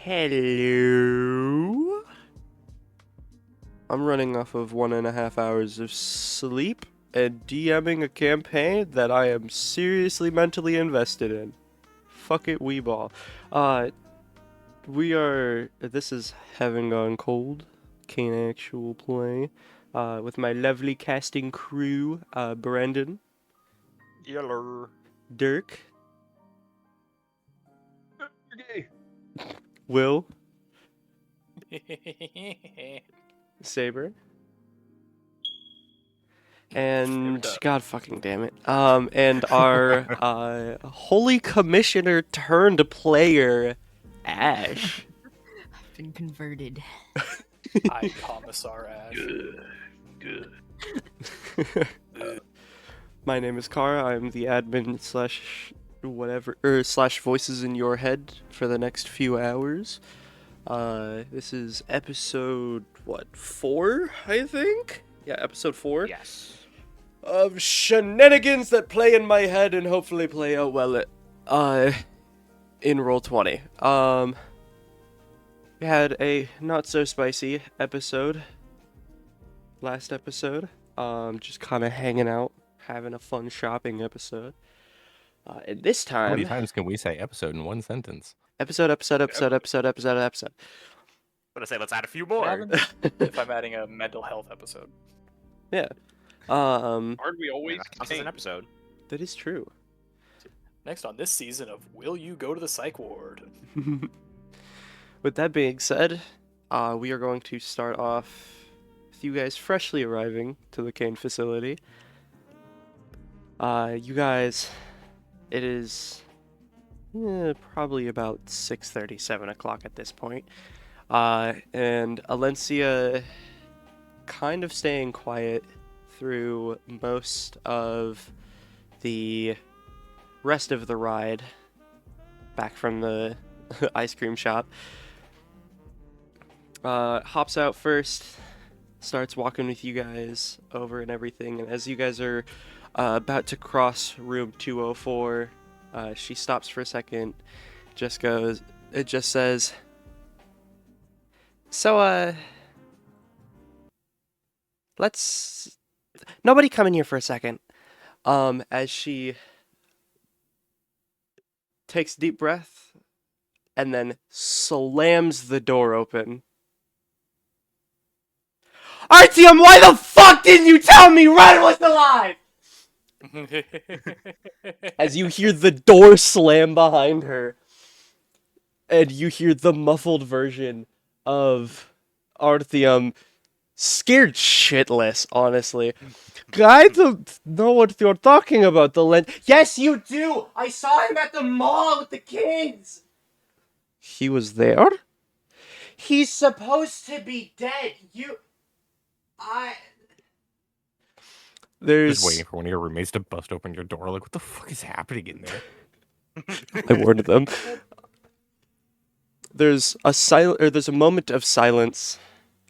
Hello. I'm running off of 1.5 hours of sleep and DMing a campaign that I am seriously mentally invested in. Fuck it, Weeball. This is Heaven Gone Cold, Cain actual play, with my lovely casting crew, Brandon, Yeller. Dirk, Gay. Will, Saber, and God fucking damn it. And our holy commissioner turned player, Ash. I've been converted. I Commissar Ash. Good. My name is Kara. I'm the admin slash whatever slash voices in your head for the next few hours. This is episode 4, I think. Yeah, episode 4. Yes. Of shenanigans that play in my head and hopefully play out well in Roll20. We had a not so spicy episode last episode. Just kind of hanging out, having a fun shopping episode. And this time, How many times can we say episode in one sentence? episode. But I say let's add a few more. If I'm adding a mental health episode. Yeah. Aren't we always Counts as an episode. That is true. Next on this season of Will You Go to the Psych Ward? With that being said, we are going to start off with you guys freshly arriving to the Cain facility. You guys, it is probably about 6:30, 7 o'clock at this point. And Alencia kind of staying quiet through most of the rest of the ride back from the ice cream shop. Hops out first, starts walking with you guys over and everything, and as you guys are about to cross room 204, she stops for a second, it just says, so, nobody come in here for a second. As she takes a deep breath and then slams the door open. Artyom, why the fuck didn't you tell me Red was alive? As you hear the door slam behind her, and you hear the muffled version of Artyom, scared shitless, honestly. I don't know what you're talking about, Yes, you do! I saw him at the mall with the kids! He was there? He's supposed to be dead. There's... Just waiting for one of your roommates to bust open your door. Like, what the fuck is happening in there? I warned them. There's a moment of silence,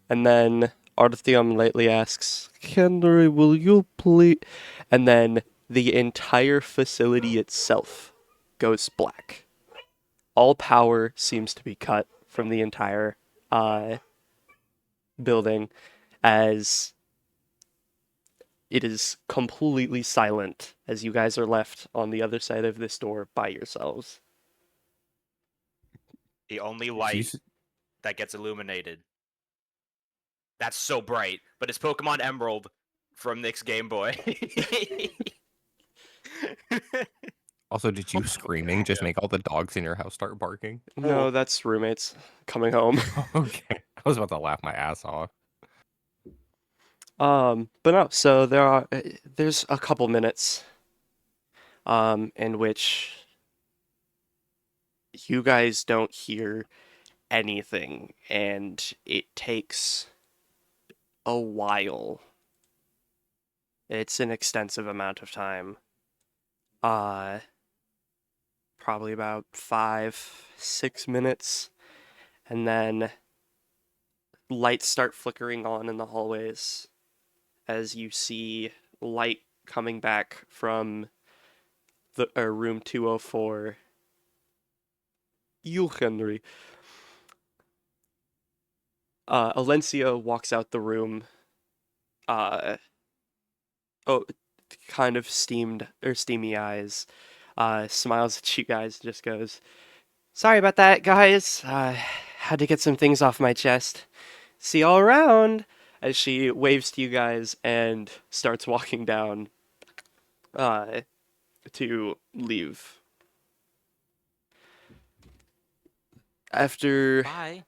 and then Artyom lightly asks, Henry, will you please... And then the entire facility itself goes black. All power seems to be cut from the entire building, as it is completely silent as you guys are left on the other side of this door by yourselves. The only light that gets illuminated. That's so bright, but it's Pokemon Emerald from Nick's Game Boy. Also, did you screaming just make all the dogs in your house start barking? No, that's roommates coming home. Okay. I was about to laugh my ass off. But no, so there's a couple minutes in which you guys don't hear anything, and it takes a while. It's an extensive amount of time. Probably about 5-6 minutes, and then lights start flickering on in the hallways as you see light coming back from the room 204. You, Henry. Alencia walks out the room. Uh, oh, kind of steamy eyes. Smiles at you guys. Just goes, "Sorry about that, guys. Had to get some things off my chest. See y'all around." As she waves to you guys and starts walking down. To leave. After Bye.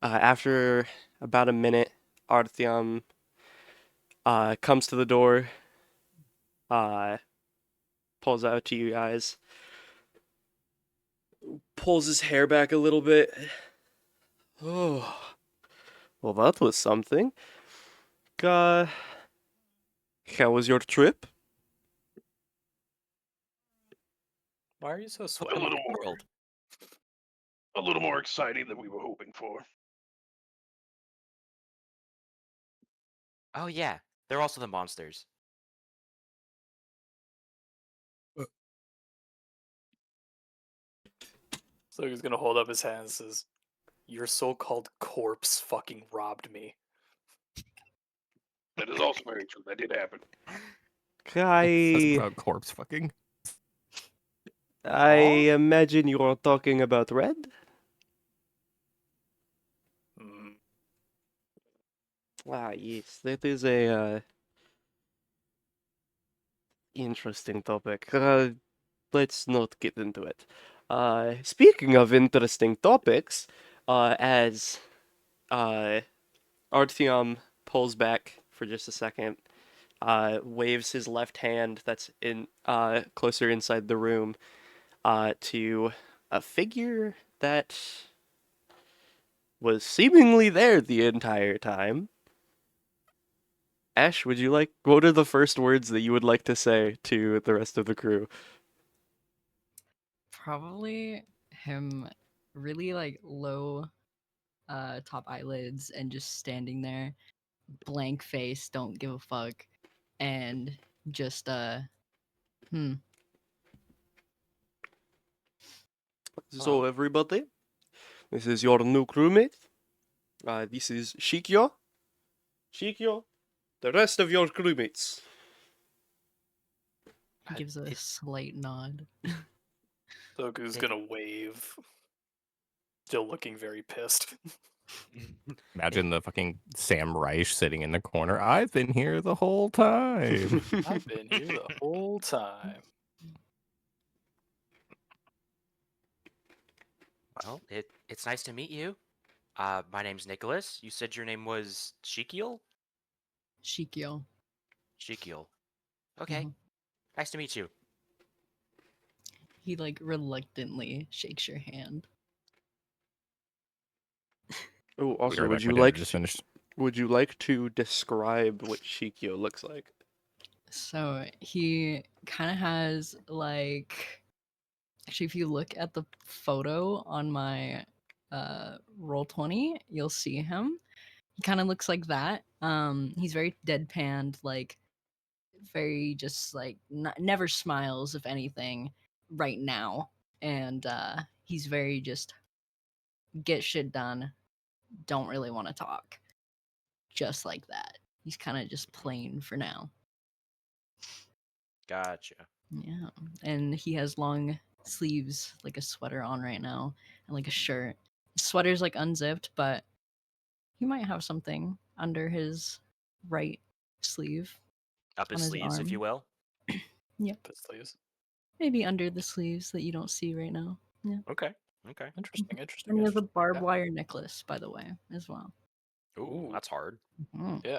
after about a minute, Artyom comes to the door, uh, pulls out to you guys, pulls his hair back a little bit. Oh, well, that was something. Uh, how was your trip? Why are you so A sweaty? little more exciting than we were hoping for. Oh yeah, they're also the monsters. So he's gonna hold up his hand and says, "Your so-called corpse fucking robbed me." That is also very true. That did happen. Says I about corpse fucking. I Huh? imagine you're talking about Red. Mm, Ah, yes, that is a interesting topic. Let's not get into it. Speaking of interesting topics, as Artyom pulls back for just a second, waves his left hand that's in closer inside the room to a figure that was seemingly there the entire time. Ash, what are the first words that you would like to say to the rest of the crew? Probably him really like low top eyelids and just standing there, blank face, don't give a fuck, and just hmm. So, Well, everybody, this is your new crewmate. This is Shikyo. Shikyo, the rest of your crewmates. Gives a slight nod. Soku's It- gonna wave, still looking very pissed. Imagine the fucking Sam Reich sitting in the corner. I've been here the whole time. I've been here the whole time. well, it's nice to meet you. My name's Nicholas. You said your name was Shikiel? Shikyo. Shikiel. Okay. Mhm. Nice to meet you. He like reluctantly shakes your hand. Oh, also, Weird, my dinner just finished. would you like to describe what Shikyo looks like? So he kind of has like, actually, if you look at the photo on my Roll20, you'll see him. He kind of looks like that. He's very deadpanned, like very just like never smiles if anything right now, and he's very just get shit done. Don't really want to talk. Just like that. He's kind of just plain for now. Gotcha. Yeah, and he has long sleeves, like a sweater on right now, and like a shirt. His sweater's like unzipped, but he might have something under his right sleeve Up on his his sleeves, if you arm. will. Yep, Pissed, please. maybe under the sleeves that you don't see right now. Yeah, Okay. Okay. Interesting, interesting. and he has a interesting. barbed wire necklace, by the way, as well. Ooh, Ooh. that's hard. Mhm. Yeah.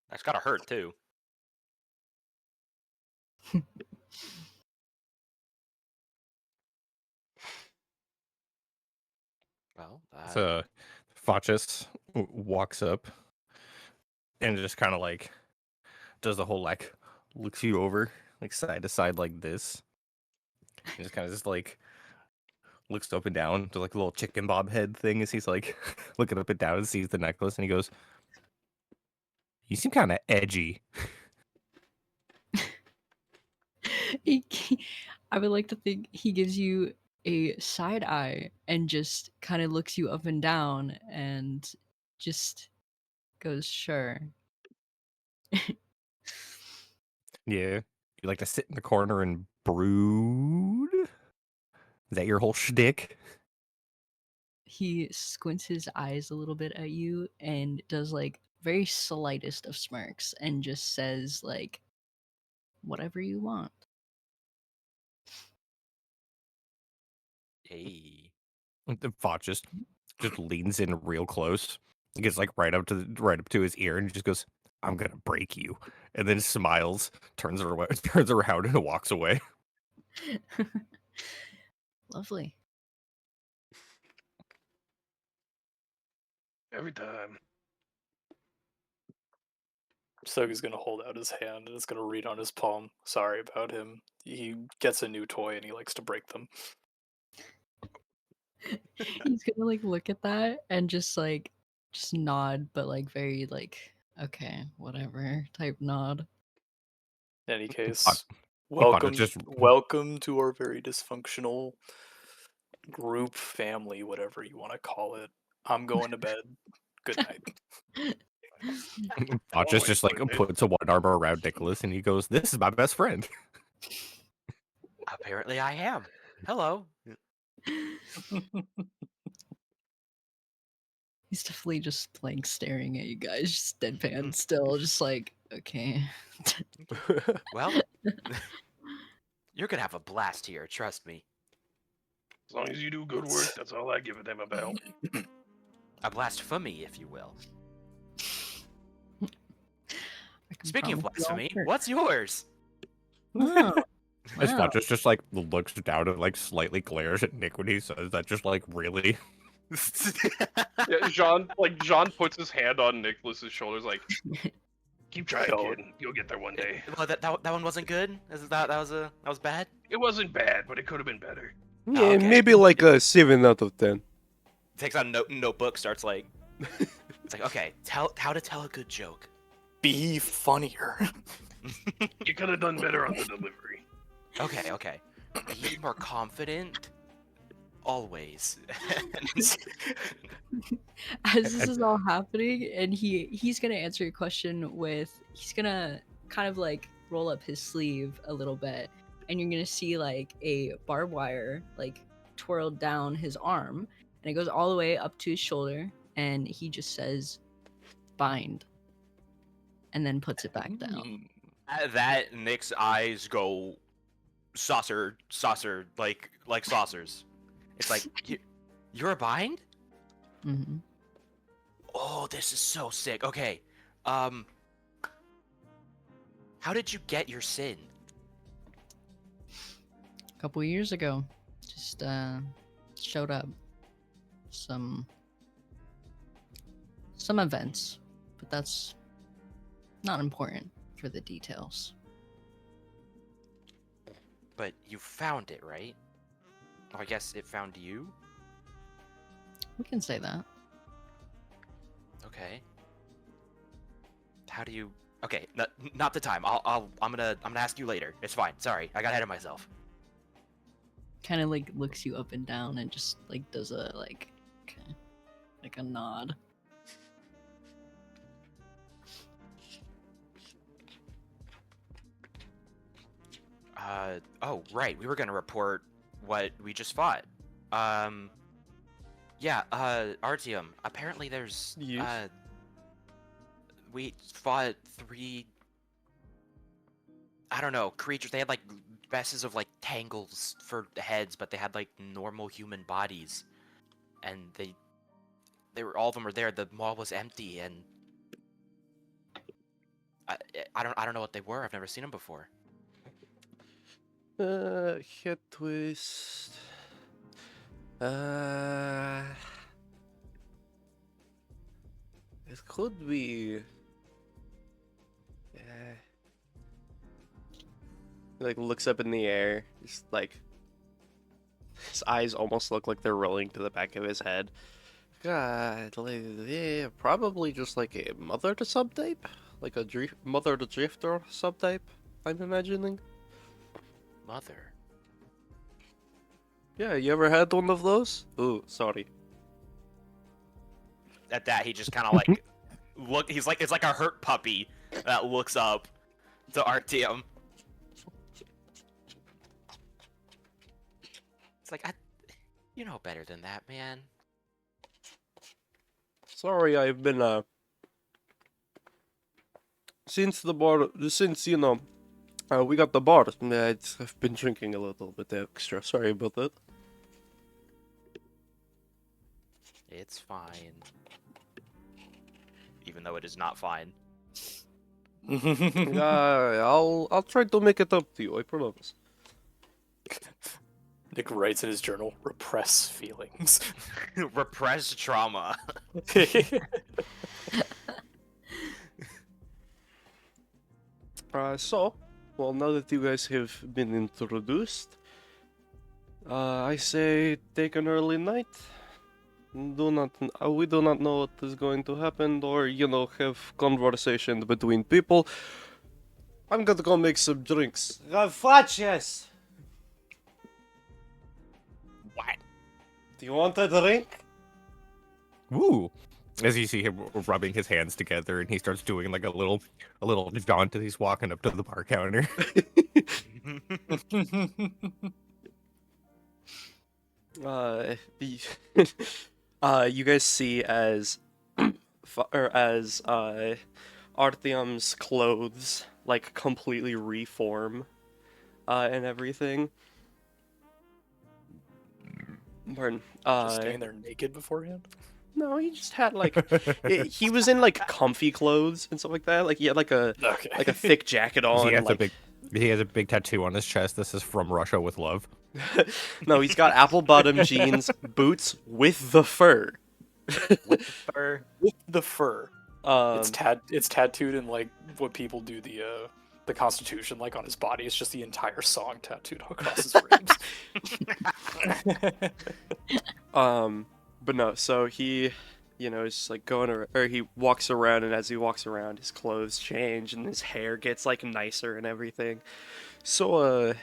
That's gotta hurt too. Well, So Facies walks up and just kind of like does the whole like looks you over like side to side like this. And just kind of just like looks up and down to like a little chicken bob head thing as he's like looking up and down and sees the necklace and he goes, "You seem kind of edgy." he, I would like to think he gives you a side eye and just kind of looks you up and down and just goes, sure. Yeah. You like to sit in the corner and brood? Is that your whole shtick? He squints his eyes a little bit at you and does like very slightest of smirks and just says like whatever you want. Hey. The Foch just leans in real close. He gets like right up to his ear and just goes, "I'm gonna break you," and then smiles, turns turns around and walks away. Lovely. Every time. Chissoku's gonna hold out his hand and it's gonna read on his palm. Sorry about him. He gets a new toy and he likes to break them. He's gonna like look at that and just nod, but like very like okay, whatever type nod. In any Fo- case, Foch just welcome to our very dysfunctional group, family, whatever you want to call it. I'm going to bed. Good night. Foch just like puts a one arm around Nicholas and he goes, "This is my best friend." Apparently I am. Hello. He's definitely just like staring at you guys, just deadpan still, just like, okay. Well, you're gonna have a blast here, trust me. As long as you do good work, that's all I give a damn about. A blast for me, if you will. I can Speaking of promise you all blasphemy, work. what's yours? Oh, As wow. Foch just like looks down and like slightly glares at Nick when he says that, just like really. Yeah, Jean puts his hand on Nicholas's shoulders, like, Keep trying, Go. kid. You'll get there one day. Well, that one wasn't good. That was bad. It wasn't bad, but it could have been better. Yeah, okay. maybe like a 7 out of 10. Takes out a notebook, starts like, it's like, okay, how to tell a good joke. Be funnier. You could have done better on the delivery. Okay. Be more confident. Always. As this is all happening, and he's gonna answer your question with he's gonna kind of like roll up his sleeve a little bit, and you're gonna see like a barbed wire like twirled down his arm, and it goes all the way up to his shoulder, and he just says, "Bind," and then puts it back down. At that, Nick's eyes go saucer, like saucers. It's like, you're a bind? Hmm. Oh, this is so sick. Okay, how did you get your sin? A couple years ago, just showed up some events, but that's not important for the details. But you found it, right? Or I guess it found you? We can say that. Okay. How do you... Okay, not the time. I'm gonna ask you later. It's fine. Sorry, I got ahead of myself. Kind of like looks you up and down and just like does a like, okay, like a nod. Oh, right. We were gonna report what we just fought. Yeah, Artyom, apparently there's, Yes. we fought 3, I don't know, creatures. They had, like, messes of, like, tangles for heads, but they had, like, normal human bodies. And they were, all of them were there. The mall was empty, and I don't know what they were. I've never seen them before. Head twist. It could be. Yeah. He, like, looks up in the air, just like his eyes almost look like they're rolling to the back of his head. God, like, yeah, probably just like a mother to subtype, like a mother to drifter subtype. I'm imagining. Mother. Yeah, you ever had one of those? Ooh, sorry. At that, he just kind of like look. He's like, it's like a hurt puppy that looks up to Artyom. It's like, you know better than that, man. Sorry, I've been since the bar, since we got the bar. I've been drinking a little bit extra. Sorry about that. It's fine. Even though it is not fine. I'll try to make it up to you. I promise. Nick writes in his journal, repress feelings. Repressed trauma. Well, now that you guys have been introduced, I say take an early night. We do not know what is going to happen, or have conversations between people. I'm gonna go make some drinks. Facies! What? Do you want a drink? Woo! As you see him rubbing his hands together, and he starts doing like a little jaunt as he's walking up to the bar counter. You guys see as Artyom's clothes like completely reform, and everything. Pardon. Just standing there naked beforehand. No, he just had like he was in like comfy clothes and stuff like that. Like he had like a Okay. thick jacket on. he has and, like, he has a big tattoo on his chest. This is from Russia with love. No, he's got apple bottom jeans, boots with the fur. Or With the fur. Um, It's tattooed in like what people do the Constitution like on his body. It's just the entire song tattooed across his ribs. But no, so he, is just like going around, or he walks around, and as he walks around, his clothes change, and his hair gets like nicer and everything. So,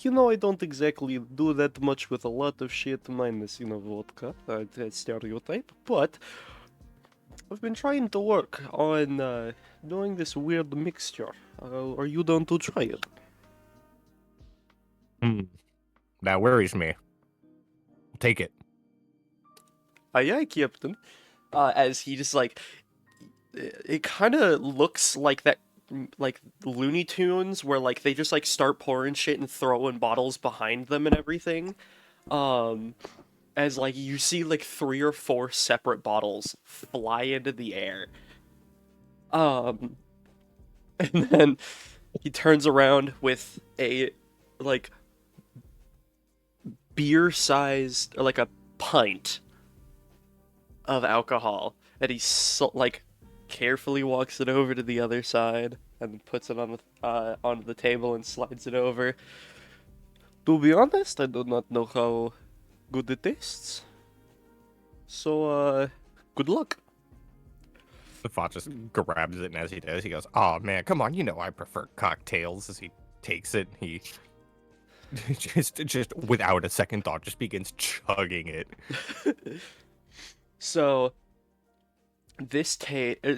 I don't exactly do that much with a lot of shit minus, vodka, that stereotype, but I've been trying to work on, doing this weird mixture. Are you down to try it? That worries me. Take it. Aye, aye, Captain. As he just like, it kind of looks like that, like Looney Tunes, where like they just like start pouring shit and throwing bottles behind them and everything. As like you see like 3 or 4 separate bottles fly into the air. And then he turns around with a like beer-sized, or like a pint of alcohol, and he like carefully walks it over to the other side and puts it on the table and slides it over. To be honest, I do not know how good it tastes. So, good luck. The Fott just grabs it, and as he does, he goes, "Oh man, come on! You know I prefer cocktails." As he takes it, he just without a second thought, just begins chugging it. So,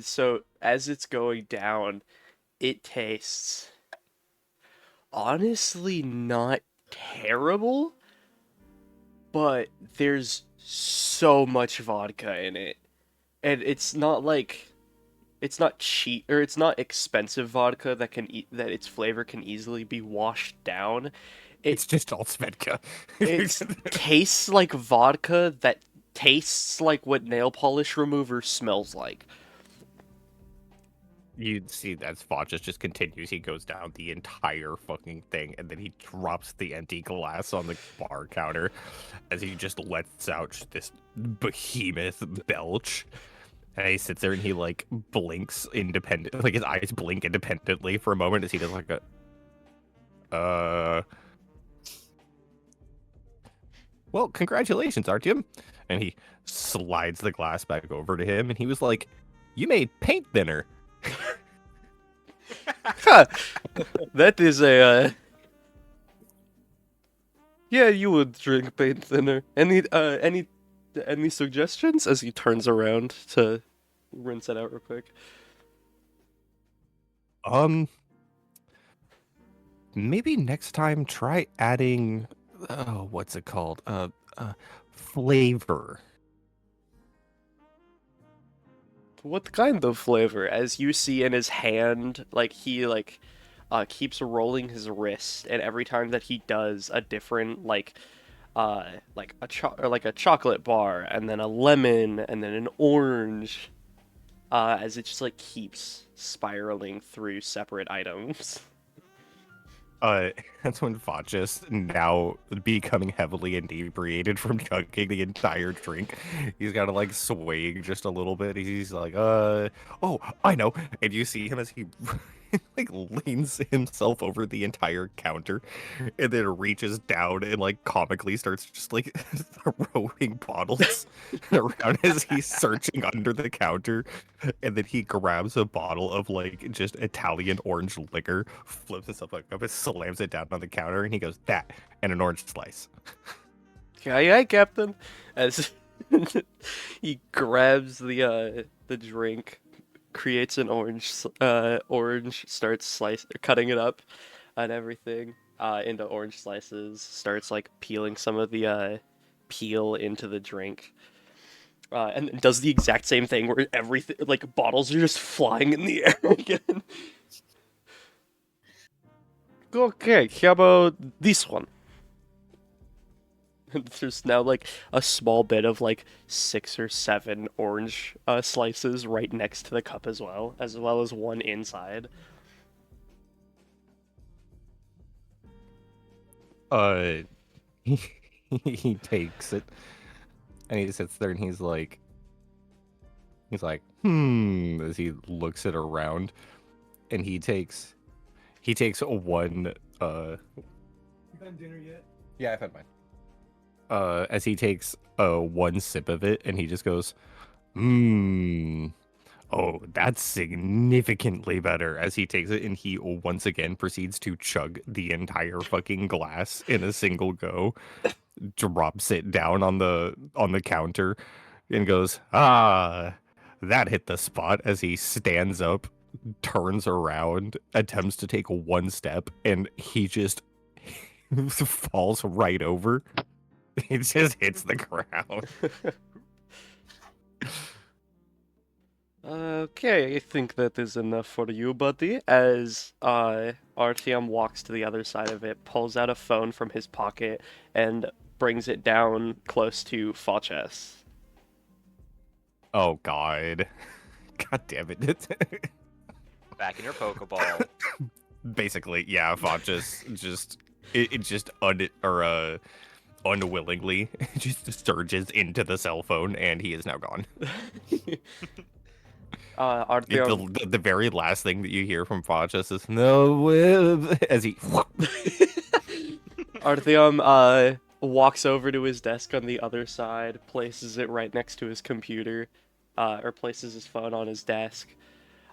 so as it's going down, it tastes honestly not terrible, but there's so much vodka in it. And it's not cheap, or it's not expensive vodka that its flavor can easily be washed down. It's just all Svedka. It tastes like vodka that tastes like what nail polish remover smells like. You see that Fott just continues. He goes down the entire fucking thing, and then he drops the empty glass on the bar counter as he just lets out this behemoth belch. And he sits there and he like blinks independent, like his eyes blink independently for a moment as he does like a well, congratulations, Artyom. And he slides the glass back over to him, and he was like, "You made paint thinner." That is a Yeah, you would drink paint thinner. Any suggestions? As he turns around to rinse it out real quick. Maybe next time try adding, what's it called? Flavor. What kind of flavor? As you see in his hand, like he keeps rolling his wrist, and every time that he does, a different like a chocolate bar, and then a lemon, and then an orange. As it just like keeps spiraling through separate items. That's when Facies, now becoming heavily inebriated from chugging the entire drink, he's got to like swaying just a little bit. He's like, oh, I know. And you see him as he like leans himself over the entire counter and then reaches down and like comically starts just like throwing bottles around as he's searching under the counter. And then he grabs a bottle of like just Italian orange liquor, flips it up like up, and slams it down on the counter, and he goes, "That and an orange slice." Aye, Captain. As he grabs the drink, creates an orange, starts cutting it up, and everything into orange slices. Starts like peeling some of the peel into the drink. And then does the exact same thing where everything, like bottles are just flying in the air again. Okay, how about this one? There's now like a small bit of like 6 or 7 orange slices right next to the cup as well as one inside. He takes it and he sits there and he's like, as he looks it around, and he takes one. You had dinner yet? Yeah, I've had mine. As he takes one sip of it, and he just goes, oh, that's significantly better. As he takes it, and he once again proceeds to chug the entire fucking glass in a single go, drops it down on the counter, and goes, that hit the spot. As he stands up, turns around, attempts to take one step, and he just falls right over. It just hits the ground. Okay, I think that is enough for you, buddy. As RTM walks to the other side of it, pulls out a phone from his pocket, and brings it down close to Facies. Oh god. God damn it. Back in your Pokeball. Basically, yeah, Facies just unwillingly just surges into the cell phone, and he is now gone. RTM... The very last thing that you hear from Facies is no, as he Artheum walks over to his desk on the other side, places it right next to his computer, or places his phone on his desk.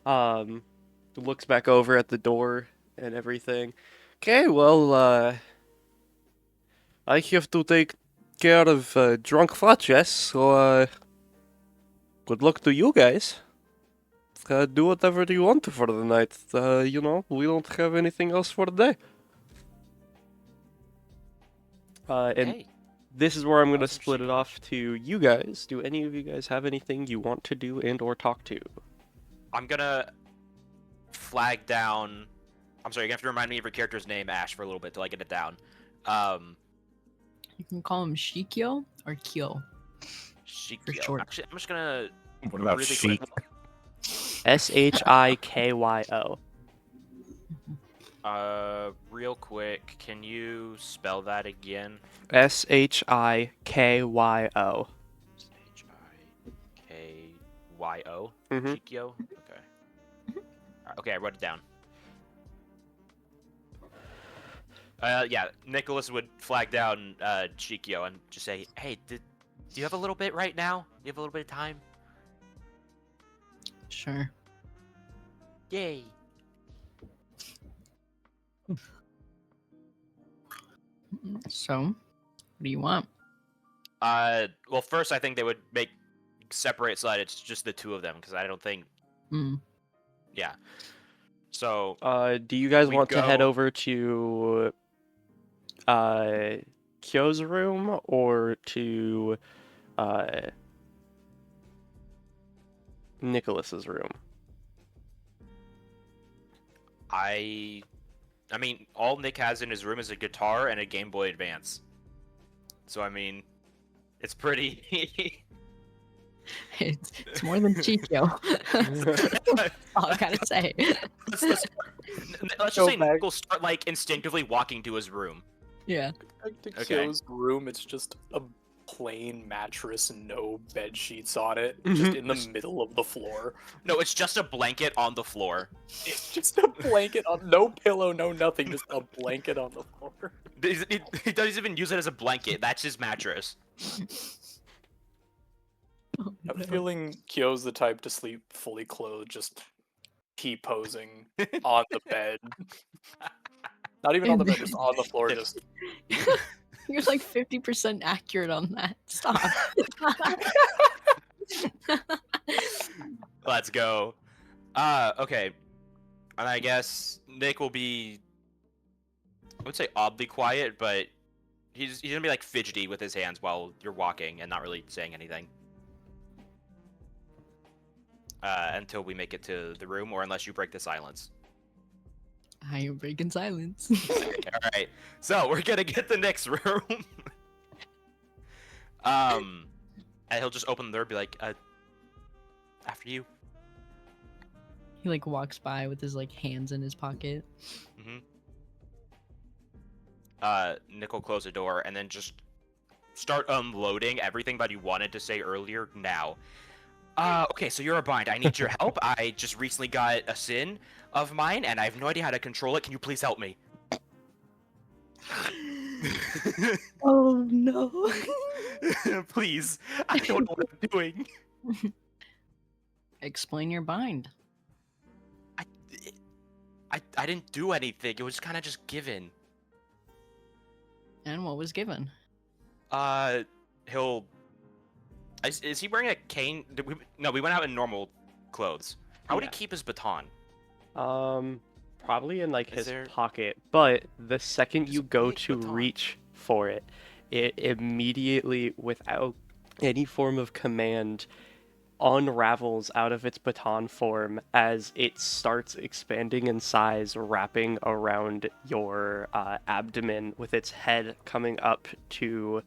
Looks back over at the door and everything. Okay, well, I have to take care of drunk Facies, so good luck to you guys. Do whatever you want for the night. We don't have anything else for the day. And Hey. this is where I'm going to Awesome split shit. it off to you guys. Do any of you guys have anything you want to do and or talk to? I'm gonna flag down. I'm sorry, you have to remind me of your character's name, Ash, for a little bit till I get it down. You can call him Shikyo or Kyo. Shikyo. short. Actually, I'm just gonna what about really Sheik? quick. Shikyo. Real quick, can you spell that again? Shikyo. Shikyo. Mhm. Shikyo. Okay. Okay, I wrote it down. Yeah, Nicholas would flag down Shikyo and just say, "Hey, do you have a little bit right now? Do you have a little bit of time?" Sure. Yay! So, What do you want? Well, first I think they would make separate so that it's just the two of them, because I don't think. Mm. Yeah. So Do you guys We want to head go- over to Kyo's room or to Nicholas's room? I mean, all Nick has in his room is a guitar and a Game Boy Advance. So I mean, it's pretty. It's more than Chicho. That's all I gotta say. let's just Go say back. Nick will start like instinctively walking to his room. Yeah. Back to Okay. Kyo's room, it's just a plain mattress and no bed sheets on it, just in the middle of the floor. No, it's just a blanket on the floor. It's just a blanket on, no pillow, no nothing, just a blanket on the floor. He doesn't even use it as a blanket. That's his mattress. Oh, I'm no. feeling Kyo's the type to sleep fully clothed, just T-posing on the bed. Not even on the bed, just on the floor, just... You're like 50% accurate on that. Stop. Let's go. Okay. And I guess Nick will be, I would say oddly quiet, but he's gonna be like fidgety with his hands while you're walking and not really saying anything. Until we make it to the room, or unless you break the silence. I am breaking silence. Alright, so we're gonna get the next room. And he'll just open the door and be like, after you. He like walks by with his like hands in his pocket. Nick will close the door and then just start unloading everything that you wanted to say earlier now. Okay, so you're a bind. I need your help. I just recently got a sin of mine, and I have no idea how to control it. Can you please help me? Oh no. Please. I don't know what I'm doing. Explain your bind. I didn't do anything. It was kind of just given. And what was given? He'll... Is he wearing a cane? No, we went out in normal clothes. How would he Yeah. keep his baton? Probably in like Is his there- pocket, but the second His you go big to baton. reach for it, it immediately, without any form of command, unravels out of its baton form as it starts expanding in size, wrapping around your abdomen, with its head coming up to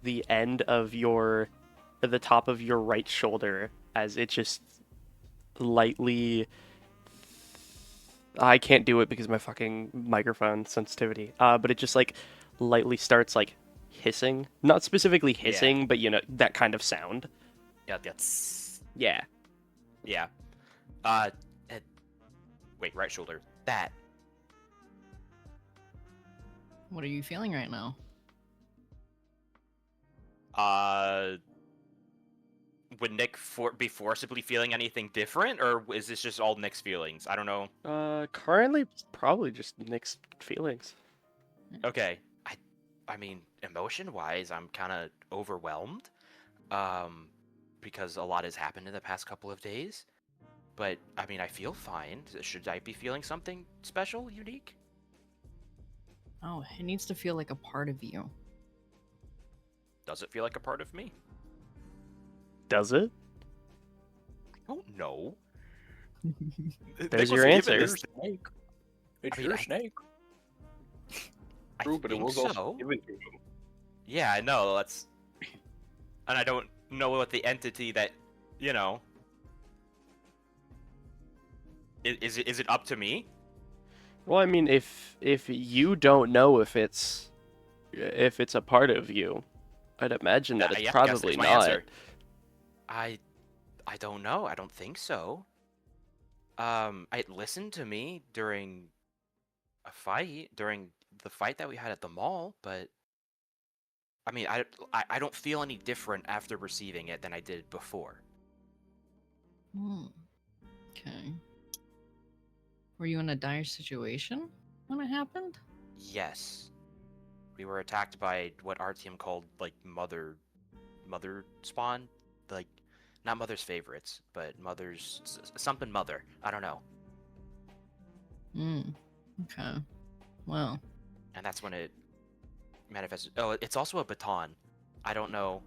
the end of the top of your right shoulder, as it just lightly... I can't do it because of my fucking microphone sensitivity. But it just like lightly starts like hissing. Not specifically hissing, but you know, that kind of sound. Yeah, that's... Yeah. Yeah. Wait, right shoulder. That. What are you feeling right now? Would Nick be forcibly feeling anything different, or is this just all Nick's feelings? I don't know. Currently probably just Nick's feelings. Okay. I mean, emotion-wise, I'm kind of overwhelmed. Because a lot has happened in the past couple of days. But, I mean, I feel fine. Should I be feeling something special, unique? Oh, it needs to feel like a part of you. Does it feel like a part of me? Does it? I don't know. There's Nick your was given answer. this- Snake. It's I mean, your I- snake. I True, but it think was also so. given to him. Yeah, I know. That's, and I don't know what the entity that, you know. Is it up to me? Well, I mean, if you don't know if it's a part of you, I'd imagine that it's Yeah, I guess probably there's my not. answer. I don't know. I don't think so. It listened to me during the fight that we had at the mall, but I mean, I don't feel any different after receiving it than I did before. Okay. Were you in a dire situation when it happened? Yes. we were attacked by what our team called like mother spawn, like not mother's favorites, but something mother. I don't know. Okay. Well, And that's when it manifested. Oh, it's also a baton. I don't know.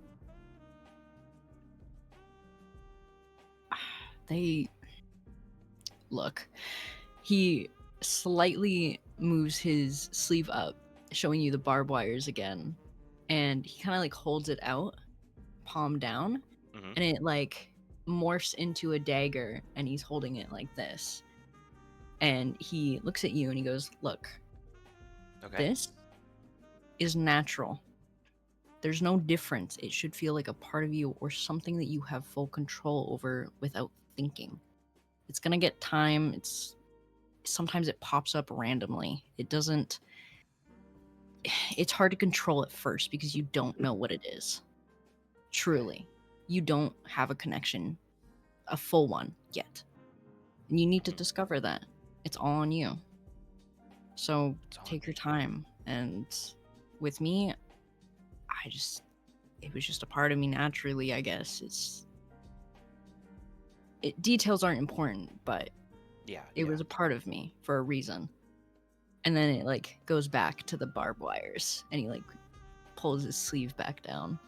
they look. He slightly moves his sleeve up, showing you the barbed wires again, and he kind of like holds it out, palm down, Mhm. and it like morphs into a dagger, and he's holding it like this. And he looks at you and he goes, "Look, Okay. this is natural. There's no difference. It should feel like a part of you or something that you have full control over without thinking. It's gonna get time. Sometimes it pops up randomly. It doesn't. It's hard to control at first because you don't know what it is. Truly, you don't have a connection, a full one yet, and you need to discover that. It's all on you. So It's all on take your me. time. And with me, it was just a part of me naturally, I guess. Details aren't important, but Yeah. it was a part of me for a reason. And then it like goes back to the barbed wires, and he like pulls his sleeve back down.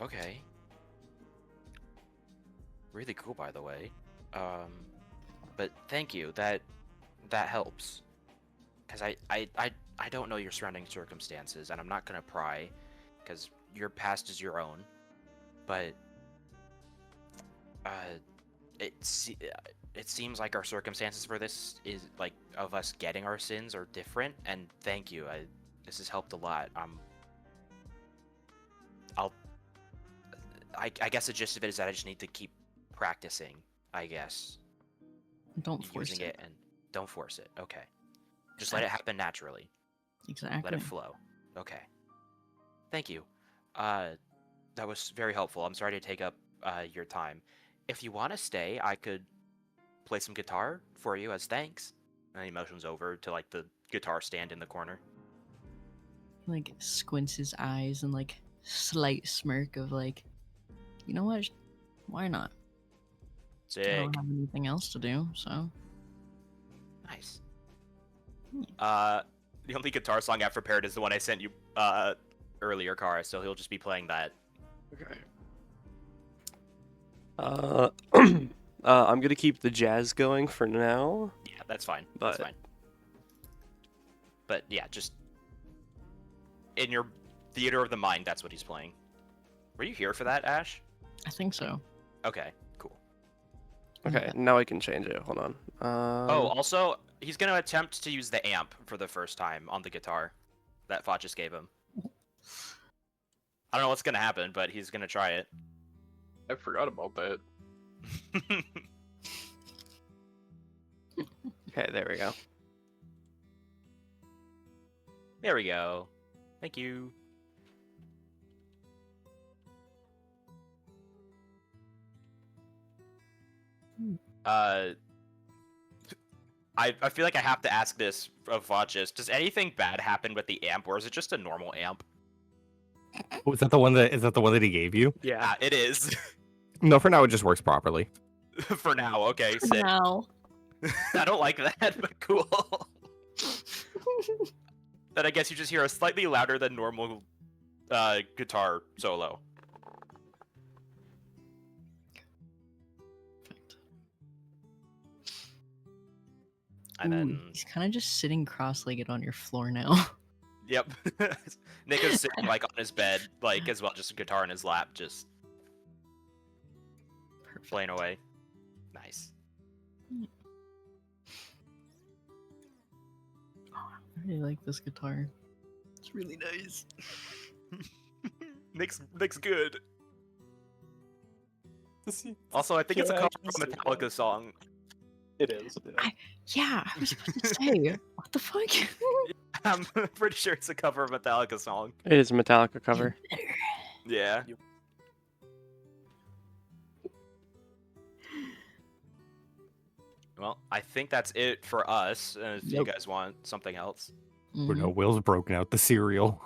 Okay. Really cool, by the way. But thank you. That helps. Because I don't know your surrounding circumstances, and I'm not gonna pry, because your past is your own. But it seems like our circumstances for this is like of us getting our sins are different. And thank you. This has helped a lot. I guess the gist of it is that I just need to keep practicing. I guess Don't force using it. it and don't force it. Okay. Just let it happen naturally. Exactly. Let it flow. Okay. Thank you. That was very helpful. I'm sorry to take up your time. If you want to stay, I could play some guitar for you as thanks. And he motions over to like the guitar stand in the corner. He like squints his eyes and like slight smirk of like, you know what? Why not? I Sick. don't have anything else to do, so. Nice. The only guitar song I've prepared is the one I sent you earlier, Kara, so he'll just be playing that. Okay. I'm gonna keep the jazz going for now. Yeah, that's fine. That's fine. But yeah, just in your theater of the mind, that's what he's playing. Were you here for that, Ash? I think so. Okay, cool. Okay, now I can change it. Hold on. Oh, also, he's gonna attempt to use the amp for the first time on the guitar that Facies gave him. I don't know what's gonna happen, but he's gonna try it. I forgot about that. Okay, there we go. There we go. Thank you. I feel like I have to ask this of Facies. Does anything bad happen with the amp, or is it just a normal amp? Oh, is that the one that he gave you? Yeah, it is. No, for now it just works properly. For now, okay, sick. No. I don't like that, but cool. Then I guess you just hear a slightly louder than normal guitar solo. And then, He's kind of just sitting cross-legged on your floor now. yep. Nick is sitting like on his bed, like as well, just a guitar in his lap, just Perfect. playing away. Nice. I really like this guitar. It's really nice. Nick's good. Also, I think it's a cover of a Metallica song. It is. Yeah, I was about to say, what the fuck? I'm pretty sure it's a cover of a Metallica song. It is a Metallica cover. Yeah. Well, I think that's it for us. If you Yep. guys want something else. Or no, Mhm. Will's broken out the cereal.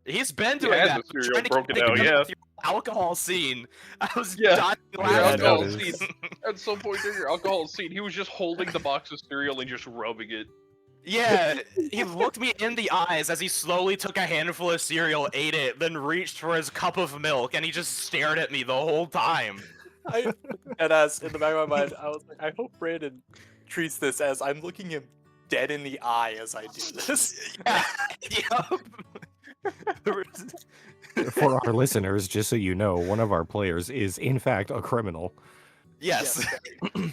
He's been He doing has that. the I'm cereal trying to broken keep out, thinking yeah. about your alcohol scene. I was Yeah. dying Your Yeah, I laughing. alcohol noticed. scene. At some point during your alcohol scene, he was just holding the box of cereal and just rubbing it. Yeah, he looked me in the eyes as he slowly took a handful of cereal, ate it, then reached for his cup of milk, and he just stared at me the whole time. Deadass, in the back of my mind, I was like, I hope Brandon treats this as I'm looking him dead in the eye as I do this. Yeah, yup. For our listeners, just so you know, one of our players is in fact a criminal. Yes.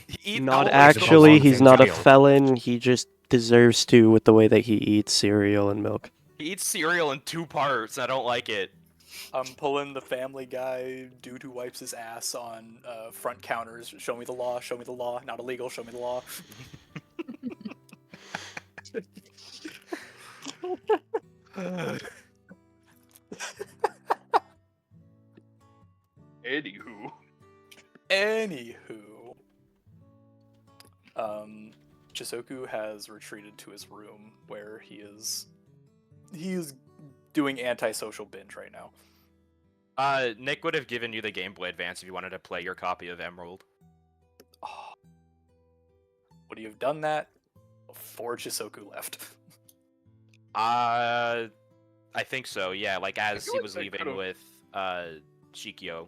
He Not always actually, belongs he's in not a jail. felon. He just deserves to with the way that he eats cereal and milk. He eats cereal in 2 parts. I don't like it. I'm pulling the Family Guy dude who wipes his ass on front counters. Show me the law. Show me the law. Not illegal. Show me the law. Anywho. Anywho, Chissoku has retreated to his room where he is doing antisocial binge right now. Nick would have given you the Game Boy Advance if you wanted to play your copy of Emerald. Oh, would you have done that before Chissoku left? I think so, yeah, like as feel he like was that leaving could've- with, Shikio.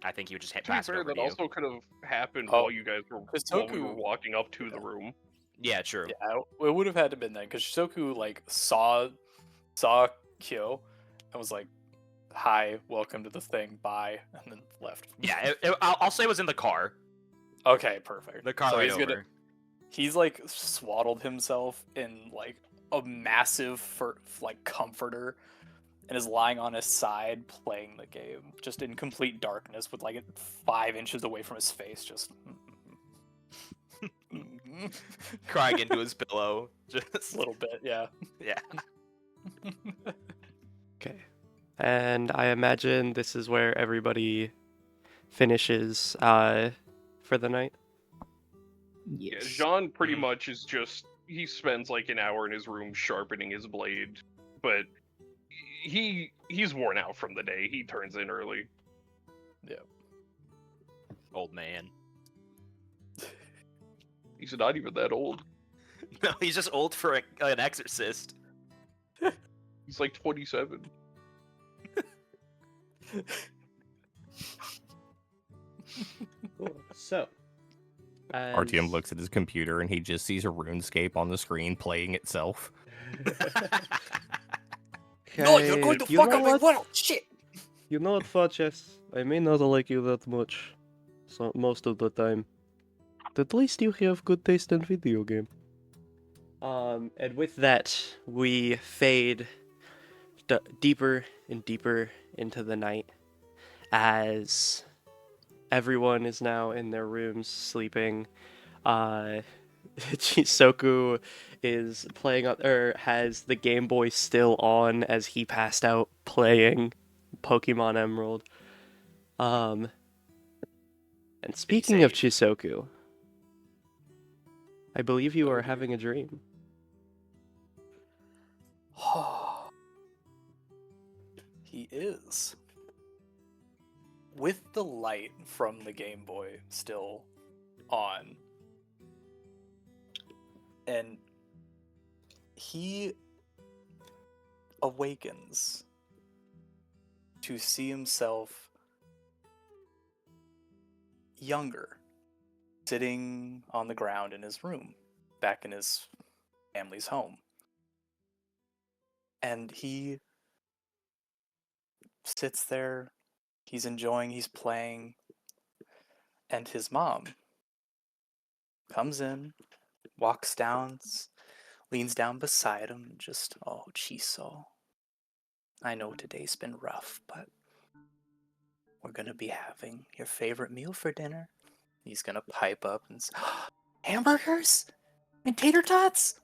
I think he would just To be pass it fair, over that to you. also could have happened Oh, while you guys were while we Chissoku- were walking up to the room. Yeah, true. Yeah, it would have had to been then because Chissoku like saw Kyo and was like, "Hi, welcome to the thing, bye," and then left. Yeah, I'll say it was in the car. Okay, perfect. The car So right he's over. he's like swaddled himself in like a massive comforter and is lying on his side playing the game just in complete darkness with like 5 inches away from his face, just Crying into his pillow. Just a little bit, yeah. yeah. Okay. And I imagine this is where everybody finishes for the night. Yeah, Yes. Jaune pretty Mhm. much is just he spends like an hour in his room sharpening his blade, but he's worn out from the day. He turns in early. Old man. He's not even that old. No, he's just old for an exorcist. He's like 27. So, RTM looks at his computer and he just sees a RuneScape on the screen playing itself. No, you're going to you fuck know up my what? world! Shit! You know what, Facies? I may not like you that much, so most of the time. At least you have good taste in video game. And with that, we fade deeper and deeper into the night as everyone is now in their rooms sleeping. Chissoku is playing on, or has the Game Boy still on as he passed out playing Pokemon Emerald. And speaking of Chissoku, I believe you are having a dream. He is. With the light from the Game Boy still on. And he awakens to see himself younger, sitting on the ground in his room, back in his family's home. And he sits there, he's enjoying, he's playing, and his mom comes in, walks down, leans down beside him, and just, "Oh, Chiso, I know today's been rough, but we're gonna be having your favorite meal for dinner." He's gonna pipe up and say, "Hamburgers? And tater tots?"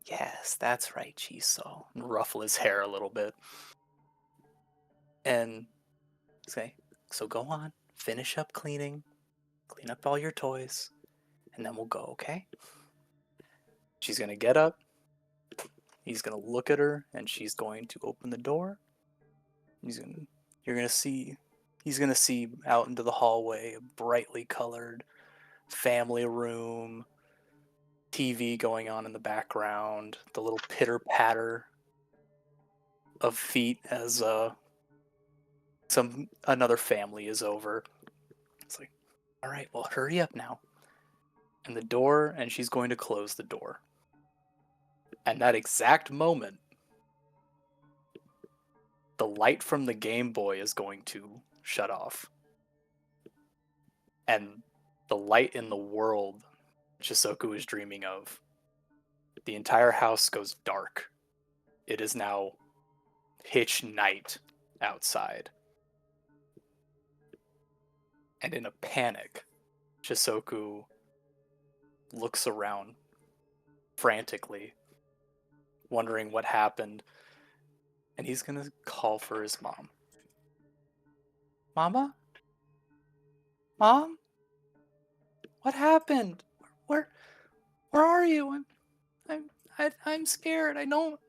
"Yes, that's right, Chiso," and ruffle his hair a little bit. And say, "So go on, finish up cleaning, clean up all your toys, and then we'll go, okay?" She's gonna get up. He's gonna look at her, and she's going to open the door. You're gonna see. He's gonna see out into the hallway a brightly colored family room, TV going on in the background, the little pitter patter of feet as another family is over. It's like, all right, well, hurry up now. And the door, and she's going to close the door. And that exact moment, the light from the Game Boy is going to shut off. And the light in the world Chissoku is dreaming of, the entire house goes dark. It is now pitch night outside. And in a panic, Chissoku looks around frantically, wondering what happened, and he's gonna call for his mom. Mama? Mom? What happened? Where are you? I'm scared. I don't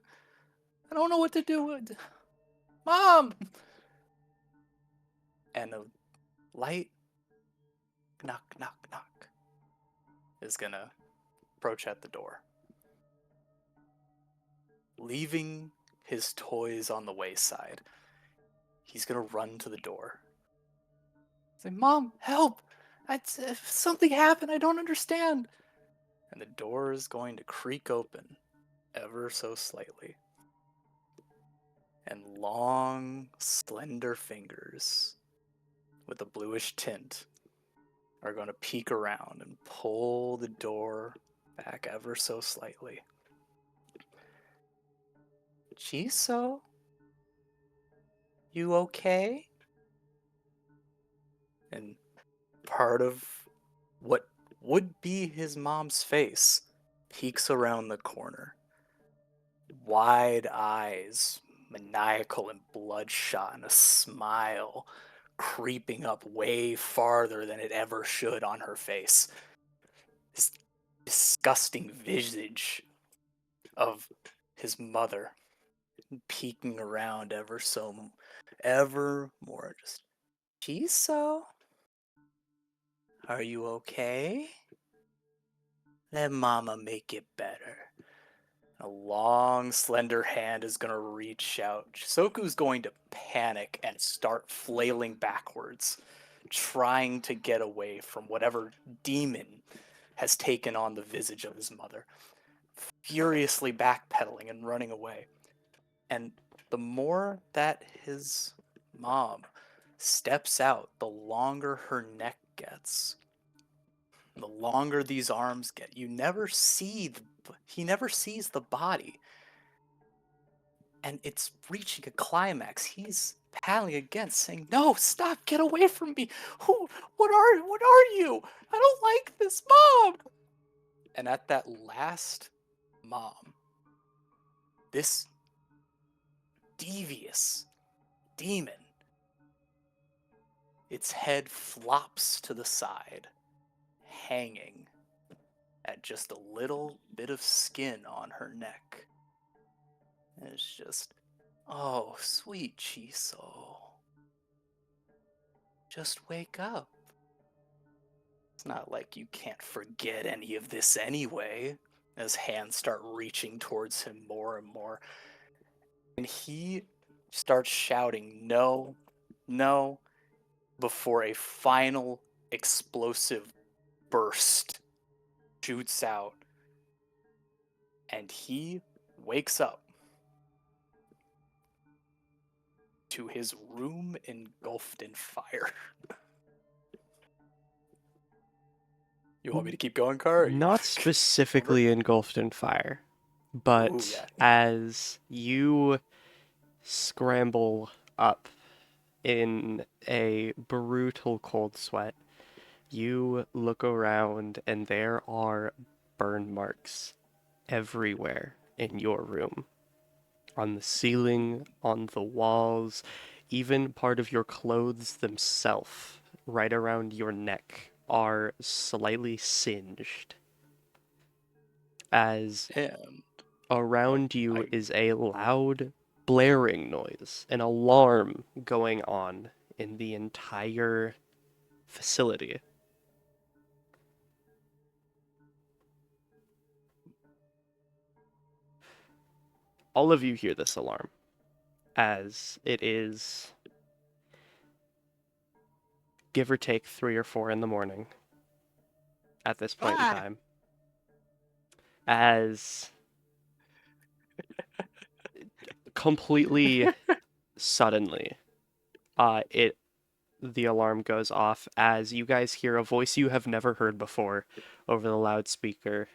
know what to do. Mom! And a light knock, knock, knock is gonna approach at the door. Leaving his toys on the wayside, he's gonna run to the door. Say, Mom, help! If something happened, I don't understand. And the door is going to creak open ever so slightly. And long, slender fingers with a bluish tint are going to peek around and pull the door back ever so slightly. Chiso? You okay? And part of what would be his mom's face peeks around the corner. Wide eyes, maniacal and bloodshot, and a smile creeping up way farther than it ever should on her face. This disgusting visage of his mother peeking around ever more. Just, Chiso? Are you okay? Let Mama make it better. A long, slender hand is going to reach out. Chisoku's going to panic and start flailing backwards, trying to get away from whatever demon has taken on the visage of his mother, furiously backpedaling and running away. And the more that his mom steps out, the longer her neck gets. The longer these arms get. He never sees the body. And it's reaching a climax. He's paddling again, saying, "No, stop, get away from me. What are you? I don't like this, Mom." And at that last Mom, this devious demon, its head flops to the side, hanging at just a little bit of skin on her neck. And it's just, oh, sweet Chiso. Just wake up. It's not like you can't forget any of this anyway, as hands start reaching towards him more and more. And he starts shouting, "No, no," before a final explosive burst shoots out. And he wakes up to his room engulfed in fire. You want me to keep going, Car? Not specifically engulfed in fire, but Ooh, yeah. as you scramble up in a brutal cold sweat, you look around and there are burn marks everywhere in your room. On the ceiling, on the walls, even part of your clothes themselves, right around your neck, are slightly singed. As And Around you is a loud blaring noise, an alarm going on in the entire facility. All of you hear this alarm as it is, give or take 3 or 4 in the morning at this point in time. As completely suddenly, the alarm goes off as you guys hear a voice you have never heard before over the loudspeaker.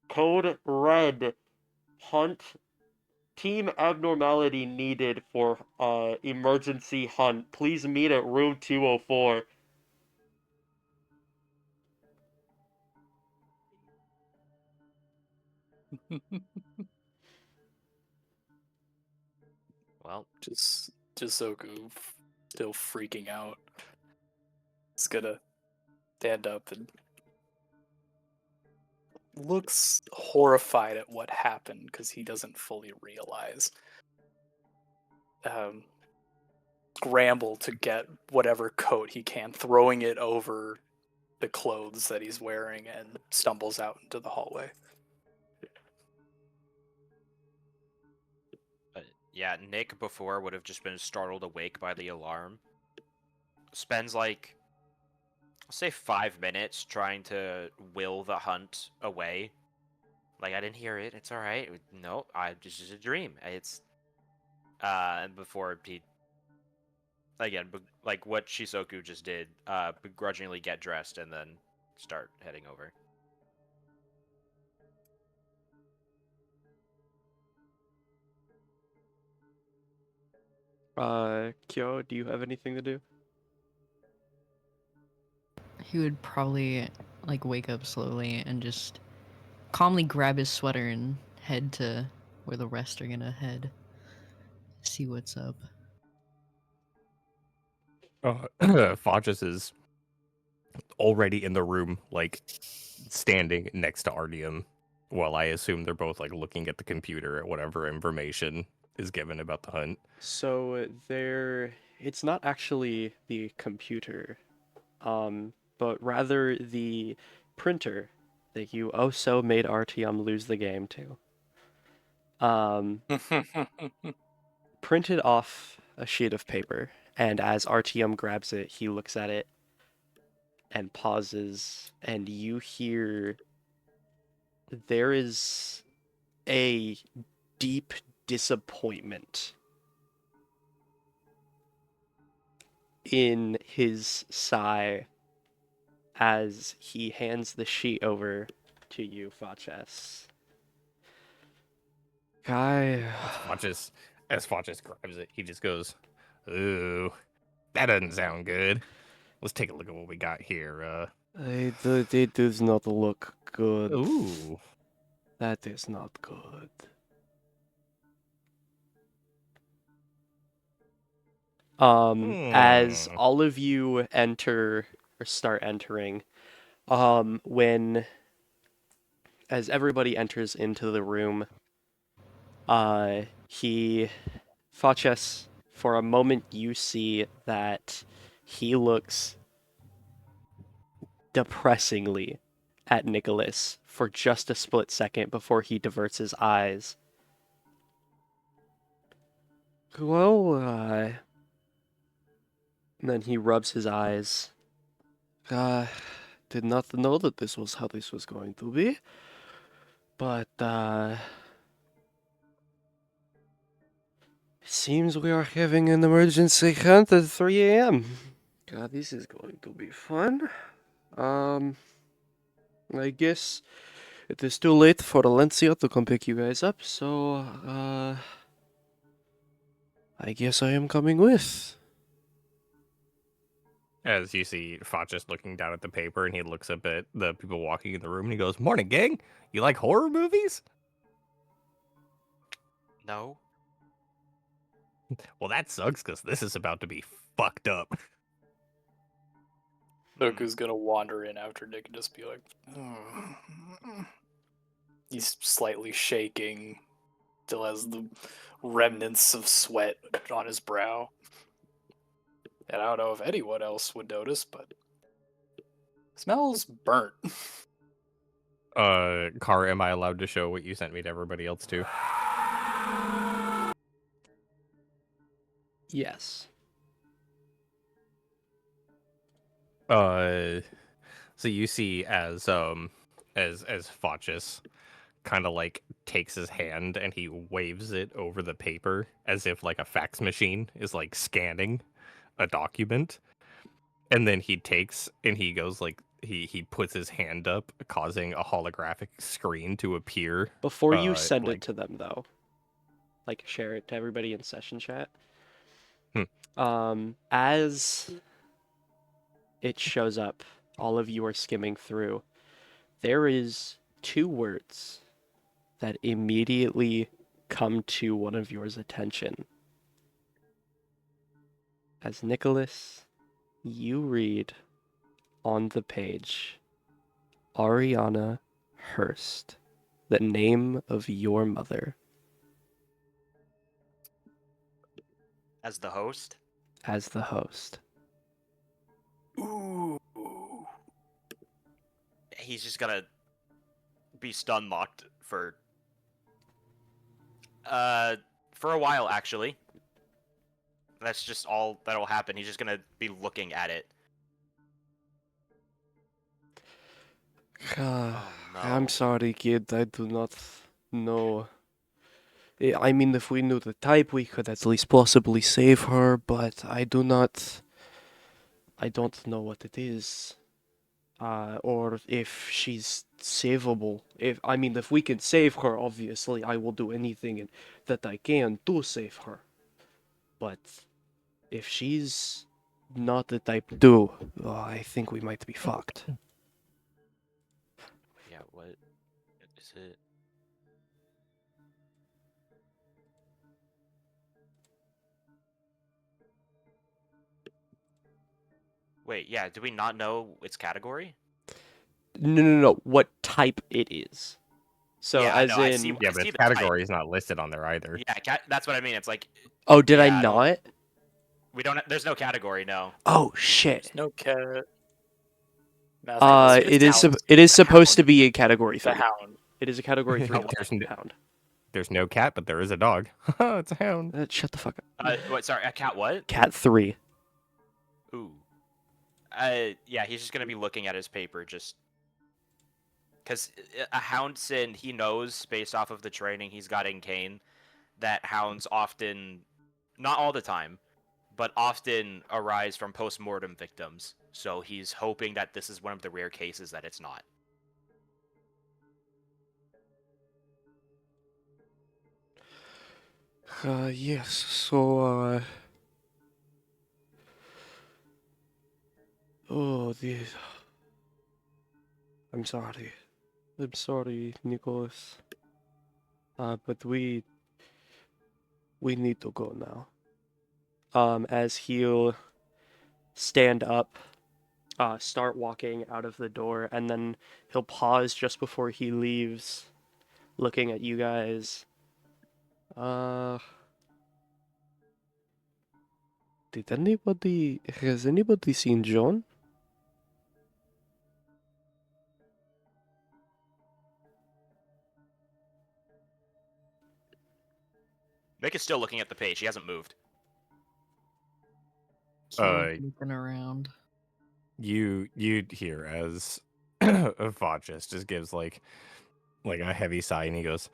Code red. Hunt. Team abnormality needed for emergency hunt. Please meet at room 204. Well, Just Chissoku still freaking out. He's gonna stand up and looks horrified at what happened because he doesn't fully realize. Scramble to get whatever coat he can, throwing it over the clothes that he's wearing, and stumbles out into the hallway. yeah, Nick before would have just been startled awake by the alarm. Spends like, I'll say 5 minutes trying to will the hunt away. Like, I didn't hear it. It's all right. No, this is a dream. It's before he again, like what Chissoku just did, begrudgingly get dressed and then start heading over. Kyo, do you have anything to do? He would probably like wake up slowly and just calmly grab his sweater and head to where the rest are gonna head. See what's up. Facies is already in the room, like standing next to Artyom. Well, I assume they're both like looking at the computer at whatever information is given about the hunt. So it's not actually the computer, but rather the printer that you so made Artyom lose the game to. Printed off a sheet of paper, and as Artyom grabs it, he looks at it and pauses, and you hear there is a deep disappointment in his sigh as he hands the sheet over to you, Facies. Guy. As Facies grabs it, he just goes, "Ooh, that doesn't sound good. Let's take a look at what we got here." It does not look good. Ooh. That is not good. As all of you enter or start entering, when as everybody enters into the room, Facies, for a moment you see that he looks depressingly at Nicholas for just a split second before he diverts his eyes. Well, and then he rubs his eyes. Did not know that this was how this was going to be. But, it seems we are having an emergency hunt at 3 a.m. God, this is going to be fun. I guess it is too late for Valencia to come pick you guys up, so, I guess I am coming with. As you see Facies looking down at the paper, and he looks up at the people walking in the room, and he goes, "Morning, gang. You like horror movies?" No. Well, that sucks, because this is about to be fucked up. Chissoku's gonna wander in after Nick and just be like, He's slightly shaking, still has the remnants of sweat on his brow. And I don't know if anyone else would notice, but smells burnt. Car, am I allowed to show what you sent me to everybody else too? Yes. So you see as Facies kind of like takes his hand and he waves it over the paper as if like a fax machine is like scanning a document, and then he takes and he goes like he puts his hand up, causing a holographic screen to appear. Before you send like it to them, though, like share it to everybody in session chat. Hmm. As it shows up, all of you are skimming through. There is 2 words that immediately come to one of yours attention. As Nicholas, you read on the page, Ariana Hurst, the name of your mother, As the host, as the host. Ooh. he's just gonna be stun locked for a while actually. That's just all that'll happen. He's just gonna be looking at it. Oh no. I'm sorry, kid. I do not know. I mean, if we knew the type, we could at least possibly save her, but I do not. I don't know what it is. Or if she's savable. If we can save her, obviously, I will do anything that I can to save her. But if she's not the type to, I think we might be fucked. Yeah, what is it? Wait, yeah, do we not know its category? No. What type it is? So, Yeah, as no, I in, see. Yeah, I but see its the type. category is not listed on there either. Yeah, that's what I mean. It's like oh, did I yeah, I don't- not? we don't. There's no category. No. Oh shit. There's no cat. Masculine. It is hound. it is supposed to Hound. be a category The 3. hound. It is a category 3 There's hound. There's no cat, but there is a dog. It's a hound. Shut the fuck up. What? Sorry, a cat. What? Cat 3. Ooh. Yeah, he's just gonna be looking at his paper, just because a hound sin. He knows based off of the training he's got in Cain that hounds often, not all the time, but often arise from post-mortem victims. So he's hoping that this is one of the rare cases that it's not. Yes, so, oh, this... I'm sorry. I'm sorry, Nicholas. But we need to go now. As he'll stand up, start walking out of the door, and then he'll pause just before he leaves, looking at you guys. Has anybody seen Jaune? Mick is still looking at the page. He hasn't moved. Keep looking around. You hear as Facies just gives like a heavy sigh, and he goes,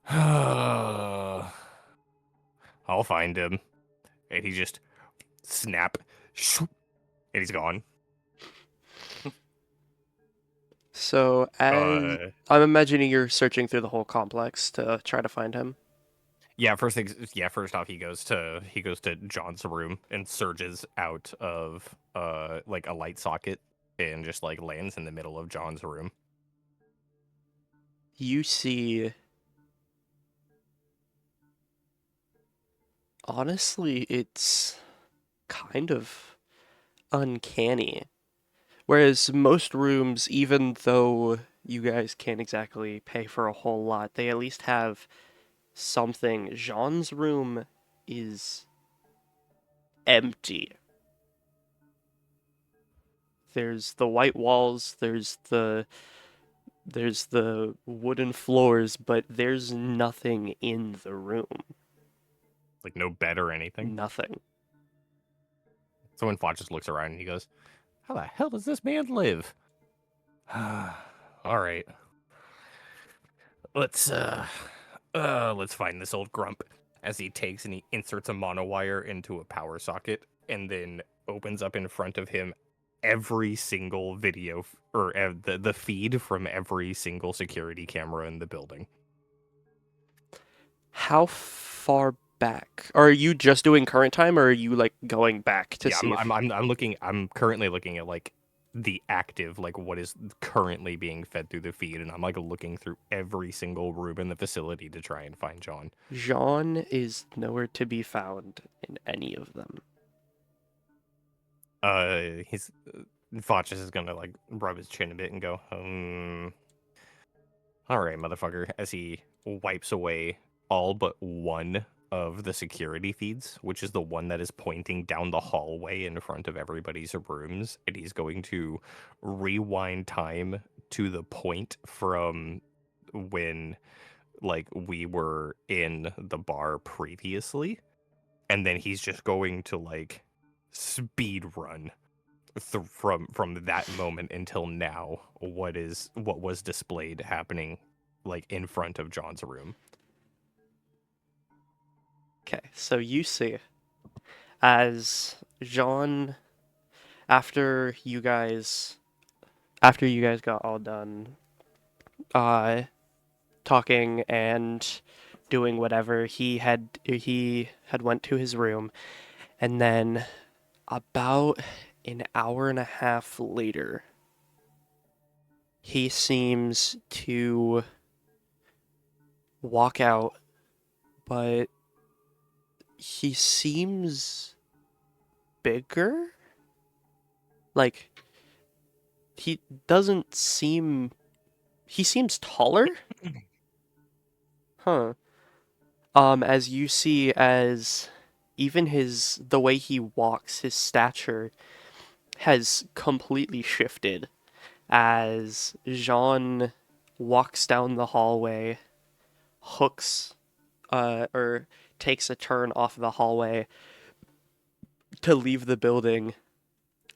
"I'll find him," and he just snap, shoop, and he's gone. So, as I'm imagining you're searching through the whole complex to try to find him. Yeah, first off, he goes to John's room and surges out of like a light socket and just like lands in the middle of John's room. You see, honestly, it's kind of uncanny. Whereas most rooms, even though you guys can't exactly pay for a whole lot. They at least have something. Jaune's room is empty. There's the white walls, there's the wooden floors, but there's nothing in the room. Like no bed or anything. Nothing. So when Fotch just looks around and he goes, "How the hell does this man live?" All right. Let's find this old grump. As he takes and he inserts a monowire into a power socket and then opens up in front of him every single video or the feed from every single security camera in the building. How far back? Are you just doing current time, or are you like going back to Yeah, see if... I'm currently looking at like the active, like what is currently being fed through the feed, and I'm like looking through every single room in the facility to try and find Jaune. Jaune is nowhere to be found in any of them. He's Fotch is gonna like rub his chin a bit and go, all right, motherfucker, as he wipes away all but one of the security feeds, which is the one that is pointing down the hallway in front of everybody's rooms, and he's going to rewind time to the point from when like we were in the bar previously, and then he's just going to like speed run from that moment until now what was displayed happening like in front of John's room. Okay, so you see, as Jaune, after you guys got all done, talking and doing whatever, he had went to his room, and then about an hour and a half later, he seems to walk out, but he seems bigger. Like, he doesn't seem... He seems taller? Huh. As you see, as even the way he walks, his stature has completely shifted as Jaune walks down the hallway, hooks, or takes a turn off the hallway to leave the building,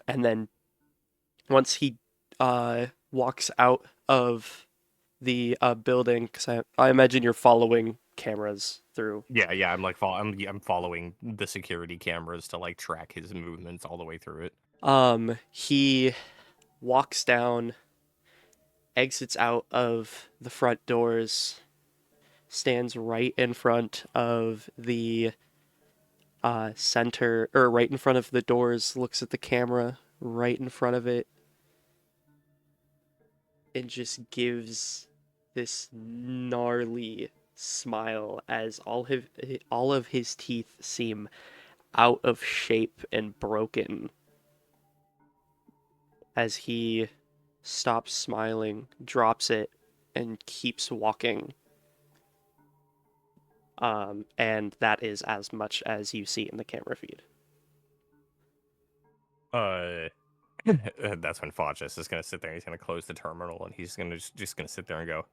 and then once he walks out of the building, because I imagine you're following cameras through. Yeah, I'm like I'm following the security cameras to like track his movements all the way through it. He walks down, exits out of the front doors, stands right in front of the center, or right in front of the doors, looks at the camera right in front of it, and just gives this gnarly smile as all of his teeth seem out of shape and broken as he stops smiling, drops it, and keeps walking. And that is as much as you see in the camera feed. That's when Fotchus is gonna sit there. He's gonna close the terminal, and he's gonna just gonna sit there and go,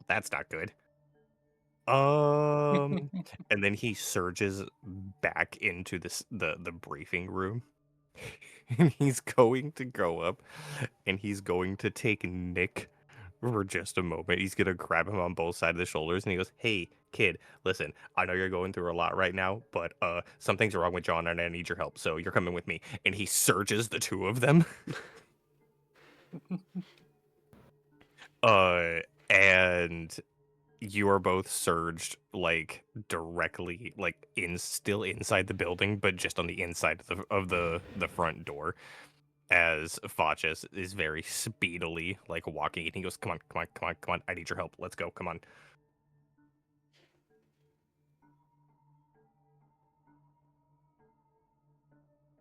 that's not good. And then he surges back into the briefing room, and he's going to go up, and he's going to take Nick for just a moment. He's gonna grab him on both sides of the shoulders, and he goes, "Hey, kid, listen. I know you're going through a lot right now, but something's wrong with Jaune, and I need your help. So you're coming with me." And he surges the two of them. And you are both surged like directly like still inside the building, but just on the inside of the front door, as Fotchus is very speedily like walking, and he goes, come on, I need your help, let's go, come on.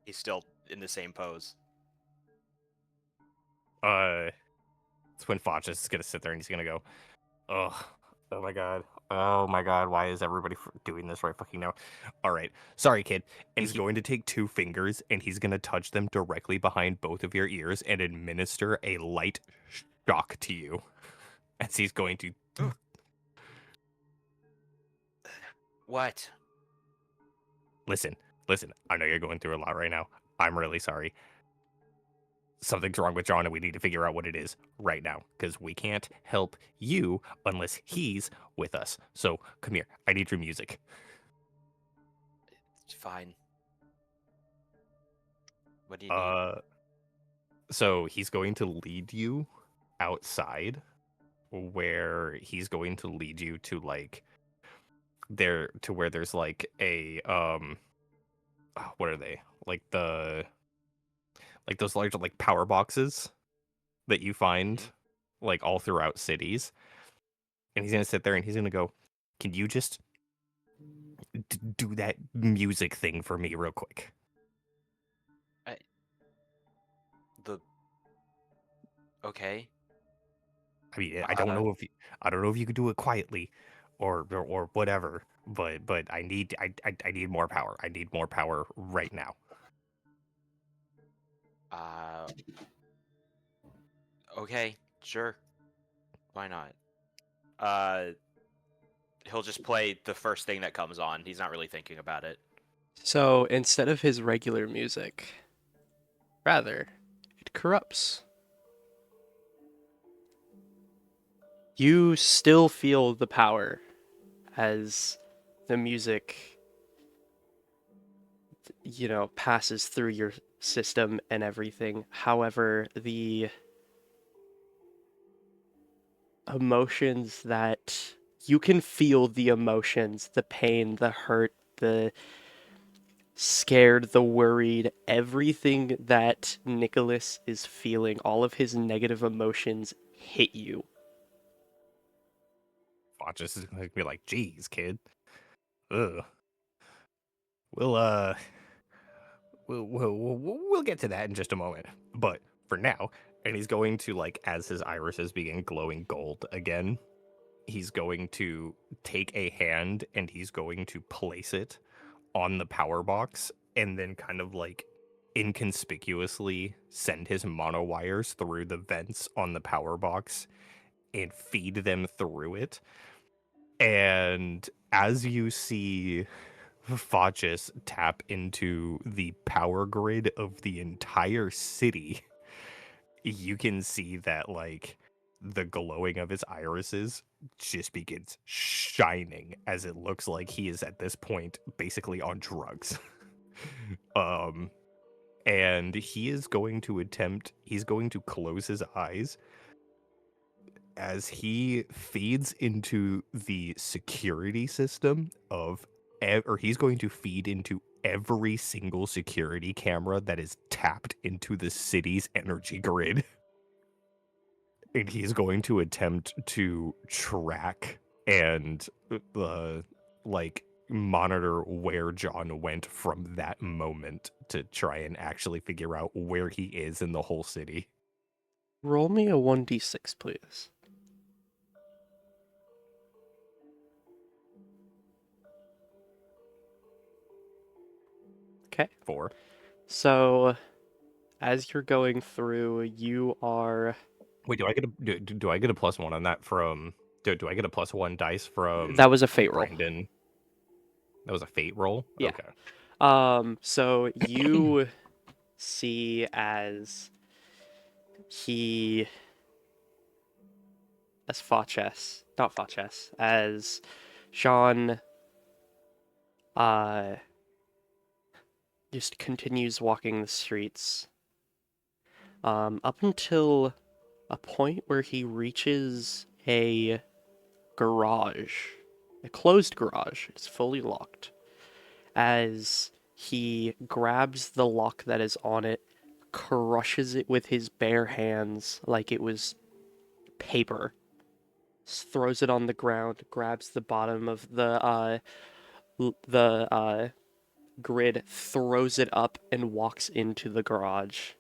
He's still in the same pose. It's when Facies is gonna sit there and he's gonna go, oh my god, why is everybody doing this right fucking now? All right, sorry, kid. And he's going to take 2 fingers and he's gonna touch them directly behind both of your ears and administer a light shock to you. As he's going to. What? Listen. I know you're going through a lot right now. I'm really sorry. Something's wrong with Jaune and we need to figure out what it is right now because we can't help you unless he's with us. So come here. I need your music. It's fine. What do you need? So he's going to lead you outside where he's going to lead you to like there to where there's like a what are they? Like those large like power boxes that you find like all throughout cities. And he's gonna sit there and he's gonna go, can you just do that music thing for me real quick? Okay. I mean, I don't know if you could do it quietly or whatever, but I need more power. I need more power right now. Okay, sure. Why not? He'll just play the first thing that comes on. He's not really thinking about it. So instead of his regular music, rather, it corrupts. You still feel the power as the music, passes through your system and everything. However, the emotions that you can feel the emotions, the pain, the hurt, the scared, the worried, everything that Nicholas is feeling, all of his negative emotions hit you. Facies is gonna be like, "Geez, kid, ugh. We'll we'll get to that in just a moment. But for now," and he's going to like as his irises begin glowing gold again, he's going to take a hand and he's going to place it on the power box and then kind of like inconspicuously send his mono wires through the vents on the power box and feed them through it. And as you see Facies tap into the power grid of the entire city, you can see that like the glowing of his irises just begins shining as it looks like he is at this point basically on drugs. And he's going to close his eyes as he feeds into the security system of or he's going to feed into every single security camera that is tapped into the city's energy grid. And he's going to attempt to track and like monitor where Jaune went from that moment to try and actually figure out where he is in the whole city. Roll me a 1d6, please. Okay. 4. So, as you're going through, you are... Wait, do I get do I get a +1 on that from? Do I get a +1 dice from? That was a fate roll. Brandon. That was a fate roll. Yeah. Okay. So you see as as Jaune, just continues walking the streets, up until a point where he reaches a closed garage. It's fully locked. As he grabs the lock that is on it, crushes it with his bare hands like it was paper, throws it on the ground, grabs the bottom of the grid throws it up and walks into the garage.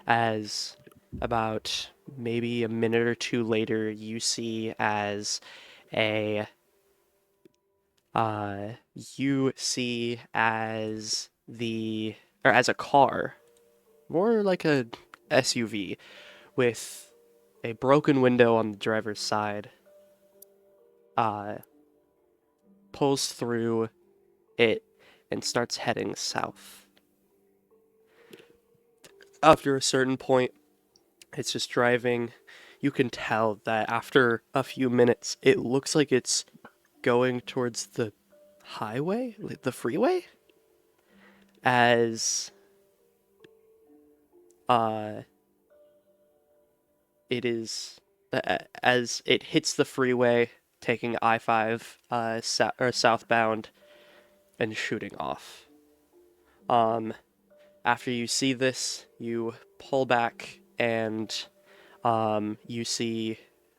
As about maybe a minute or two later, you see as a you see as the or as a car, more like a SUV, with a broken window on the driver's side, uh, pulls through it and starts heading south. After a certain point, it's just driving. You can tell that after a few minutes, it looks like it's going towards the highway, like the freeway, as uh it is as it hits the freeway, taking I-5 southbound and shooting off. After you see this, you pull back and you see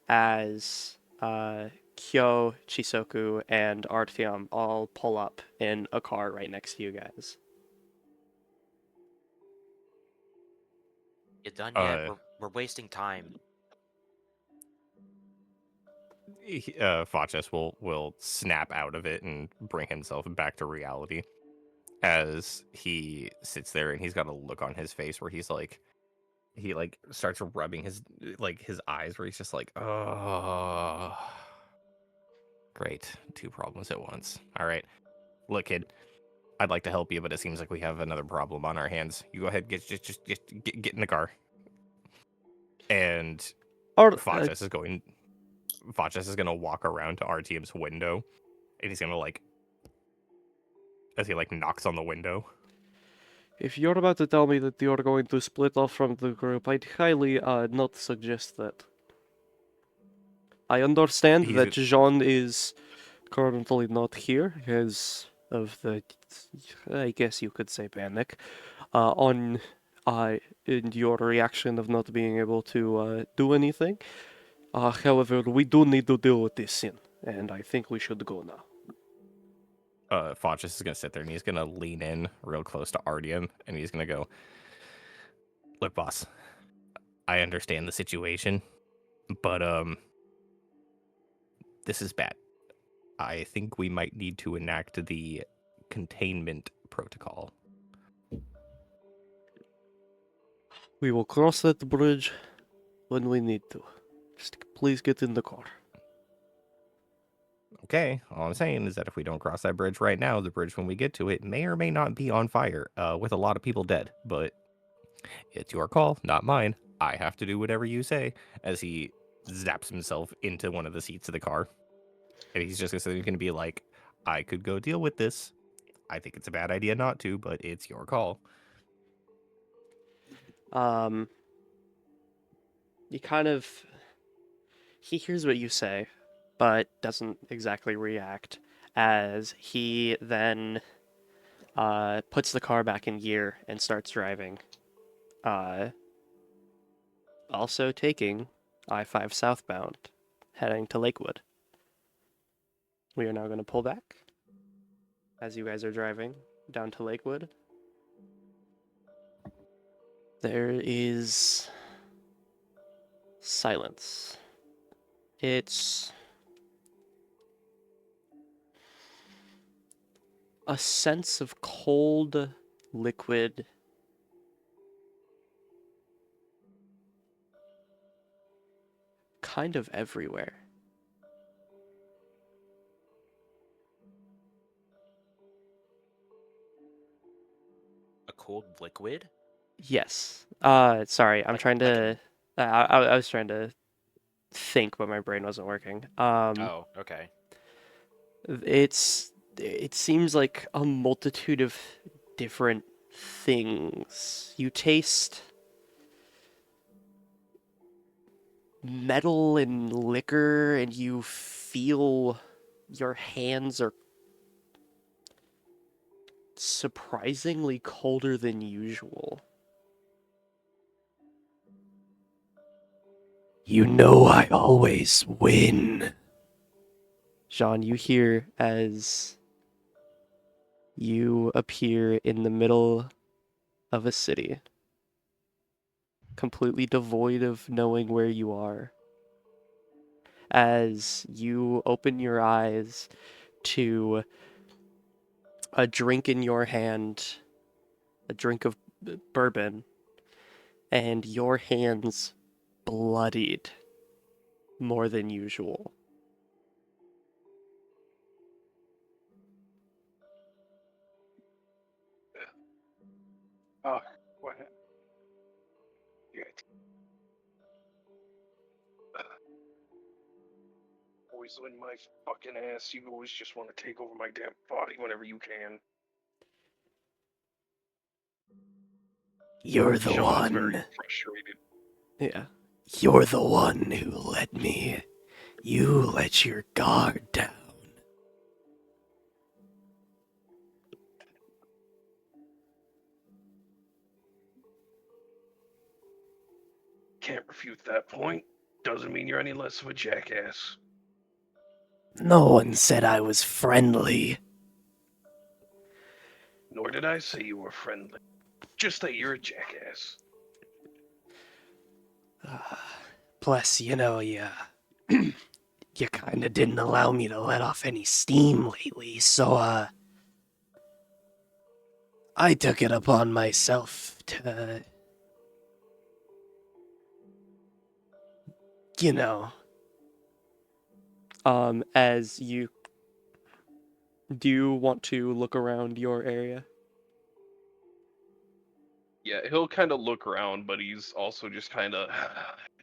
as Kyo, Chissoku, and Artyom all pull up in a car right next to you guys. You done yet? Uh, We're wasting time. Facies will snap out of it and bring himself back to reality as he sits there and he's got a look on his face where he starts rubbing his eyes where he's just like, oh, great, two problems at once. All right, look, kid, I'd like to help you, but it seems like we have another problem on our hands. You go ahead, get in the car. And Facies is gonna walk around to RTM's window, and he's gonna as he knocks on the window. If you're about to tell me that you're going to split off from the group, I'd highly not suggest that. I understand He's that Jaune is currently not here because of the, I guess you could say, panic, on in your reaction of not being able to do anything. However, we do need to deal with this sin, and I think we should go now. Facies is gonna sit there and he's gonna lean in real close to Artyom, and he's gonna go, "Look, boss, I understand the situation, but this is bad. I think we might need to enact the containment protocol." We will cross that bridge when we need to. Just please get in the car. Okay, all I'm saying is that if we don't cross that bridge right now, the bridge when we get to it may or may not be on fire, with a lot of people dead. But it's your call, not mine. I have to do whatever you say. As he zaps himself into one of the seats of the car, and he's just going to be like, "I could go deal with this. I think it's a bad idea not to, but it's your call." He kind of he hears what you say, but doesn't exactly react. As he then puts the car back in gear and starts driving. Also taking I-5 southbound, heading to Lakewood. We are now going to pull back as you guys are driving down to Lakewood. There is silence. It's a sense of cold liquid kind of everywhere. A cold liquid? Yes. Sorry, I'm trying to. I was trying to think, but my brain wasn't working. Oh, okay. It seems like a multitude of different things. You taste metal and liquor, and you feel your hands are surprisingly colder than usual. You know I always win. Jaune, you hear as You appear in the middle of a city, completely devoid of knowing where you are. As you open your eyes to a drink in your hand, a drink of bourbon, and your hands bloodied more than usual. Oh, what? Yeah. Always in my fucking ass. You always just want to take over my damn body whenever you can. You're the Sean's very one. frustrated. Yeah. You're the one who let me. You let your guard down. Can't refute that point. Doesn't mean you're any less of a jackass. No one said I was friendly. Nor did I say you were friendly. Just that you're a jackass. Plus, you kinda didn't allow me to let off any steam lately, so, I took it upon myself to, you know. As you do you want to look around your area? Yeah, he'll kind of look around, but he's also just kind of.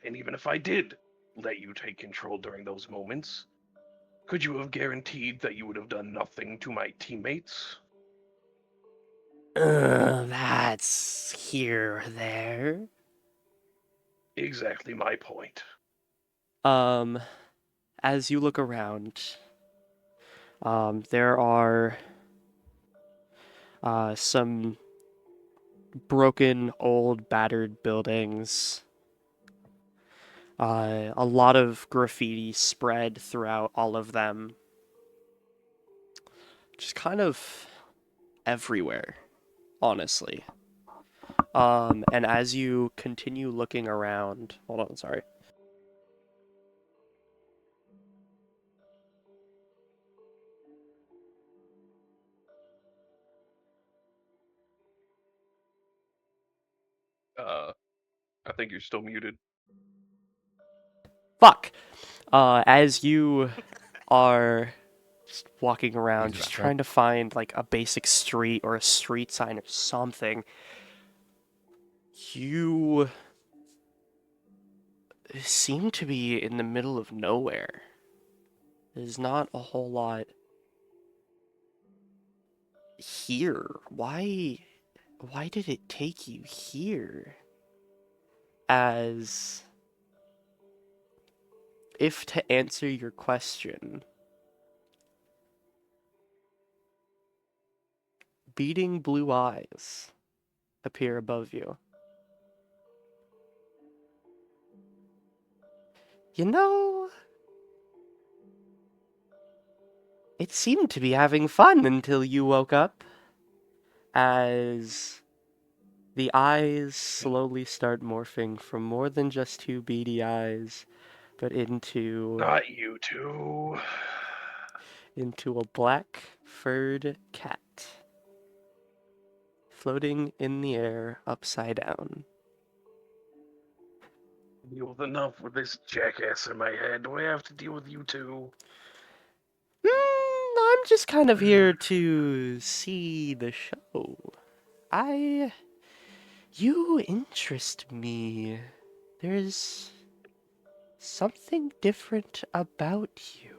And even if I did let you take control during those moments, could you have guaranteed that you would have done nothing to my teammates? That's here or there. Exactly my point. Um, as you look around, there are some broken, old, battered buildings. A lot of graffiti spread throughout all of them. Just kind of everywhere, honestly. And as you continue looking around, hold on, sorry. I think you're still muted. Fuck! As you are just walking around, Use the just bathroom. trying to find like a basic street or a street sign or something, you seem to be in the middle of nowhere. There's not a whole lot here. Why did it take you here? As if to answer your question, beating blue eyes appear above you. You know, it seemed to be having fun until you woke up. As the eyes slowly start morphing from more than just two beady eyes, but into Not you two. a black furred cat floating in the air upside down. Deal with enough with this jackass in my head. Do I have to deal with you two? I'm just kind of here to see the show. You interest me. There's something different about you.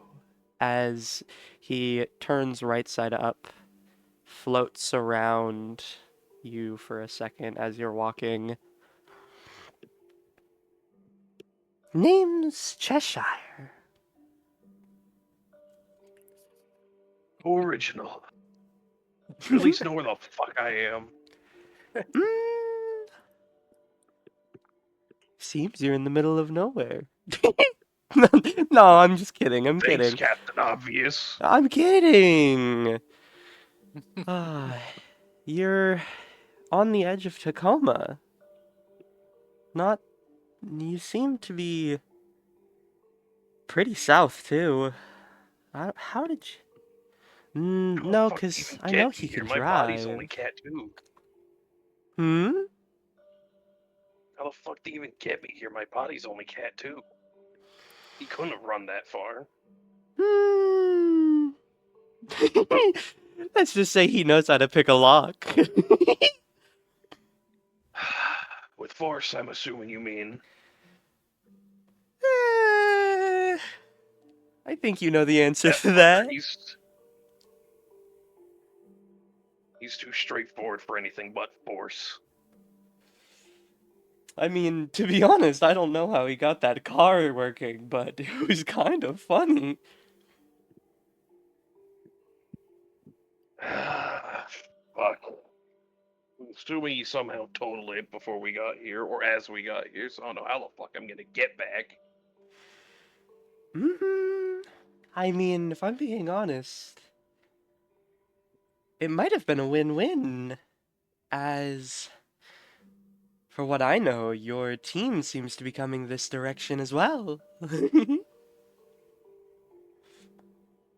As he turns right side up, floats around you for a second as you're walking. Name's Cheshire. Original. You at least know where the fuck I am. Mm, seems you're in the middle of nowhere. No, I'm just kidding. I'm Thanks, kidding. Captain Obvious. I'm kidding. Ah, you're on the edge of Tacoma. Not. You seem to be pretty south, too. How did you. How the No, fuck do you 'cause even I know get me he here? can My body's only drive. cat 2. Hmm? How the fuck do you even get me here? My body's only cat 2. He couldn't have run that far. Hmm. Let's just say he knows how to pick a lock. With force, I'm assuming you mean. Eh, I think you know the answer That to fucker, that. he's too straightforward for anything but force. I mean, to be honest, I don't know how he got that car working, but it was kind of funny. Fuck. Assuming he somehow totaled it before we got here, or as we got here, so I don't know how the fuck I'm gonna get back. I mean, if I'm being honest, it might have been a win-win, as for what I know, your team seems to be coming this direction as well.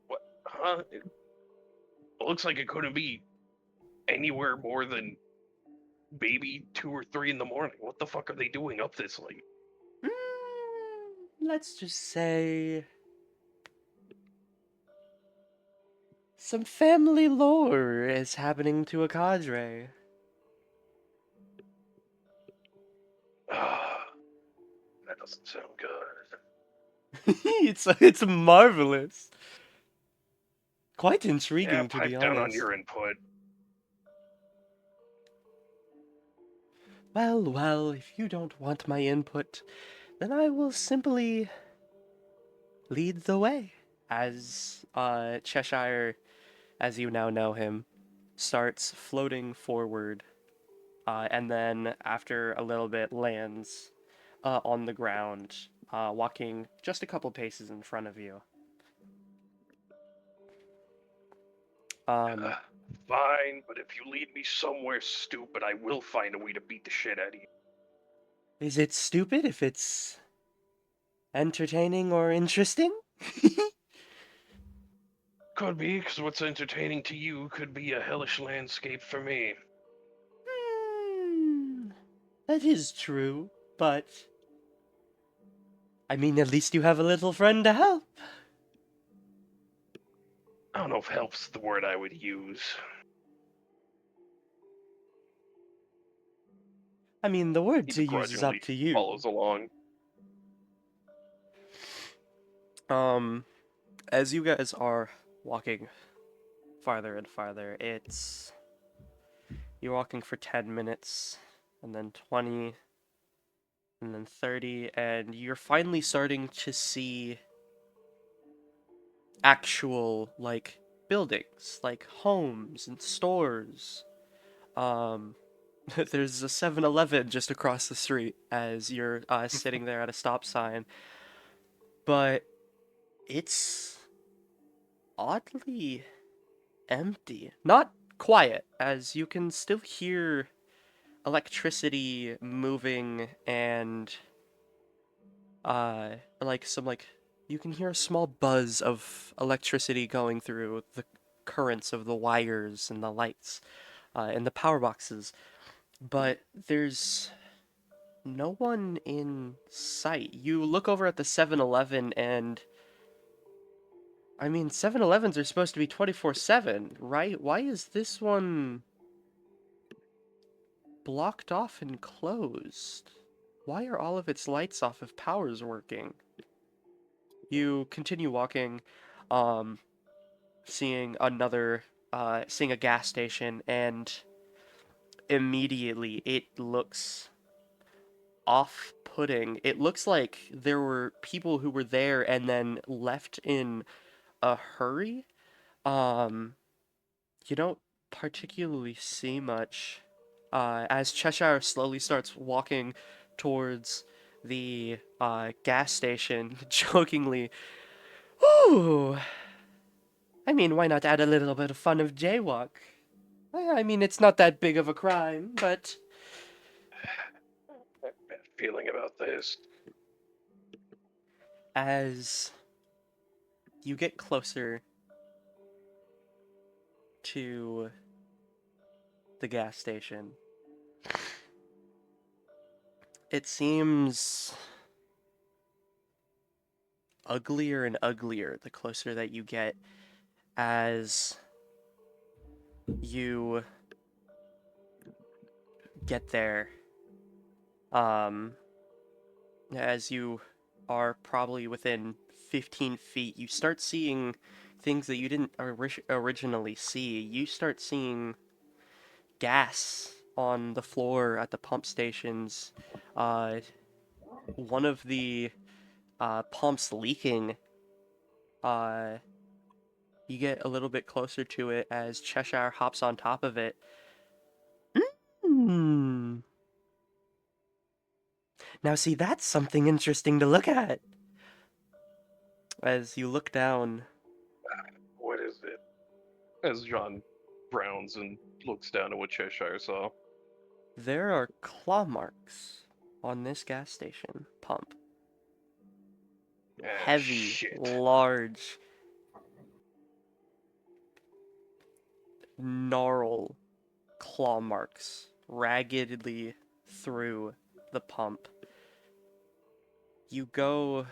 What? Huh? It looks like it couldn't be anywhere more than maybe 2 or 3 in the morning. What the fuck are they doing up this late? Let's just say some family lore is happening to a cadre. That doesn't sound good. It's marvelous. Quite Yeah, intriguing, to be pipe down on honest. your input. Well, if you don't want my input, then I will simply lead the way. As Cheshire, as you now know him, starts floating forward, and then after a little bit lands on the ground, walking just a couple paces in front of you. Um, Fine, but if you lead me somewhere stupid, I will find a way to beat the shit out of you. is it stupid if it's entertaining or interesting? Could be, because what's entertaining to you could be a hellish landscape for me. Hmm, that is true, but I mean, at least you have a little friend to help. I don't know if help's the word I would use. I mean, the word He to use is up begrudgingly to you. follows along. Um, as you guys are walking farther and farther, you're walking for 10 minutes, and then 20, and then 30, and you're finally starting to see actual, like, buildings, like homes and stores. Um, there's a 7-Eleven just across the street as you're sitting there at a stop sign, but it's oddly empty. Not quiet, as you can still hear electricity moving and like some like you can hear a small buzz of electricity going through the currents of the wires and the lights and the power boxes, but there's no one in sight. You look over at the 7-Eleven and I mean 7-Elevens are supposed to be 24/7, right? Why is this one blocked off and closed? Why are all of its lights off if power's working? You continue walking, um, seeing a gas station, and immediately it looks off-putting. It looks like there were people who were there and then left in a hurry. Um, you don't particularly see much. As Cheshire slowly starts walking towards the gas station, jokingly, "Ooh, I mean, why not add a little bit of fun of jaywalk? I mean, it's not that big of a crime, but I have a bad feeling about this. as you get closer to the gas station, it seems uglier and uglier the closer that you get as you get there. As you are probably within 15 feet, you start seeing things that you didn't originally see. You start seeing gas on the floor at the pump stations. Uh, one of the pumps leaking. Uh, you get a little bit closer to it as Cheshire hops on top of it. Hmm. Now, see, that's something interesting to look at. As you look down, What is it? As John frowns and looks down at what Cheshire saw. there are claw marks on this gas station pump. Ah, Heavy, shit. large, gnarl claw marks raggedly through the pump. You go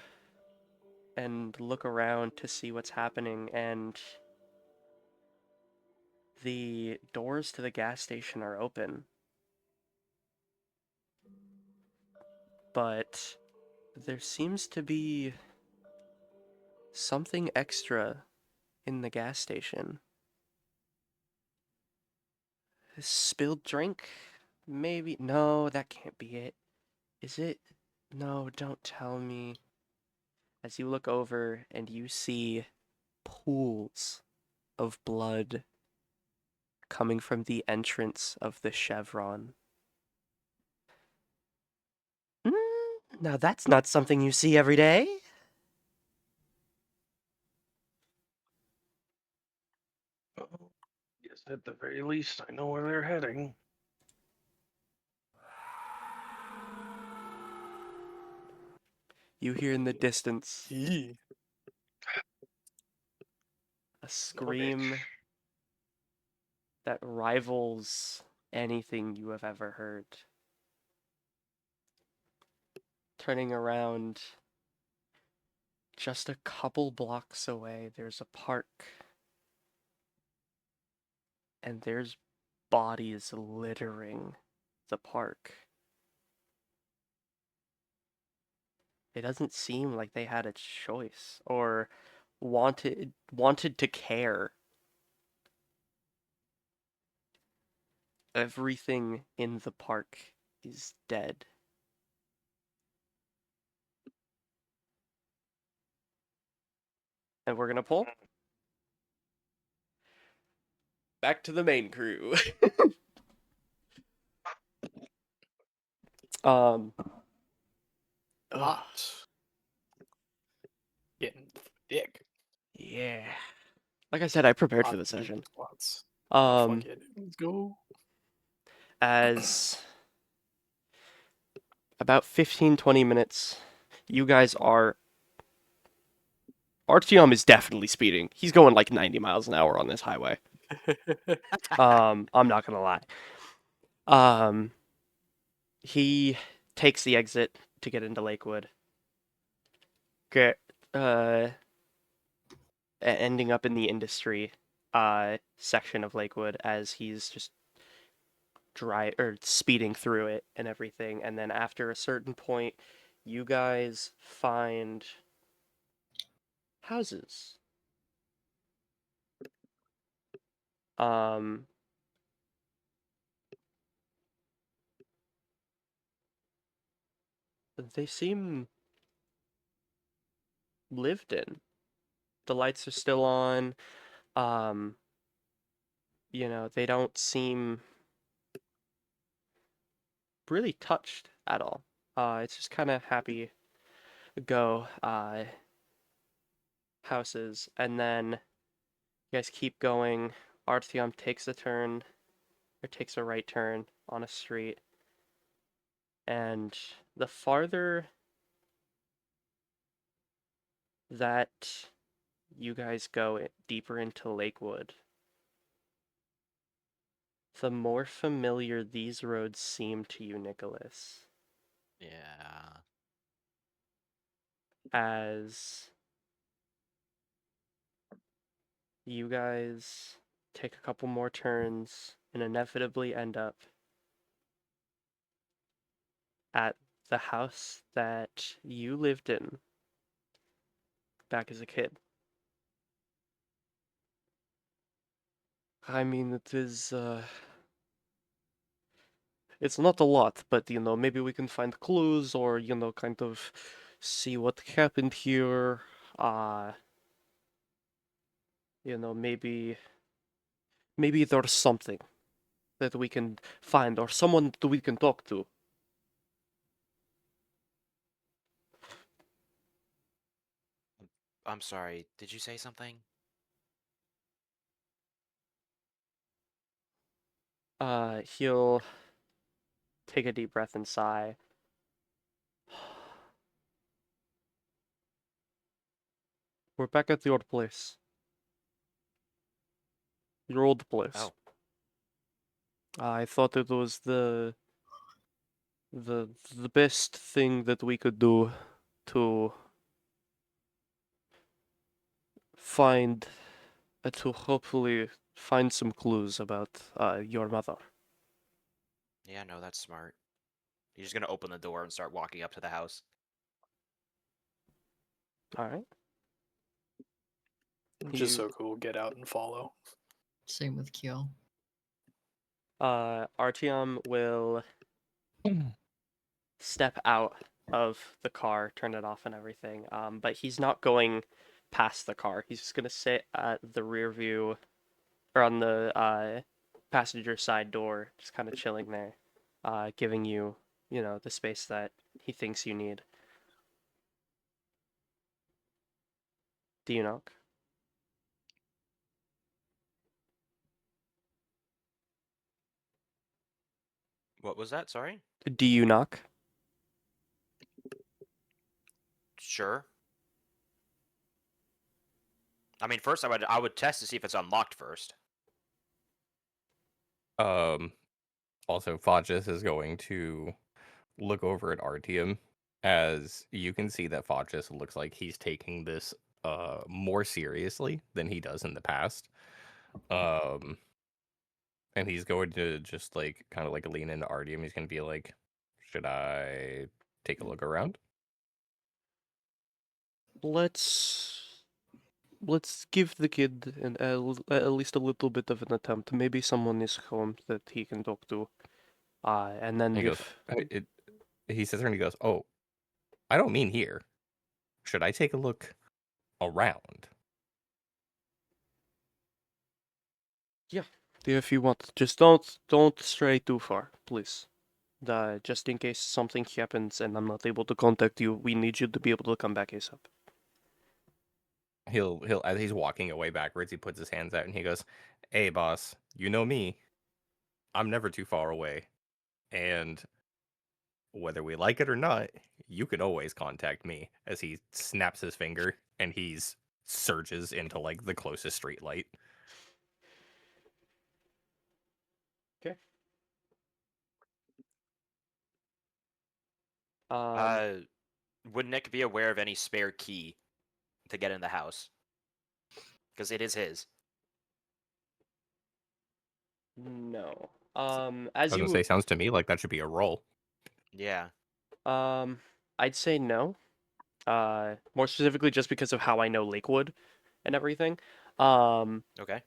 and look around to see what's happening, and the doors to the gas station are open. But there seems to be something extra in the gas station. A spilled drink? Maybe. No, that can't be it. Is it? No, don't tell me. As you look over and you see pools of blood coming from the entrance of the chevron. Now that's not something you see every day. Well, guess at the very least, I know where they're heading. You hear in the distance Yee. a Son of a bitch. scream that rivals anything you have ever heard. Turning around, just a couple blocks away, there's a park. And there's bodies littering the park. It doesn't seem like they had a choice or wanted to care. Everything in the park is dead. And we're gonna pull back to the main crew. ugh, Lot. Getting thick. yeah. Like I said, I prepared for Lot the doing session. squats. Oh, fuck it. Let's go. As about 15-20 minutes, you guys are Artyom is definitely speeding. He's going like 90 miles an hour on this highway. I'm not gonna lie. Um, he takes the exit to get into Lakewood. Get ending up in the industry section of Lakewood as he's just speeding through it and everything. And then after a certain point, you guys find houses. Um, they seem lived in. The lights are still on. Um, they don't seem really touched at all. It's just kind of happy go houses, and then You guys keep going. Artyom takes a turn, or takes a right turn on a street. And the farther that you guys go deeper into Lakewood, the more familiar these roads seem to you, Nicholas. Yeah. As you guys take a couple more turns and inevitably end up at the house that you lived in back as a kid. I mean, it's not a lot, but maybe we can find clues or, kind of see what happened here. Uh, maybe there's something that we can find or someone that we can talk to. I'm sorry. Did you say something? He'll take a deep breath and sigh. We're back at your place. Your old place. Oh. I thought it was the the best thing that we could do to find to hopefully find some clues about your mother. Yeah, no, that's smart. You're just gonna open the door and start walking up to the house. All right. Chissoku will get out and follow. Same with Kyo. Artyom will step out of the car, turn it off and everything. But he's not going past the car. He's just gonna sit at the rear view or on the passenger side door, just kind of chilling there, giving you, the space that he thinks you need. Do you knock? What was that? Sorry? Do you knock? Sure. I mean, first I would test to see if it's unlocked first. Also, Facies is going to look over at Artyom as you can see that Facies looks like he's taking this more seriously than he does in the past. And he's going to just like kind of like lean into Artyom. He's going to be like, "Should I take a look around?" Let's give the kid at least a little bit of an attempt. Maybe someone is home that he can talk to. And then And he goes, if he sits there and he goes, "Oh, I don't mean here. Should I take a look around?" if you want, just don't stray too far, please. Just in case something happens and I'm not able to contact you, we need you to be able to come back ASAP. He'll as he's walking away backwards, he puts his hands out and he goes, "Hey, boss, you know me. I'm never too far away, and whether we like it or not, you can always contact me." As he snaps his finger and he's surges into like the closest street light. Okay. Would Nick be aware of any spare key to get in the house? Because it is his. No. I As was gonna you say, sounds to me like that should be a roll. Yeah. I'd say no. More specifically, just because of how I know Lakewood and everything. Okay.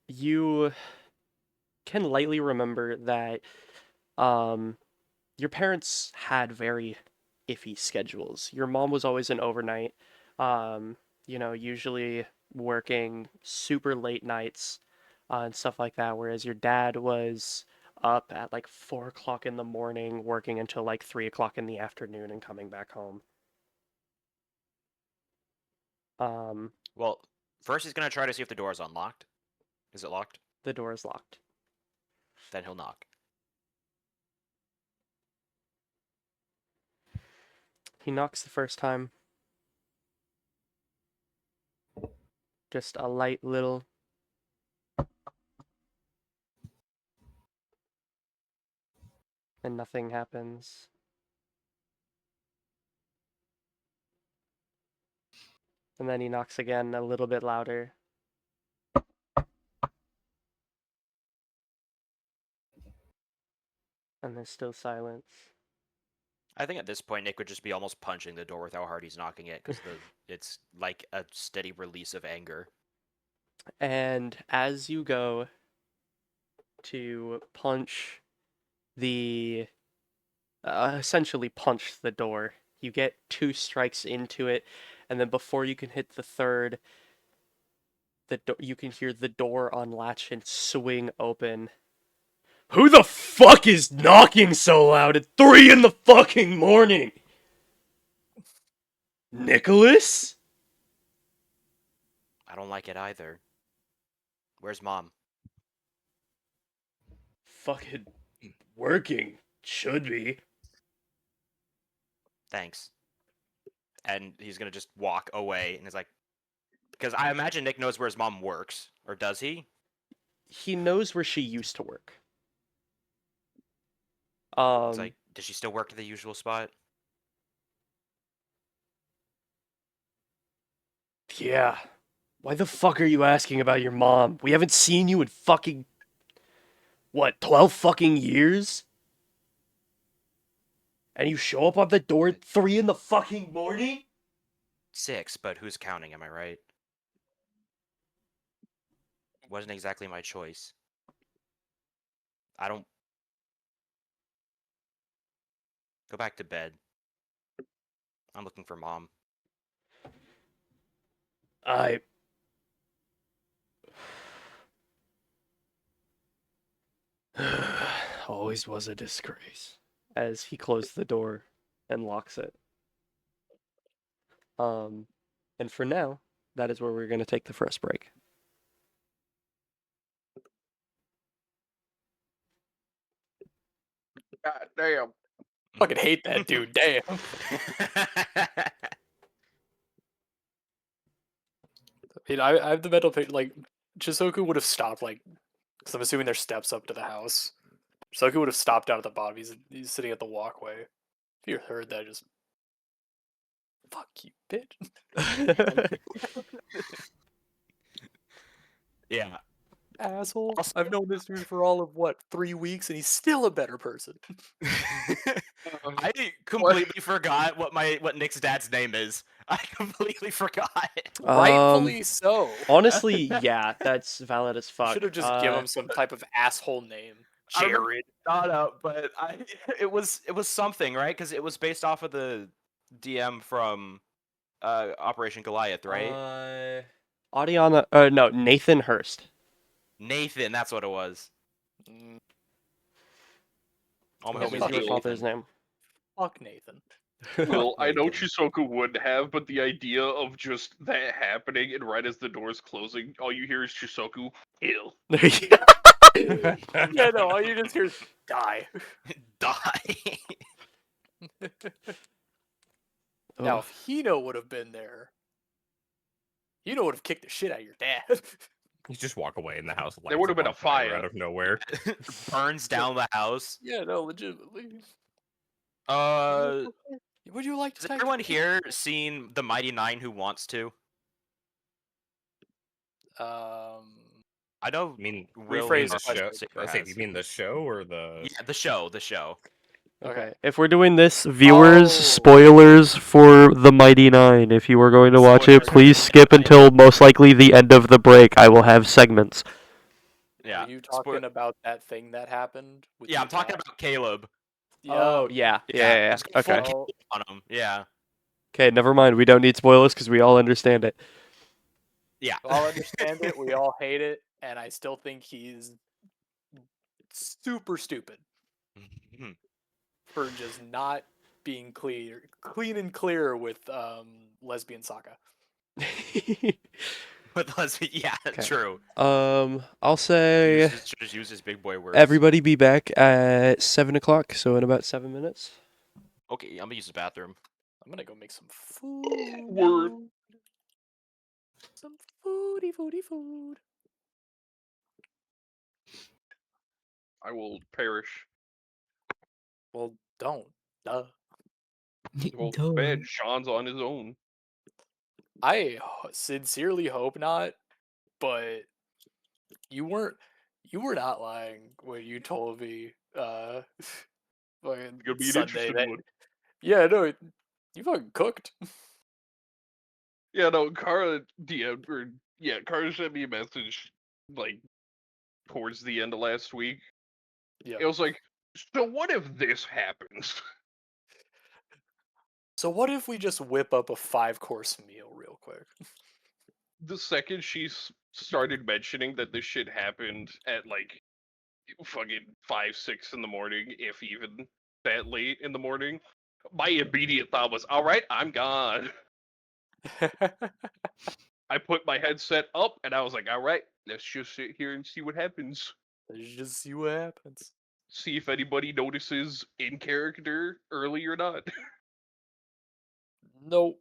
You can lightly remember that your parents had very iffy schedules. Your mom was always an overnight, usually working super late nights and stuff like that, whereas your dad was up at like 4 o'clock in the morning, working until like 3 o'clock in the afternoon and coming back home. Well, first he's gonna try to see if the door is unlocked. Is it locked? The door is locked. Then he'll knock. He knocks the first time. Just a light little. And nothing happens. And then he knocks again a little bit louder. And there's still silence. I think at this point Nick would just be almost punching the door with how hard he's knocking it, because it's like a steady release of anger. And as you go to punch the. Essentially punch the door, you get 2 strikes into it, and then before you can hit the third, you can hear the door unlatch and swing open. Who the fuck is knocking so loud at 3 in the fucking morning? Nicholas? I don't like it either. Where's Mom? Fucking working. Should be. Thanks. And he's gonna just walk away, and he's like, because I imagine Nick knows where his mom works, or does he? He knows where she used to work. It's like, does she still work at the usual spot? Yeah. Why the fuck are you asking about your mom? We haven't seen you in fucking... What, 12 fucking years? And you show up on the door at 3 in the fucking morning? 6, but who's counting, am I right? Wasn't exactly my choice. I don't... Go back to bed. I'm looking for Mom. I... Always was a disgrace. As he closed the door and locks it. And for now, that is where we're going to take the first break. God damn. Fucking hate that dude. Damn. I have the mental picture, like, Chissoku would have stopped, like, because I'm assuming there's steps up to the house. Chissoku would have stopped down at the bottom. He's sitting at the walkway. If you heard that, just fuck you, bitch. Yeah. Asshole. Also- I've known this dude for all of, what, 3 weeks, and he's still a better person. I completely forgot what Nick's dad's name is. I completely forgot. Rightfully so. Honestly, yeah, that's valid as fuck. Should have just given him some type of asshole name. I remember Jared. Not up, but it was something, right? Because it was based off of the DM from Operation Goliath, right? Audiana, no, Nathan Hurst. Nathan, that's what it was. Mm, All my What homies was are your Nathan. father's name? fuck Nathan. Well, I know Nathan. Chissoku would have, but the idea of just that happening and right as the door's closing, all you hear is Chissoku, ill. Yeah, no, all you just hear is die. Die. Now, Oh, if Hino would have been there, Hino would have kicked the shit out of your dad. You just walk away and the house lights There would have up been on a fire. out of nowhere. Burns down the house. Yeah, no, legitimately. Uh, Would you like to has take everyone here seen The Mighty Nine Who Wants to? I know. You mean Will rephrase the the question. show? Saber I say, has. you mean the show or the? Yeah, the show. okay. If we're doing this, viewers, Oh. spoilers for The Mighty Nine. If you are going to watch it, Spoilers for please The skip Mighty until most likely the end of the break. I will have segments. Yeah. Are you talking about that thing that happened? With Yeah, your I'm talking dad? about Caleb. Yeah. Oh, yeah. Yeah. Just go full Okay. Caleb on him. Yeah. Okay, never mind. We don't need spoilers because we all understand it. Yeah. We all understand it. We all hate it, and I still think he's super stupid for just not being clean and clear with lesbian Sokka. But let's yeah, Okay. true. I'll say Just use his big boy words. everybody be back at 7 o'clock. So in about 7 minutes. Okay, I'm gonna use the bathroom. I'm gonna go make some food. Word. Some foodie food. I will perish. Well, don't. Duh. Well, Duh. bad. Sean's on his own. I sincerely hope not, but you were not lying when you told me fucking Gonna be an Sunday interesting that one. yeah, no, you fucking cooked. Yeah, no, Kara DM'd or yeah, Kara sent me a message like towards the end of last week. Yeah. It was like, so what if this happens? So what if we just whip up a 5-course meal real quick? The second she started mentioning that this shit happened at like fucking 5, 6 in the morning, if even that late in the morning, my immediate thought was, all right, I'm gone. I put my headset up and I was like, all right, let's just sit here and see what happens. Let's just see what happens. See if anybody notices in character early or not. Nope.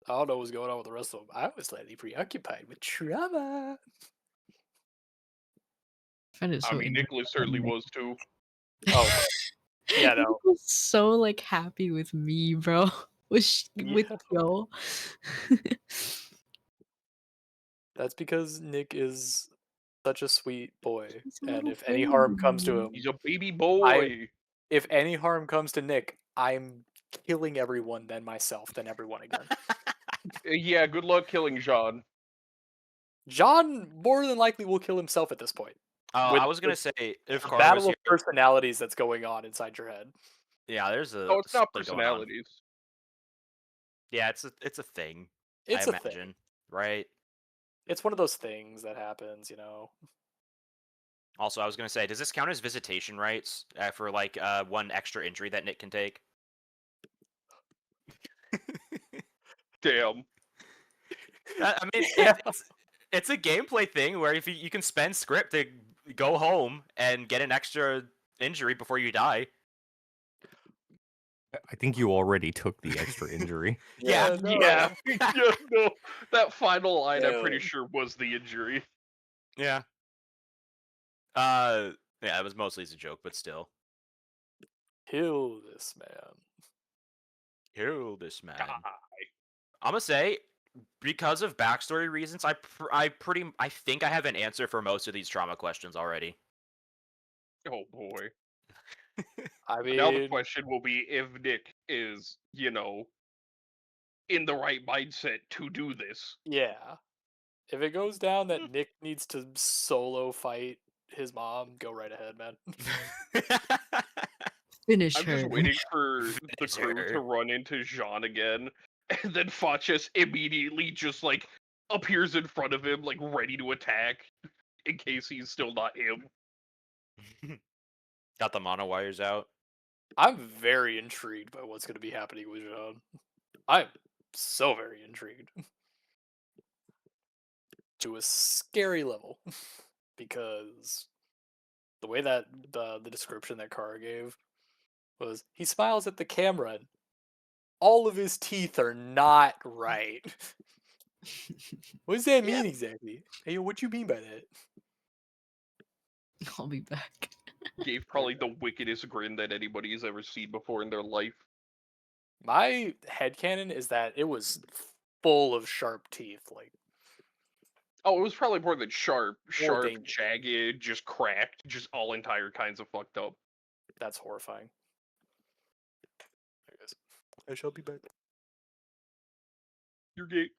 I don't know what's going on with the rest of them. I was slightly preoccupied with trauma. I find it I so mean, Nicholas interesting. certainly was too. Oh, yeah, Nick no. was so like happy with me, bro. With Yeah. Joe. That's because Nick is such a sweet boy, He's a and little if any harm comes to baby. him, He's a baby boy. if any harm comes to Nick, I'm killing everyone, then myself, then everyone again. Yeah, good luck killing Jean. John more than likely will kill himself at this point. With I was gonna the say if The Kara was battle here, of personalities that's going on inside your head. yeah, there's a Oh, it's not split going on. personalities. Yeah, it's a thing. It's I a thing. imagine, right? It's one of those things that happens, you know. Also, I was gonna say, does this count as visitation rights for like one extra injury that Nick can take? Damn. I mean, Yeah. it's a gameplay thing where if you can spend script to go home and get an extra injury before you die. I think you already took the extra injury. Yeah, no. Yeah, yeah, no. That final line, I'm pretty Ew. sure, was the injury. yeah. Yeah, it was mostly as a joke, but still. Kill this man. Kill this man. Die. I'm gonna say, because of backstory reasons, I think I have an answer for most of these trauma questions already. Oh boy. I Now the mean, question will be if Nick is, in the right mindset to do this. yeah. If it goes down that Nick needs to solo fight his mom, go right ahead, man. Finish I'm her. just waiting for the Finish crew her. to run into Jean again, and then Facies immediately just like appears in front of him, like ready to attack, in case he's still not him. Got the mono wires out. I'm very intrigued by what's going to be happening with Jaune. I'm so very intrigued. To a scary level. Because the way that the description that Kara gave was he smiles at the camera and all of his teeth are not right. What does that mean exactly? Hey, what you mean by that? I'll be back. Gave probably the wickedest grin that anybody has ever seen before in their life. My headcanon is that it was full of sharp teeth. Like, Oh, it was probably more than sharp, dangerous. jagged, just cracked, just all entire kinds of fucked up. That's horrifying. There it goes. I shall be back. You're gay.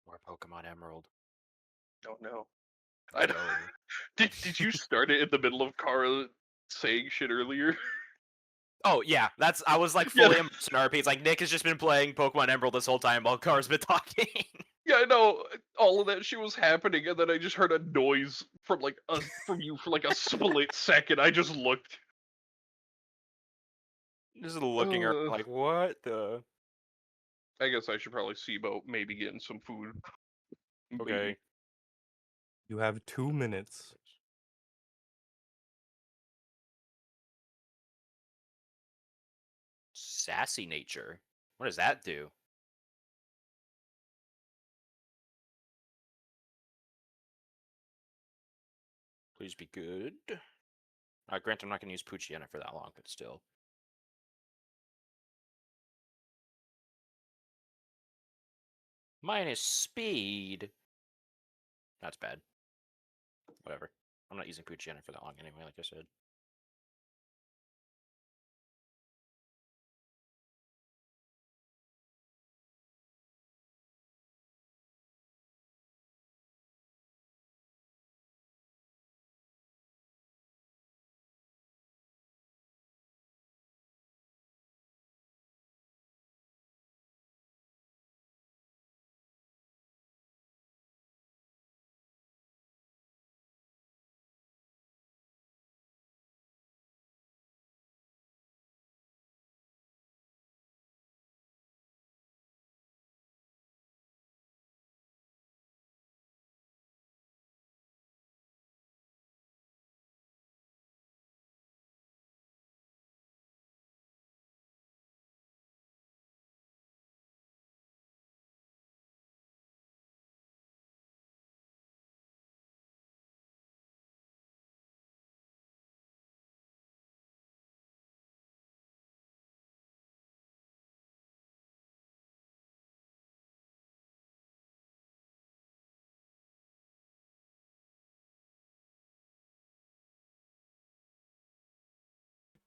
Or Pokemon Emerald. Oh no. Let's I go. did you start it in the middle of Kara saying shit earlier? Oh yeah, I was like Yeah. fully immersed in RP. It's like Nick has just been playing Pokemon Emerald this whole time while Car's been talking. Yeah, I know. All of that shit was happening, and then I just heard a noise from from you for like a split second. I just looked. Just looking around Uh, like, what the? I guess I should probably see about maybe getting some food. Okay. Maybe. You have 2 minutes. Sassy nature. What does that do? Please be good. Grant, I'm not going to use Pucciana for that long, but still. Minus speed. That's bad. Whatever. I'm not using Pucciana for that long anyway, like I said.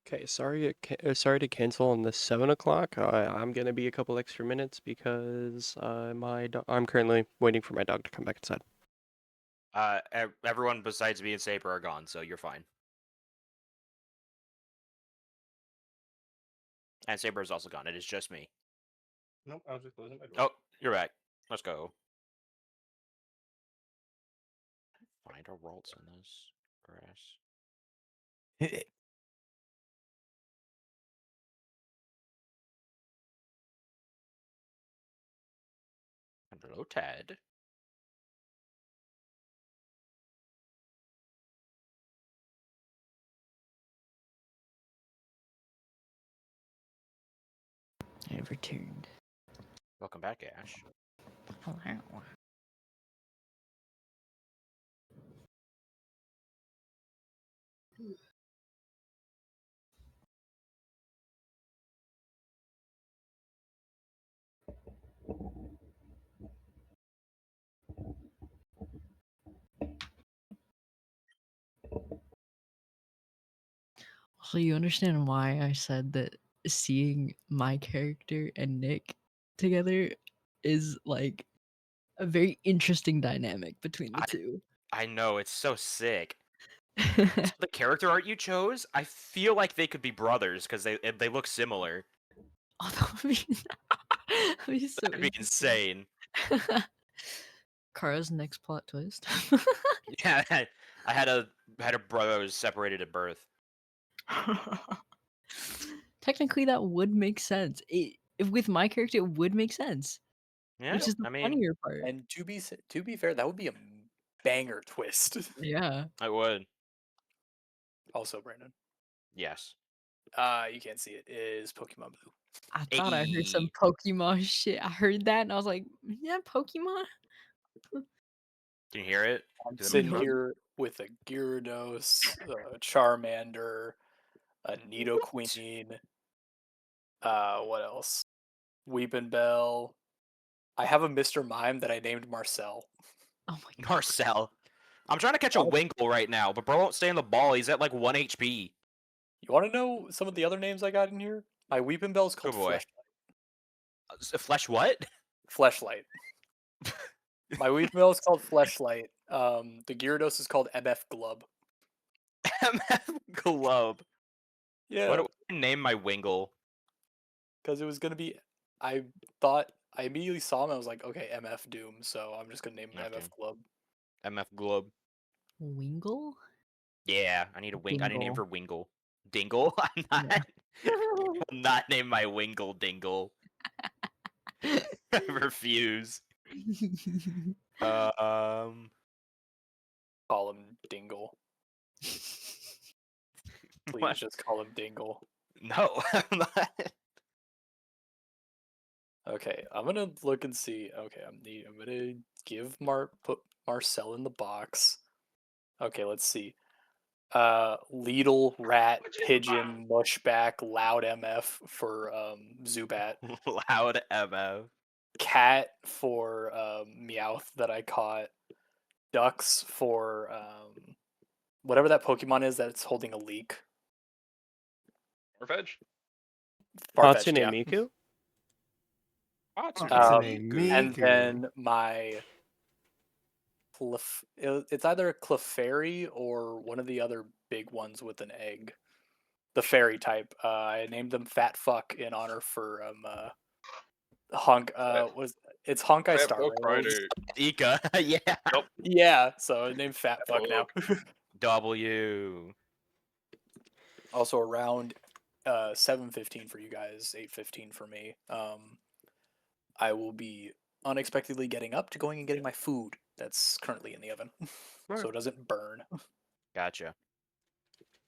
Okay, sorry to cancel on the 7 o'clock. I'm gonna be a couple extra minutes because I'm currently waiting for my dog to come back inside. Everyone besides me and Saber are gone, so you're fine. And Saber is also gone. It is just me. Nope, I was just closing my door. Oh, you're back. Let's go. Find our rolls in this grass. Hello, Ted. I've returned. Welcome back, Ash. Hello. So you understand why I said that seeing my character and Nick together is like a very interesting dynamic between the I- two. I know, it's so sick. Also, the character art you chose, I feel like they could be brothers because they look similar. Oh, that would be, that'd be so That'd be interesting. insane. Kara's next plot twist. Yeah, I had a brother who was separated at birth. Technically, that would make sense. If with my character, it would make sense, Yeah, which is the I mean, funnier part. And to be fair, that would be a banger twist. Yeah. I would. Also, Brandon, Yes. you can't see it. Is Pokemon Blue? I thought I heard some Ayy. Pokemon shit. I heard that and I was like, yeah, Pokemon? Can you hear it? I'm Do the sitting microphone? here with a Gyarados, a Charmander, a Nidoqueen. What else? Weepin' Bell. I have a Mr. Mime that I named Marcel. Oh my god. Marcel. I'm trying to catch a Wanna- Winkle right now, but bro won't stay in the ball. He's at like 1 HP. You want to know some of the other names I got in here? My Weepin' Bell is Good called boy. Fleshlight. Flesh what? Fleshlight. My Weepin' Bell is called Fleshlight. The Gyarados is called MF Glub. MF Glove. Yeah, What do I name my Wingle? because it was gonna be. I thought I immediately saw him. I was like, okay, MF Doom. So I'm just gonna name him MF MF Doom. Glub. MF Globe. Wingle? Yeah, I need a wing. I need a name Dingle. for Wingle. Dingle? I'm not. Yeah. I will not name my Wingle Dingle. I refuse. Um. Call him Dingle. Please What? just call him Dingle. No, I'm not. Okay, I'm gonna look and see. Okay, I'm gonna put Marcel in the box. Okay, let's see. Leedle, Rat, Pigeon, Mushback, Loud MF for Zubat, Loud MF. Cat for Meowth that I caught, Ducks for whatever that Pokemon is that's holding a leak. Farfetch? Farfetch'd, yeah. Hatsune Miku? And then my it's either a Clefairy or one of the other big ones with an egg. The fairy type. I named them Fat Fuck in honor for Hunk. It's Honkai Fat Star Fuck Rails. Rider. Ika. Yeah. Yeah, so I named Fat Fuck now. W. Also around 7:15 for you guys, 8:15 for me. I will be unexpectedly getting up to going and getting my food that's currently in the oven, so it doesn't burn. Gotcha.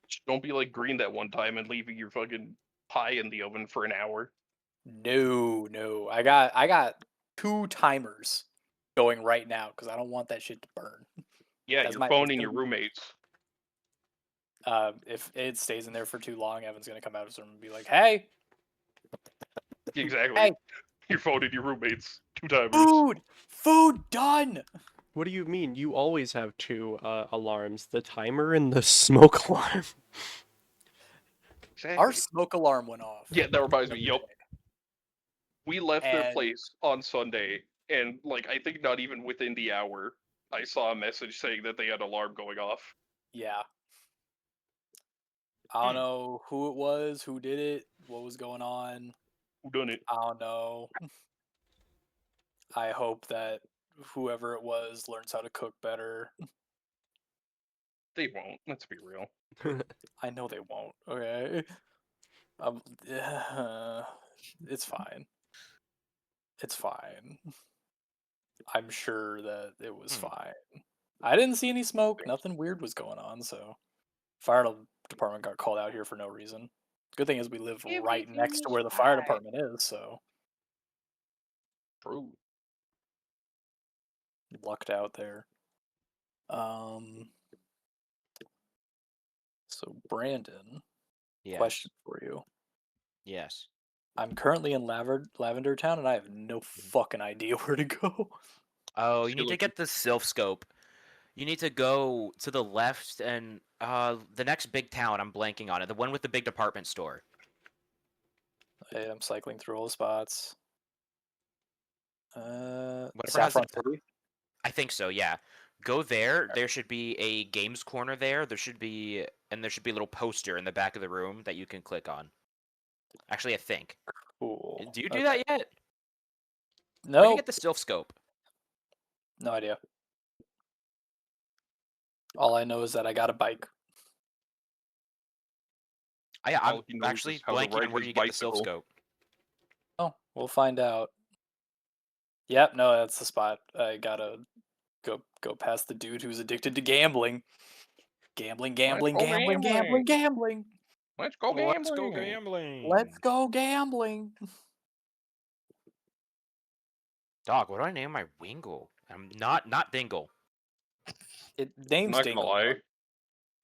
Just don't be like Green that one time and leaving your fucking pie in the oven for an hour. No, I got 2 timers going right now because I don't want that shit to burn. Yeah, That's your my- phone it's and gonna your be- roommates. If it stays in there for too long, Evan's gonna come out of his room and be like, "Hey, Exactly. Hey. Your phone and your roommates. 2 timers. food done." What do you mean? You always have two alarms, the timer and the smoke alarm. Exactly. Our smoke alarm went off. Yeah, that reminds the me. other Yup. day. We left their And- place on Sunday, and like I think not even within the hour, I saw a message saying that they had an alarm going off. Yeah. I don't know who it was, who did it, what was going on. Who done it? I don't know. I hope that whoever it was learns how to cook better. They won't. Let's be real. I know they won't. Okay. It's fine. It's fine. I'm sure that it was fine. I didn't see any smoke. Nothing weird was going on. So, fire department got called out here for no reason. Good thing is we live right next to where the fire department is. So, True. lucked out there. So Brandon, Yes. question for you. Yes. I'm currently in Lavender Town and I have no fucking idea where to go. Oh, you Still need to looking- get the Sylph Scope. You need to go to the left and the next big town. I'm blanking on it. The one with the big department store. Hey, I'm cycling through all the spots. Whatever has the Saffron City. I think so. Yeah. Go there. There should be a games corner there. There should be a little poster in the back of the room that you can click on. Actually, I think. Cool. Do you do Okay. that yet? Where do No, you get the Sylph Scope? no idea. All I know is that I got a bike. I'm All he knows actually is how to blanking ride on where his you get the Sylph bicycle. Scope. Oh, we'll find out. Yep, no, that's the spot. I gotta go past the dude who's addicted to gambling. Gambling. Let's go gambling. Let's go gambling. Let's go gambling. Let's go gambling. Dog, what do I name my Wingle? I'm not Dingle. It I'm name's not gonna Dingle. lie.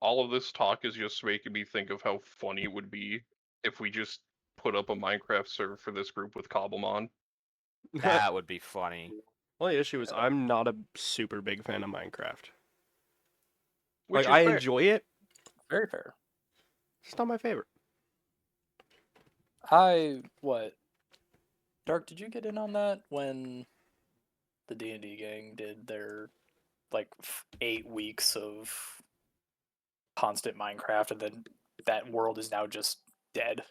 All of this talk is just making me think of how funny it would be if we just put up a Minecraft server for this group with Cobblemon. That would be funny. Only issue is I'm not a super big fan of Minecraft. Which Like, is I fair. enjoy it, Very fair. it's not my favorite. What? Dark, did you get in on that when the D&D gang did their like 8 weeks of constant Minecraft and then that world is now just dead?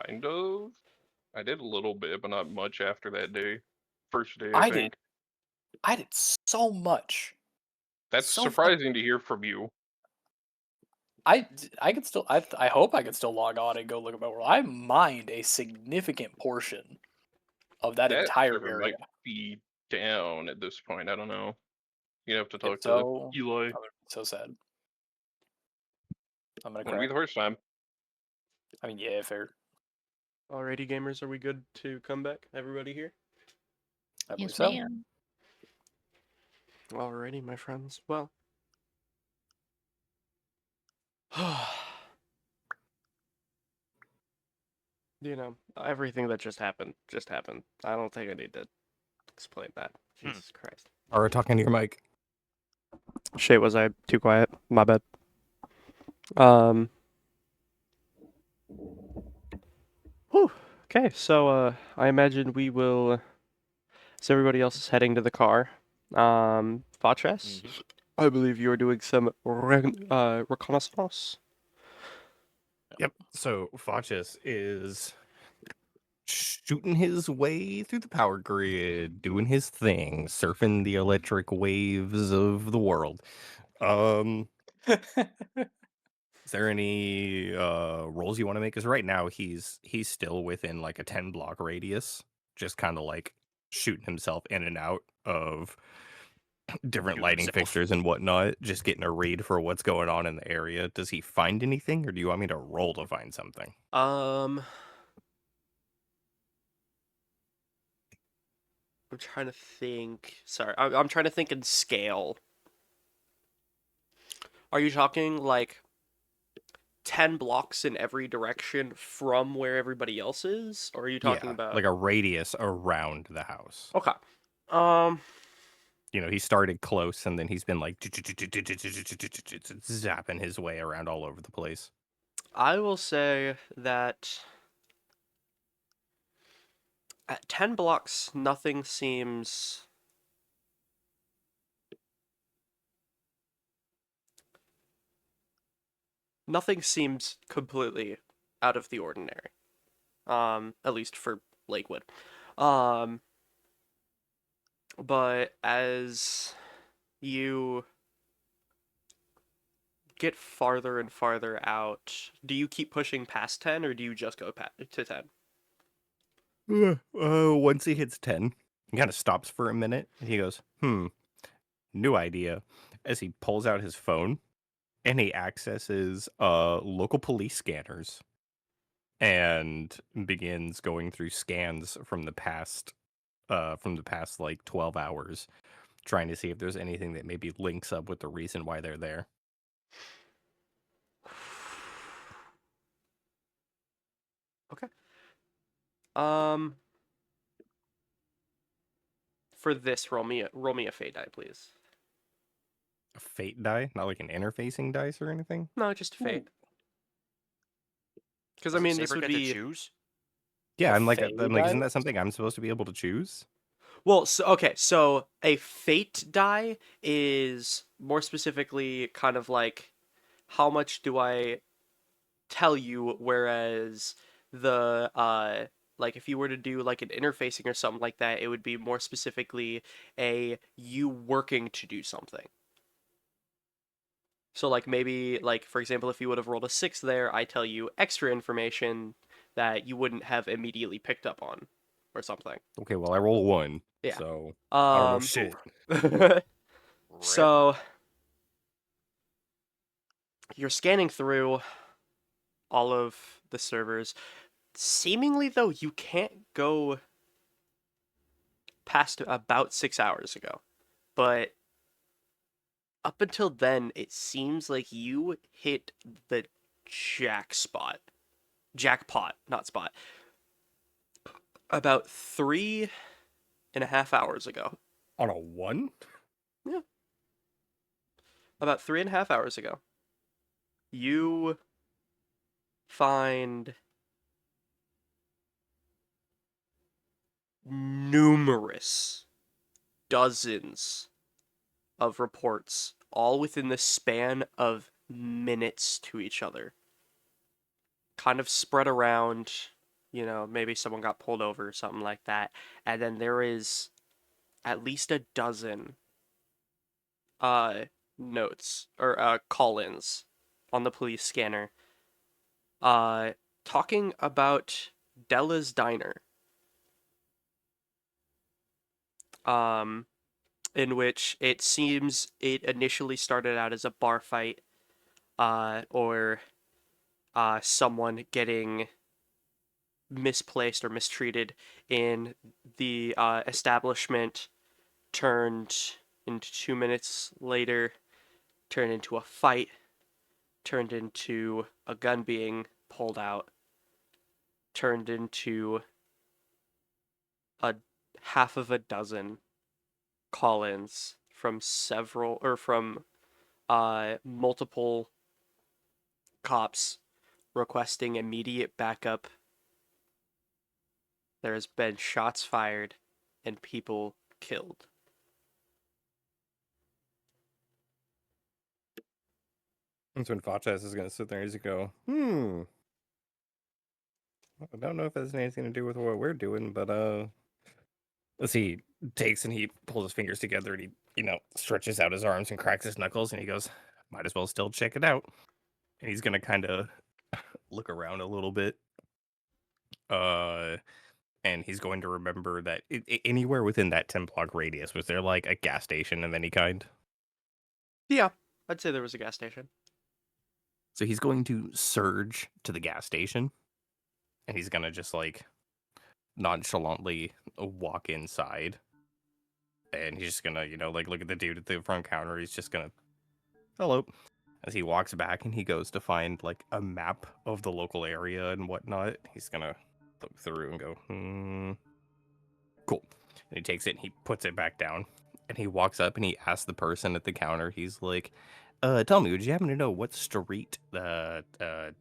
Kind of. I did a little bit, but not much after that day. First day, I I think. I did so much. That's So surprising to hear from you. I could still I hope I could still log on and go look at my world. I mined a significant portion of that That entire server area. might be down at this point. I don't know. You have to If talk to so, Eli. I'm so sad. I'm gonna Wouldn't be cry. the first time. I mean, yeah, fair. Alrighty, gamers, are we good to come back? Everybody here? I believe Yes, so. ma'am. Alrighty, my friends. Well. You know, everything that just happened. I don't think I need to explain that. Jesus Christ. Are talking to your mic? Shit, was I too quiet? My bad. Um. Whew. Okay, so I imagine we will. So everybody else is heading to the car. Faches, I believe you are doing some reconnaissance. Yep. So Facies is shooting his way through the power grid, doing his thing, surfing the electric waves of the world. Is there any rolls you want to make? Because right now he's still within like a 10-block radius, just kind of like shooting himself in and out of different Shoot lighting himself. fixtures and whatnot, just getting a read for what's going on in the area. Does he find anything, or do you want me to roll to find something? I'm trying to think. Sorry, I'm trying to think in scale. Are you talking like 10 blocks in every direction from where everybody else is? Or are you talking Yeah, about like a radius around the house. Okay. Um You know, he started close, and then he's been like zapping his way around all over the place. I will say that at 10 blocks nothing seems completely out of the ordinary. At least for Lakewood. Um but as you get farther and farther out, do you keep pushing past 10 or do you just go to 10? Once he hits 10, he kind of stops for a minute, and he goes, new idea. As he pulls out his phone, and he accesses local police scanners and begins going through scans from the past like 12 hours, trying to see if there's anything that maybe links up with the reason why they're there. Okay. Um for this, roll me a fate die, please. A fate die, not like an interfacing dice or anything. No, just a fate. Because I Doesn't mean, this Saber would get to be choose? Yeah, A I'm like, fate isn't that dice? something I'm supposed to be able to choose? well. So okay, so a fate die is more specifically kind of like how much do I tell you, whereas the like if you were to do like an interfacing or something like that, it would be more specifically a you working to do something. So like maybe like for example, if you would have rolled a 6 there, I tell you extra information that you wouldn't have immediately picked up on or something. Okay, well, I roll a 1, Yeah. so I don't know Um shit. Rip. so you're scanning through all of the servers. Seemingly though, you can't go past about 6 hours ago. But up until then, it seems like you hit the jackpot, not spot, about 3.5 hours ago. On a 1? Yeah, about 3.5 hours ago. You find numerous dozens of reports, all within the span of minutes to each other, kind of spread around maybe someone got pulled over or something like that. And then there is at least a dozen uh notes or call-ins on the police scanner uh talking about Della's Diner, um in which it seems it initially started out as a bar fight, or someone getting misplaced or mistreated in the establishment, turned into 2 minutes later, turned into a fight, turned into a gun being pulled out, turned into a half of a dozen call-ins from multiple cops requesting immediate backup. There has been shots fired and people killed. That's when Facies is gonna sit there and he's gonna go, I don't know if it has anything to do with what we're doing, but let's see. Takes and he pulls his fingers together and he, stretches out his arms and cracks his knuckles and he goes, might as well still check it out. And he's gonna kind of look around a little bit. And he's going to remember that anywhere within that 10-block radius, was there like a gas station of any kind? Yeah, I'd say there was a gas station. So he's going to surge to the gas station and he's gonna just like nonchalantly walk inside. And he's just gonna, like look at the dude at the front counter. He's just gonna, hello. As he walks back and he goes to find like a map of the local area and whatnot, he's gonna look through and go, cool. And he takes it and he puts it back down. And he walks up and he asks the person at the counter, he's like, tell me, would you happen to know what street Della's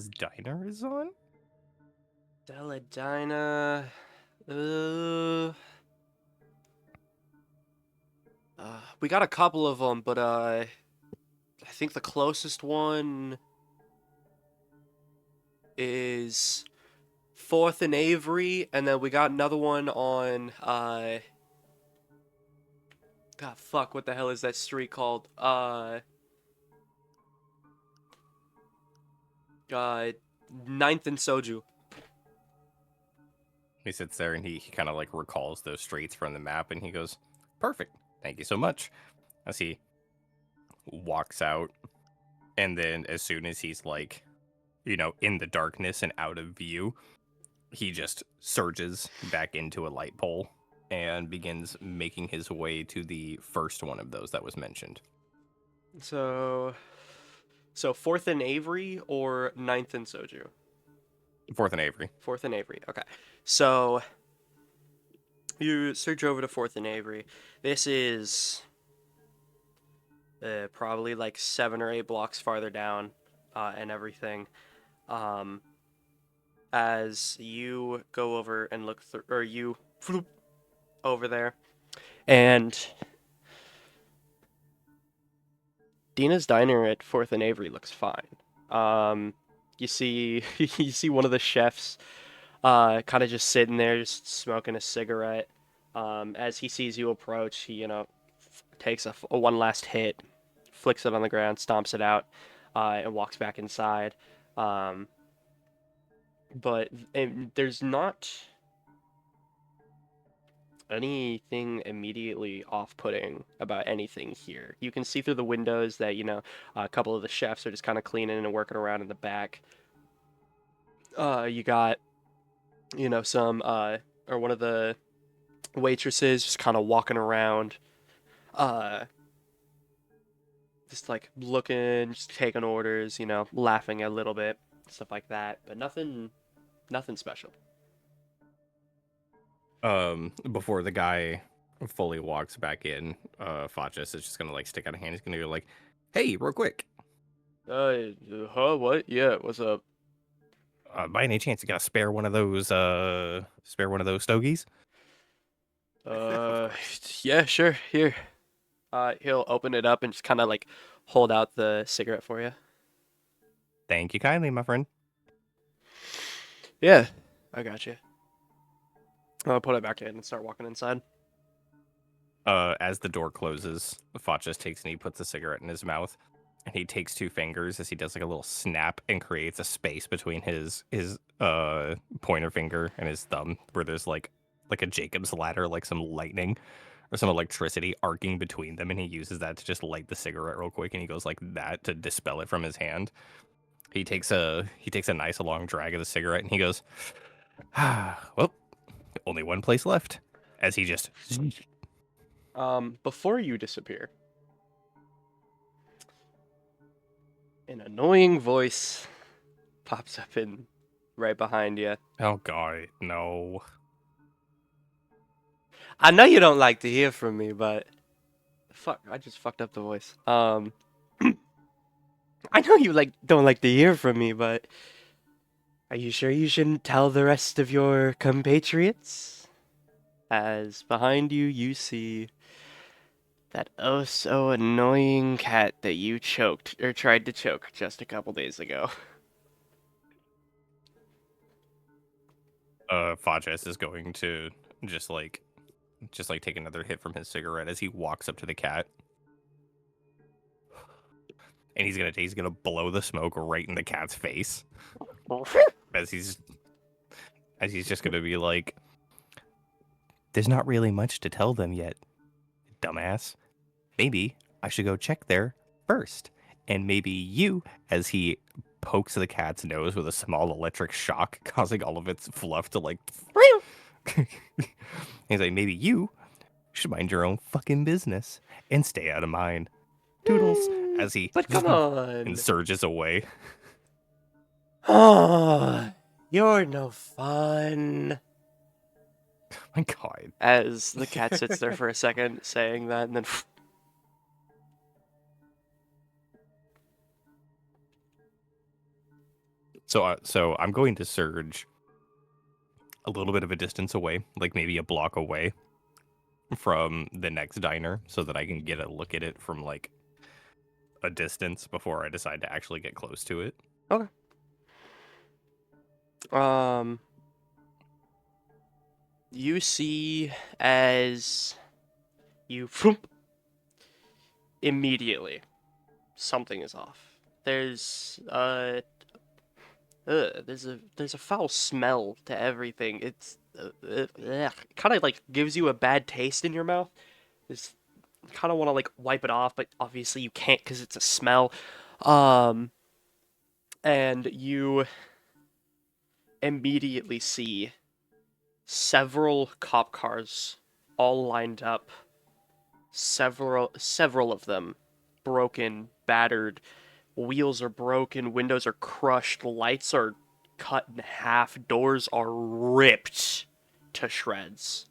Diner is on? Della Dina. We got a couple of them, but I think the closest one is 4th and Avery, and then we got another one on God, fuck, what the hell is that street called? 9th and Soju. He sits there and he kind of like recalls those streets from the map and he goes, perfect, thank you so much. As he walks out, and then as soon as he's like, in the darkness and out of view, he just surges back into a light pole and begins making his way to the first one of those that was mentioned. So 4th and Avery or 9th and Soju? 4th and Avery. 4th and Avery, okay. So you surge over to 4th and Avery. This is probably like 7 or 8 blocks farther down, and everything. As you go over and look through, or you floop over there, and Dina's Diner at 4th and Avery looks fine. You see one of the chefs kind of just sitting there, just smoking a cigarette. As he sees you approach, he, takes a one last hit, flicks it on the ground, stomps it out, and walks back inside. But there's not anything immediately off-putting about anything here. You can see through the windows that, a couple of the chefs are just kind of cleaning and working around in the back. You got, some, or one of the waitresses just kind of walking around, just like looking, just taking orders, laughing a little bit, stuff like that, but nothing special. Before the guy fully walks back in, Facies is just gonna like stick out a hand. He's gonna go like, hey, real quick. What? Yeah, what's up? By any chance you got a spare one of those stogies? Yeah, sure, here. He'll open it up and just kind of like hold out the cigarette for you. Thank you kindly, my friend. Yeah, I got you. I'll put it back in and start walking inside. As the door closes, Foch just takes and he puts a cigarette in his mouth, and he takes 2 fingers as he does like a little snap and creates a space between his pointer finger and his thumb, where there's like a Jacob's ladder, like some lightning or some electricity arcing between them, and he uses that to just light the cigarette real quick, and he goes like that to dispel it from his hand. He takes a nice long drag of the cigarette, and he goes, well, only one place left. As he just Before you disappear, an annoying voice pops up in right behind you. oh god, no. I know you don't like to hear from me, but fuck, I just fucked up the voice. I know you don't like to hear from me, but are you sure you shouldn't tell the rest of your compatriots? As behind you, you see that oh so annoying cat that you choked or tried to choke just a couple days ago. Fajes is going to just like take another hit from his cigarette as he walks up to the cat. And he's gonna blow the smoke right in the cat's face. As he's just gonna be like, there's not really much to tell them yet, dumbass. Maybe I should go check there first. And maybe you, as he pokes the cat's nose with a small electric shock, causing all of its fluff to like he's like, maybe you should mind your own fucking business and stay out of mine. Toodles, as he But come on. and surges away. Oh, you're no fun. My god. As the cat sits there for a second saying that and then So I'm going to surge a little bit of a distance away, like maybe a block away from the next diner, so that I can get a look at it from like a distance before I decide to actually get close to it. Okay. You see as you immediately something is off. There's there's a foul smell to everything. It's kind of like gives you a bad taste in your mouth. It's kind of want to like wipe it off, but obviously you can't because it's a smell. And you immediately see several cop cars all lined up. Several of them broken, battered. Wheels are broken, windows are crushed, lights are cut in half, doors are ripped to shreds.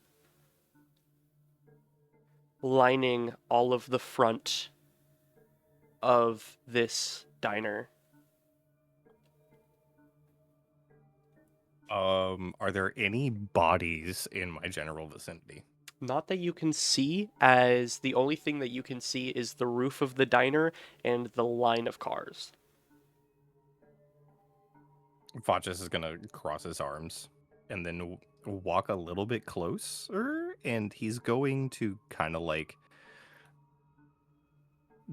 Lining all of the front of this diner. Are there any bodies in my general vicinity? Not that you can see, as the only thing that you can see is the roof of the diner and the line of cars. Faches is gonna cross his arms and then walk a little bit closer, and he's going to kind of like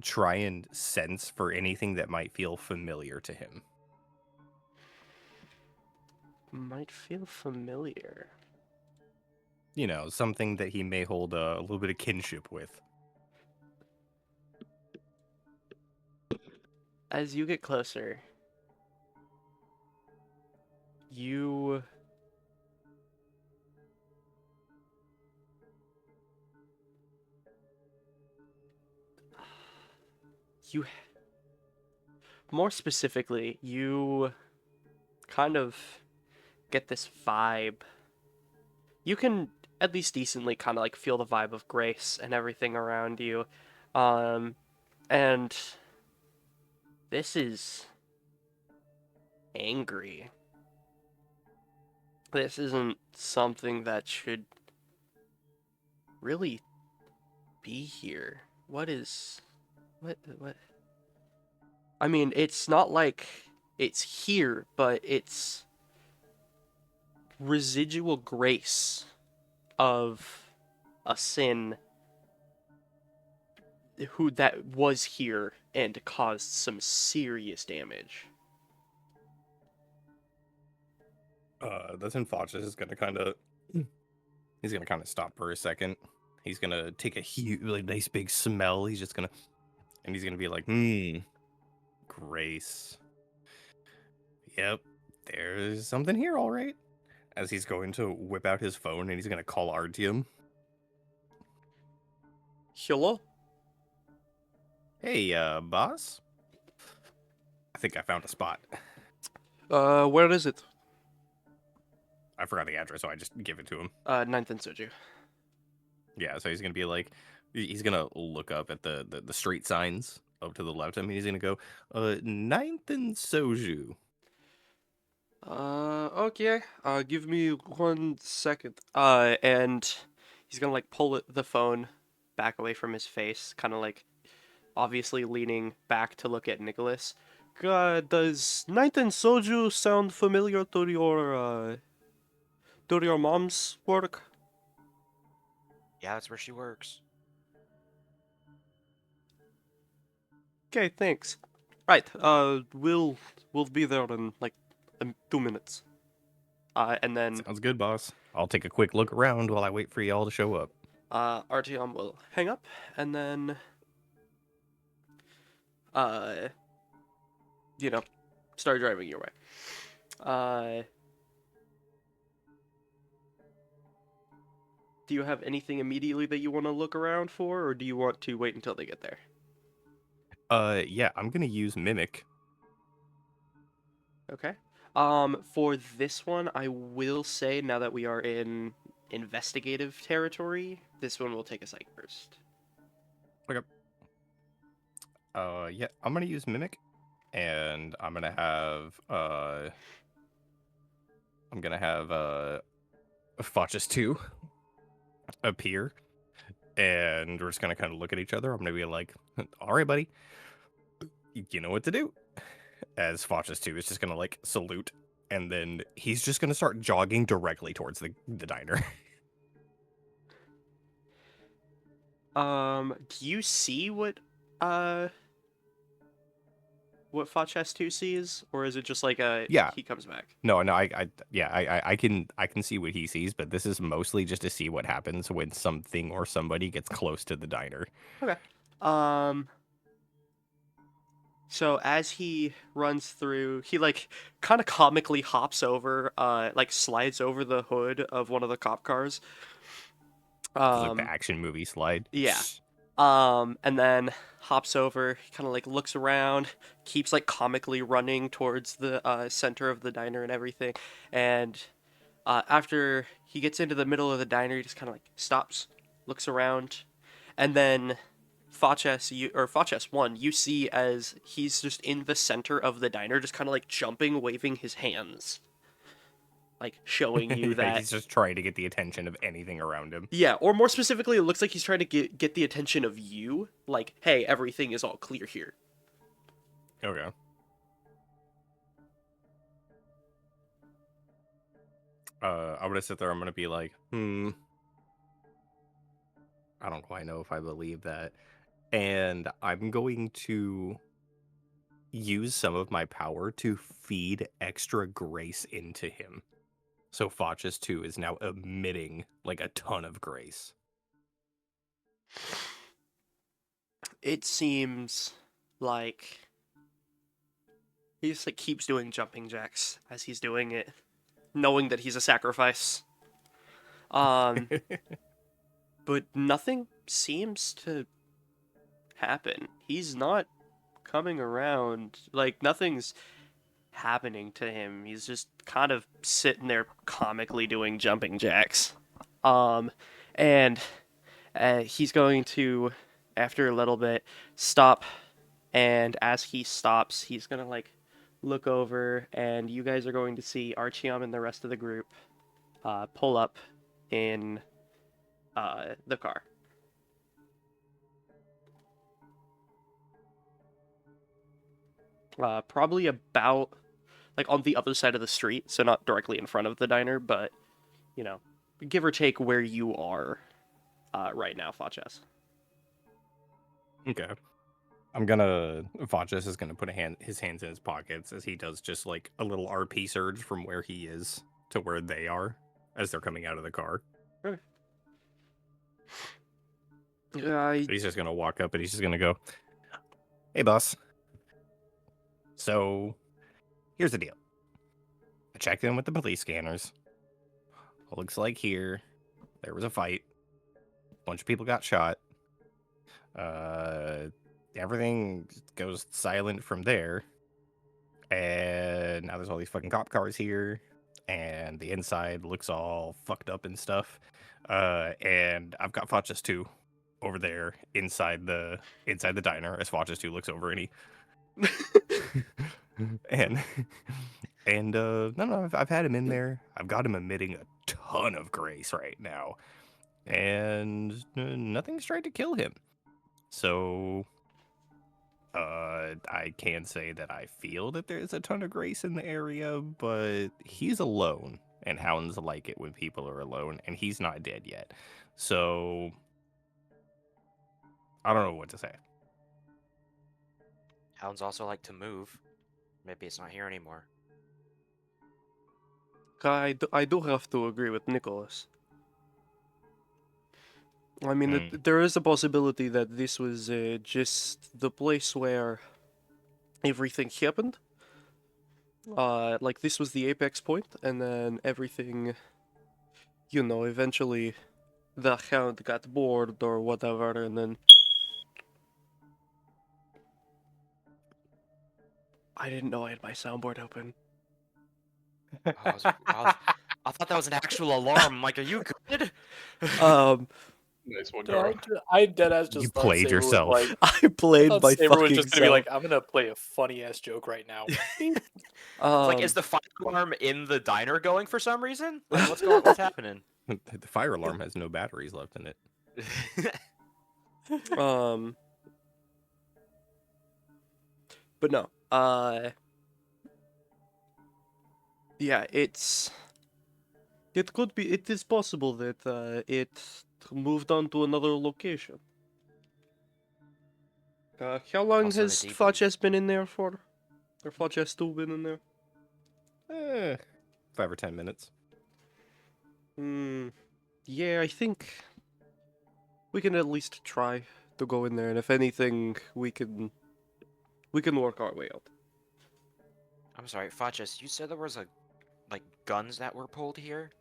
try and sense for anything that might feel familiar to him. Might feel familiar. You know, something that he may hold a little bit of kinship with. As you get closer, you more specifically, you kind of get this vibe. You can at least decently kind of like feel the vibe of grace and everything around you. And this is angry. This isn't something that should really be here. What? I mean, it's not like it's here, but it's residual grace of a sin who that was here and caused some serious damage. That's when Facies is gonna kind of he's gonna kind of stop for a second. He's gonna take a huge, like, nice big smell. He's just gonna and he's gonna be like, Grace. Yep, there's something here, all right. As he's going to whip out his phone and he's gonna call Artyom. Hello? Hey, boss. I think I found a spot. Where is it? I forgot the address, so I just give it to him. 9th and Soju. Yeah, so he's gonna be like, he's gonna look up at the street signs up to the left of him. And he's gonna go, 9th and Soju. Okay. Give me 1 second. And he's gonna like pull the phone back away from his face, kind of like obviously leaning back to look at Nicholas. Does 9th and Soju sound familiar to your mom's work? Yeah, that's where she works. Okay, thanks. Right. We'll be there in like 2 minutes. And then Sounds good, boss. I'll take a quick look around while I wait for y'all to show up. Artyom will hang up, and then start driving your way. Do you have anything immediately that you want to look around for, or do you want to wait until they get there? Yeah, I'm gonna use Mimic. Okay. For this one, I will say, now that we are in investigative territory, this one will take a psych first. Okay. Yeah, I'm gonna use Mimic, and I'm gonna have Facies 2 appear, and we're just gonna kind of look at each other. I'm gonna be like, all right, buddy, you know what to do. As Facies 2 is just gonna like salute, and then he's just gonna start jogging directly towards the diner. Do you see what Facies 2 sees, or is it just like Yeah. he comes back? No, I can see what he sees, but this is mostly just to see what happens when something or somebody gets close to the diner. Okay. So as he runs through, he like kind of comically hops over, like slides over the hood of one of the cop cars. Just like the action movie slide. Yeah. And then hops over, kind of like looks around, keeps like comically running towards the center of the diner and everything. And after he gets into the middle of the diner, he just kind of like stops, looks around, and then Facies 1, you see as he's just in the center of the diner, just kind of like jumping, waving his hands, like showing you that He's just trying to get the attention of anything around him. yeah, or more specifically, it looks like he's trying to get the attention of you. Like, hey, everything is all clear here. Okay. I'm gonna sit there. I'm gonna be like, I don't quite know if I believe that, and I'm going to use some of my power to feed extra grace into him. So Facies 2 is now emitting like a ton of grace. It seems like he just like keeps doing jumping jacks as he's doing it, knowing that he's a sacrifice. But nothing seems to happen. He's not coming around. Like nothing's happening to him. He's just kind of sitting there comically doing jumping jacks. And he's going to, after a little bit, stop. And as he stops, he's gonna like look over, and you guys are going to see Artyom and the rest of the group pull up in the car. Probably about like on the other side of the street, so not directly in front of the diner, but you know, give or take where you are right now, Facies. Okay. Faches is gonna put his hands in his pockets as he does just like a little RP surge from where he is to where they are as they're coming out of the car. Okay. So he's just gonna walk up and he's just gonna go, "Hey, boss. So here's the deal. I checked in with the police scanners. Looks like here there was a fight. A bunch of people got shot. Everything goes silent from there. And now there's all these fucking cop cars here, and the inside looks all fucked up and stuff. And I've got Faches 2 over there inside the diner as Faches 2 looks over and he and no, I've had him in there. I've got him emitting a ton of grace right now, and nothing's tried to kill him. So I can say that I feel that there's a ton of grace in the area, but he's alone, and hounds like it when people are alone, and he's not dead yet. So I don't know what to say. Hounds also like to move. Maybe it's not here anymore. I do have to agree with Nicholas. I mean, there is a possibility that this was just the place where everything happened. Like this was the apex point, and then everything, you know, eventually the hound got bored or whatever, and then I didn't know I had my soundboard open. I thought that was an actual alarm. I'm like, are you good? Nice one, Dude, Garo. I deadass just You thought played Saber was yourself. like, I played thought my Saber was fucking just gonna be self. like, I'm gonna play a funny ass joke right now. Like, is the fire alarm in the diner going for some reason? Like, what's going? What's happening? The fire alarm has no batteries left in it. But no. Yeah, it could be. It is possible that it moved on to another location. How long Also, has the debrief. Faches been in there for? Or Faches 2 been in there? 5 or 10 minutes. Yeah, I think we can at least try to go in there, and if anything, we can work our way out. I'm sorry, Faches, you said there was like guns that were pulled here?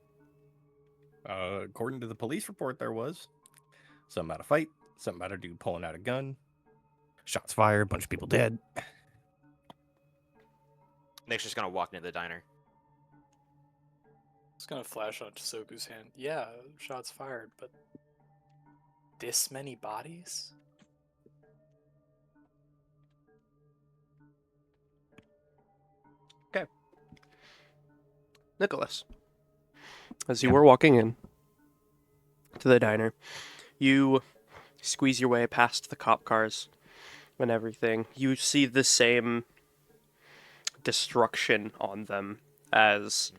According to the police report, there was. Something about a fight, something about a dude pulling out a gun. Shots fired, bunch of people dead. Nick's just gonna walk into the diner. It's gonna flash on Chisoku's hand. Yeah, shots fired, but this many bodies? Nicholas, as you were walking in to the diner, you squeeze your way past the cop cars and everything. You see the same destruction on them as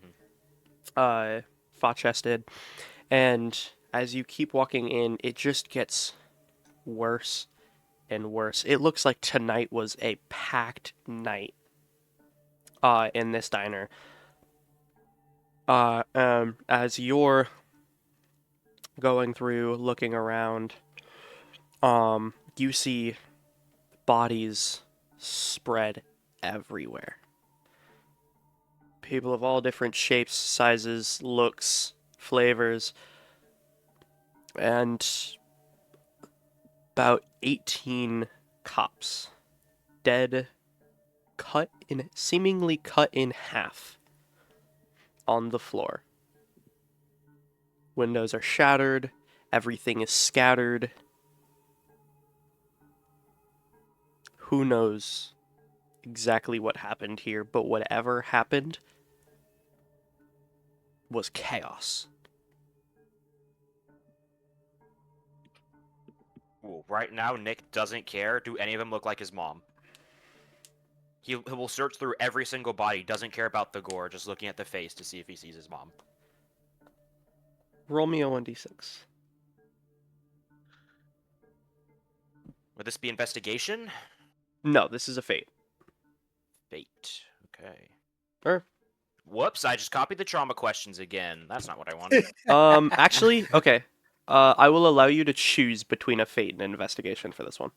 Faches did, and as you keep walking in, it just gets worse and worse. It looks like tonight was a packed night in this diner. As you're going through, looking around, you see bodies spread everywhere. People of all different shapes, sizes, looks, flavors, and about 18 cops dead, seemingly cut in half on the floor. Windows are shattered, everything is scattered. Who knows exactly what happened here, but whatever happened was chaos. Ooh, right now, Nick doesn't care. Do any of them look like his mom? He will search through every single body, doesn't care about the gore, just looking at the face to see if he sees his mom. Roll me a 1d6. Would this be investigation? No, this is a fate. Fate. Okay. Or, Whoops, I just copied the trauma questions again. That's not what I wanted. actually, okay. I will allow you to choose between a fate and an investigation for this one.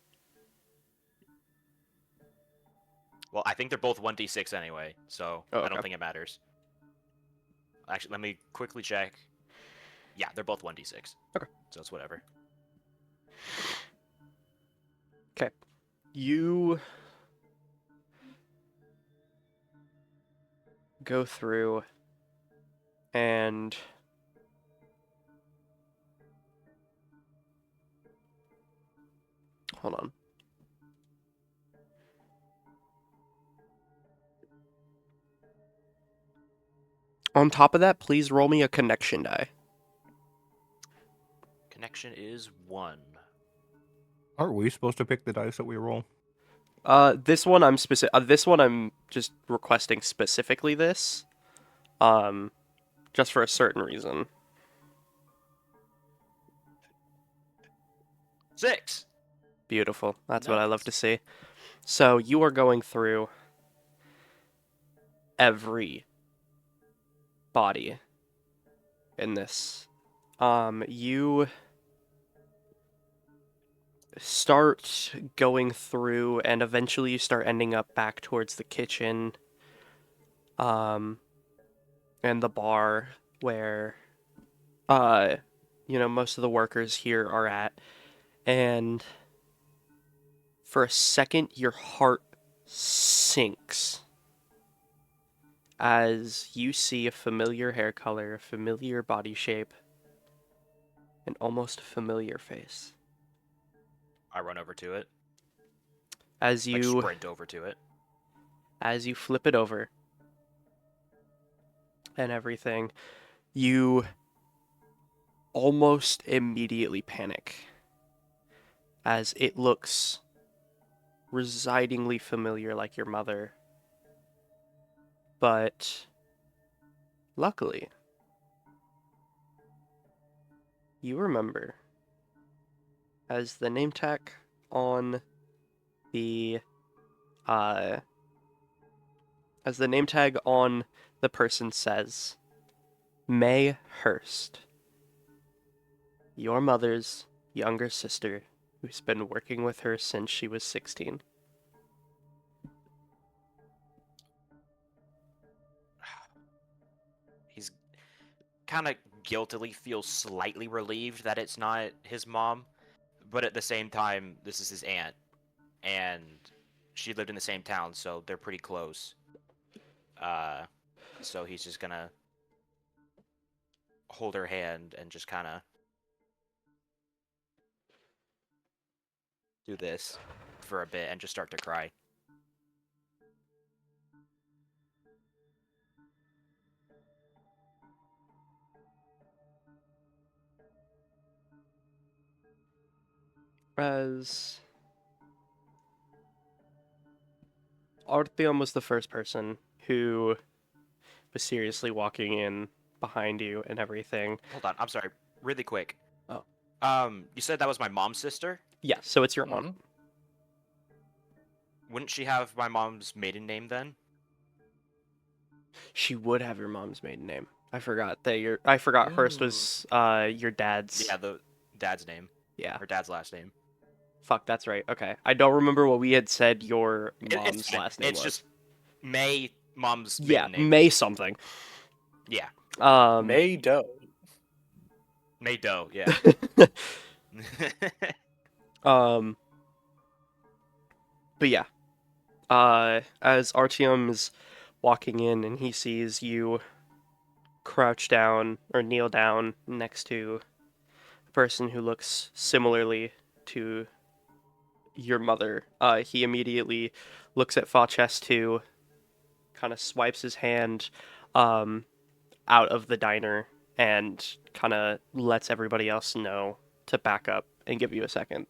Well, I think they're both 1d6 anyway, so Oh, I don't okay. think it matters. Actually, let me quickly check. Yeah, they're both 1d6. Okay. So it's whatever. Okay. You go through and hold on. On top of that, please roll me a connection die. Connection is 1. Aren't we supposed to pick the dice that we roll? This one I'm this one I'm just requesting specifically this. Just for a certain reason. 6! Beautiful. That's what I love Nice. to see. So you are going through every body in this. You start going through and eventually you start ending up back towards the kitchen. And the bar where most of the workers here are at. And for a second your heart sinks as you see a familiar hair color, a familiar body shape, an almost familiar face. I run over to it. As Like, you sprint over to it. flip it over and everything, you almost immediately panic as it looks residingly familiar like your mother. But luckily, you remember as the name tag on the person says, May Hurst, your mother's younger sister, who's been working with her since she was 16. He's kind of guiltily feels slightly relieved that it's not his mom, but at the same time, this is his aunt, and she lived in the same town, so they're pretty close. So he's just gonna hold her hand and just kind of do this for a bit and just start to cry. As Artyom was the first person who was seriously walking in behind you and everything. Hold on, I'm sorry, really quick. Oh. You said that was my mom's sister? Yeah, so it's your aunt. Mhm. Wouldn't she have my mom's maiden name then? She would have your mom's maiden name. I forgot Hurst was your dad's. Yeah, the dad's name. Yeah. Her dad's last name. Fuck, that's right. Okay. I don't remember what we had said your mom's It's fine. last name It's was. just May, mom's yeah, maiden name. May something. Yeah. May Doe. May Doe, yeah. But yeah. As Artyom's walking in and he sees you crouch down or kneel down next to a person who looks similarly to your mother, he immediately looks at Facies too, kind of swipes his hand out of the diner and kind of lets everybody else know to back up and give you a second.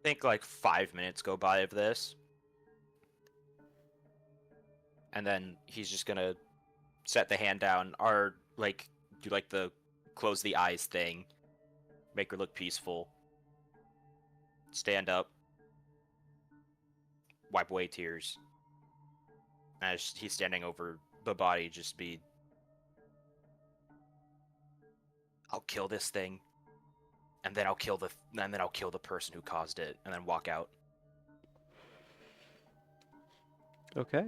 think like 5 minutes go by of this. And then he's just gonna set the hand down, or like do like the close the eyes thing, make her look peaceful, stand up, wipe away tears. As he's standing over the body, just be, I'll kill this thing, and then I'll kill the person who caused it, and then walk out. Okay.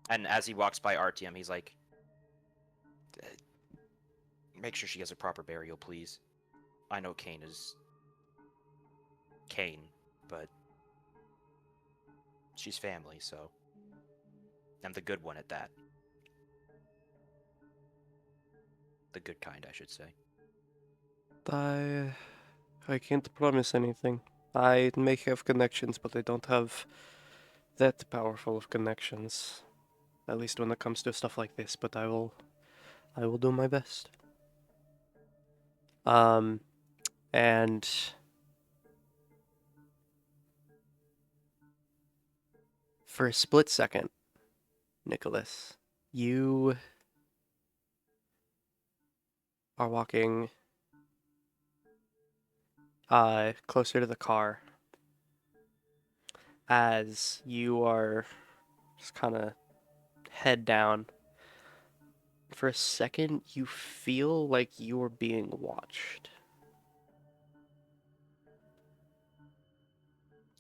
And as he walks by Artyom, he's like, make sure she gets a proper burial, please. I know Cain is Cain, but she's family, so I'm the good one at that. The good kind, I should say. I can't promise anything. I may have connections, but I don't have that powerful of connections. At least when it comes to stuff like this, but I will do my best. And for a split second, Nicholas, you are walking closer to the car as you are just kind of head down. For a second, you feel like you are being watched.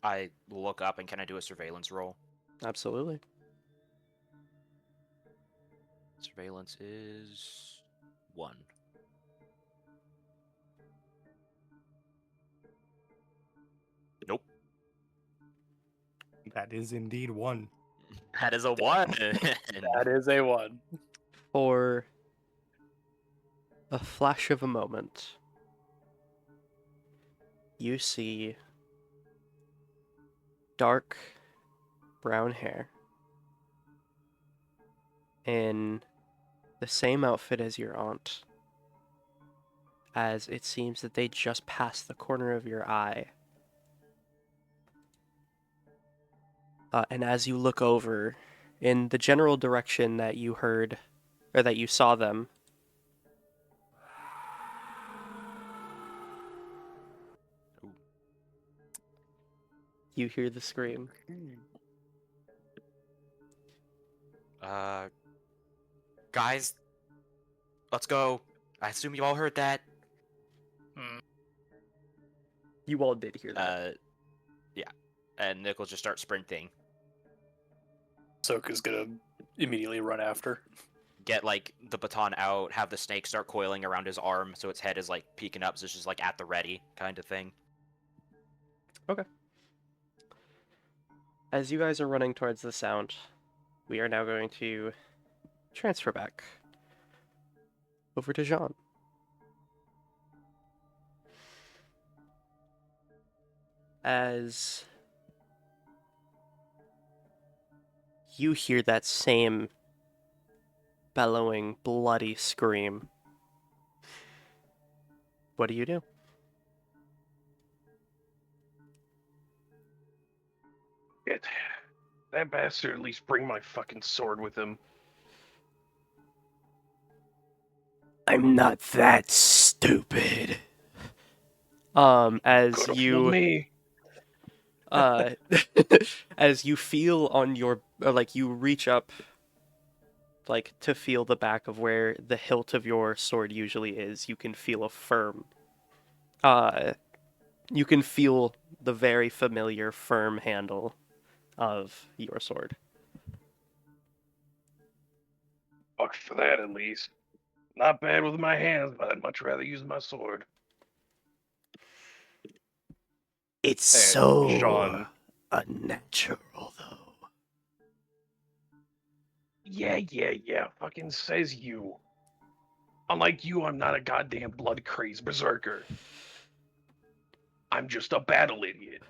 I look up and can I do a surveillance roll? Absolutely. Surveillance is 1. Nope. That is indeed 1. That is a 1. That is a 1. For a flash of a moment, you see dark brown hair in the same outfit as your aunt, as it seems that they just passed the corner of your eye. And as you look over in the general direction that you heard, or that you saw them, Ooh. you hear the scream. Guys, let's go. I assume you all heard that. You all did hear that. Yeah. And Nick will just start sprinting. Soka's gonna immediately run after. Get like the baton out, have the snake start coiling around his arm so its head is like peeking up, so it's just like at the ready kind of thing. Okay. As you guys are running towards the sound, we are now going to transfer back over to Jaune. As you hear that same bellowing, bloody scream, what do you do? Get that bastard at least bring my fucking sword with him. I'm not that stupid. As Could've fooled you me. as you feel on your, or like you reach up like to feel the back of where the hilt of your sword usually is, you can feel a firm you can feel the very familiar firm handle of your sword. Fuck for that at least. Not bad with my hands, but I'd much rather use my sword. It's And so Jaune, unnatural though. yeah. Fucking says you. Unlike you, I'm not a goddamn blood-crazed berserker. I'm just a battle idiot.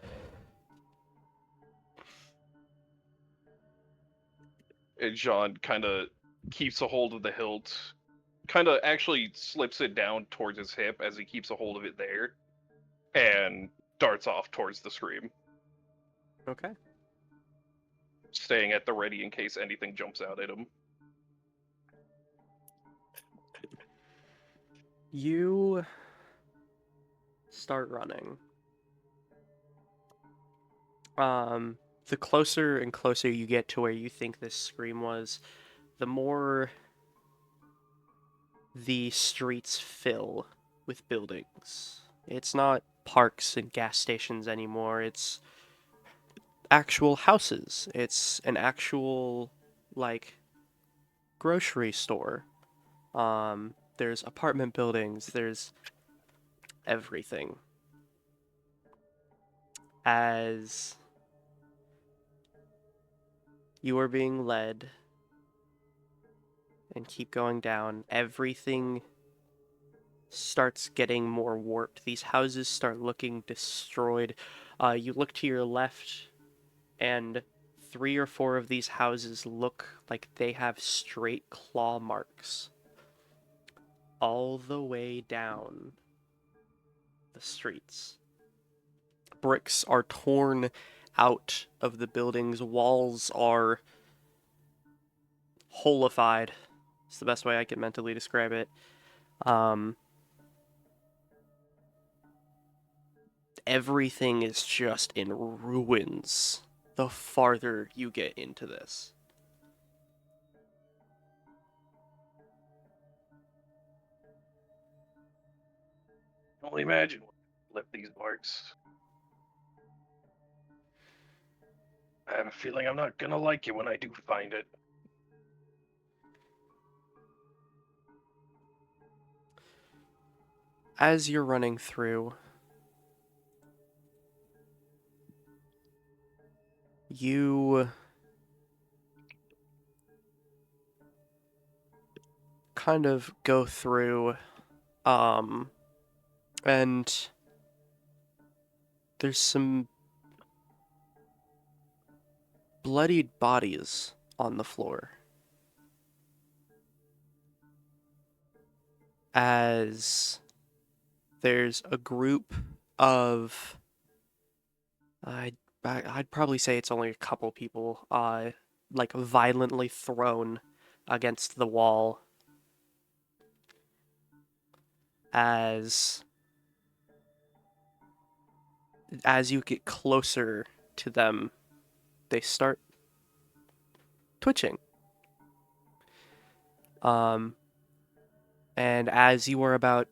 And Jaune kind of keeps a hold of the hilt, kind of actually slips it down towards his hip as he keeps a hold of it there, and darts off towards the scream, Okay. staying at the ready in case anything jumps out at him. You start running. The closer and closer you get to where you think this scream was, the more the streets fill with buildings. It's not parks and gas stations anymore. It's actual houses. It's an actual, like, grocery store. There's apartment buildings. There's everything. As you are being led and keep going down, everything starts getting more warped. These houses start looking destroyed. You look to your left, and 3 or 4 of these houses look like they have straight claw marks all the way down the streets. Bricks are torn out of the buildings. Walls are holified. It's the best way I can mentally describe it. Everything is just in ruins the farther you get into this. Only imagine what left these marks. I have a feeling I'm not gonna like it when I do find it. As you're running through, you kind of go through, and there's some bloodied bodies on the floor. As there's a group of, I'd probably say it's only a couple people, like violently thrown against the wall. As you get closer to them, they start twitching. And as you are about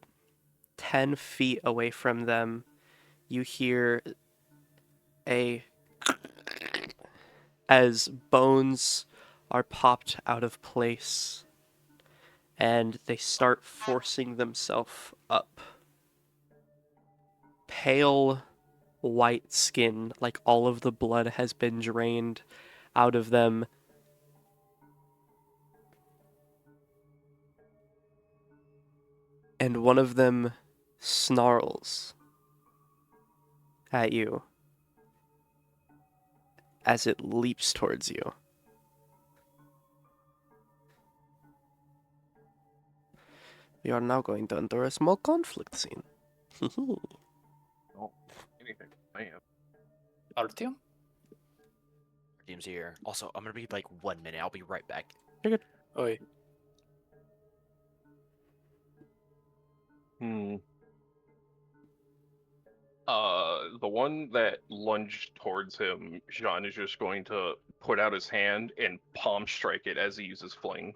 10 feet away from them, you hear as bones are popped out of place, and they start forcing themselves up. Pale white skin, like all of the blood has been drained out of them. And one of them snarls at you as it leaps towards you. We are now going to enter a small conflict scene. Oh, anything. I am. Artyom? Team's here. Also, I'm gonna be like 1 minute. I'll be right back. Oi. The one that lunged towards him, Jaune is just going to put out his hand and palm strike it as he uses fling.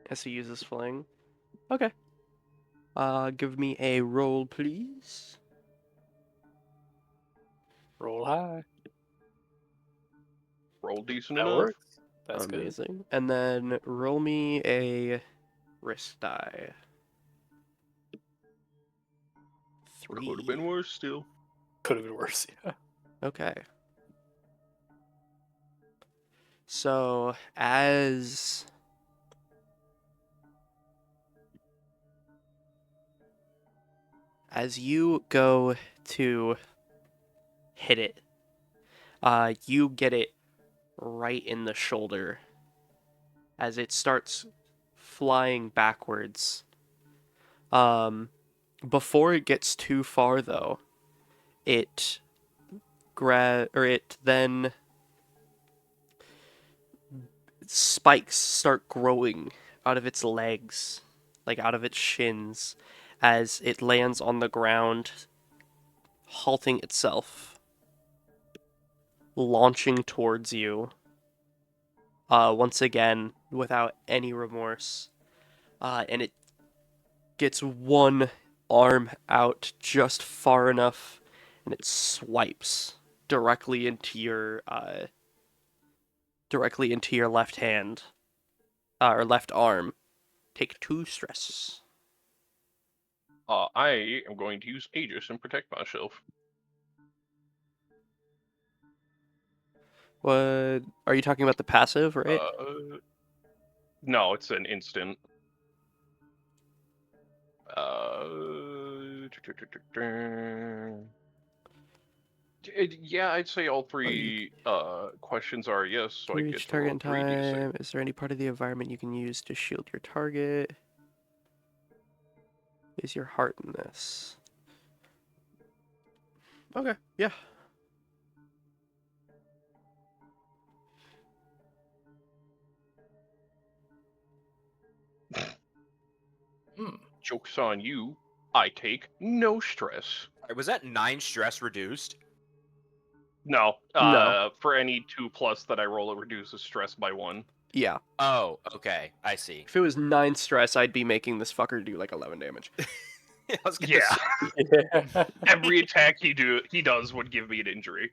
As he uses fling. Okay. Give me a roll, please. Roll high. Roll decent That enough. works. That's good. Amazing. And then roll me a risk die. Could have 3. been worse still. Could have been worse, yeah. Okay. So, as you go to hit it, you get it right in the shoulder as it starts flying backwards. Before it gets too far, though, it then spikes start growing out of its legs, like out of its shins, as it lands on the ground, halting itself, launching towards you. Once again, without any remorse, and it gets one arm out just far enough, and it swipes directly into your left hand, or left arm. Take 2 stress. I am going to use Aegis and protect myself. What are you talking about? The passive, right? No, it's an instant. Yeah, I'd say all 3 questions are yes, so Can I you get reach to roll target in 3d6. time? Is there any part of the environment you can use to shield your target? Is your heart in this? Okay, yeah. Joke's on you. I take no stress. Alright, was that 9 stress reduced? No, No. for any 2+ that I roll, it reduces stress by 1. Yeah. Oh, okay, I see. If it was 9 stress, I'd be making this fucker do like 11 damage. I was gonna Yeah. say- Every attack he does would give me an injury,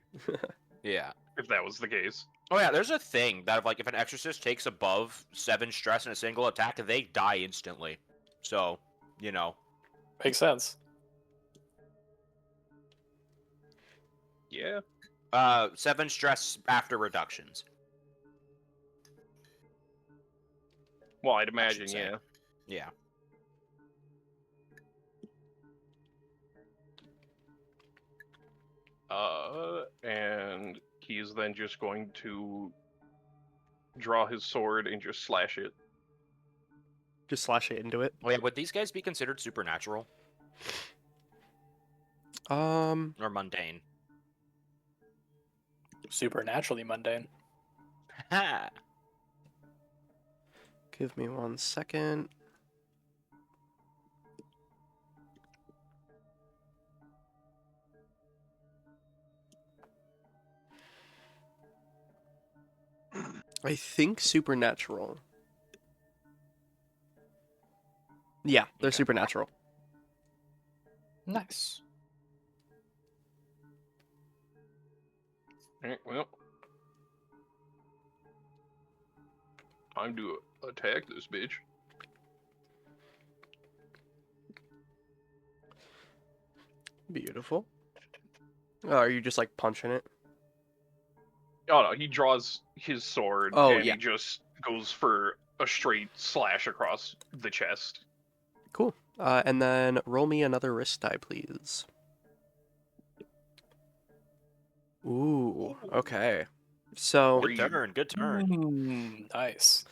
yeah. if that was the case. Oh yeah, there's a thing that if an exorcist takes above 7 stress in a single attack, they die instantly. So, you know. Makes sense. Yeah. 7 stress after reductions. Well, I'd I should imagine, say. yeah. Yeah. And he is then just going to draw his sword and just slash it. Just slash it into it. Oh yeah, would these guys be considered supernatural Um, or mundane? Supernaturally mundane. Ha! give me 1 second. I think supernatural. Yeah, they're Okay. supernatural. Nice. Alright, well. Time to attack this bitch. Beautiful. Are you just like punching it? Oh no, he draws his sword Oh, and yeah. he just goes for a straight slash across the chest. Cool. And then roll me another wrist die, please. Ooh, okay. So, Good turn, good turn. Nice.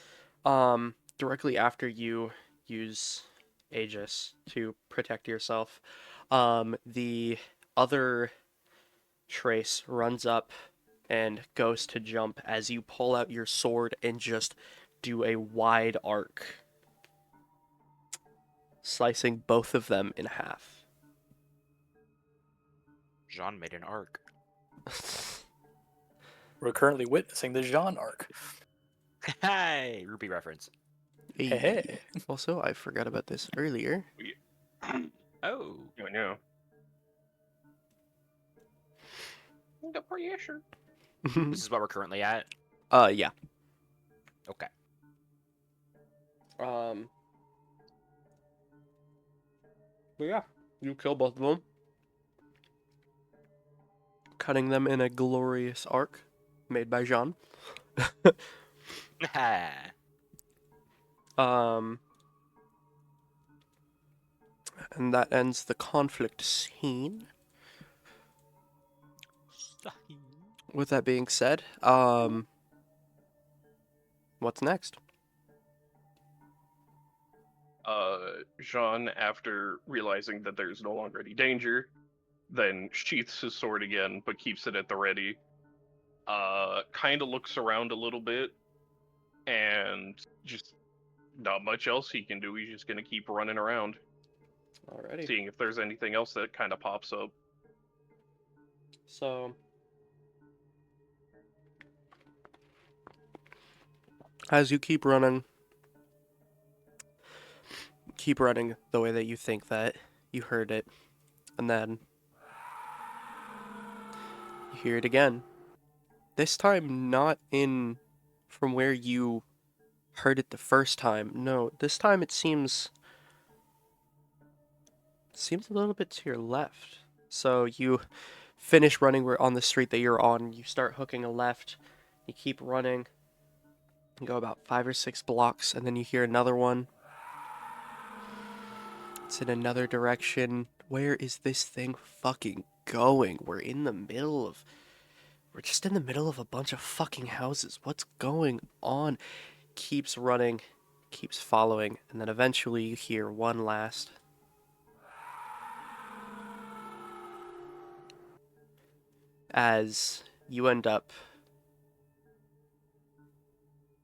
directly after you use Aegis to protect yourself, the other trace runs up and goes to jump as you pull out your sword and just do a wide arc, slicing both of them in half. Jaune made an arc. We're currently witnessing the Jaune arc. Hey, Ruby reference. Hey, hey. Also, I forgot about this earlier. Oh. I know. The pressure. This is what we're currently at. Yeah. Okay. But yeah, you kill both of them, cutting them in a glorious arc made by Jaune. And that ends the conflict scene. With that being said, what's next? Jaune, after realizing that there's no longer any danger, then sheaths his sword again, but keeps it at the ready. Kind of looks around a little bit, and just not much else he can do. He's just gonna keep running around, Alrighty. seeing if there's anything else that kind of pops up. So, as you keep running the way that you think that you heard it, and then you hear it again. This time, not in from where you heard it the first time. No, this time it seems a little bit to your left. So you finish running on the street that you're on. You start hooking a left. You keep running. You go about 5 or 6 blocks, and then you hear another one. It's in another direction. Where is this thing fucking going? We're just in the middle of a bunch of fucking houses. What's going on? Keeps running, keeps following, and then eventually you hear one last. As you end up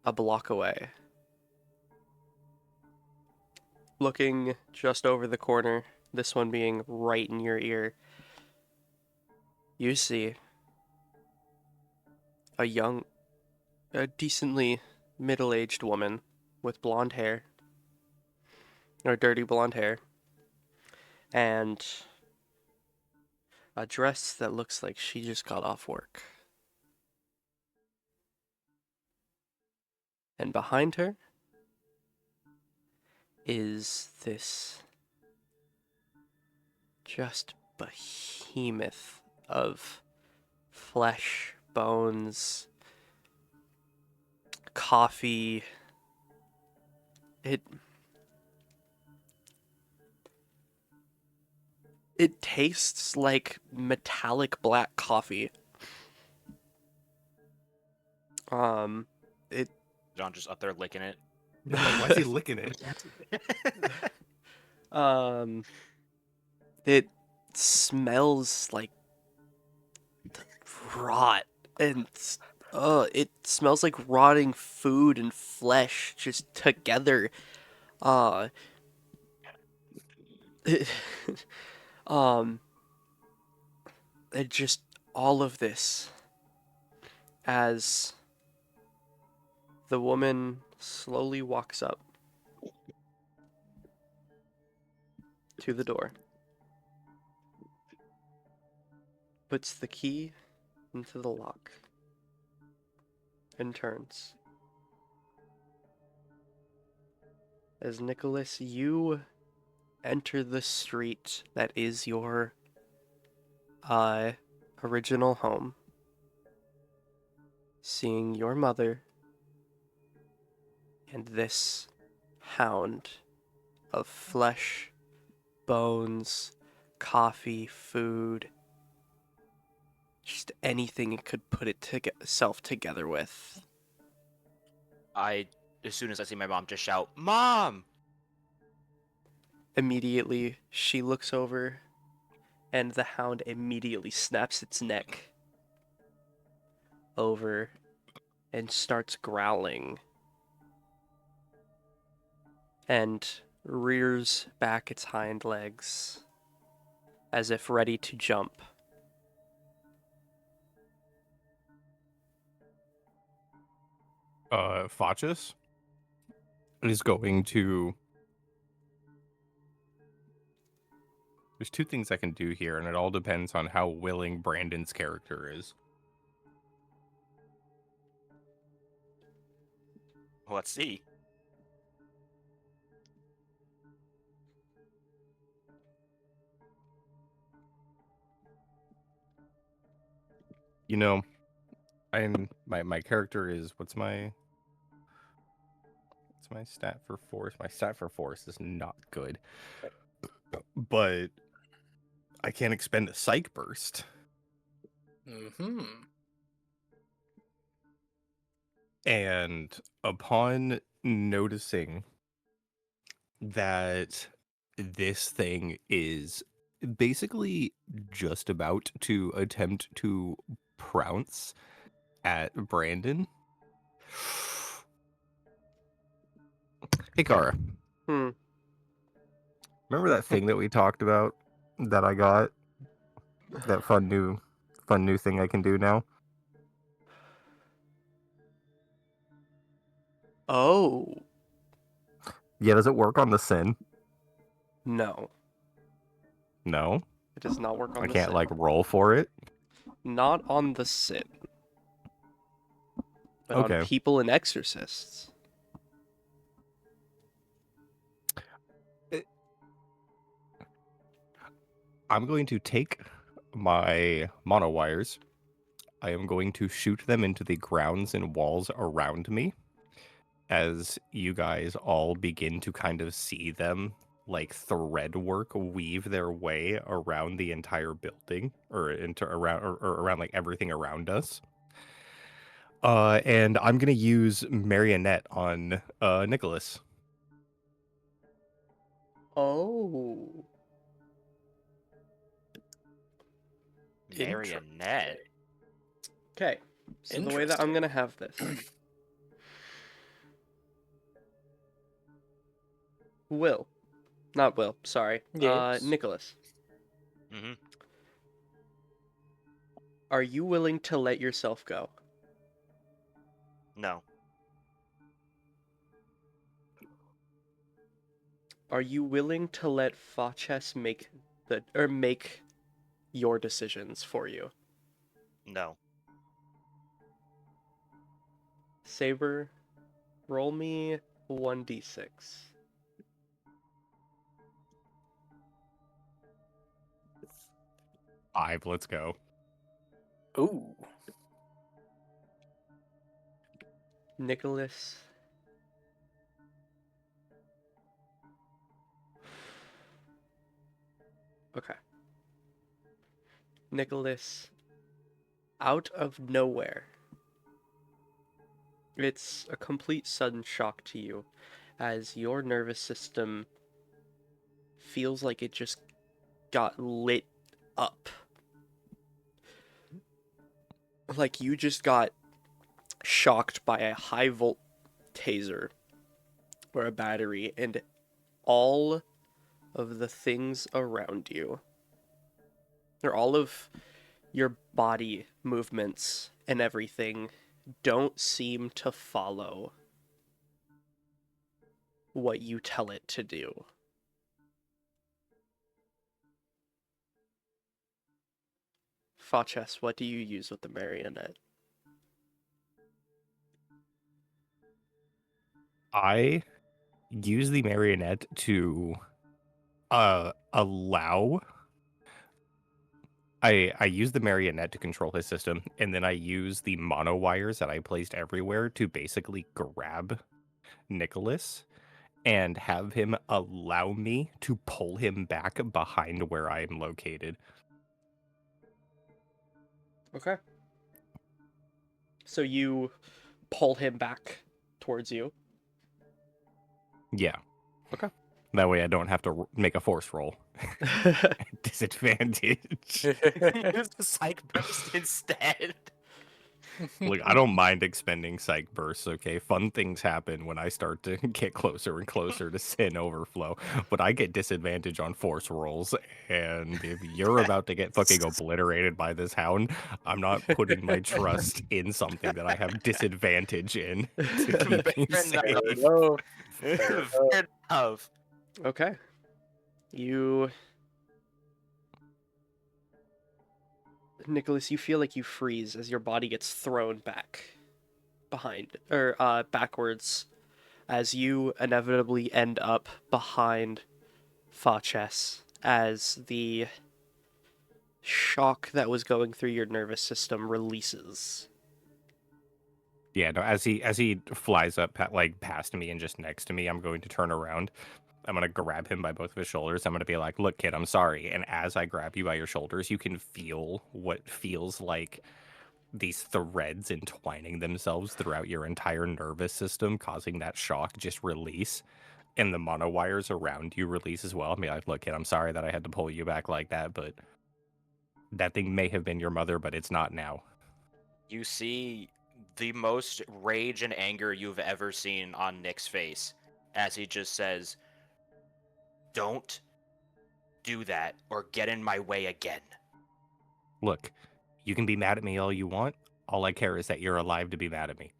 a block away. Looking just over the corner, this one being right in your ear, you see a decently middle-aged woman with blonde hair, or dirty blonde hair, and a dress that looks like she just got off work. And behind her is this just behemoth of flesh, bones, coffee. It tastes like metallic black coffee. It John just up there licking it. Like, why is he licking it? it smells like rot, and it smells like rotting food and flesh just together. Uh, it, um, it just all of this as the woman slowly walks up to the door, puts the key into the lock, and turns. As Nicholas, you enter the street that is your original home, seeing your mother and this hound of flesh, bones, coffee, food, just anything it could put itself together with. As soon as I see my mom, just shout, "Mom!" Immediately, she looks over, and the hound immediately snaps its neck over and starts growling and rears back its hind legs as if ready to jump. Facies is going to. There's two things I can do here, and it all depends on how willing Brandon's character is. Let's see. You know, my character is what's my stat for force? My stat for force is not good, but I can't expend a psych burst. Mm-hmm. And upon noticing that this thing is basically just about to attempt to pounce at Brandon. Hey, Kara. Hmm. Remember that thing that we talked about that I got? That fun new thing I can do now? Oh, Yeah, does it work on the Sin? no. No. It does not work on I the can't Sin. like roll for it. Not on the Sin. But on Okay. people and exorcists. I'm going to take my mono wires. I am going to shoot them into the grounds and walls around me as you guys all begin to kind of see them like thread work weave their way around the entire building or into around or around like everything around us. And I'm gonna use marionette on Nicholas. Oh. Marionette. Okay. So the way that I'm Interesting. gonna have this. Will. Not Will, sorry. Yes. Nicholas. Mm-hmm. Are you willing to let yourself go? No. Are you willing to let Facies make your decisions for you? No. Saber, roll me 1d6. Let's go. Ooh. Nicholas. Okay. Nicholas, out of nowhere, it's a complete sudden shock to you as your nervous system feels like it just got lit up. Like you just got shocked by a high volt taser or a battery, and all of the things around you, or all of your body movements and everything, don't seem to follow what you tell it to do. Facies, what do you use with the marionette? I use the marionette to allow I use the marionette to control his system, and then I use the mono wires that I placed everywhere to basically grab Nicholas and have him allow me to pull him back behind where I am located. Okay. So you pull him back towards you. Yeah. Okay. That way I don't have to make a force roll. Disadvantage. Use the psych burst instead. Look, I don't mind expending psych bursts, okay? Fun things happen when I start to get closer and closer to sin overflow, but I get disadvantage on force rolls, and if you're about to get fucking obliterated by this hound, I'm not putting my trust in something that I have disadvantage in to keep you Fair safe. enough. Fair Fair enough. Okay. Nicholas, you feel like you freeze as your body gets thrown backwards, as you inevitably end up behind Facies as the shock that was going through your nervous system releases. Yeah, no, as he flies up past me and just next to me, I'm going to turn around. I'm going to grab him by both of his shoulders. I'm going to be like, look, kid, I'm sorry. And as I grab you by your shoulders, you can feel what feels like these threads entwining themselves throughout your entire nervous system, causing that shock just release. and the mono wires around you release as well. I mean, like, look, kid, I'm sorry that I had to pull you back like that, but that thing may have been your mother, but it's not now. You see the most rage and anger you've ever seen on Nick's face as he just says, "Don't do that or get in my way again." Look, you can be mad at me all you want. All I care is that you're alive to be mad at me.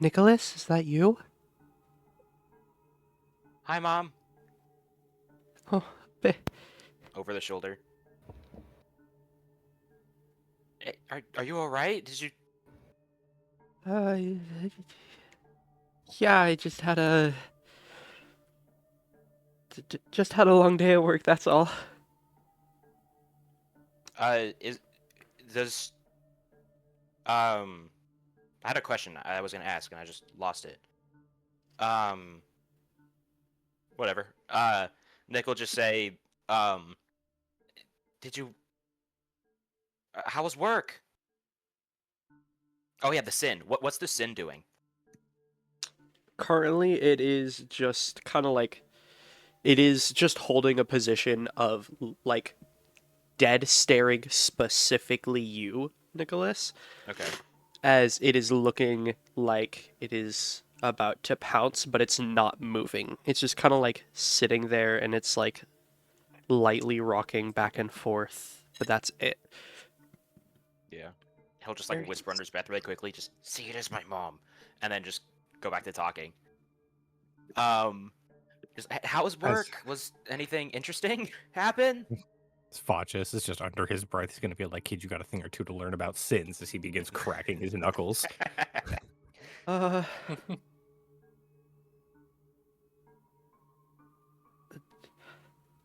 Nicholas, is that you? Hi, Mom. Oh, ba- Over the shoulder. Are you alright? Did you... uh, yeah, I just had a just had a long day at work. That's all. Does... I had a question I was gonna ask and I just lost it. Whatever. Nick will just say, did you... how was work? Oh yeah, the sin. What's the sin doing? Currently, it is just kind of like it is just holding a position of like dead staring specifically you, Nicholas, Okay. as it is looking like it is about to pounce, but it's not moving. It's just kind of like sitting there and it's like lightly rocking back and forth, but that's it. Yeah. He'll just like whisper under his breath really quickly, just see it as my mom, and then just go back to talking. How was work? Was anything interesting happen? Facies is just under his breath. He's going to be like, kid, you got a thing or two to learn about sins as he begins cracking his knuckles. Uh,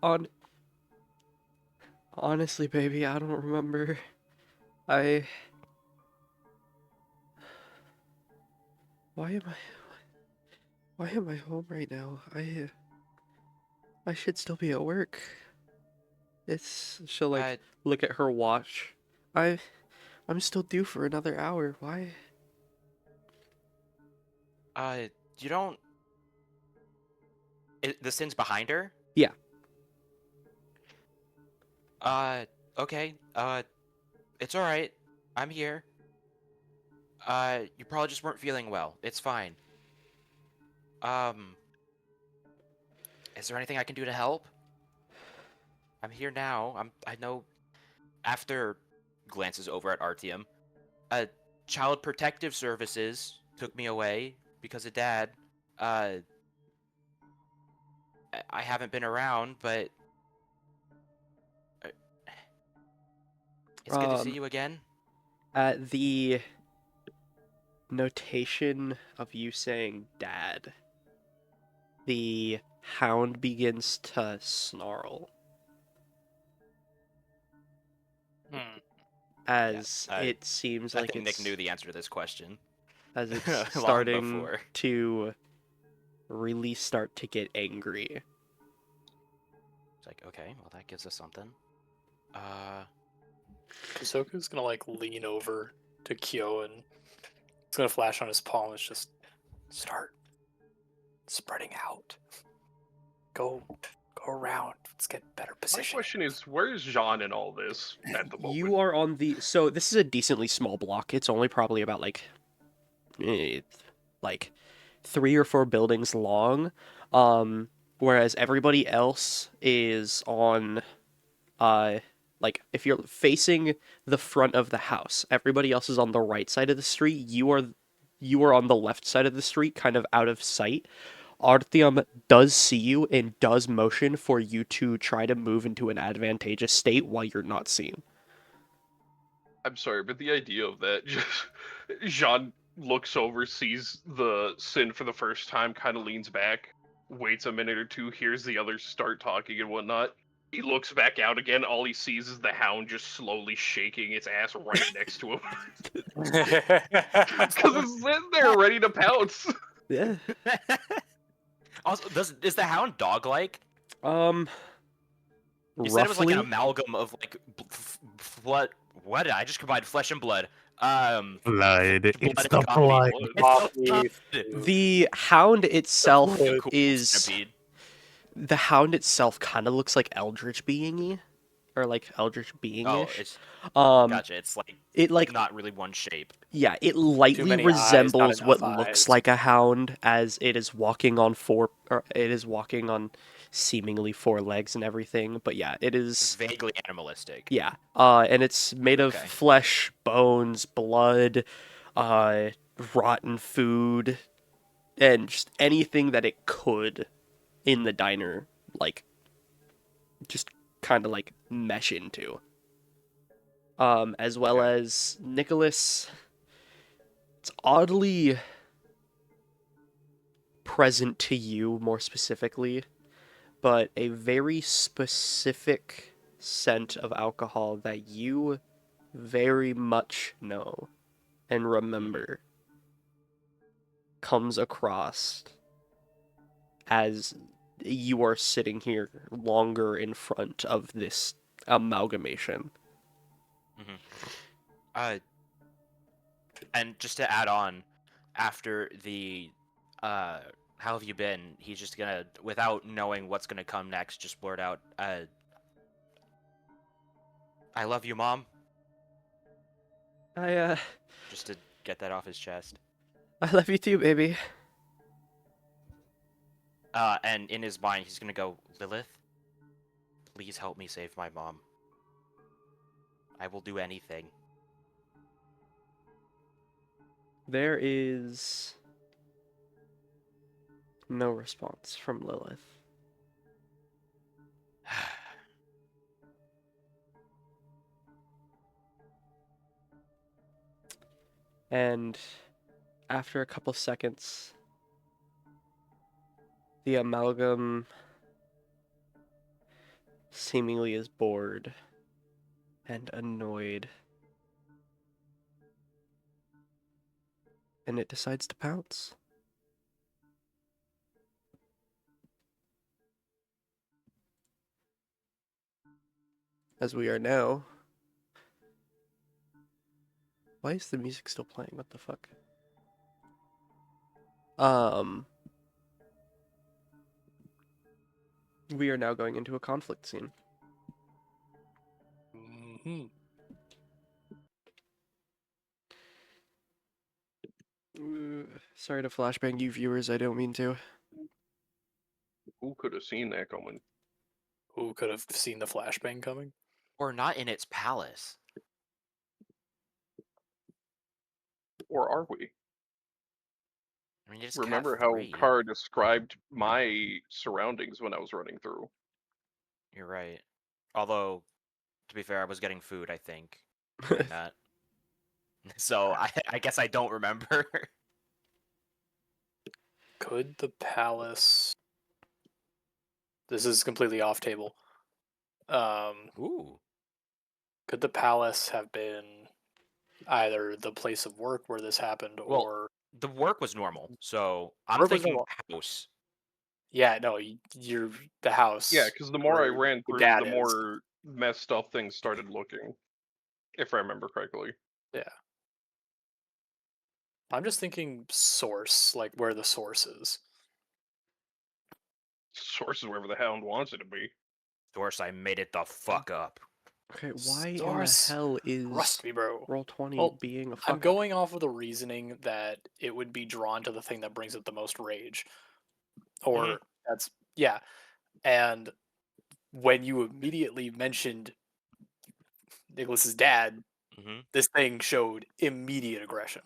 on honestly, baby, I don't remember. I why am I home right now? I should still be at work. She'll like look at her watch. I'm still due for another hour. Why? You don't... the sin's behind her? Yeah. Okay. It's alright. I'm here. You probably just weren't feeling well. It's fine. Is there anything I can do to help? I'm here now. I know... After glances over at Artyom, Child Protective Services took me away because of Dad. I haven't been around, but it's good to see you again. At the notation of you saying dad, the hound begins to snarl. As it seems I like think it's Nick knew the answer to this question. as it's Long starting before. to really start to get angry. It's like, okay, well that gives us something. Chissoku's gonna like lean over to Kyo and it's gonna flash on his palm. It's just start spreading out. Go around. Let's get better My position. question is, where is Jaune in all this at the moment? You are on the so this is a decently small block. It's only probably about like 3 or 4 buildings long. Whereas everybody else is on like if you're facing the front of the house, everybody else is on the right side of the street. You are on the left side of the street, kind of out of sight. Artyom does see you and does motion for you to try to move into an advantageous state while you're not seen. I'm sorry, but the idea of that, just Jaune looks over, sees the sin for the first time, kind of leans back, waits a minute or two, hears the others start talking and whatnot. He looks back out again. All he sees is the hound just slowly shaking its ass right next to him. Because it's sitting there ready to pounce. Yeah. Also, is the hound dog-like? Roughly. You said it was like an amalgam of like blood. What did I just combine flesh and blood? Blood. It's Blood the coffee. blood. It's the Coffee. blood. The hound itself blood. Cool is centipede. the hound itself kind of looks like eldritch being-y, or like eldritch Oh, being-ish. it's Um, gotcha. It's like it like not really one shape. yeah, it lightly many eyes, not resembles what enough looks eyes. like a hound as it is walking on seemingly four legs and everything. But yeah, it is Vaguely animalistic. yeah. And it's made of Okay. flesh, bones, blood, rotten food, and just anything that it could in the diner, like just kind of like mesh into. As well Okay. as Nicholas, it's oddly present to you more specifically, but a very specific scent of alcohol that you very much know and remember comes across as you are sitting here longer in front of this amalgamation. Uh, and just to add on, after the how have you been? He's just gonna, without knowing what's gonna come next, just blurt out, I love you, Mom. I Just to get that off his chest. I love you too, baby. And in his mind, he's gonna go, Lilith, please help me save my mom. I will do anything. There is no response from Lilith. And after a couple seconds, the amalgam seemingly is bored and annoyed. And it decides to pounce. As we are now. Why is the music still playing? What the fuck? We are now going into a conflict scene. Mhm. Sorry to flashbang you viewers, I don't mean to. Who could have seen that coming? Who could have seen the flashbang coming? Or not in its palace. Or are we? I mean, it's Remember got how 3. Carr described my surroundings when I was running through? You're right. Although, to be fair, I was getting food, I think, during that. So I guess I don't remember. Could the palace? This is completely off table. Ooh. Could the palace have been either the place of work where this happened, Well, or the work was normal, so I'm Work was thinking normal. house. yeah, no, you're the house. Yeah, because the more I where ran the through, dad the is. more messed up things started looking. If I remember correctly. Yeah. I'm just thinking source, like where the source is. Source is wherever the hound wants it to be. Source, I made it the fuck up. Okay, why in the Source. hell is Trust me, bro. Roll20 Well, being a fuck I'm up? going off of the reasoning that it would be drawn to the thing that brings it the most rage. Or that's yeah. And when you immediately mentioned Nicholas's dad, Mm-hmm. this thing showed immediate aggression.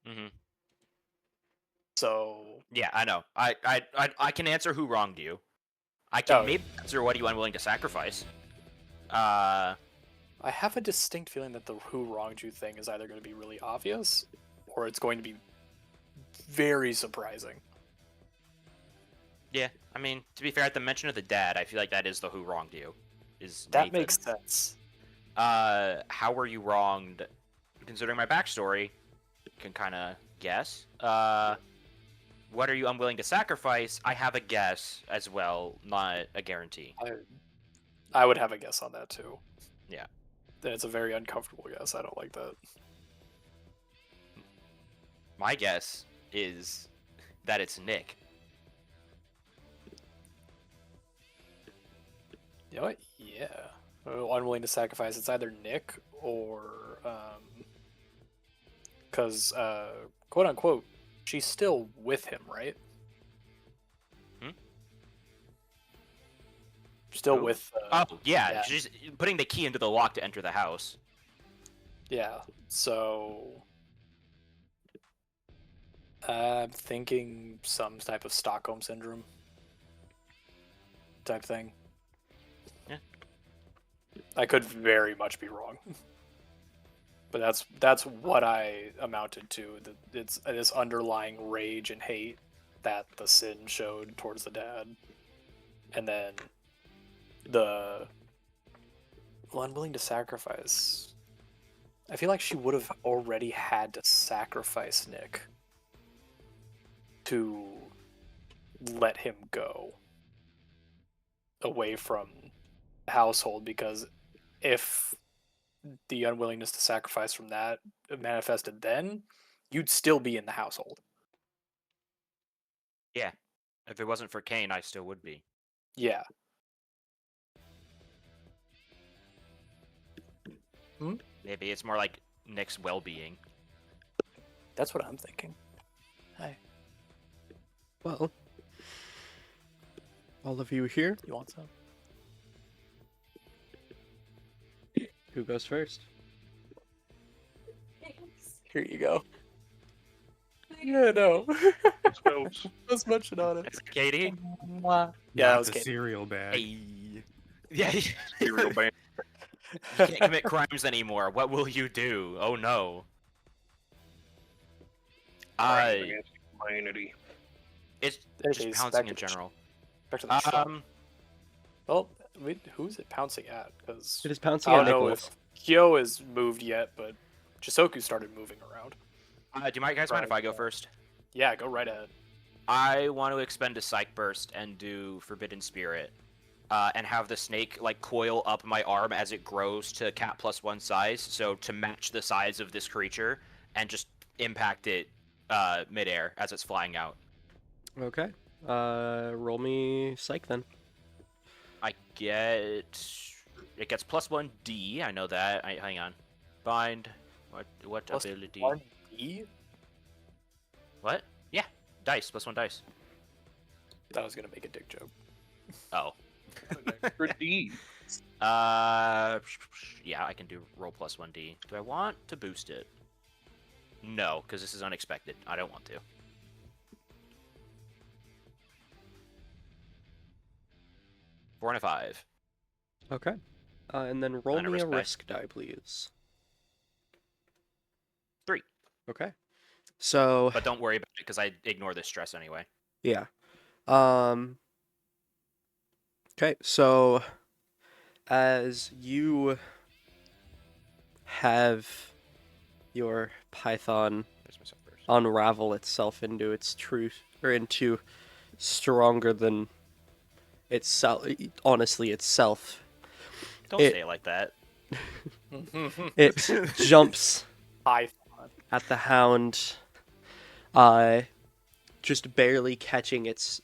Mm-hmm. So Yeah, I know. I can answer who wronged you. I can Oh. maybe answer what are you unwilling to sacrifice. I have a distinct feeling that the who wronged you thing is either going to be really obvious or it's going to be very surprising. Yeah, I mean, to be fair, at the mention of the dad, I feel like that is the who wronged you. Is That Nathan. makes sense. How were you wronged? Considering my backstory, you can kind of guess. What are you unwilling to sacrifice? I have a guess as well, not a guarantee. I would have a guess on that too. Yeah. And it's a very uncomfortable guess. I don't like that. My guess is that it's Nick. You know what? Yeah. Unwilling to sacrifice. It's either Nick or because quote unquote, she's still with him, right? Hmm? Still Who? with. Oh, yeah, yeah. she's putting the key into the lock to enter the house. Yeah. So I'm thinking some type of Stockholm syndrome type thing. Yeah. I could very much be wrong. But that's what I amounted to. It's this underlying rage and hate that the sin showed towards the dad, and then the unwilling to sacrifice. I feel like she would have already had to sacrifice Nick to let him go away from the household, because if the unwillingness to sacrifice from that manifested then, you'd still be in the household. Yeah. If it wasn't for Cain, I still would be. Yeah. Maybe it's more like Nick's well-being. That's what I'm thinking. Hi. Well, all of you here. You want some? Who goes first? Here you go. Yeah, no. Spells. Let's mention on it. It's Katie. Yeah, that was the Kate. cereal bag. Hey. Yeah. Serial band. You can't commit crimes anymore. What will you do? Oh no. Crimes against humanity. It's There's just a pouncing in spec- general. Back to the shop. Well, who's it pouncing at? Because It is pouncing I at don't know Nicholas. if Kyo has moved yet, but Chissoku started moving around. do you guys mind if I go first? Yeah, go right ahead. I want to expend a Psych Burst and do Forbidden Spirit. And have the snake like coil up my arm as it grows to cat +1 size, so to match the size of this creature, and just impact it midair as it's flying out. Okay. Roll me psych then. It gets +1 D. I know that. Hang on. Bind. What Plus ability? 1D? What? Yeah. Dice. +1 dice. That was gonna make a dick joke. Oh. For D. Yeah, I can do roll +1 D. Do I want to boost it? No, because this is unexpected. I don't want to. Four and a 5. Okay. And then roll And a me a risk die. risk die, please. 3. Okay. So But don't worry about it, because I ignore this stress anyway. yeah. Okay, so as you have your python There's myself first. unravel itself into its truth, or into stronger than itself, honestly itself, Don't it- say it like that. it jumps Python. at the hound, just barely catching its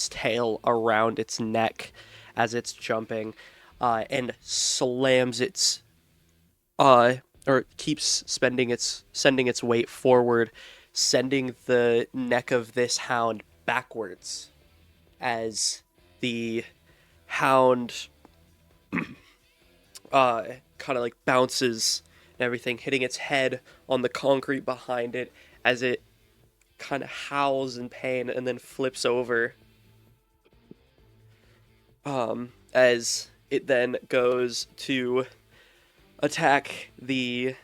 tail around its neck as it's jumping, and slams its or keeps sending its weight forward, sending the neck of this hound backwards as the hound kind of like bounces and everything, hitting its head on the concrete behind it as it kind of howls in pain and then flips over. As it then goes to attack the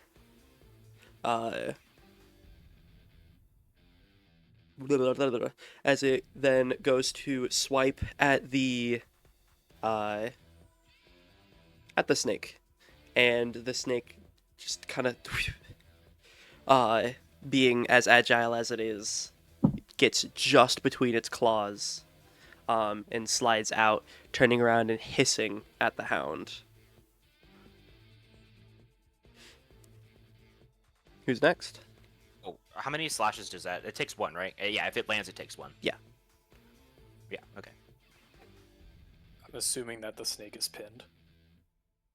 as it then goes to swipe at the snake, and the snake just kind of being as agile as it is, gets just between its claws, and slides out, turning around and hissing at the hound. Who's next? Oh, How many slashes does that? It takes one, right? Yeah, if it lands, it takes one. Yeah. Yeah. Okay. I'm assuming that the snake is pinned.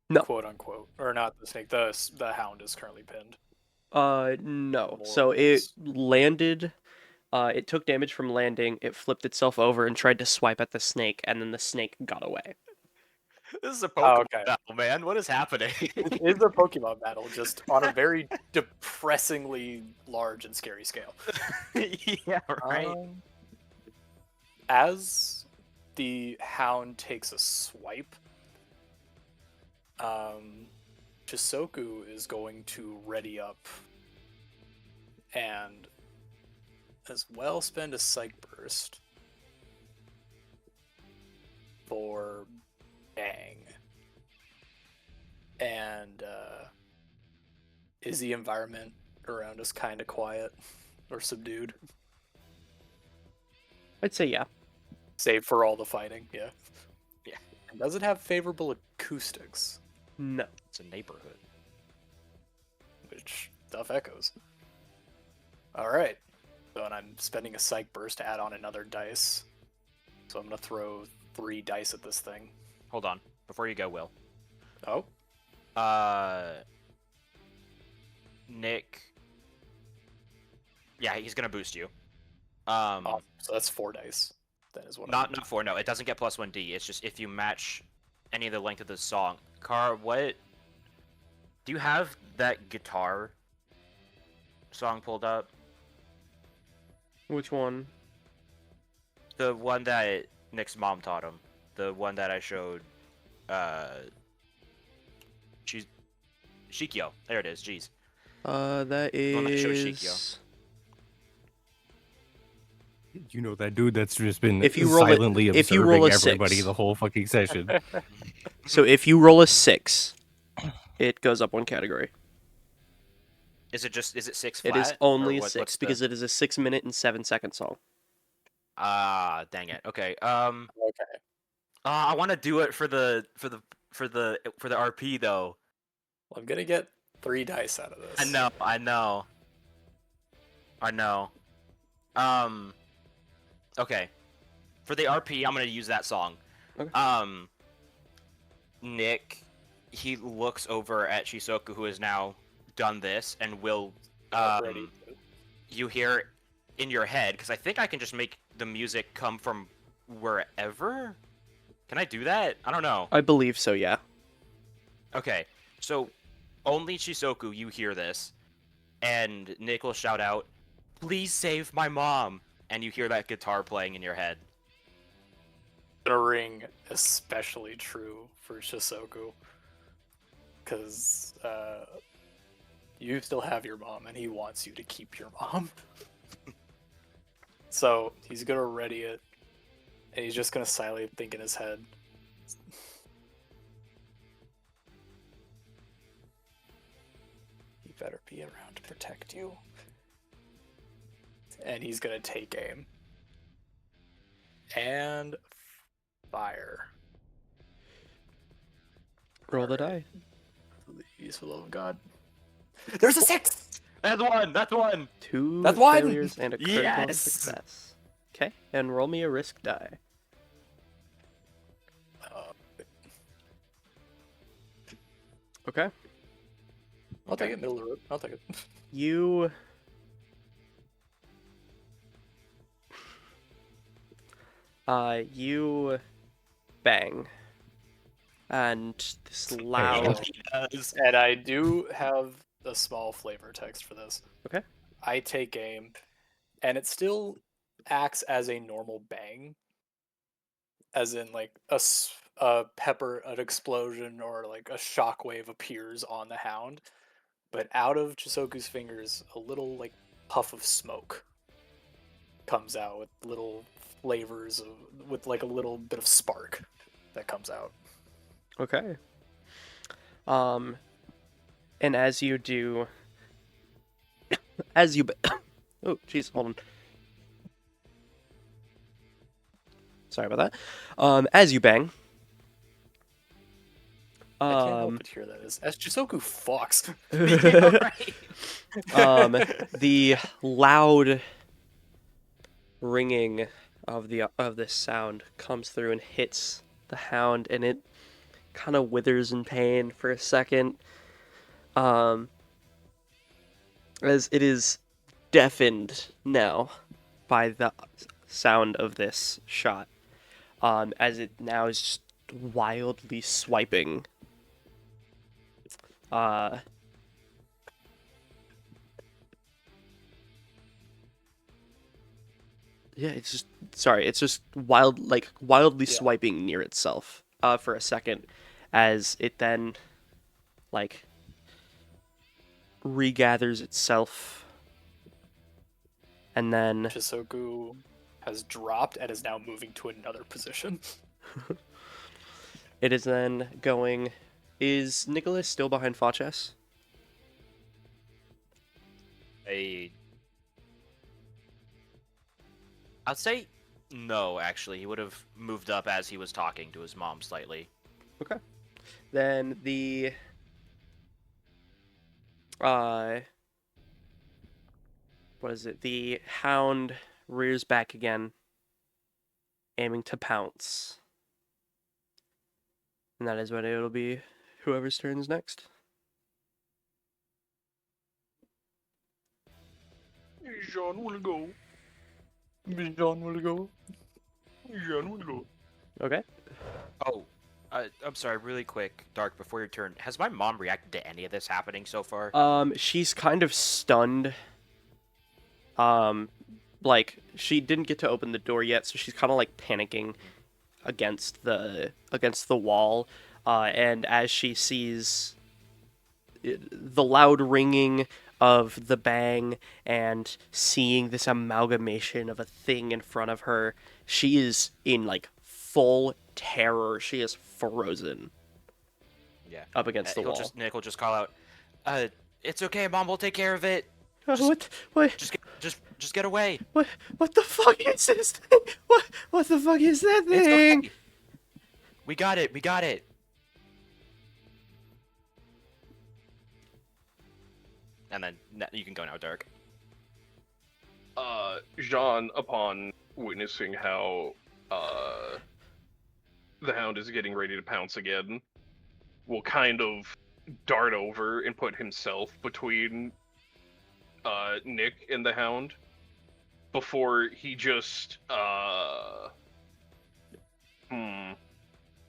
No. Quote unquote, or not the snake. The hound is currently pinned. No. More So or it less. landed. It took damage from landing. It flipped itself over and tried to swipe at the snake, and then the snake got away. This is a Oh, Pokemon okay. battle, man. What is happening? It is a Pokemon battle, just on a very depressingly large and scary scale. Yeah, right. As the hound takes a swipe, Chissoku is going to ready up and as well spend a Psych Burst for Bang. And is the environment around us kind of quiet or subdued? I'd say yeah. Save for all the fighting, yeah. Yeah. And does it have favorable acoustics? No. It's a neighborhood. Which stuff echoes. Alright. So, and I'm spending a Psych Burst to add on another dice. So I'm going to throw 3 dice at this thing. Hold on. Before you go, Will. Oh? Nick. Yeah, he's gonna boost you. Oh, so that's 4 dice. That is what Not 4. No, it doesn't get plus 1d. It's just if you match any of the length of the song. Car, what? Do you have that guitar song pulled up? Which one? The one that Nick's mom taught him. The one that I showed. She's Shikyo. There it is. Jeez. That one that shows is. You know that dude that's just been If you roll it- silently if you observing roll a everybody 6. the whole fucking session. So if you roll a 6, it goes up 1 category. Is it 6 It flat? is or only what's 6 the- because it is a 6-minute and 7-second song. Dang it. Okay. Okay. I want to do it for the RP though. Well, I'm going to get 3 dice out of this. I know. Okay. For the RP, I'm gonna use that song. Okay. Nick, he looks over at Chissoku, who has now done this, and will. Ready. You hear in your head, because I think I can just make the music come from wherever. Can I do that? I don't know. I believe so, yeah. Okay, so only Chissoku, you hear this, and Nick will shout out, "Please save my mom!" And you hear that guitar playing in your head. Gonna ring especially true for Chissoku. Because you still have your mom, and he wants you to keep your mom. So he's gonna ready it, and he's just gonna silently think in his head. He better be around to protect you. And he's gonna take aim. And fire. Roll the die. Please, for the love of God. There's a 6! That's one. That's one. 2 That's one! failures and a critical Yes! success. Okay, and roll me a risk die. Okay. I'll take it, middle of the road. I'll take it. You you bang. And this loud And I do have a small flavor text for this. Okay. I take aim, and it still acts as a normal bang. As in, like, a pepper, an explosion, or like a shockwave appears on the hound. But out of Chisoku's fingers, a little, like, puff of smoke comes out with little flavors of, with like a little bit of spark that comes out. Okay. And as you do, as you, oh, jeez, hold on. Sorry about that. As you bang, I can't help Um, but hear that as Chissoku fucks. Yeah, right. the loud ringing of this sound comes through and hits the hound, and it kind of withers in pain for a second, um, as it is deafened now by the sound of this shot, as it now is just wildly swiping. Uh, yeah, it's just sorry, it's just wildly Yeah. swiping near itself, for a second, as it then like regathers itself, and then Chissoku has dropped and is now moving to another position. it is then going. Is Nicholas still behind Facies? I'd say no, actually. He would have moved up as he was talking to his mom slightly. Okay. Then uh what is it? The hound rears back again, aiming to pounce. And that is when it'll be whoever's turn is next. Jaune will go. Jaune will go. Jaune will go. Okay. Oh, I'm sorry, really quick, Dark, before your turn. Has my mom reacted to any of this happening so far? She's kind of stunned. Like she didn't get to open the door yet, so she's kind of like panicking against the wall. And as she sees the loud ringing of the bang and seeing this amalgamation of a thing in front of her, she is in like full terror. She is frozen Yeah. up against the wall. Nick will just call out, it's okay, Mom, we'll take care of it. What? Just get away. What the fuck is this thing? What the fuck is that It's thing? okay. We got it. And then you can go now, Dark. Jaune, upon witnessing how the hound is getting ready to pounce again, will kind of dart over and put himself between Nick and the hound before he just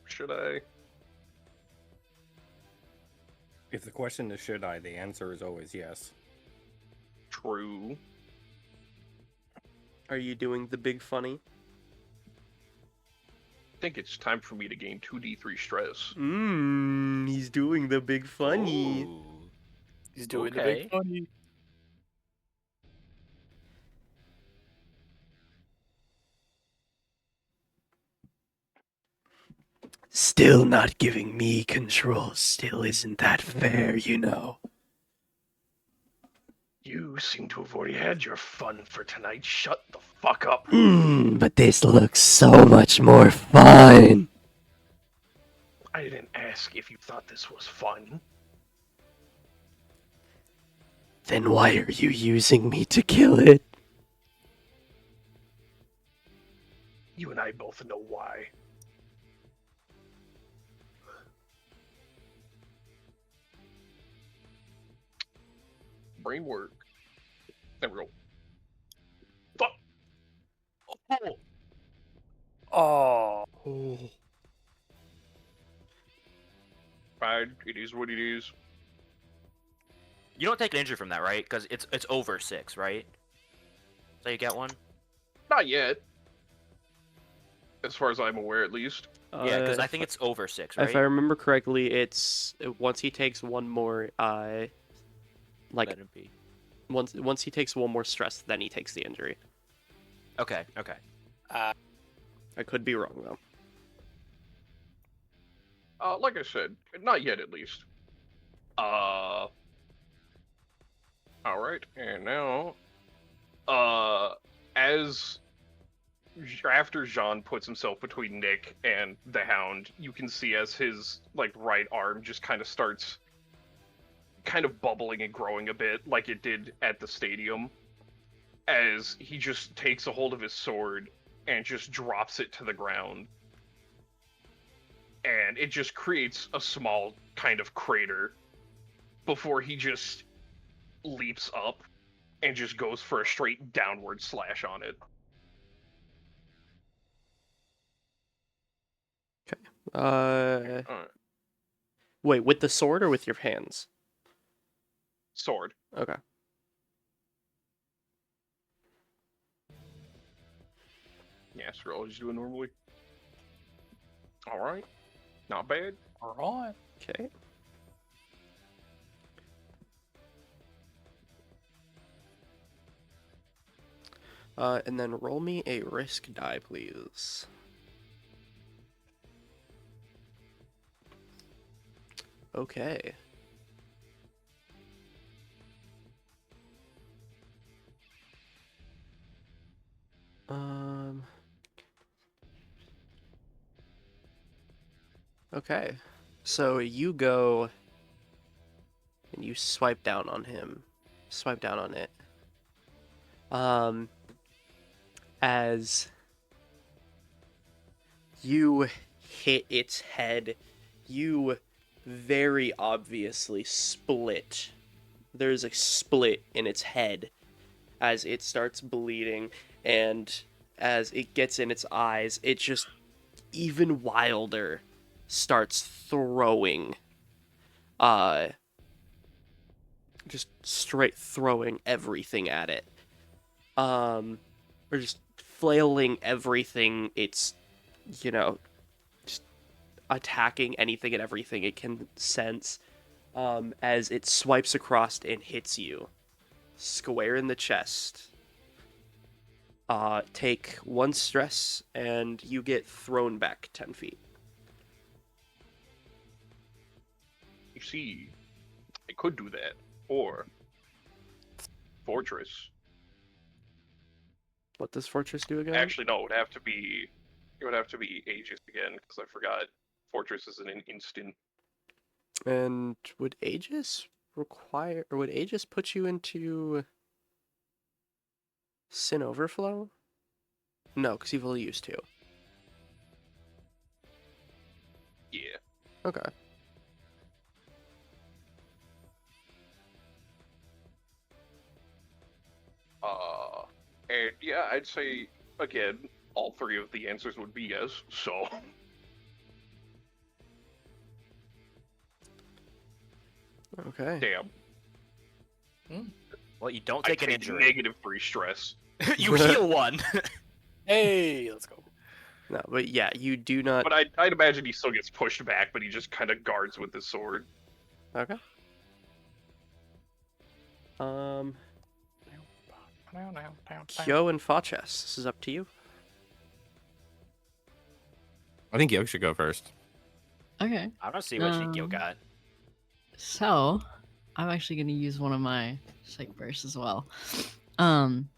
should I? If the question is should I, the answer is always yes. True. Are you doing the big funny? I think it's time for me to gain 2d3 stress. He's doing the big funny. Ooh. He's doing the Okay. big funny. Still not giving me control. Still isn't that fair, you know. You seem to have already had your fun for tonight. Shut the fuck up. But this looks so much more fun. I didn't ask if you thought this was fun. Then why are you using me to kill it? You and I both know why. Brain work. There we go. Fuck. Oh. Fine, it is what it is. You don't take an injury from that, right? Because it's over 6, right? So you get one? Not yet. As far as I'm aware, at least. Yeah, because I think it's over 6, right? If I remember correctly, it's once he takes one more, like Let it be. once he takes one more stress, then he takes the injury. Okay. I could be wrong though. Like I said, not yet at least. Alright, and now, as after Jaune puts himself between Nick and the Hound, you can see as his like right arm just kind of starts kind of bubbling and growing a bit like it did at the stadium, as he just takes a hold of his sword and just drops it to the ground. And it just creates a small kind of crater before he just leaps up and just goes for a straight downward slash on it. Uh, Alright. wait, with the sword or with your hands? Sword. Okay. Yeah, so I'll just do it normally. Alright. Not bad. Alright. Okay. And then roll me a risk die, please. Okay. Okay. So you go and you swipe down on him. Swipe down on it. As you hit its head, you very obviously split. There's a split in its head as it starts bleeding, and as it gets in its eyes, it just even wilder starts throwing. Just straight throwing everything at it. Or just flailing everything. It's, just attacking anything and everything it can sense. As it swipes across and hits you square in the chest. Take 1 stress and you get thrown back 10 feet. You see, I could do that. Or Fortress. What does Fortress do again? Actually, no, it would have to be Aegis again, because I forgot Fortress is an instant. And would Aegis put you into Sin Overflow? No, because you've only used 2. Yeah. Okay. And yeah, I'd say again, all 3 of the answers would be yes. So. Okay. Damn. Well, you don't I take an take injury. -3 stress. You heal 1. Hey, let's go. No, but yeah, you do not. But I'd imagine he still gets pushed back, but he just kind of guards with his sword. Okay. Kyo and Facies, this is up to you. I think Yoke should go first. Okay. I want to see what Shikyo got. So, I'm actually going to use one of my psych bursts as well. I'm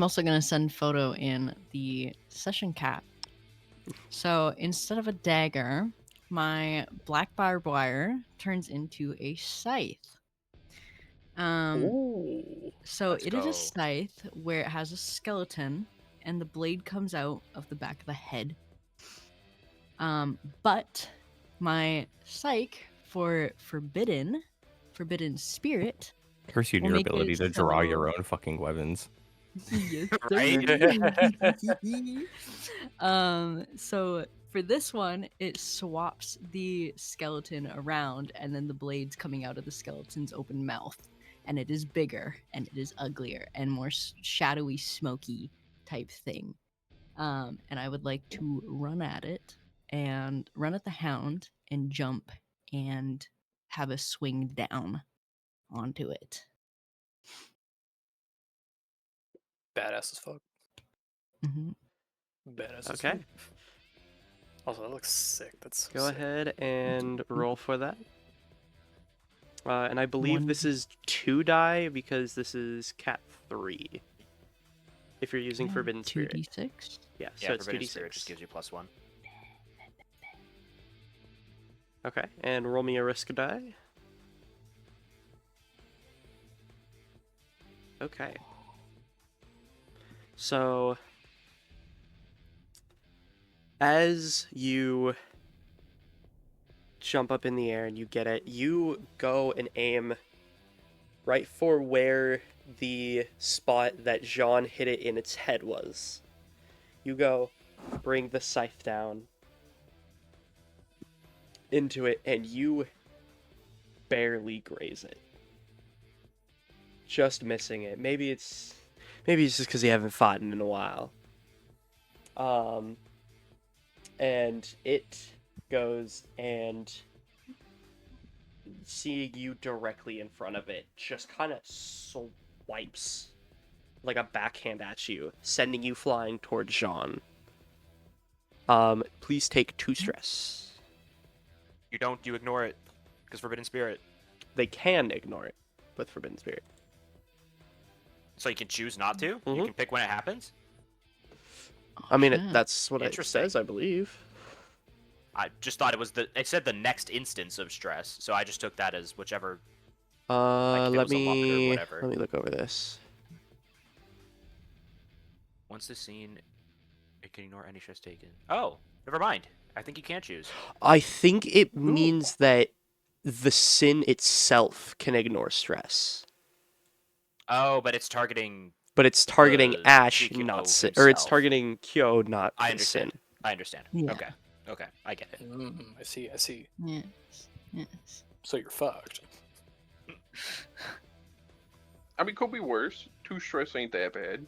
also going to send photo in the session cap. So, instead of a dagger, my black barbed wire turns into a scythe. So Let's it is go. a scythe where it has a skeleton and the blade comes out of the back of the head. But my psych for forbidden spirit. Curse you on We'll your make ability it to draw your so- own fucking weapons. Yes, Right? sir. So for this one, it swaps the skeleton around, and then the blades coming out of the skeleton's open mouth, and it is bigger, and it is uglier, and more shadowy, smoky type thing. And I would like to run at it, and run at the hound, and jump, and have a swing down onto it. Badass as fuck. hmm Badass as Okay. fuck. Also, that looks sick. That's so Go sick. ahead and roll for that. And I believe One- this is 2 die because this is cat 3. if you're using Forbidden Spirit. 2d6. Yeah, so Yeah, it's Forbidden 2d6. Spirit just gives you +1. Okay, and roll me a risk die. Okay. So, as you jump up in the air and you get it, you go and aim right for where the spot that Jaune hit it in its head was. You go, bring the scythe down into it, and you barely graze it. Just missing it. Maybe it's just because you haven't fought in a while. And it goes and seeing you directly in front of it, just kind of swipes like a backhand at you, sending you flying towards Jaune. Please take 2 stress. You don't, you ignore it. Because Forbidden Spirit. They can ignore it with Forbidden Spirit. So you can choose not to? You Mhm. can pick when it happens? I mean, shit. that's what it Interesting. says, I believe. I just thought it said the next instance of stress, so I just took that as whichever. if it Let was a luck or me whatever. look over this. Once the scene, it can ignore any stress taken. Oh, never mind. I think you can choose. I think it means that the sin itself can ignore stress, Oh, but it's targeting. but it's targeting The Ash, Shikyo not sin, or it's himself. targeting Kyo, not I the understand. sin. I understand. Yeah. Okay. Okay. I get it. I see. I see. Yes. Yes. So you're fucked. I mean, could be worse. 2 stress ain't that bad.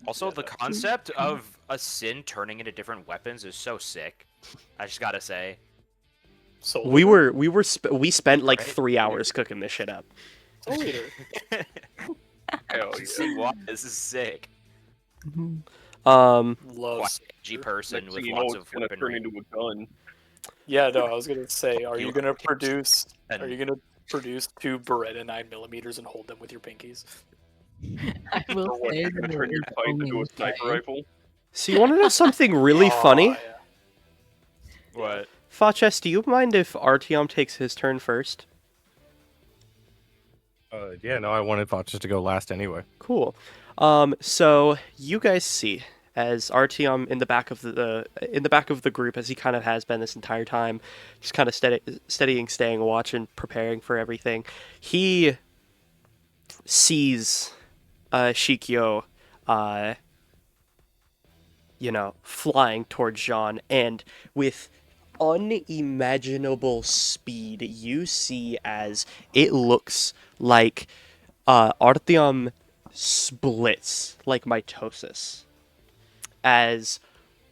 Also, Yeah, the that's- concept of a sin turning into different weapons is so sick. I just gotta say. Soul We Eater? we spent like Right? 3 hours cooking this shit up. Soul Eater. Hell You see why this is sick. Mhm. Love Quite Soul edgy Eater. person Next with thing you know, lots it's of gonna turn weaponry. into a gun. Yeah, no, I was gonna say, are You you gonna take produce? and- Are you gonna produce 2 Beretta 9mm and hold them with your pinkies? I will Or what, say you're gonna that turn it your is sight into only a sniper okay. rifle? So you want to know something really Oh, funny? yeah. What? Faches, do you mind if Artyom takes his turn first? Yeah, no, I wanted Facies to go last anyway. Cool. So you guys see as Artyom in the back of the group, as he kind of has been this entire time, just kind of steadying, staying watch, and preparing for everything. He sees Shikyo, flying towards Jaune, and with unimaginable speed, you see as it looks like Artyom splits like mitosis as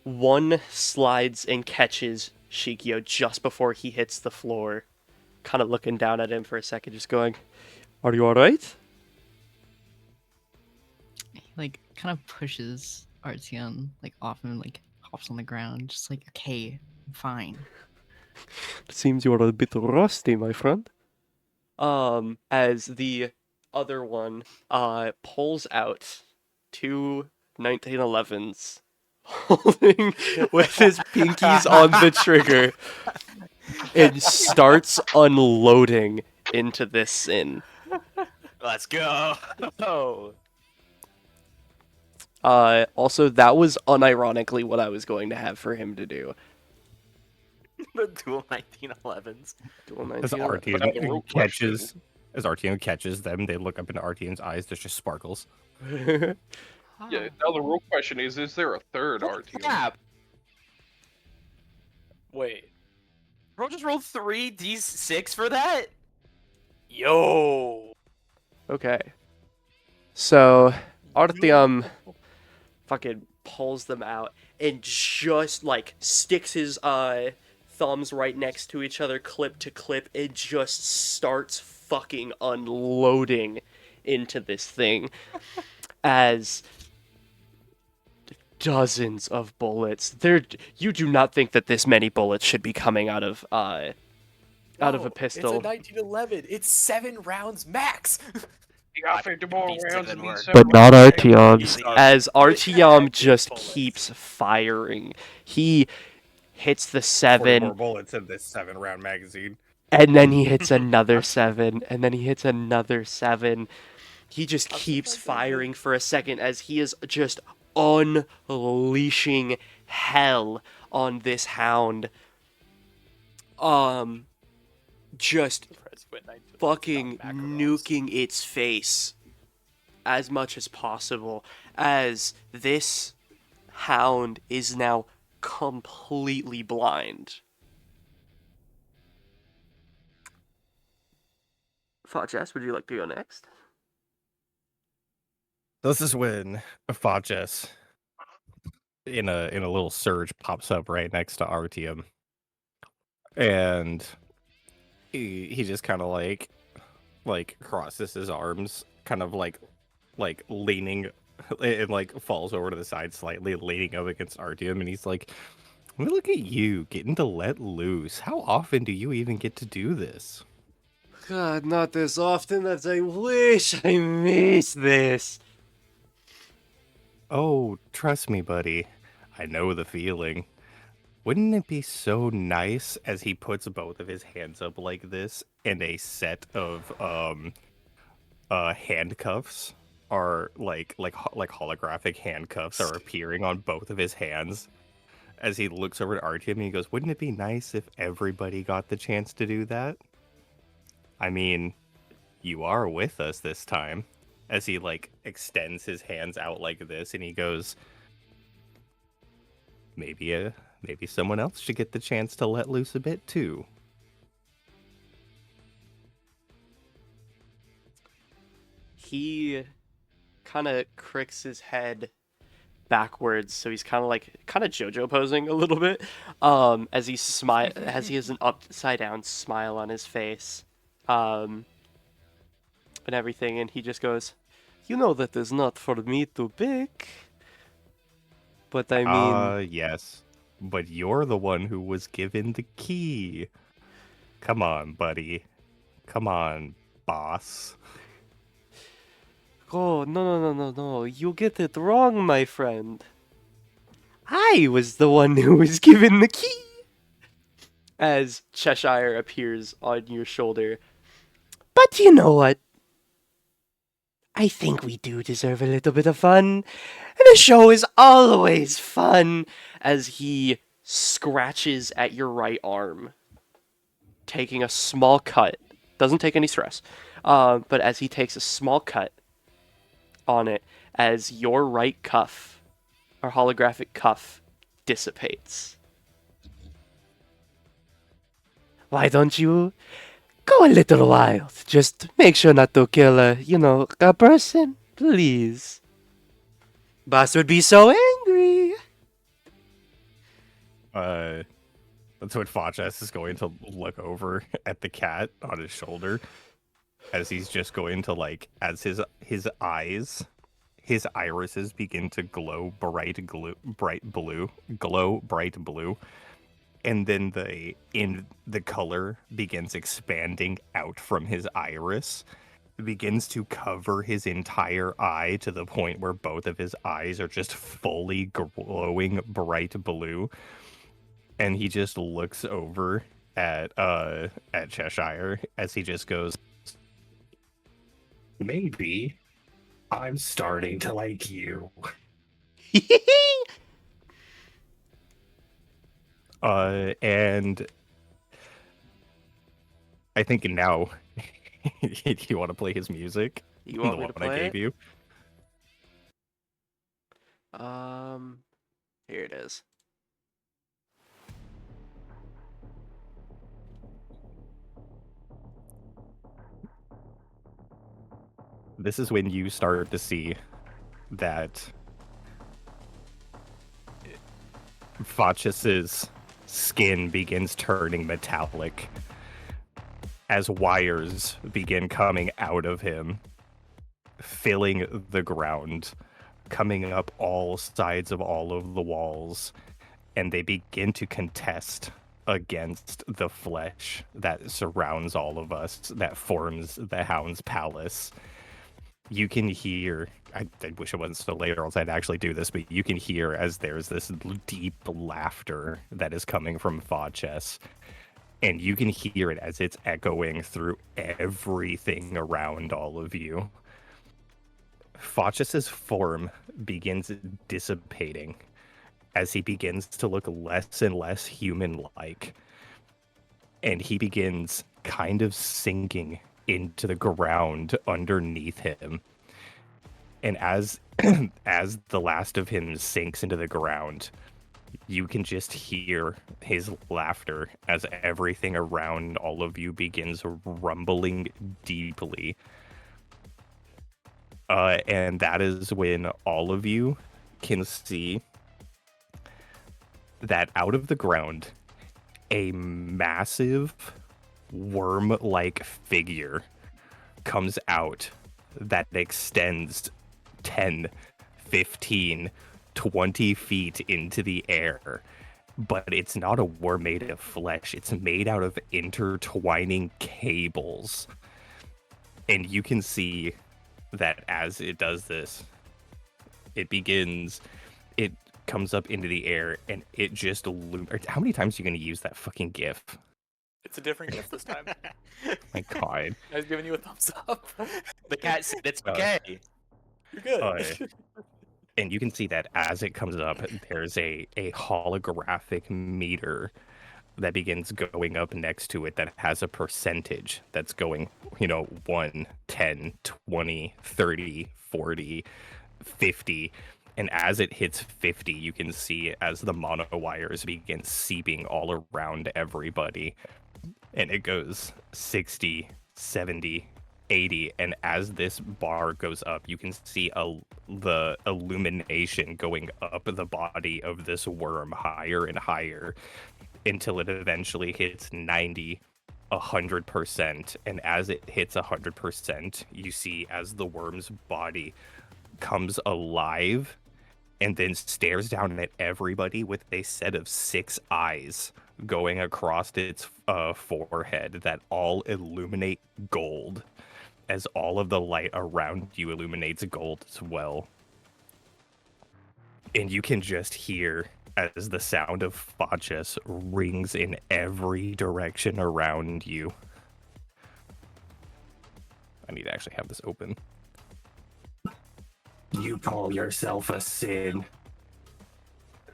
one slides and catches Shikyo just before he hits the floor, kind of looking down at him for a second, just going, "Are you alright?" He like kind of pushes Artyom like off and like hops on the ground, just like, okay, I'm fine. It seems you are a bit rusty, my friend. As the other one pulls out 2 1911s, holding with his pinkies on the trigger, and starts unloading into this sin. Let's go. Oh. Also, that was unironically what I was going to have for him to do. The dual 1911s. Dual As 1911. But now the real question- Artyom catches them, they look up into Artyom's eyes. There's just sparkles. Yeah, now the real question is there a third Artyom? Yeah. Wait. Bro just rolled 3d6 for that? Yo. Okay. So, Artyom fucking pulls them out and just, like, sticks his thumbs right next to each other, clip to clip, and just starts fucking unloading into this thing as dozens of bullets. You do not think that this many bullets should be coming out of a No, pistol. It's a 1911. It's 7 rounds max. You got I 50 more beats rounds didn't in me, work. sir. But not Artyom's, Easy. as Artyom Active just bullets. keeps firing. He hits the 40 more 7, bullets in this 7-round magazine. and then he hits another 7, and then he hits another 7. He just I'm keeps surprised I did. firing for a second as he is just unleashing hell on this hound. Just Surprised Whit Knight just fucking shot Makarov. nuking its face as much as possible as this hound is now completely blind. Facies, would you like to go next? This is when Facies, in a little surge, pops up right next to Artyom, and he just kind of like crosses his arms, kind of like leaning, and like falls over to the side slightly, leaning up against Artyom, and he's like, "Look at you getting to let loose. How often do you even get to do this?" God, not as often as I wish. I miss this. Oh, trust me, buddy. I know the feeling. Wouldn't it be so nice as he puts both of his hands up like this and a set of handcuffs are like holographic handcuffs are appearing on both of his hands as he looks over to Artyom and he goes, "Wouldn't it be nice if everybody got the chance to do that? I mean, you are with us this time." As he like extends his hands out like this and he goes, maybe someone else should get the chance to let loose a bit too. He kind of cricks his head backwards, so he's kind of JoJo posing a little bit, as he has an upside down smile on his face, and everything, and he just goes, "You know that is not for me to pick, but I mean, Yes, but you're the one who was given the key. Come on, buddy. Come on, boss." oh, no, you get it wrong, my friend. I was the one who was given the key." As Cheshire appears on your shoulder. "But you know what? I think we do deserve a little bit of fun. And a show is always fun." As he scratches at your right arm, taking a small cut. Doesn't take any stress. But as he takes a small cut on it, as your right cuff, or holographic cuff, dissipates. "Why don't you go a little wild? Just make sure not to kill a person, please. Boss would be so angry." That's when Facies is going to look over at the cat on his shoulder as he's just going to as his irises begin to glow bright blue, and then the color begins expanding out from his iris. It begins to cover his entire eye to the point where both of his eyes are just fully glowing bright blue. And he just looks over at Cheshire as he just goes, "Maybe I'm starting to like you." And I think now you want to play his music? You want The me one to I play gave it? you? Here it is. This is when you start to see that Facies's skin begins turning metallic as wires begin coming out of him, filling the ground, coming up all sides of all of the walls, and they begin to contest against the flesh that surrounds all of us, that forms the Hound's palace. you can hear. I wish it wasn't so late, or else I'd actually do this. But you can hear as there's this deep laughter that is coming from Facies, and you can hear it as it's echoing through everything around all of you. Facies's form begins dissipating as he begins to look less and less human-like, and he begins kind of sinking into the ground underneath him. And as as the last of him sinks into the ground, you can just hear his laughter as everything around all of you begins rumbling deeply. And that is when all of you can see that out of the ground, a massive worm-like figure comes out that extends 10, 15, 20 feet into the air. But it's not a worm made of flesh. It's made out of intertwining cables. And you can see that as it does this, it comes up into the air, and it just how many times are you going to use that fucking gif? It's a different gift this time. My god. I was giving you a thumbs up. The cat said it's okay. You're good. And you can see that as it comes up, there's a holographic meter that begins going up next to it that has a percentage that's going, 1, 10, 20, 30, 40, 50. And as it hits 50, you can see as the mono wires begin seeping all around everybody. And it goes 60, 70, 80. And as this bar goes up, you can see the illumination going up the body of this worm higher and higher until it eventually hits 90, 100%. And as it hits 100%, you see as the worm's body comes alive and then stares down at everybody with a set of 6 eyes going across its forehead that all illuminate gold, as all of the light around you illuminates gold as well. And you can just hear as the sound of Facies rings in every direction around you. I need to actually have this open. You call yourself a sin.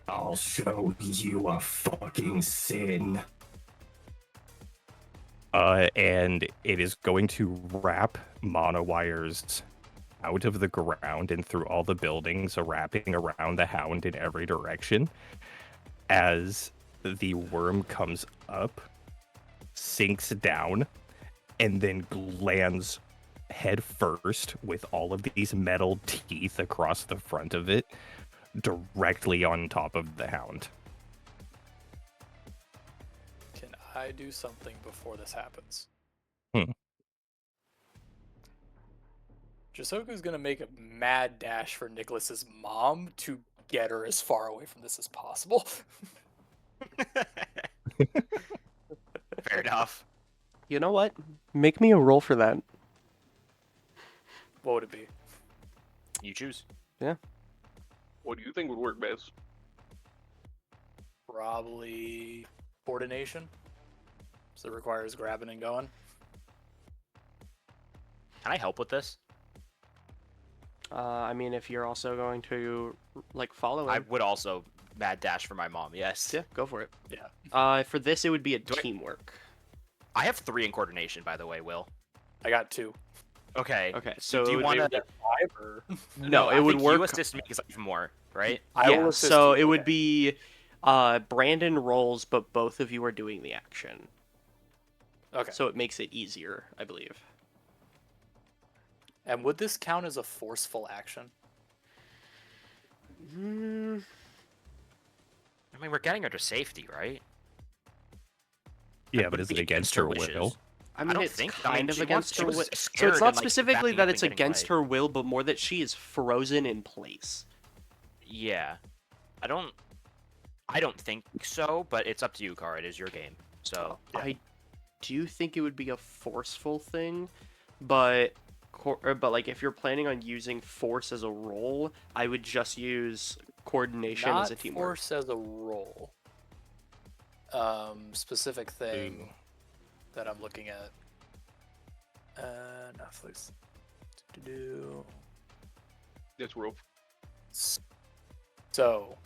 I'll show you a fucking sin. And it is going to wrap monowires out of the ground and through all the buildings, wrapping around the hound in every direction. As the worm comes up, sinks down, and then lands head first with all of these metal teeth across the front of it, directly on top of the hound. Can I do something before this happens? Chissoku's gonna make a mad dash for Nicholas's mom to get her as far away from this as possible. Fair enough. You know what? Make me a roll for that. What would it be? You choose. What do you think would work best? Probably coordination. So it requires grabbing and going. Can I help with this? I mean, if you're also going to follow I him, would also mad dash for my mom. Yes. yeah, go for it. Yeah. For this, it would be a Do I- teamwork. I have 3 in coordination, by the way, Will. I got 2. Okay. Okay, so do you it would want to? Maybe that's 5 or... No, I it would think work. You assist me because I have more, right? I will Yeah, assist so you, it would okay. be Brandon rolls, but both of you are doing the action. Okay. So it makes it easier, I believe. And would this count as a forceful action? Mm, I mean, we're getting her to safety, right? Yeah, Would but it is it be against her wishes? will? I mean, don't it's think- kind of she against her was will. So scared it's not and, specifically backing that up it's and getting against away. her will, but more that she is frozen in place. Yeah. I don't think so, but it's up to you, Cara. It is your game. So I do think it would be a forceful thing, but but like if you're planning on using force as a role, I would just use coordination Not as a teamwork. force as a role. Specific thing that I'm looking at. Netflix. Do. It's rope. So,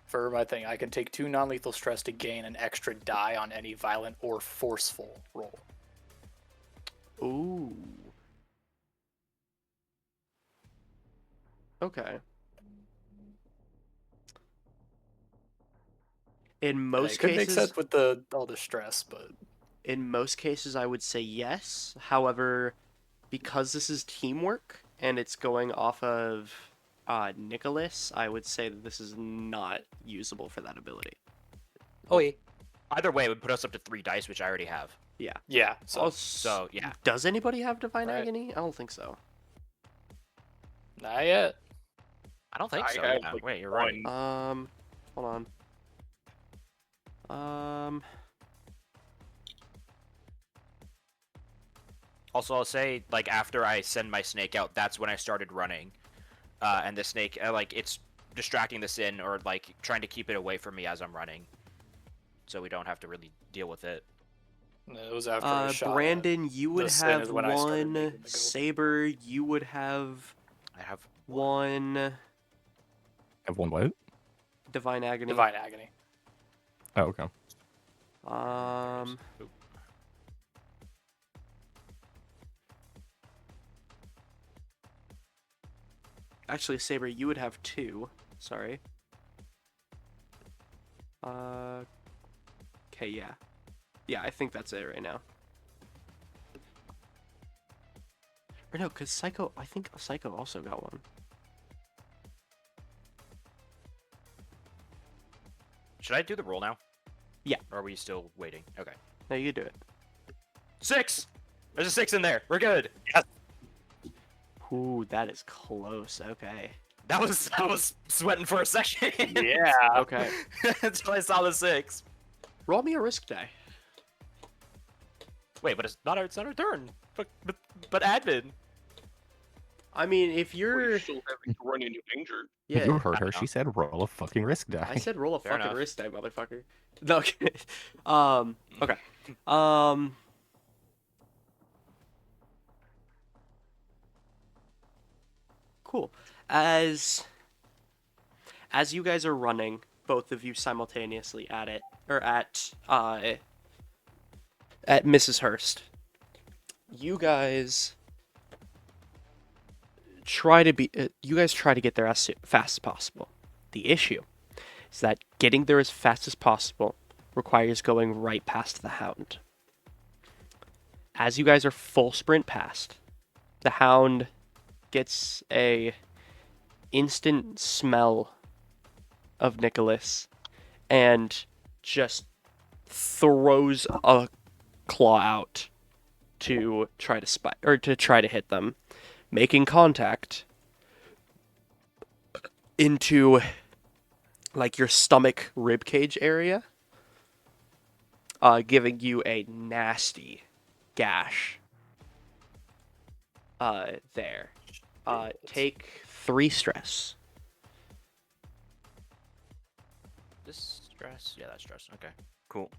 for my thing, I can take 2 non-lethal stress to gain an extra die on any violent or forceful roll. Ooh. Okay. In And most it could make cases, sense with all the stress, but in most cases, I would say yes. However, because this is teamwork and it's going off of Nicholas, I would say that this is not usable for that ability. oh yeah, Either way, it would put us up to 3 dice, which I already have. Yeah. yeah. So So, yeah. Does anybody have Divine Right. Agony? I don't think so. not yet. I don't think I so. have, Yeah. like, Wait, you're right. Hold on. Also, I'll say, like, after I send my snake out, that's when I started running. And the snake, like, it's distracting the Sin or, like, trying to keep it away from me as I'm running. So we don't have to really deal with it. It was after a shot. Brandon, you would the sin have is when I started one. making the go. Saber, you would have I have one. Have one what? Divine Agony. Divine Agony. Oh, okay. Oop. Actually, Saber, you would have 2. Sorry. Okay, yeah. Yeah, I think that's it right now. Or no, because Psycho, I think Psycho also got one. Should I do the roll now? Yeah. Or are we still waiting? Okay. No, you do it. 6! There's a 6 in there. We're good. Ooh, that is close. Okay. I was sweating for a second. Yeah. Okay. Until I saw the 6. Roll me a risk die. Wait, but it's not our turn. But admin. I mean, if Well, you're... you're still having to run into danger. Yeah, You heard I her. know. She said roll a fucking risk die. I said roll a Fair fucking enough. risk die, motherfucker. No, okay. Okay. Cool. As you guys are running, both of you simultaneously at it, or at Mrs. Hurst, you guys try to get there as fast as possible. The issue is that getting there as fast as possible requires going right past the Hound. As you guys are full sprint past, the Hound gets a instant smell of Nicholas and just throws a claw out to try to hit them, making contact into like your stomach rib cage area, giving you a nasty gash there. Take 3 stress. This stress? Yeah, that's stress. Okay. Cool.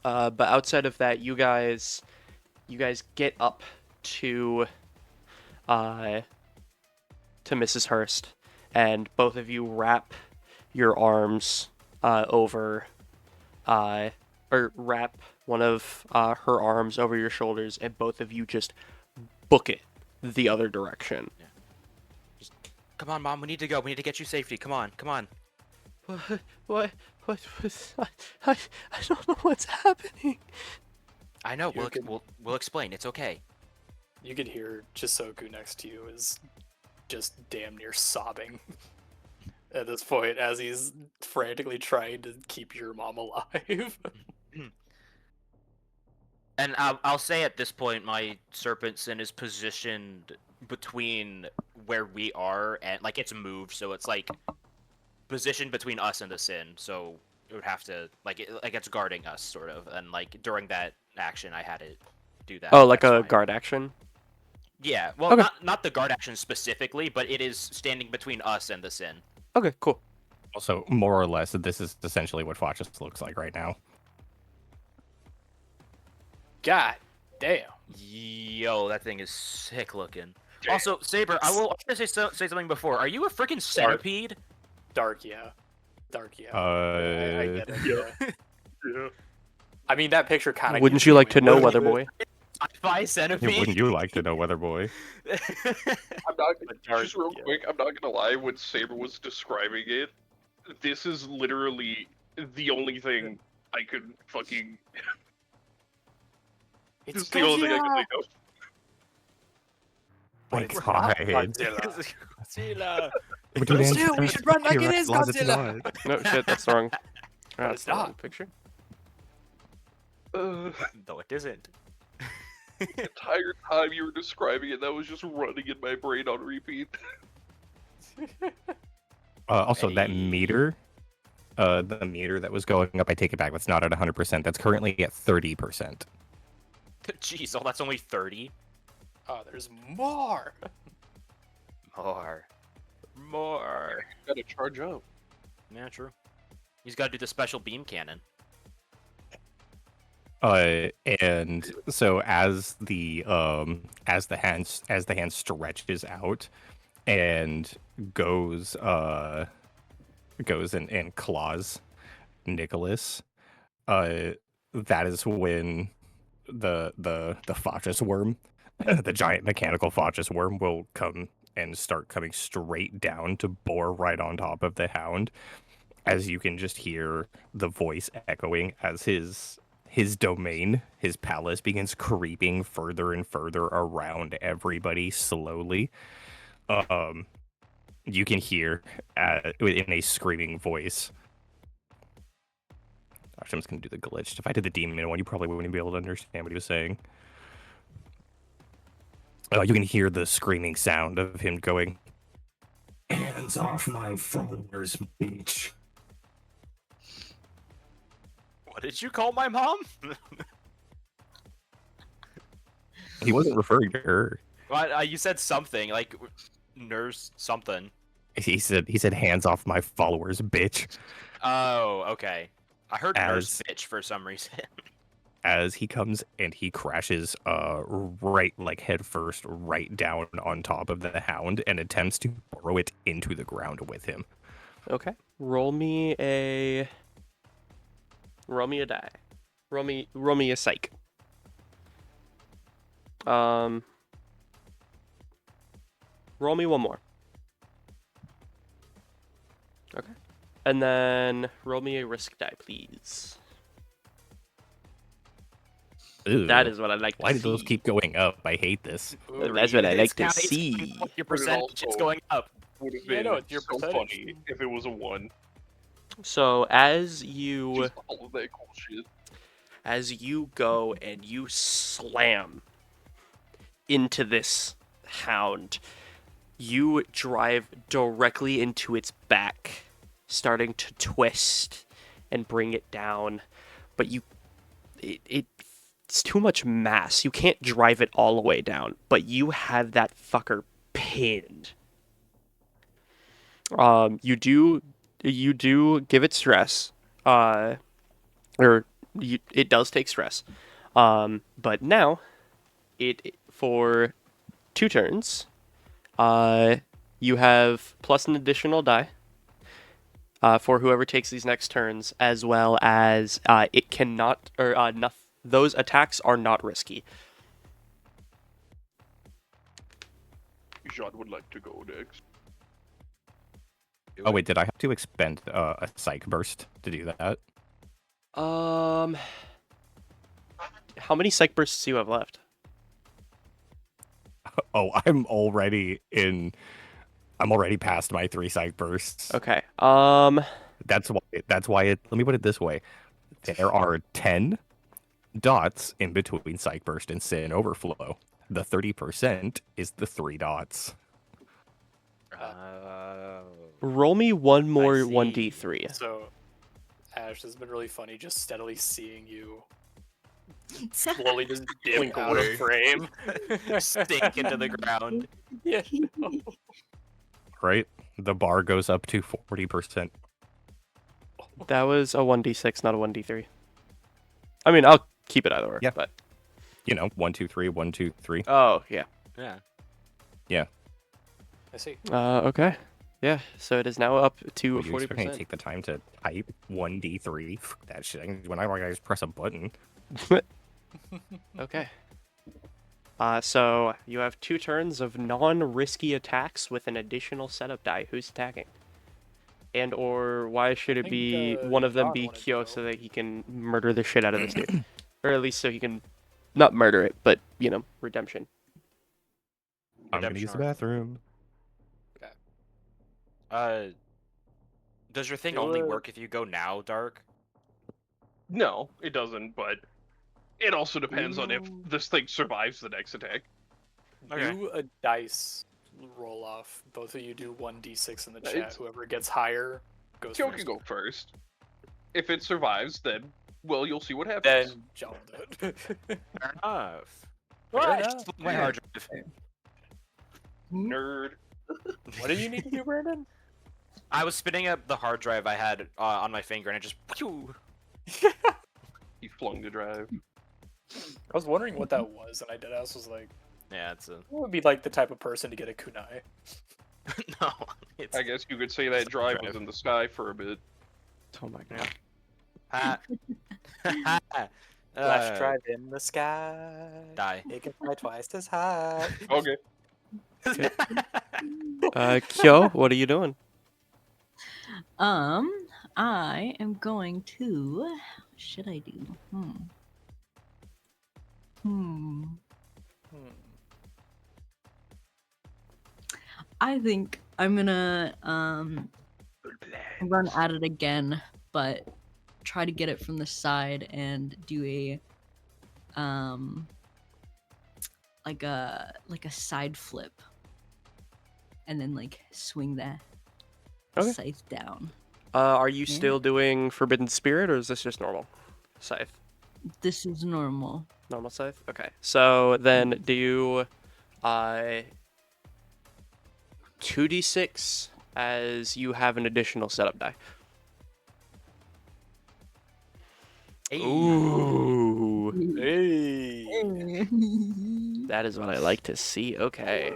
But outside of that, you guys get up to Mrs. Hurst, and both of you wrap your arms over, or wrap one of her arms over your shoulders, and both of you just book it the other direction. Come on, Mom. We need to go. We need to get you safety. Come on. Come on. What I don't know what's happening. I know. You can- We'll explain. It's okay. You could hear Chissoku next to you is just damn near sobbing at this point as he's frantically trying to keep your mom alive. And I'll say at this point, my Serpent Sin is positioned between where we are and like it's moved, so it's like positioned between us and the Sin. So it would have to like it's guarding us sort of, and like during that action, I had to do that. Oh, like That's a fine. guard action? Yeah, well, Okay. not the guard action specifically, but it is standing between us and the sin. Okay, cool. Also, more or less, this is essentially what Facies looks like right now. God damn. Yo, that thing is sick looking. Also, Saber, I want to say something before. Are you a freaking centipede? Dark, yeah. Dark, yeah. I get it. Yeah. Yeah. I mean, that picture kind of. Wouldn't you like to know, Weather Boy? Sci-fi centipede? Wouldn't you like to know, Weather Boy? I'm not dark, just real yeah. quick. I'm not gonna lie. When Saber was describing it, this is literally the only thing I could fucking. It's This is the only thing I could think of. But My it's not God. Godzilla. Godzilla. But dude, Still, we should run like it is Godzilla. No, shit, that's the wrong. That's it's the wrong not. picture. No, it isn't. The entire time you were describing it, that was just running in my brain on repeat. Also, that Hey. meter, the meter that was going up, I take it back. That's not at 100%. That's currently at 30%. Jeez, oh, that's only 30. Oh, there's more. More. Gotta charge up. Yeah, true. He's got to do the special beam cannon. And so as the hand stretches out and goes and claws Nicholas, that is when the Facies worm, the giant mechanical Facies worm, will come and start coming straight down to bore right on top of the hound, as you can just hear the voice echoing as his domain, his palace, begins creeping further and further around everybody slowly. You can hear in a screaming voice. Actually, I'm just gonna do the glitch. If I did the demon one, you probably wouldn't be able to understand what he was saying. You can hear the screaming sound of him going, Hands off my followers, bitch. What did you call my mom? he wasn't referring to her. Well, you said something like nurse something. He said, hands off my followers, bitch. Oh, okay. I heard nurse As- bitch for some reason. As he comes and he crashes right, like head first, right down on top of the hound and attempts to burrow it into the ground with him. Okay. Roll me a die. Roll me a psych. Roll me one more. Okay. And then roll me a risk die, please. Ew. That is what I like to Why see. do those keep going up? I hate this. That's what I like to It's see. Your percentage is also- going up. Would have Yeah, been no, it's your so percentage. funny if it was a 1. So as you Just all of that cool shit. go and you slam into this hound, you drive directly into its back, starting to twist and bring it down, but it's too much mass. You can't drive it all the way down, but you have that fucker pinned. You do give it stress, it does take stress, but now for 2 turns, you have plus an additional die for whoever takes these next turns, as well as it cannot, or those attacks are not risky. Jaune would like to go next. Oh wait, did I have to expend a psych burst to do that? How many psych bursts do you have left? Oh, I'm already past my 3 psych bursts. Okay. That's why let me put it this way. There are 10 dots in between psych burst and sin overflow. The 30% is the 3 dots. Roll me one more see. 1d3. So, Ash, this has been really funny just steadily seeing you slowly just dip Blink out away. of frame. Sink into the ground. Yeah. Right? The bar goes up to 40%. That was a 1d6, not a 1d3. I mean, I'll keep it either way. Yeah. But 1, 2, 3, 1, 2, 3. oh yeah. Yeah. I see. Okay. Yeah. So it is now up to Would you expect me to 40%. take the time to type 1d3? Fuck that shit. When I just press a button. Okay. So you have 2 turns of non-risky attacks with an additional setup die. Who's attacking? And or why should it think, be one of them Jaune be wanted to Kyo go. so that he can murder the shit out of this dude, or at least so he can not murder it, but redemption. I'm gonna use the bathroom. Does your thing Do only it. work if you go now, Dark? No, it doesn't, but it also depends on if Ooh. this thing survives the next attack. Okay. Do a dice roll off. Both of you do 1d6 in the chat. It's- Whoever gets higher goes Kyo first. can go first. If it survives, then, well, you'll see what happens. Then Jaune do it. Fair enough. Fair Just enough. my hard drive. Nerd. What did you need to do, Brandon? I was spinning up the hard drive I had on my finger, and it just. Pew! He flung the drive. I was wondering what that was, and I did. I was like, Yeah, it's a. who would be like the type of person to get a kunai? No, it's. I guess you could say that drive was drive. in the sky for a bit. Oh my god. Ha. Flash drive in the sky. Die. It can fly twice as high. Okay. Kyo, what are you doing? I am going to. What should I do? Hmm. I think I'm gonna run at it again, but try to get it from the side and do a like a side flip, and then like swing the Okay. scythe down. Are you Yeah. still doing Forbidden Spirit, or is this just normal scythe? This is normal. Normal scythe. Okay. So then do 2d6 as you have an additional setup die. Hey. Ooh, Hey. that is what I like to see. Okay.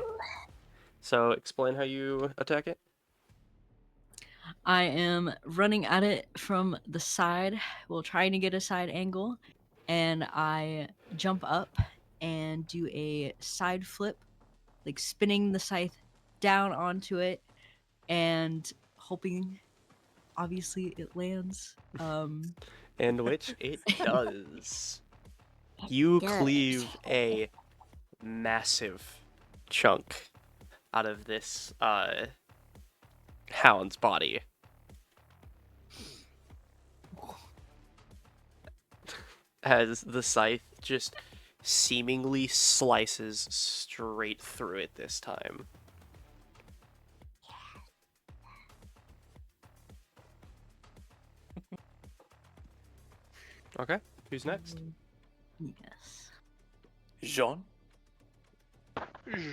So explain how you attack it. I am running at it from the side, well, trying to get a side angle, and I jump up and do a side flip, like spinning the scythe down onto it, and hoping, obviously, it lands. And which it does. You Good. cleave a massive chunk out of this hound's body. As the scythe just seemingly slices straight through it this time. Okay, who's next? Yes. Jaune?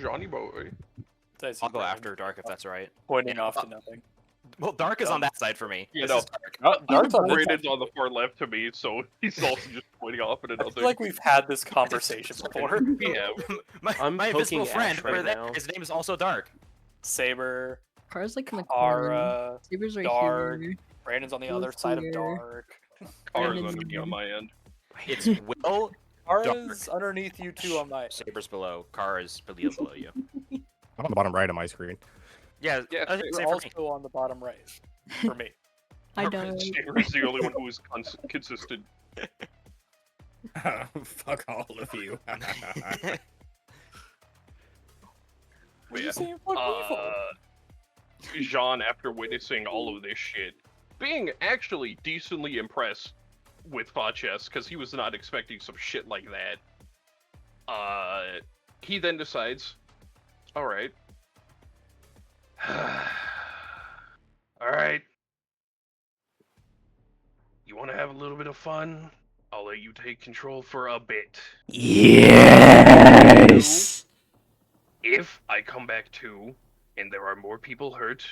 Johnny boy. Did I see I'll go Brandon after Dark if that's right. pointing off to nothing. Well, Dark is on that side for me. You This know, is Dark. Dark's on this Brandon's side. on the far left to me, so he's also just pointing off at I another. feel like we've had this conversation before. Yeah. I'm my invisible poking friend Ash over right there. now. His name is also Dark. Saber, Car's like in the corner. Ara, Saber's right Dark. here. Brandon's on the Who's other side of here? Dark. Cars Brandon's on me on in. my end. It's Will. Ara's underneath you two on my. Saber's below. Car is below you. I'm on the bottom right of my screen. Yeah, Yeah, same You're for me. also on the bottom right for me. I don't. Saber's the only one who is consistent. Fuck all of you. What are Yeah. you saying? Fuck me for? Jaune, after witnessing all of this shit, being actually decently impressed with Facies, because he was not expecting some shit like that, he then decides, alright. Alright. You want to have a little bit of fun? I'll let you take control for a bit. Yes. If I come back to, and there are more people hurt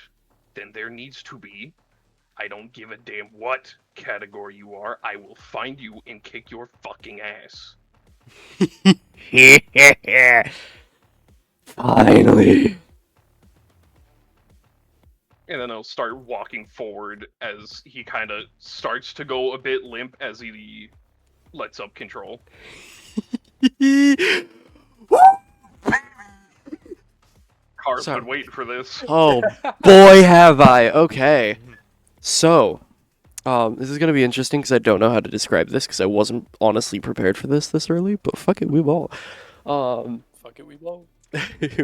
than there needs to be, I don't give a damn what category you are, I will find you and kick your fucking ass. Finally. And then I'll start walking forward as he kind of starts to go a bit limp as he lets up control. Car's Sorry. been waiting for this. Oh boy, have I. Okay. So, this is gonna be interesting because I don't know how to describe this because I wasn't honestly prepared for this early. But fuck it, we will. Fuck it, we won't.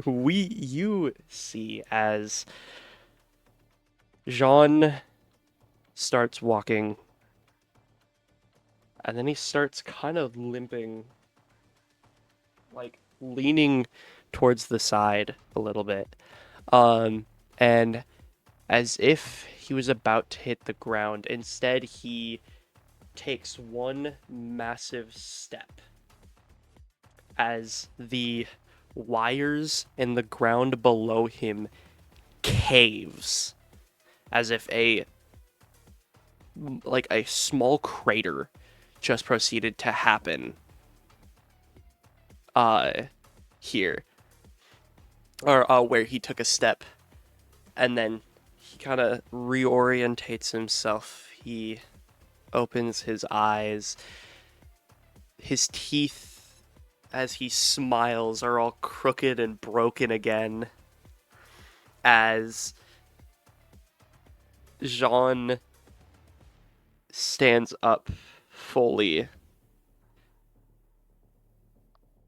You see as Jaune starts walking, and then he starts kind of limping, like leaning towards the side a little bit, and as if he was about to hit the ground. Instead, he takes one massive step as the wires in the ground below him caves, as if a small crater just proceeded to happen here, or where he took a step, and then he kind of reorientates himself. He opens his eyes. His teeth, as he smiles, are all crooked and broken again, as Jaune stands up fully,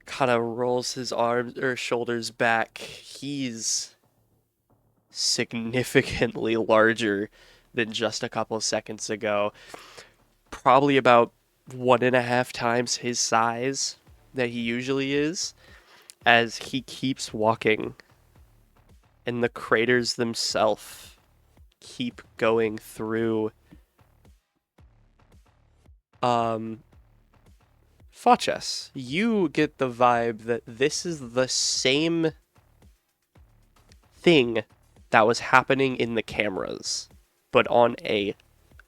kind of rolls his arms or shoulders back. He's significantly larger than just a couple seconds ago. Probably about 1.5 times his size that he usually is, as he keeps walking. And the craters themselves keep going through. Facies, you get the vibe that this is the same thing that was happening in the cameras, but on a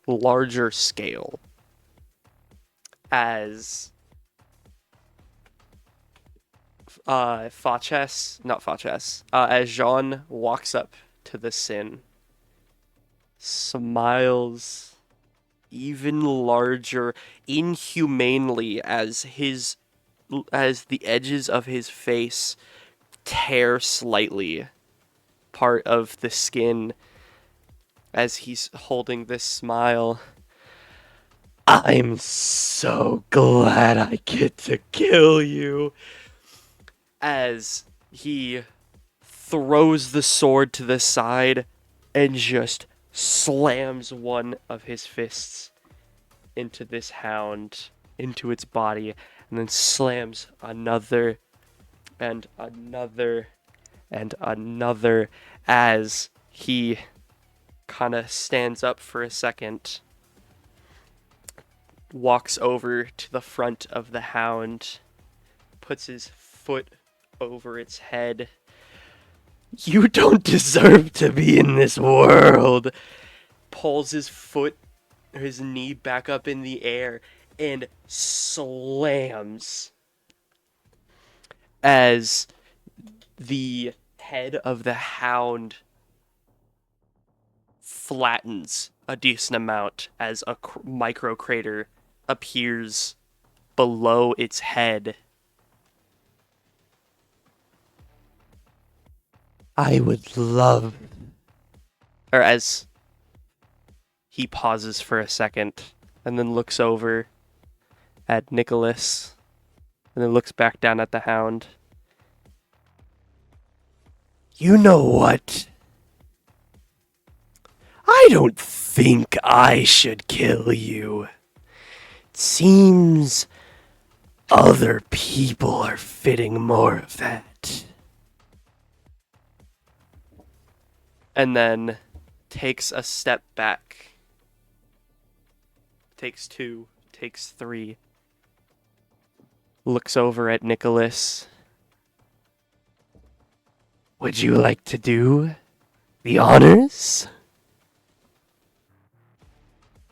larger scale. As as Jaune walks up to the sin, smiles even larger, inhumanely, as the edges of his face tear slightly part of the skin as he's holding this smile. I'm so glad I get to kill you. As he throws the sword to the side and just slams one of his fists into this hound, into its body, and then slams another and another and another as he kind of stands up for a second, walks over to the front of the hound, puts his foot over its head. You don't deserve to be in this world. Pulls his foot, his knee back up in the air and slams as the head of the hound flattens a decent amount as a micro crater appears below its head. I would love... Or as he pauses for a second and then looks over at Nicholas and then looks back down at the hound. You know what? I don't think I should kill you. It seems other people are fitting more of that. And then takes a step back. Takes two takes 3. Looks over at Nicholas. Would you like to do the honors?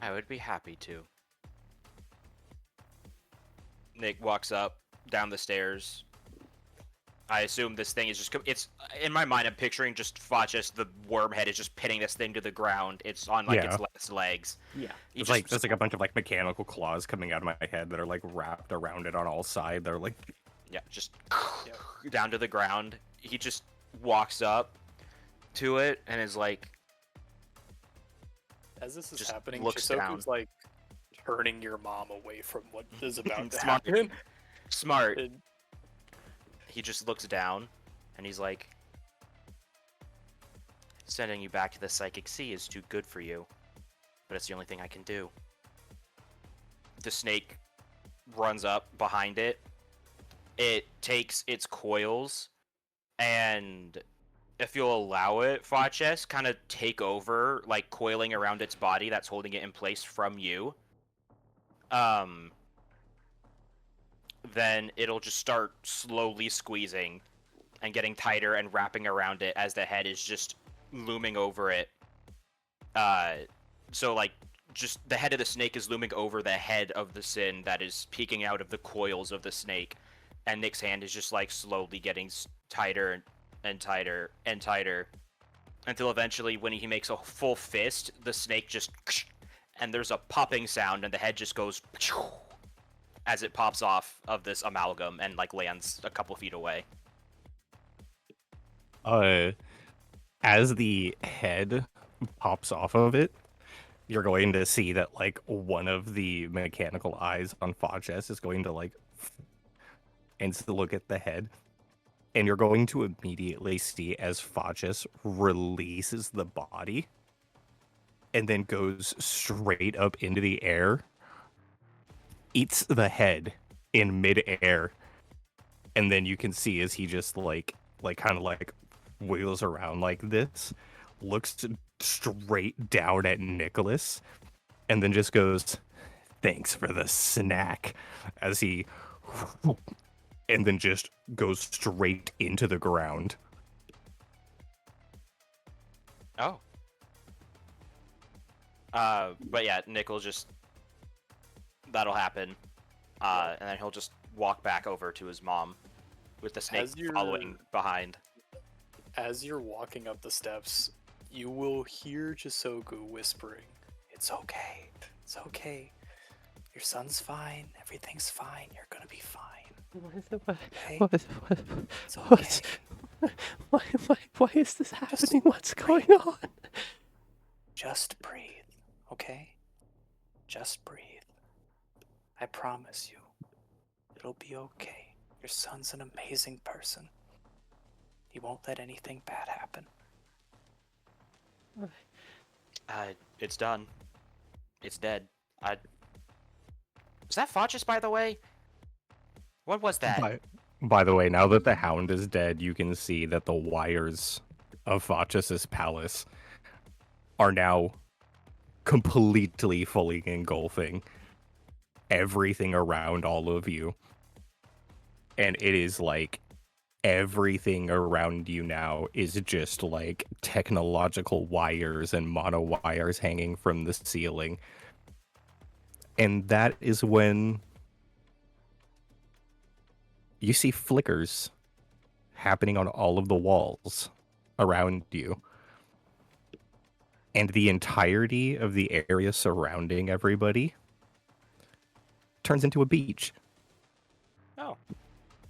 I would be happy to. Nick walks up, down the stairs. I assume this thing is just... It's in my mind, I'm picturing just Facies, the worm head, is just pinning this thing to the ground. It's on, like, Yeah. its legs. Yeah. He It's just- like there's like a bunch of like mechanical claws coming out of my head that are like wrapped around it on all sides. They're like Yeah, just down to the ground. He just walks up to it and is like, As this is Just happening, looks Chissoku's down. like turning your mom away from what is about to Smart. happen. smart. And He just looks down and he's like, sending you back to the Psychic Sea is too good for you, but it's the only thing I can do. The snake runs up behind it. It takes its coils, and if you'll allow it, Facies, kind of take over, like coiling around its body that's holding it in place from you. Then it'll just start slowly squeezing and getting tighter and wrapping around it as the head is just looming over it. So like just the head of the snake is looming over the head of the sin that is peeking out of the coils of the snake, and Nick's hand is just like slowly getting tighter and tighter and tighter until eventually when he makes a full fist, the snake just and there's a popping sound and the head just goes as it pops off of this amalgam and like lands a couple feet away. as the head pops off of it, you're going to see that like one of the mechanical eyes on Facies is going to like and look at the head, and you're going to immediately see as Facies releases the body and then goes straight up into the air, eats the head in midair, and then you can see as he just like kind of like wheels around like this, looks straight down at Nicholas, and then just goes, "Thanks for the snack," as he and then just goes straight into the ground. Oh. But yeah, Nick will just... That'll happen. And then he'll just walk back over to his mom with the snake As you're- following behind. as you're walking up the steps, you will hear Chissoku whispering, "It's okay. It's okay. Your son's fine. Everything's fine. You're gonna be fine. Okay? It's okay. Why is this happening? What's going on? Just breathe. Okay? Just breathe. I promise you. It'll be okay. Your son's an amazing person. He won't let anything bad happen." It's done. It's dead. Was that Facies, by the way? What was that? By the way, now that the hound is dead, you can see that the wires of Facies' palace are now completely fully engulfing everything around all of you. And it is like everything around you now is just like technological wires and mono wires hanging from the ceiling. And that is when you see flickers happening on all of the walls around you. And the entirety of the area surrounding everybody turns into a beach. Oh.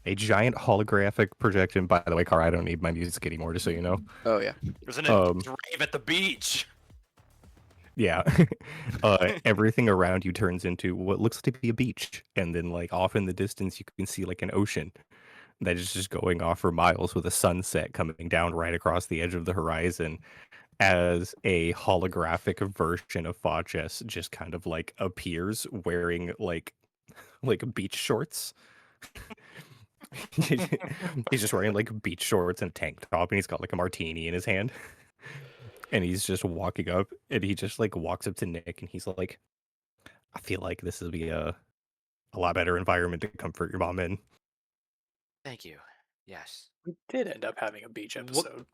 A giant holographic projection. By the way, Car, I don't need my music anymore, just so you know. Oh yeah. There's an Um, rave at the beach! Yeah. Everything around you turns into what looks to be a beach. And then, like, off in the distance, you can see, like, an ocean that is just going off for miles with a sunset coming down right across the edge of the horizon as a holographic version of Facies just kind of, like, appears wearing, like beach shorts. He's just wearing, like, beach shorts and a tank top, and he's got, like, a martini in his hand. And he's just walking up, and he just like walks up to Nick, and he's like, I feel like this will be a lot better environment to comfort your mom in. Thank you. Yes. We did end up having a beach episode.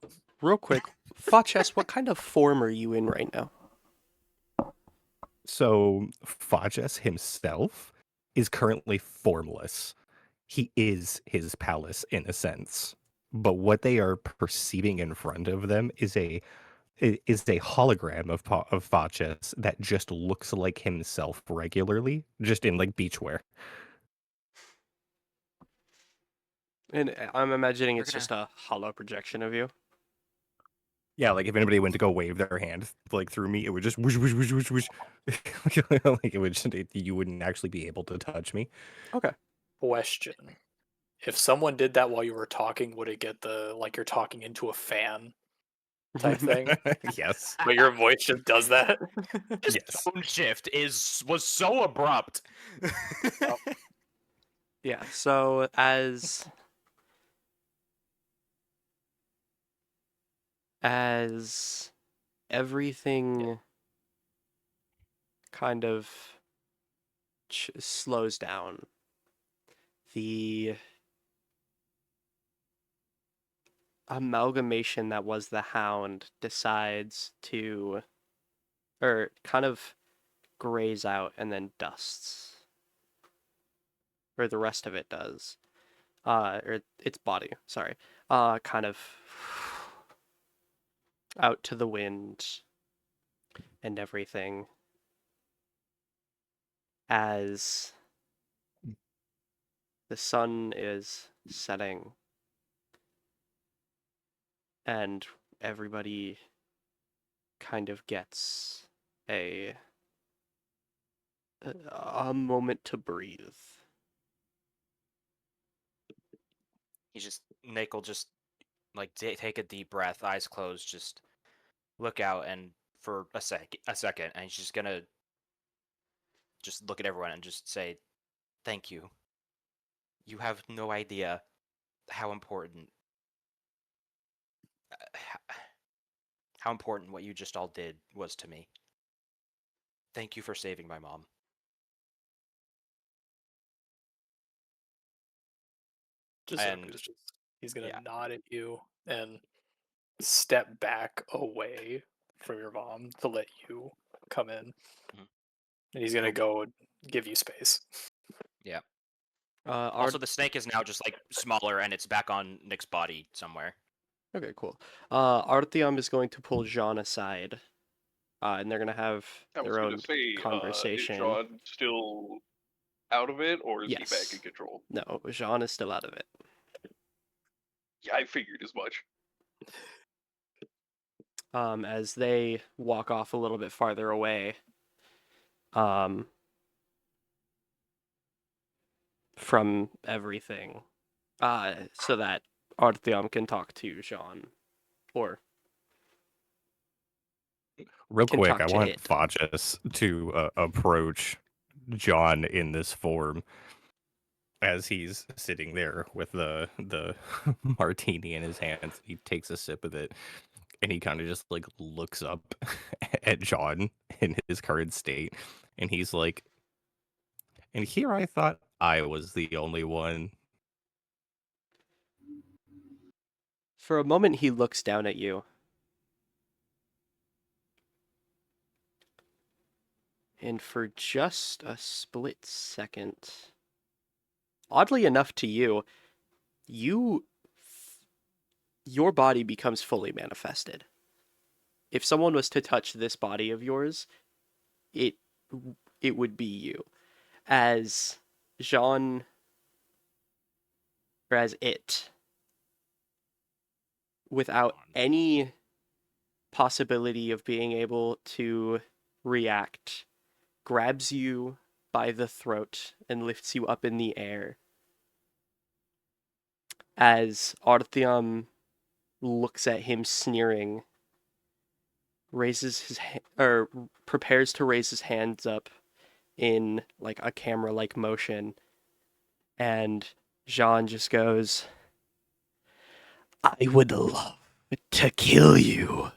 Real quick, Facies, what kind of form are you in right now? So Fages himself is currently formless. He is his palace in a sense. But what they are perceiving in front of them is a hologram of Faces that just looks like himself regularly, just in like beachwear. And I'm imagining We're it's gonna just a hollow projection of you. Yeah, like if anybody went to go wave their hand like through me, it would just whoosh whoosh whoosh whoosh whoosh. Like it would just, you wouldn't actually be able to touch me. Okay. Question. If someone did that while you were talking, would it get the like you're talking into a fan type thing? Yes. But your voice just does that? This Yes. tone shift was so abrupt. Yeah, so as everything kind of slows down, the amalgamation that was the Hound decides to, or kind of grays out and then dusts, or the rest of it does, or its body, sorry, kind of out to the wind and everything as the sun is setting and everybody kind of gets a a moment to breathe. Nick will just like take a deep breath, eyes closed, just look out and for a second, and he's just gonna just look at everyone and just say, "Thank you. You have no idea how important, how important what you just all did was to me. Thank you for saving my mom." And Chissoku's just he's gonna yeah. nod at you and step back away from your mom to let you come in. Mhm. And he's gonna go give you space. Yeah. Uh, Also, the snake is now just like smaller, and it's back on Nick's body somewhere. okay, cool. Artyom is going to pull Jaune aside, and they're gonna have I was their gonna own say, is conversation. Jaune still out of it, or is he back Yes. in control? No, Jaune is still out of it. Yeah, I figured as much. As they walk off a little bit farther away, from everything, so that Artyom can talk to Jaune, or Real can quick, talk I to want it. Fages to approach John in this form as he's sitting there with the martini in his hands. He takes a sip of it, and he kind of just like looks up at John in his current state, and he's like, "And here I thought I was the only one." For a moment, he looks down at you. And for just a split second, oddly enough to you, your body becomes fully manifested. If someone was to touch this body of yours, it it would be you. As Jean, or as it, without any possibility of being able to react, grabs you by the throat and lifts you up in the air. As Artyom looks at him sneering, raises his or prepares to raise his hands up in like a camera like motion, and Jean just goes, "I would love to kill you,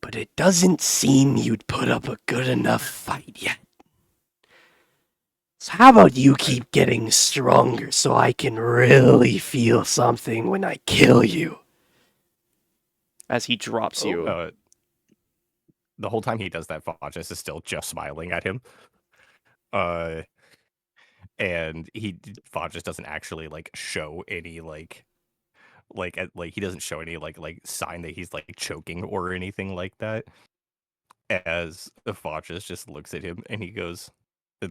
but it doesn't seem you'd put up a good enough fight yet. So how about you keep getting stronger so I can really feel something when I kill you? As he drops you. The whole time he does that, Facies is still just smiling at him. And Facies doesn't actually like show any he doesn't show any sign that he's like choking or anything like that. As Facies just looks at him and he goes,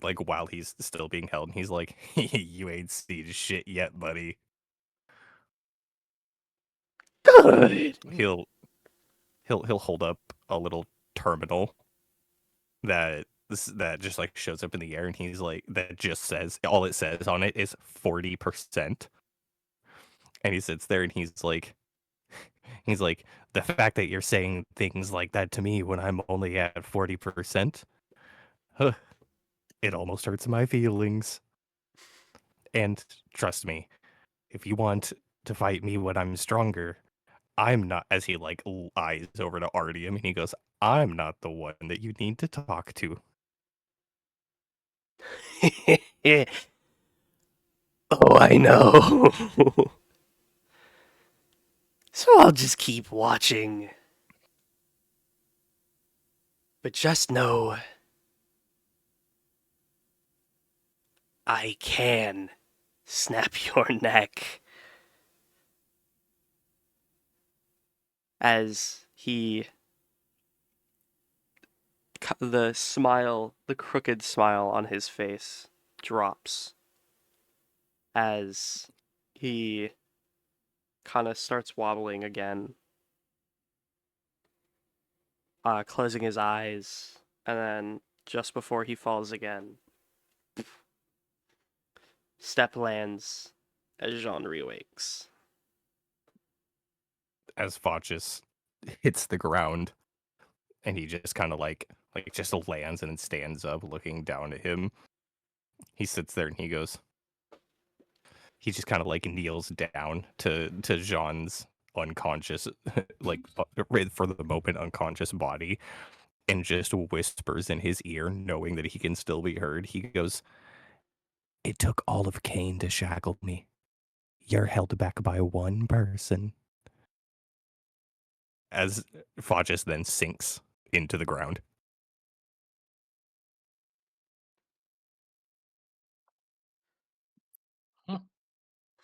like while he's still being held, and he's like, "You ain't seen shit yet, buddy." Good. He'll hold up a little terminal that just like shows up in the air, and he's like, that just says, all it says on it is 40%. And he sits there and he's like, the fact that you're saying things like that to me when I'm only at 40%, huh, it almost hurts my feelings. And trust me, if you want to fight me when I'm stronger, I'm not, as he like eyes over to Artyom and he goes, I'm not the one that you need to talk to. Oh, I know. So I'll just keep watching. But just know, I can snap your neck. As the smile, the crooked smile on his face drops. As he kind of starts wobbling again. Closing his eyes, and then just before he falls again, step lands as Jaune reawakes. As Facies hits the ground, and he just kind of like just lands and then stands up, looking down at him. He sits there and he goes. He just kind of like kneels down to Jaune's unconscious, like for the moment unconscious body, and just whispers in his ear, knowing that he can still be heard. He goes, "It took all of Cain to shackle me. You're held back by one person." As Facies then sinks into the ground.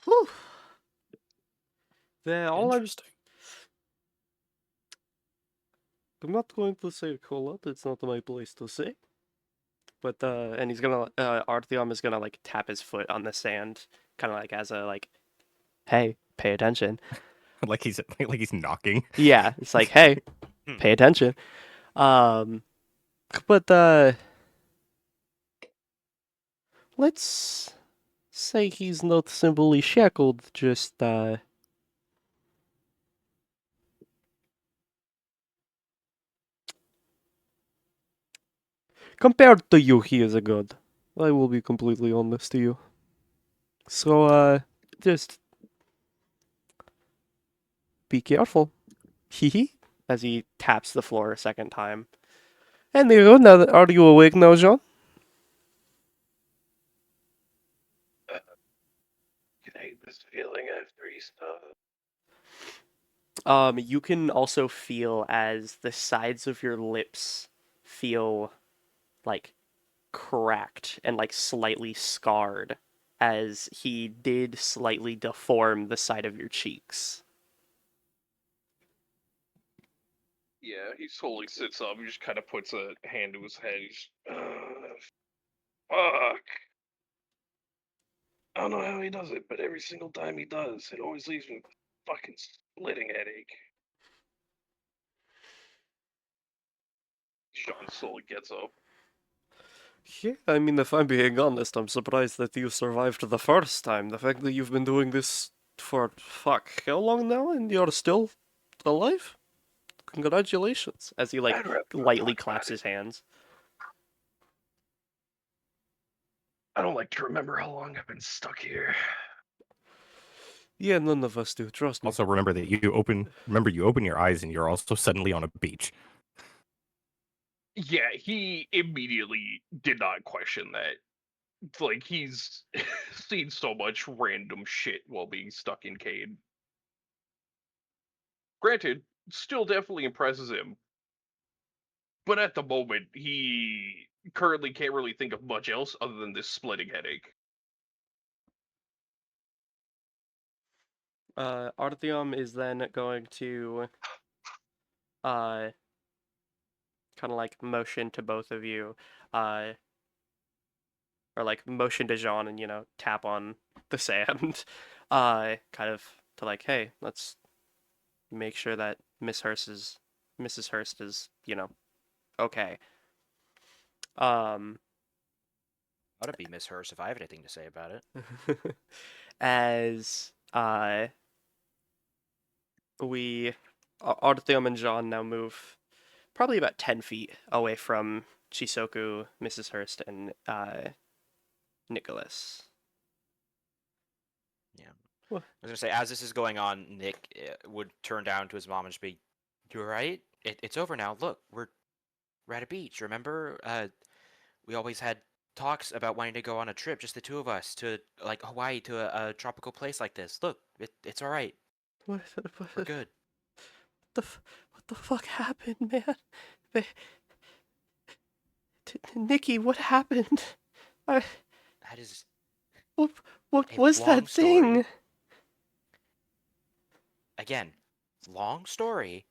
Whew. All Interesting. I'm not going to say a whole lot. It's not my place to say. But and he's gonna Artyom is gonna like tap his foot on the sand, kind of like as a like, hey, pay attention. like he's knocking. Yeah, it's like, hey, pay attention. But let's say he's not simply shackled, just compared to you, he is a god. I will be completely honest to you. So just be careful. Hee as he taps the floor a second time. And now, are you awake now, Jaune? Can I hate this feeling after he stopped? You can also feel as the sides of your lips feel like cracked and like slightly scarred as he did slightly deform the side of your cheeks. Yeah, he slowly sits up. He just kind of puts a hand to his head. He's, fuck. I don't know how he does it, but every single time he does, it always leaves me with a fucking splitting headache. Jaune slowly gets up. Yeah, I mean, if I'm being honest, I'm surprised that you survived the first time. The fact that you've been doing this for, fuck, how long now and you're still alive? Congratulations. As he, like, I'd rather not lightly talk claps about it. his hands. I don't like to remember how long I've been stuck here. Yeah, none of us do, trust me. Also, remember that you open your eyes and you're also suddenly on a beach. Yeah, he immediately did not question that. Like, he's seen so much random shit while being stuck in Cain. Granted, still definitely impresses him, but at the moment, he currently can't really think of much else other than this splitting headache. Artyom is then going to kind of like motion to both of you, uh, or like motion to Jaune and tap on the sand, kind of to like, hey, let's make sure that Mrs. Hurst is okay. Um, Ought to be Miss Hurst if I have anything to say about it. as we Artyom and Jaune now move probably about 10 feet away from Chissoku, Mrs. Hurst, and Nicholas. Yeah. What? I was gonna say, as this is going on, Nick would turn down to his mom and just be, "You alright? It's over now. Look, we're at a beach. Remember? We always had talks about wanting to go on a trip, just the two of us, to like Hawaii, to a tropical place like this. Look, it's alright. What, We're good." what the fuck happened, man? Nikki, what happened? I, That is what a was long that story. thing? Again, long story.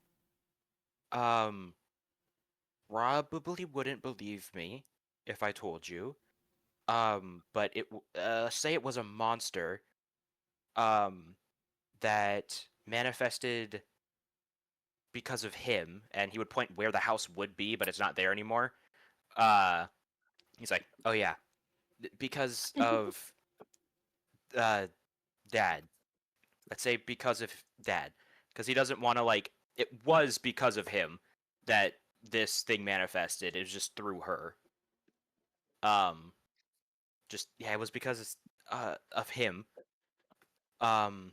Probably wouldn't believe me if I told you. But say it was a monster, that manifested because of him, and he would point where the house would be, but it's not there anymore. Uh, he's like, "Oh yeah, because of Dad. Let's say because of Dad, because he doesn't want to like. It was because of him that this thing manifested. It was just through her. Um, just yeah, it was because of him. Um,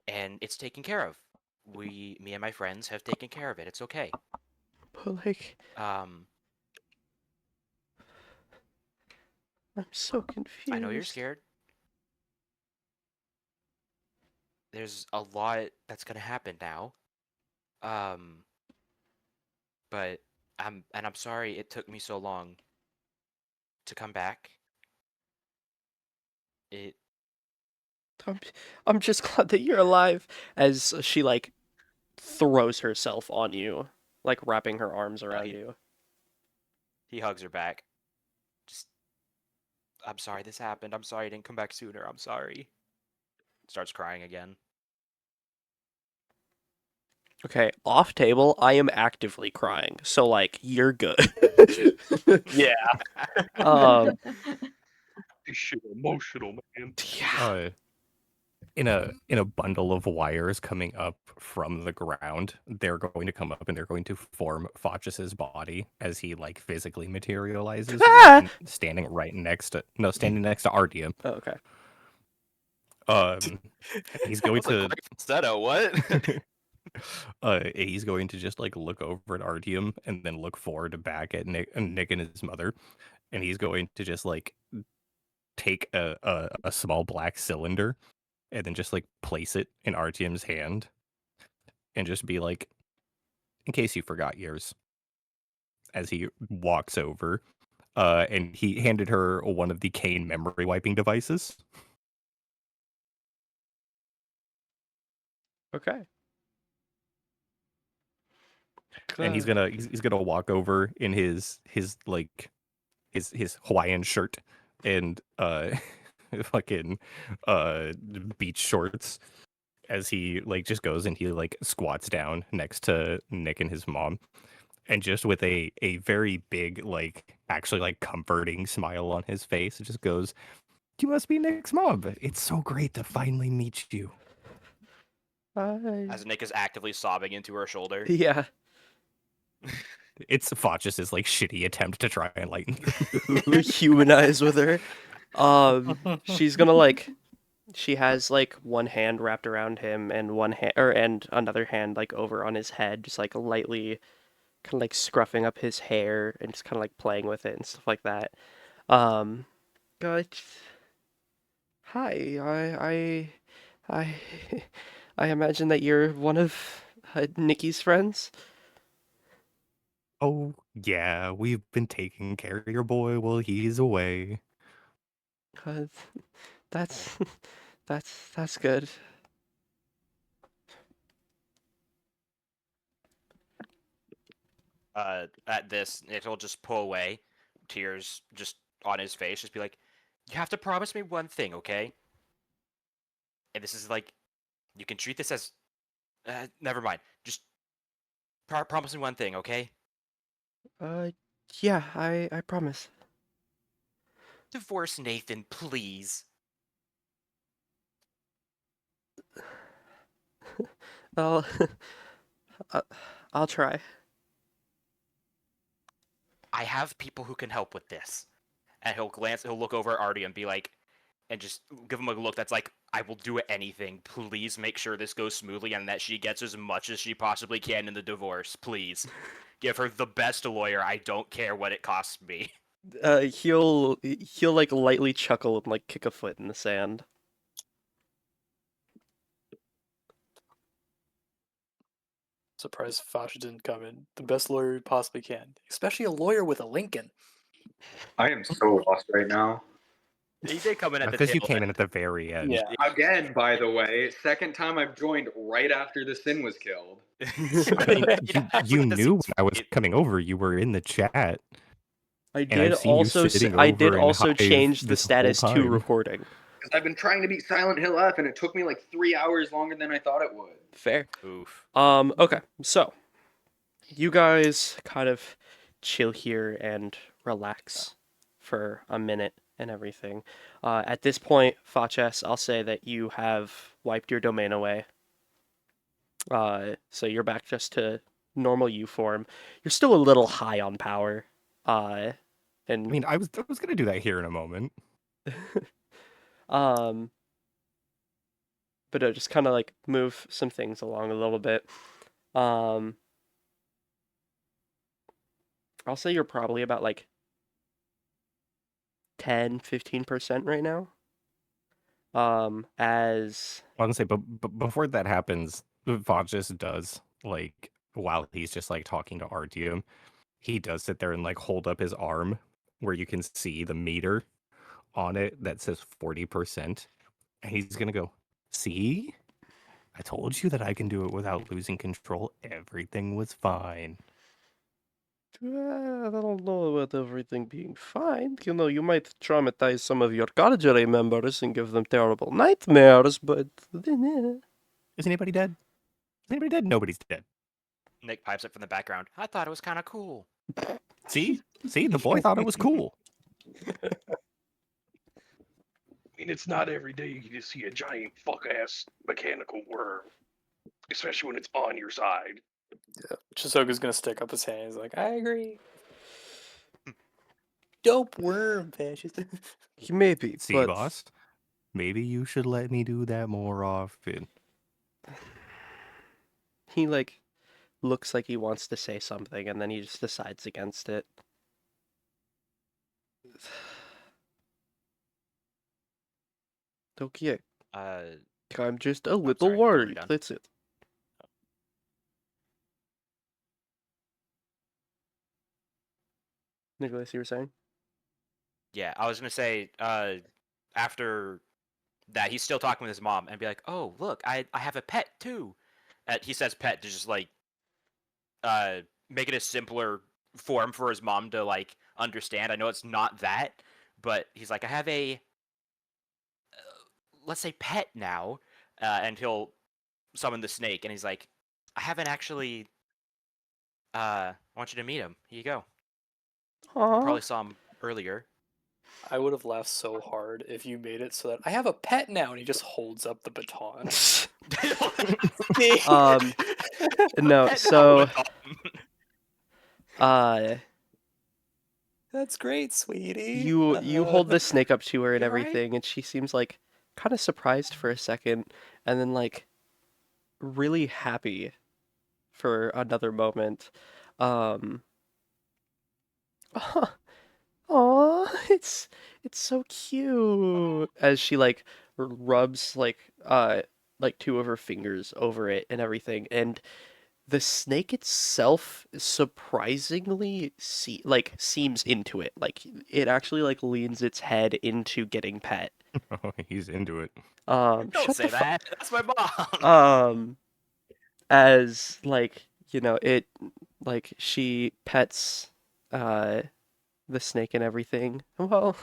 and it's taken care of. Me and my friends have taken care of it. It's okay. But like, Um, I'm so confused. I know you're scared. There's a lot that's gonna happen now. Um, but I'm sorry it took me so long to come back. It I'm, I'm just glad that you're alive. As she like throws herself on you, like wrapping her arms around you. he hugs her back. Just I'm sorry this happened. I'm sorry I didn't come back sooner. I'm sorry. Starts crying again. Okay, off table, I am actively crying. So like, you're good. Yeah. Um, This shit emotional, man. yeah. In a bundle of wires coming up from the ground, they're going to come up and they're going to form Facies' body as he like physically materializes, standing next to Artyom. Oh, okay. He's going to falsetto. What? he's going to just like look over at Artyom and then look forward back at Nick and his mother, and he's going to just like take a small black cylinder and then just like place it in Artyom's hand and just be like, in case you forgot yours, as he walks over. And he handed her one of the Cain memory wiping devices. Okay. And he's gonna walk over in his like his Hawaiian shirt and fucking beach shorts, as he like just goes and he like squats down next to Nick and his mom, and just with a very big, like actually like comforting smile on his face, it just goes, "You must be Nick's mom. It's so great to finally meet you." As Nick is actively sobbing into her shoulder. Yeah. It's Facies' like shitty attempt to try and lighten. Humanize with her. She's gonna like She has like one hand wrapped around him and one hand and another hand like over on his head, just like lightly kind of like scruffing up his hair and just kind of like playing with it and stuff like that. Um, but hi, I I imagine that you're one of Nikki's friends. Oh, yeah, we've been taking care of your boy while he's away. Uh, that's that's good. At this, he'll just pull away, tears just on his face, just be like, "You have to promise me one thing, okay?" And this is like, you can treat this as, never mind. Just promise me one thing, okay? Uh, yeah, I promise. Divorce Nathan, please. I'll uh, I'll try. I have people who can help with this. And he'll look over at Artie and be like, and just give him a look that's like, I will do anything. Please make sure this goes smoothly and that she gets as much as she possibly can in the divorce. Please. Give her the best lawyer. I don't care what it costs me. He'll like lightly chuckle and like kick a foot in the sand. Surprised Fasha didn't come in. The best lawyer you possibly can, especially a lawyer with a Lincoln. I am so lost right now. He did come in at the Because you tail came in end. at the very end. Yeah. Again, by the way, second time I've joined right after the sin was killed. I mean, you knew when I was coming over, you were in the chat. And I've seen you sitting I over did in also Hive change the this whole status to time. recording. Because I've been trying to beat Silent Hill F, and it took me like 3 hours longer than I thought it would. Fair. Oof. Okay, so you guys kind of chill here and relax for a minute and everything. At this point, Facies, I'll say that you have wiped your domain away. So you're back just to normal U form. You're still a little high on power. I And mean, I was gonna do that here in a moment. um, but just kind of like move some things along a little bit. Um, I'll say you're probably about like 10-15% right now. As I was gonna say, but before that happens, Vajus does like while he's just like talking to Artyom, he does sit there and like hold up his arm where you can see the meter on it that says 40%, and he's gonna go, "See, I told you that I can do it without losing control. Everything was fine." I don't know about everything being fine. You know, you might traumatize some of your Gargery members and give them terrible nightmares, but Is anybody dead? Is anybody dead? Nobody's dead. Nick pipes up from the background. I thought it was kind of cool. See, the boy thought it was cool. I mean, it's not every day you just see a giant fuck-ass mechanical worm. Especially when it's on your side. Yeah. Chisoku's gonna stick up his hand. He's like, I agree. Dope worm, fascist. maybe, See, but boss, maybe you should let me do that more often. he like looks like he wants to say something and then he just decides against it. Okay, I'm just a little sorry, totally worried. done. That's it. Nicholas, you were saying? Yeah, I was gonna say, after that, he's still talking with his mom and be like, "Oh, look, I have a pet too." He says pet to just like make it a simpler form for his mom to like understand. I know it's not that, but he's like, "I have a let's say pet now," and he'll summon the snake, and he's like, "I haven't actually. I want you to meet him. Here you go. You Aww. probably saw him earlier." I would have laughed so hard if you made it so that I have a pet now, and he just holds up the baton. No, Pet so That's great, sweetie. you hold the snake up to her and You're right. everything, and she seems like kind of surprised for a second, and then like really happy for another moment. Um, Aw, it's so cute. As she like rubs like two of her fingers over it and everything. And the snake itself surprisingly seems into it. Like it actually like leans its head into getting pet. Oh, he's into it. Don't Shut say the fuck. that. That's my mom. As like, it like she pets uh the snake and everything. Well,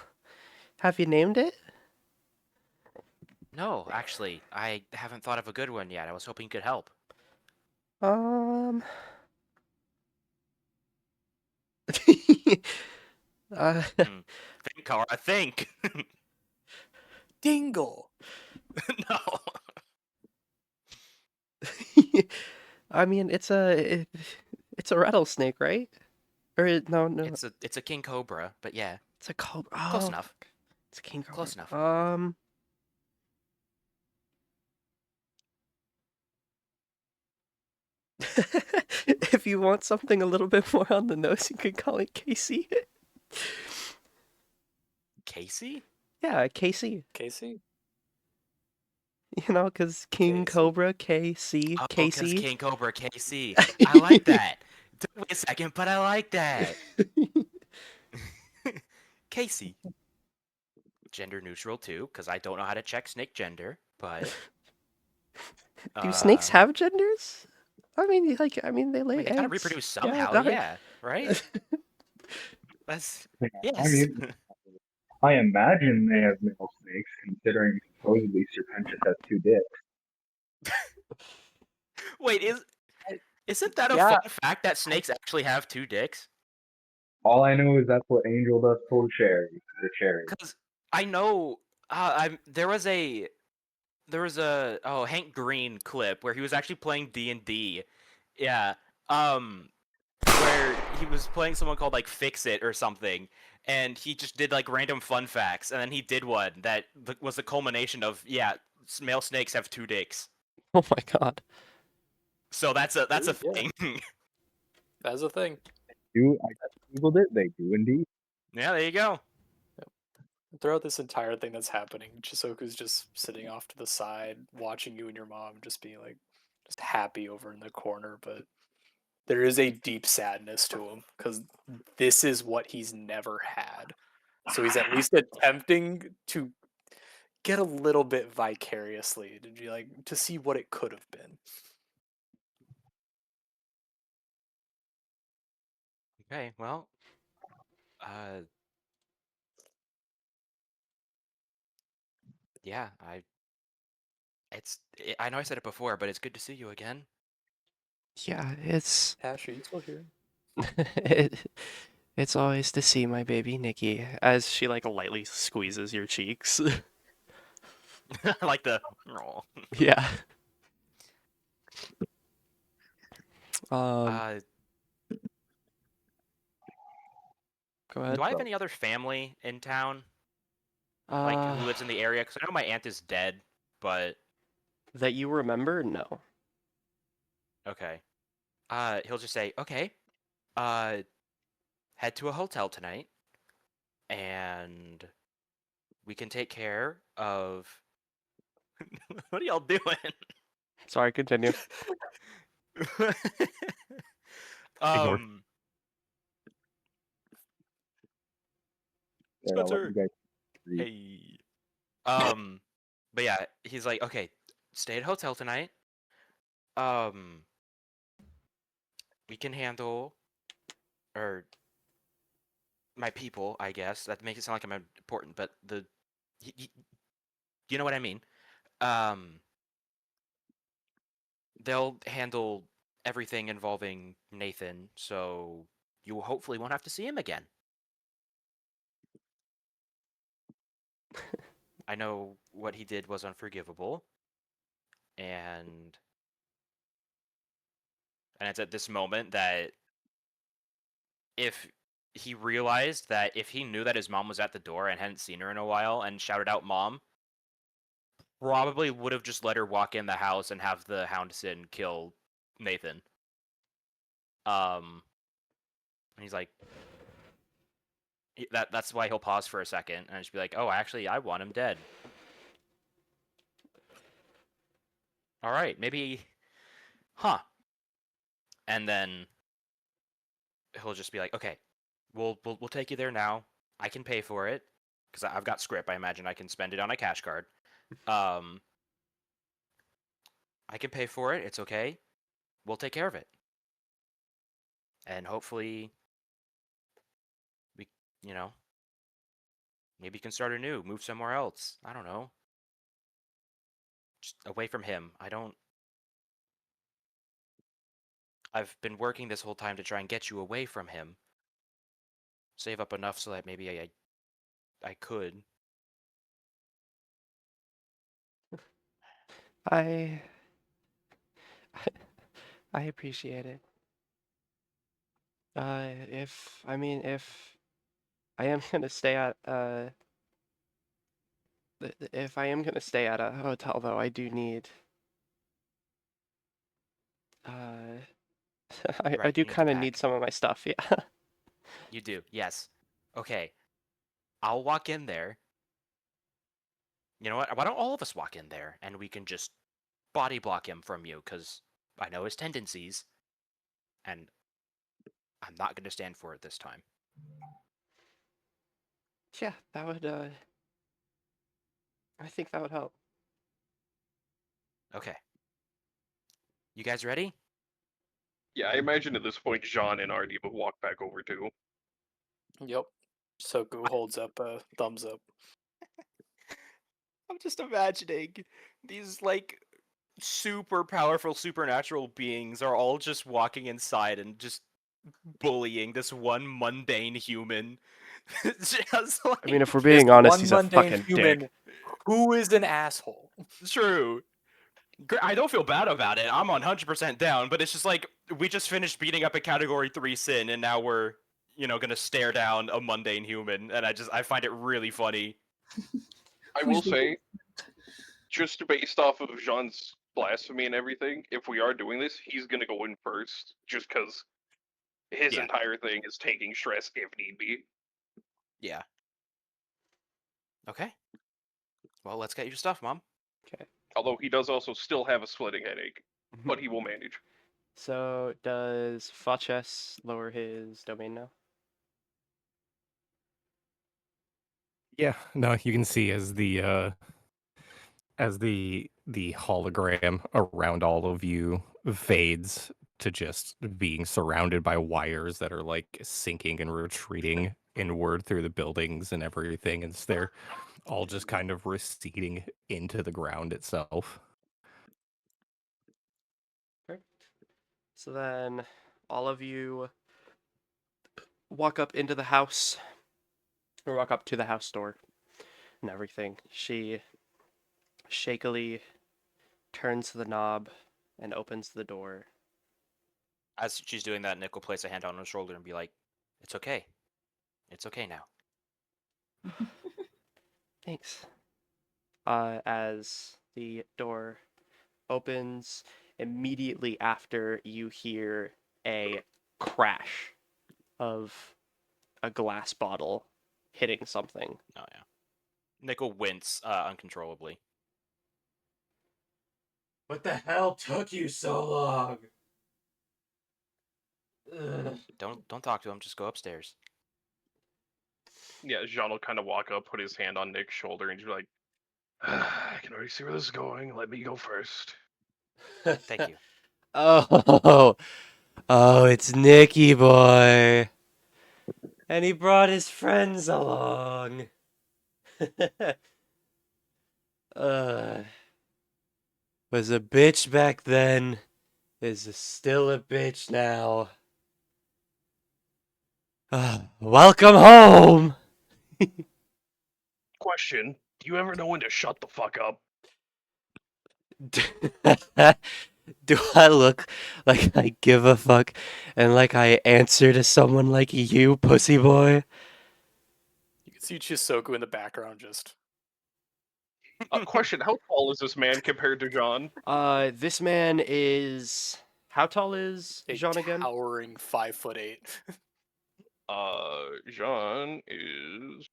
have you named it? No, actually, I haven't thought of a good one yet. I was hoping you could help. Um, uh, Think, Cara, think. Dingle. No. I mean, it's a rattlesnake, right? No, It's a king cobra, but yeah, it's a cobra. close Oh, enough. it's a king cobra. Close enough. If you want something a little bit more on the nose, you could call it Casey. Casey? Yeah, Casey. Casey? Because King Casey. Cobra, KC, Oh, because Casey. King Cobra KC. I like that. Took me a second, but I like that. Casey. Gender neutral too, because I don't know how to check snake gender, but Do snakes uh have genders? I mean, they I lay mean they gotta eggs. reproduce Yeah, somehow, yeah. Right? That's I yes. mean, I imagine they have male snakes, considering supposedly Serpentius has two dicks. Wait, isn't that a Yeah. fun fact that snakes actually have two dicks? All I know is that's what Angel Dust told Cherry, or Cherry. Because I know there was a Hank Green clip where he was actually playing D&D. Yeah. Where he was playing someone called like Fix It or something, and he just did like random fun facts, and then he did one that was the culmination of male snakes have two dicks. Oh my god. So that's a Yeah. thing. That's a thing. I googled it. They do indeed. Yeah, there you go. Throughout this entire thing that's happening, Chisoku's just sitting off to the side, watching you and your mom, just being like, just happy over in the corner. But there is a deep sadness to him because this is what he's never had. So he's at least attempting to get a little bit vicariously to be like to see what it could have been. Okay, well, uh, yeah, I know I said it before, but it's good to see you again. Yeah, it's Ash, are you still here? it, it's always to see my baby Nikki as she like lightly squeezes your cheeks. Like the. Oh. Yeah. Uh, Go ahead. do I have any other family in town, like who lives in the area? Because I know my aunt is dead, but That you remember? No. okay. He'll just say, okay, head to a hotel tonight, and we can take care of. What are y'all doing? Sorry, continue. Ignore. There, I'll let Spencer. you guys read. Hey. But yeah, he's like, okay, stay at a hotel tonight. We can handle, or my people, I guess. That makes it sound like I'm important, but you know what I mean. They'll handle everything involving Nathan, so you hopefully won't have to see him again. I know what he did was unforgivable, and it's at this moment that if he realized that if he knew that his mom was at the door and hadn't seen her in a while and shouted out "Mom," probably would have just let her walk in the house and have the Houndsin kill Nathan. And he's like, that's why he'll pause for a second and just be like, "Oh, actually, I want him dead." All right, maybe, huh? And then he'll just be like, "Okay, we'll take you there now. I can pay for it because I've got script. I imagine I can spend it on a cash card. Um, I can pay for it. It's okay. We'll take care of it, and hopefully, we, you know, maybe can start anew, move somewhere else. I don't know, just away from him. I've been working this whole time to try and get you away from him. Save up enough so that maybe I could." I I appreciate it. If I am gonna stay at if I am gonna stay at a hotel though, I do need uh I Right, do you need to kind of need pack. some of my stuff, yeah. You do, yes. Okay, I'll walk in there. You know what? Why don't all of us walk in there and we can just body block him from you? Because I know his tendencies, and I'm not going to stand for it this time. Yeah, that would I think that would help. Okay. You guys ready? Yeah, I imagine at this point Jaune and Artie would walk back over too. Yep. Chissoku holds up a thumbs up. I'm just imagining these, like, super powerful supernatural beings are all just walking inside and just bullying this one mundane human. Just I mean, if we're like, being This honest, one he's a mundane fucking human dick. who is an asshole. true. I don't feel bad about it. I'm 100% down, but it's just like we just finished beating up a category 3 sin and now we're, gonna stare down a mundane human, and I find it really funny. I will say, just based off of Jean's blasphemy and everything, if we are doing this, he's gonna go in first, just because his Yeah. entire thing is taking stress if need be. Yeah. Okay. Well, let's get your stuff, Mom. Okay. Although he does also still have a splitting headache, but he will manage. So does Facies lower his domain now? Yeah, no, you can see as the hologram around all of you fades to just being surrounded by wires that are like sinking and retreating inward through the buildings and everything, and they're all just kind of receding into the ground itself. Perfect. So then all of you walk up into the house, or walk up to the house door and everything. She shakily turns the knob and opens the door. As she's doing that, Nick will place a hand on her shoulder and be like, "It's okay. It's okay now." Thanks. As the door opens, immediately after you hear a crash of a glass bottle hitting something. Oh yeah. Nick will wince uncontrollably. What the hell took you so long? Don't talk to him. Just go upstairs. Yeah, Jean will kind of walk up, put his hand on Nick's shoulder, and just be like, I can already see where this is going. Let me go first. Thank you. Oh, it's Nicky boy. And he brought his friends along. Was a bitch back then, is still a bitch now. Welcome home! Question: do you ever know when to shut the fuck up? Do I look like I give a fuck and like I answer to someone like you, pussy boy? You can see Chissoku in the background just Question: how tall is this man compared to John? This man is how tall is A Jaune again? towering 5'8". John is,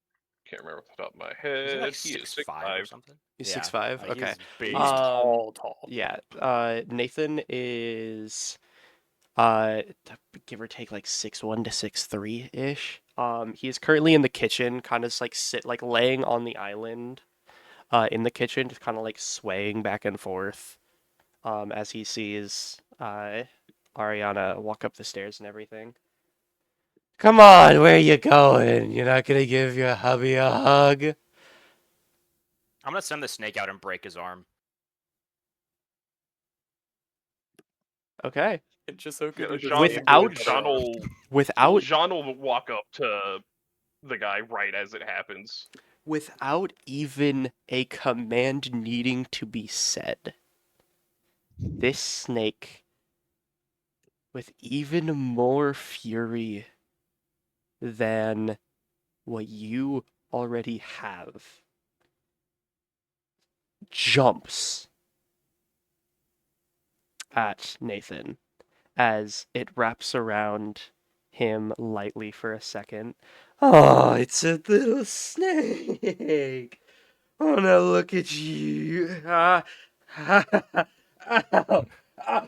can't remember off the top of my Is he head. like He is 6'5" or 6'5". something? He's Yeah, 6'5". Okay. He's big. He's Um, tall. Yeah. Nathan is give or take like 6'1" to 6'3" ish. He is currently in the kitchen, kind of like laying on the island, in the kitchen, just kind of like swaying back and forth, as he sees Ariana walk up the stairs and everything. Come on, where you going? You're not gonna give your hubby a hug? I'm gonna send the snake out and break his arm. Okay. And Chissoku Yeah, do the John, same Without- with John their arm. will Without John will walk up to the guy right as it happens. without even a command needing to be said, this snake, with even more fury than what you already have, jumps at Nathan as it wraps around him lightly for a second. Oh, it's a little snake. Oh, now look at you.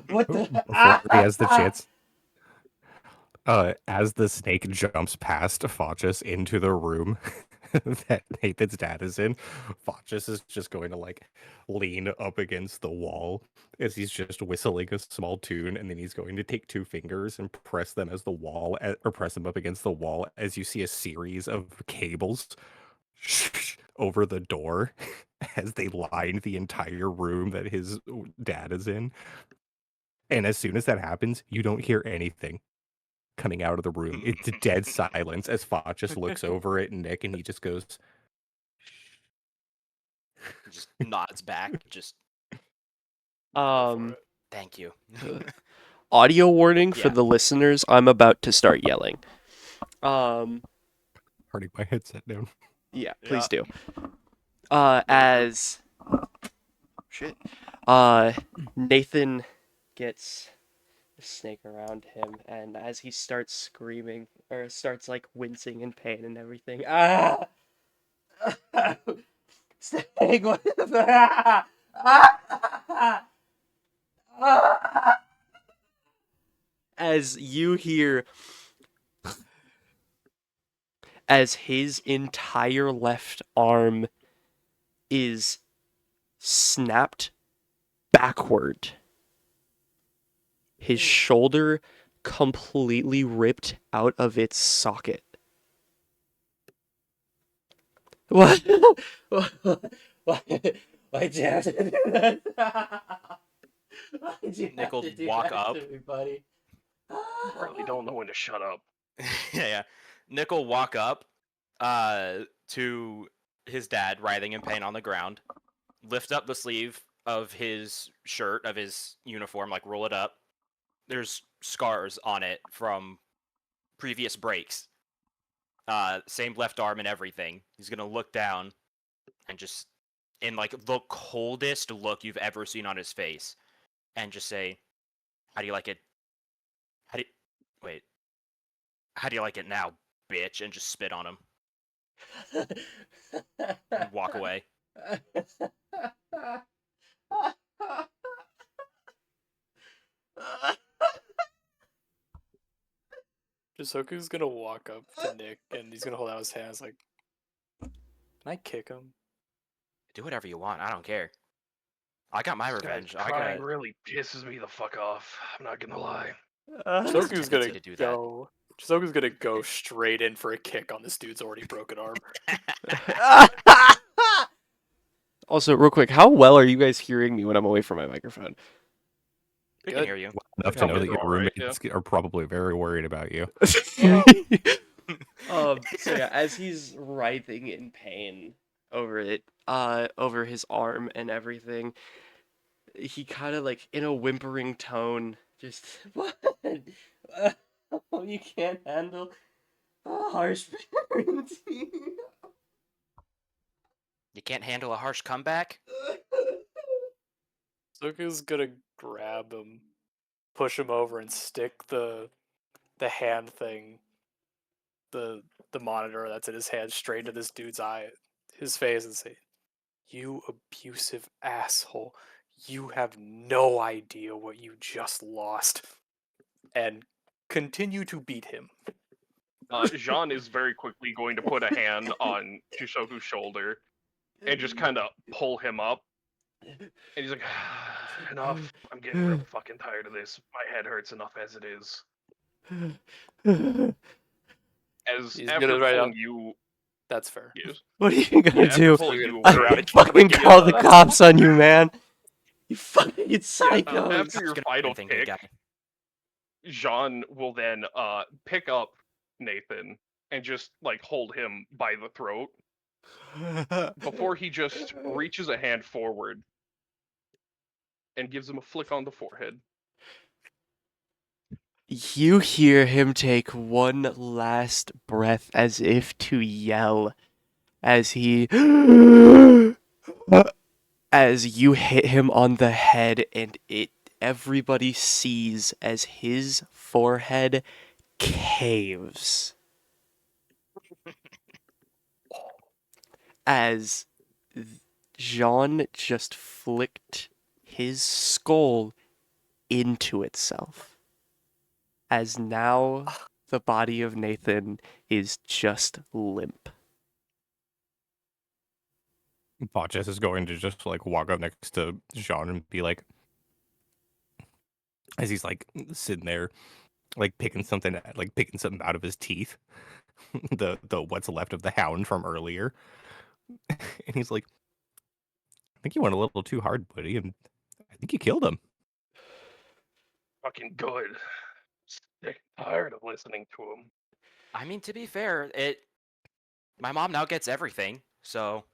What the? Before he has the chance, as the snake jumps past Facies into the room that Nathan's dad is in, Facies is just going to like lean up against the wall as he's just whistling a small tune, and then he's going to take two fingers and press them as the wall, or press them up against the wall as you see a series of cables over the door as they line the entire room that his dad is in. And as soon as that happens, you don't hear anything coming out of the room. It's dead silence as Fott just looks over at Nick and he just goes, Just nods back. Just Um, thank you. audio warning for Yeah. the listeners. I'm about to start yelling. Parting my headset down. Yeah, please Yeah. do. As shit. Nathan gets the snake around him, and as he starts screaming or starts like wincing in pain and everything, snake, what the? As you hear, as his entire left arm is snapped backward, his shoulder completely ripped out of its socket. What? Why'd you have to do that? Why'd you Nick will have to do walk that up. to me, buddy? Really don't know when to shut up. Yeah. Nick will walk up to his dad writhing in pain on the ground, lift up the sleeve of his shirt, of his uniform, like roll it up. There's scars on it from previous breaks. Same left arm and everything. He's gonna look down and just, in like the coldest look you've ever seen on his face, and just say, "How do you like it? Wait. How do you like it now, bitch?" And just spit on him and walk away. Chissoku's gonna walk up to Nick and he's gonna hold out his hands like, "Can I kick him?" Do whatever you want. I don't care. I got my This guy's revenge. I crying got. really pisses me the fuck off. I'm not gonna lie. Chissoku's gonna tendency to do that. go. Chissoku's gonna go straight in for a kick on this dude's already broken arm. Also, real quick, how well are you guys hearing me when I'm away from my microphone? We Good. can hear you. Enough to Tell know me that they're your all right, roommates are probably very worried about you. So yeah, as he's writhing in pain over it, over his arm and everything, he kind of like in a whimpering tone, just what? You can't handle harsh parenting. You can't handle a harsh comeback? Zuka's gonna grab him, push him over, and stick the hand thing, the monitor that's in his hand, straight into this dude's his face, and say, "You abusive asshole! You have no idea what you just lost," and continue to beat him. Jaune is very quickly going to put a hand on Chissoku's shoulder and just kind of pull him up. And he's like, enough. I'm getting real fucking tired of this. My head hurts enough as it is. As He's after gonna write pulling out- you, That's fair. yes, What are you gonna after do? pulling you I'm away, gonna fucking call the cops on you, man. You fucking psychos. after your final Anything, good pick, guy. Jaune will then pick up Nathan and just like hold him by the throat before he just reaches a hand forward and gives him a flick on the forehead. You hear him take one last breath as if to yell as he as you hit him on the head, and everybody sees as his forehead caves as Jaune just flicked his skull into itself, as now the body of Nathan is just limp. Facies is going to just like walk up next to Jaune and be like, as he's like sitting there, like picking something out of his teeth, the what's left of the hound from earlier, and he's like, I think you went a little too hard, buddy, and I think you killed him. Fucking good. Sick and tired of listening to him. I mean, to be fair, my mom now gets everything, so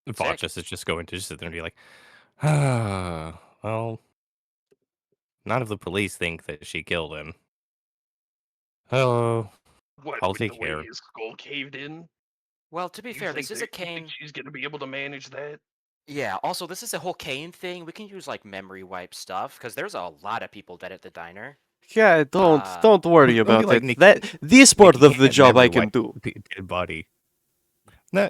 Facies is just going to just sit there and be like, well, none of the police think that she killed him. Oh, What, I'll with take the way care. his skull caved in? Well, to be You fair, think this is a that- you think Cain. she's gonna be able to manage that? Yeah, also, this is a whole Cain thing. We can use, like, memory wipe stuff, because there's a lot of people dead at the diner. Yeah, don't worry Don't be about like it. Nick- This part Nicky of the can't job I memory can wipe do. Dead body. No,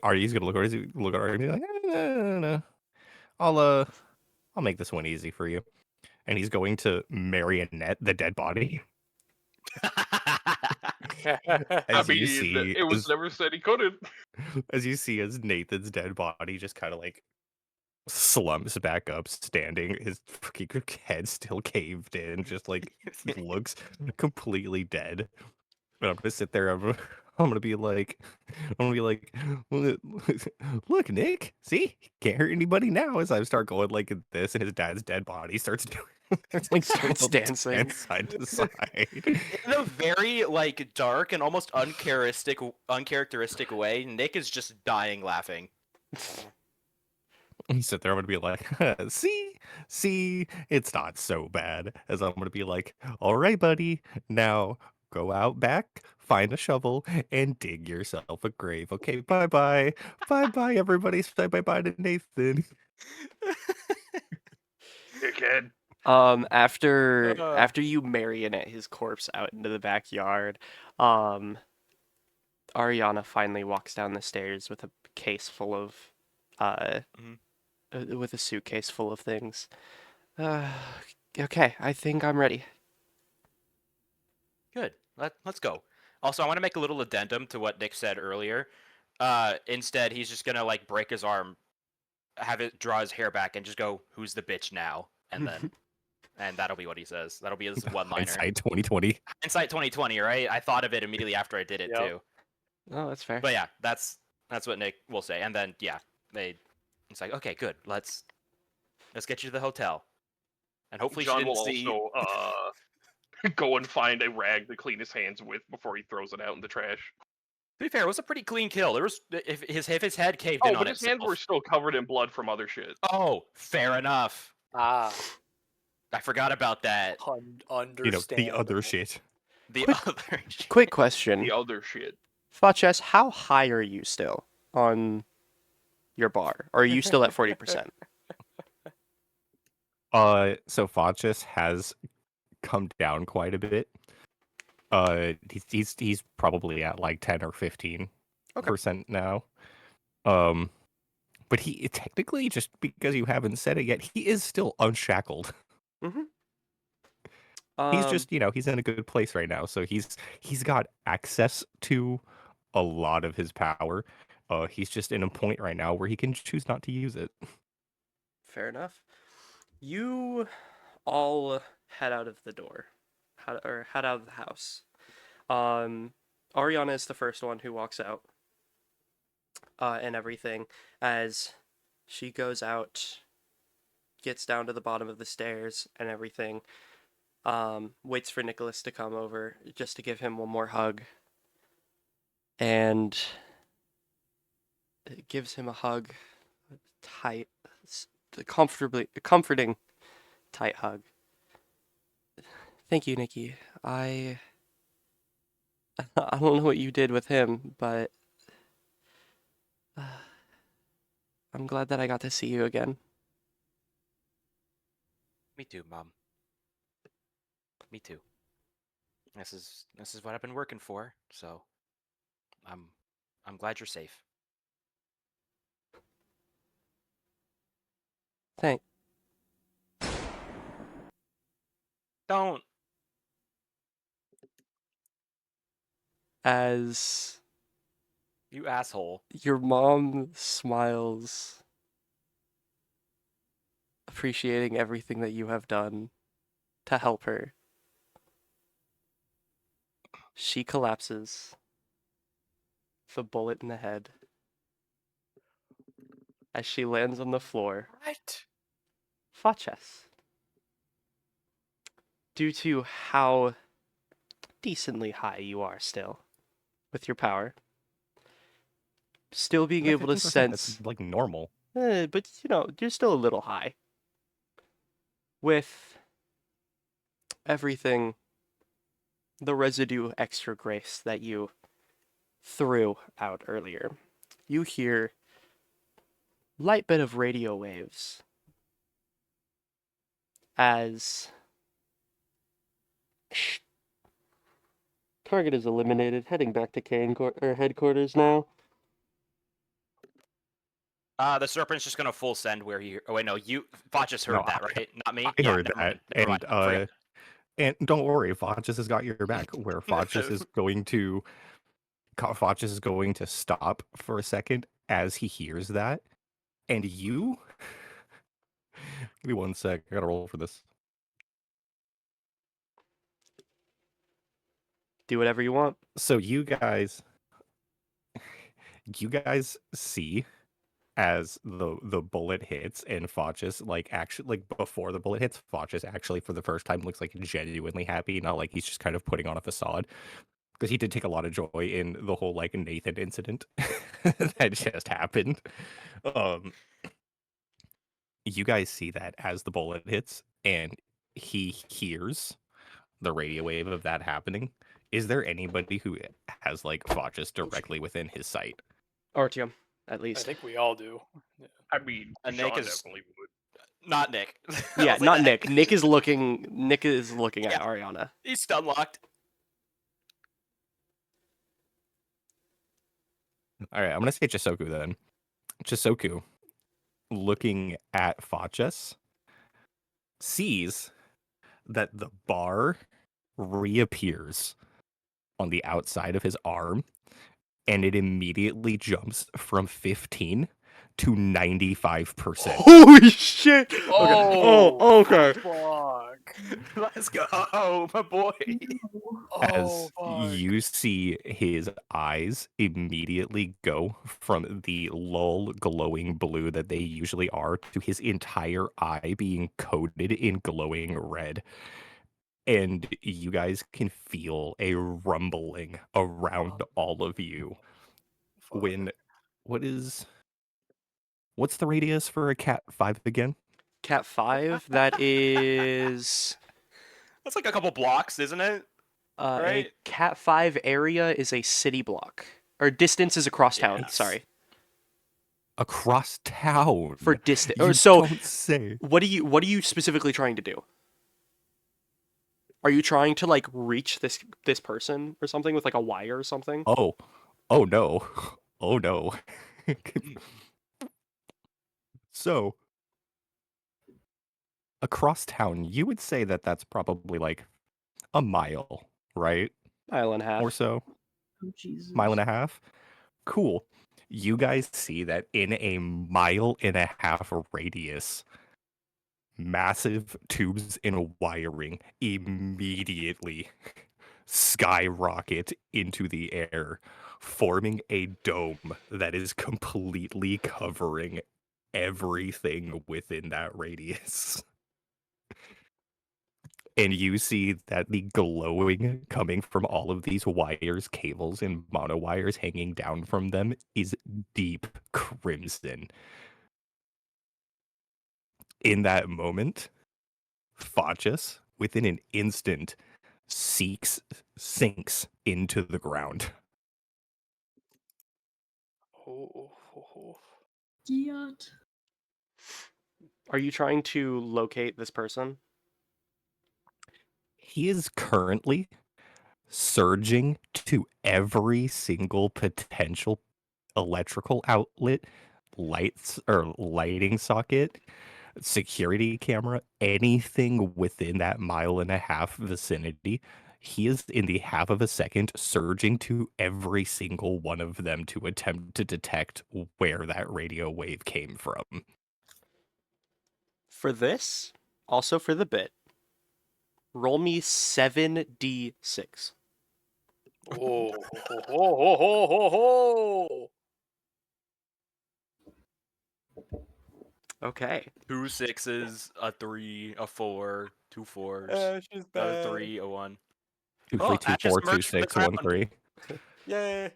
Artie's gonna look at Artie and be like, no. I'll make this one easy for you. And he's going to marionette the dead body. I As mean, you see, it was never said he couldn't. as you see, as Nathan's dead body just kind of like slumps back up, standing, his fucking head still caved in, just like looks completely dead. And I'm gonna sit there. I'm gonna be like, look, Nick, see, can't hurt anybody now. As I start going like this, and his dad's dead body starts doing, like Starts dancing. side to side. In a very, like, dark and almost uncharacteristic way, Nick is just dying laughing. You sit there, I'm gonna be like, see, it's not so bad. As I'm gonna be like, all right, buddy, now go out back, find a shovel, and dig yourself a grave. Okay, bye, everybody. Say bye to Nathan. Dickhead. After you marionette his corpse out into the backyard, Ariana finally walks down the stairs with a case full of, with a suitcase full of things. Okay, I think I'm ready. Good. Let's go. Also, I want to make a little addendum to what Nick said earlier. Instead, he's just gonna like break his arm, have it draw his hair back, and just go, "Who's the bitch now?" And then, and that'll be what he says. That'll be his one-liner. Hindsight 2020. Hindsight 2020, right? I thought of it immediately after I did it Yep. too. Oh, that's fair. But yeah, that's what Nick will say. And then yeah, it's like, okay, good. Let's get you to the hotel. And hopefully John she didn't will see. also go and find a rag to clean his hands with before he throws it out in the trash. To be fair, it was a pretty clean kill. There was if his head caved Oh, in but on his itself. hands were still covered in blood from other shit. Oh, fair enough. Ah, I forgot about that. understand. The other shit. The Quick- other shit. Quick question. The other shit. Faches, how high are you still? on your bar? Or are you still at 40%? So Facies has come down quite a bit. He's probably at like 10 or 15% Okay. now. But he technically, just because you haven't said it yet, he is still unshackled. Mm-hmm. He's just, he's in a good place right now. So he's got access to a lot of his power. He's just in a point right now where he can choose not to use it. Fair enough. You all head out of the door, head out of the house. Ariana is the first one who walks out, and everything. As she goes out, gets down to the bottom of the stairs and everything. Waits for Nicholas to come over just to give him one more hug, and gives him a hug, tight, comforting, tight hug. Thank you, Nikki. I don't know what you did with him, but I'm glad that I got to see you again. Me too, Mom. Me too. This is what I've been working for, so I'm glad you're safe. Thank. Don't. As You asshole. your mom smiles, appreciating everything that you have done to help her. She collapses, the bullet in the head. As she lands on the floor, What? Facies, due to how decently high you are still with your power, still being Like able to 15%, sense, that's like normal. but you're still a little high. With everything, the residue extra grace that you threw out earlier, you hear light bit of radio waves as target is eliminated, heading back to Cain headquarters now. The serpent's just gonna full send where he. Oh wait, no, Bot just heard No, that, right? Not me. I heard Never that, mind. Never mind. Forget. and don't worry, Facies has got your back. Where Facies is going to stop for a second as he hears that, and you. Give me one sec. I gotta roll for this. Do whatever you want. So you guys see as the bullet hits and Facies actually before the bullet hits, Facies actually for the first time looks like genuinely happy, not like he's just kind of putting on a facade. Because he did take a lot of joy in the whole Nathan incident that just happened. Um, you guys see that as the bullet hits and he hears the radio wave of that happening. Is there anybody who has Facies directly within his sight? Artyom, at I least. think we all do. Yeah. I mean, Nick Sean is- definitely would. Not Nick. I Yeah, was not like, Nick. Nick is looking at Yeah. Ariana. He's stun locked. All right, I'm gonna say Chissoku then. Chissoku, looking at Facies, sees that the bar reappears on the outside of his arm, and it immediately jumps from 15 to 95%. Holy shit! Oh, okay. Fuck. Let's go, my boy. As fuck. you see his eyes immediately go from the lull glowing blue that they usually are to his entire eye being coated in glowing red. And you guys can feel a rumbling around all of you. Fuck. What's the radius for a Cat 5 again? Cat 5, that is That's like a couple blocks, isn't it? a Right? Cat 5 area is a city block. Or distance is across town, Yes. sorry. across town. For distance. You So don't say. what are you specifically trying to do? Are you trying to like reach this person or something with like a wire or something? Oh no. Oh no. So, across town, you would say that that's probably like a mile, right? Mile and a half. Or so. Oh, Jesus. Mile and a half. Cool. You guys see that in a mile and a half radius, massive tubes and wiring immediately skyrocket into the air, forming a dome that is completely covering everything within that radius. And you see that the glowing coming from all of these wires, cables, and monowires hanging down from them is deep crimson. In that moment, Facies, within an instant, sinks into the ground. Yacht. Are you trying to locate this person? He is currently surging to every single potential electrical outlet, lights or lighting socket, security camera, anything within that mile and a half vicinity. He is in the half of a second surging to every single one of them to attempt to detect where that radio wave came from. For this, also for the bit, roll me 7d6. Oh, ho, ho, ho, ho, ho, ho. Okay. 2 6s, a 3, a 4, 2 4s, She's a bad. 3, a 1. 2, Oh, 3, 2, that just 4, 2, merged the 6, 1, ground. 3. Yay.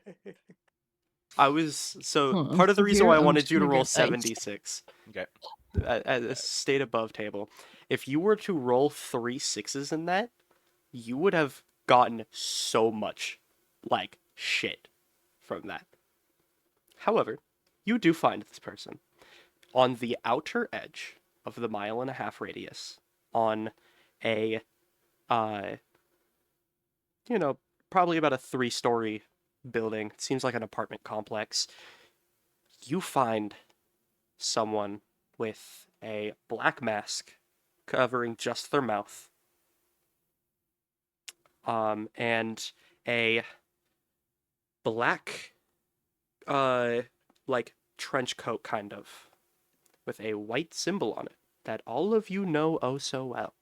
Part of the reason why I wanted you to roll get 7d6 Okay. at a state above table, if you were to roll 3 6s in that, you would have gotten so much like shit from that. However, you do find this person on the outer edge of the mile and a half radius on a you know, probably about a 3-story building. It seems like an apartment complex. You find someone with a black mask covering just their mouth, and a black, like trench coat kind of, with a white symbol on it that all of you know oh so well,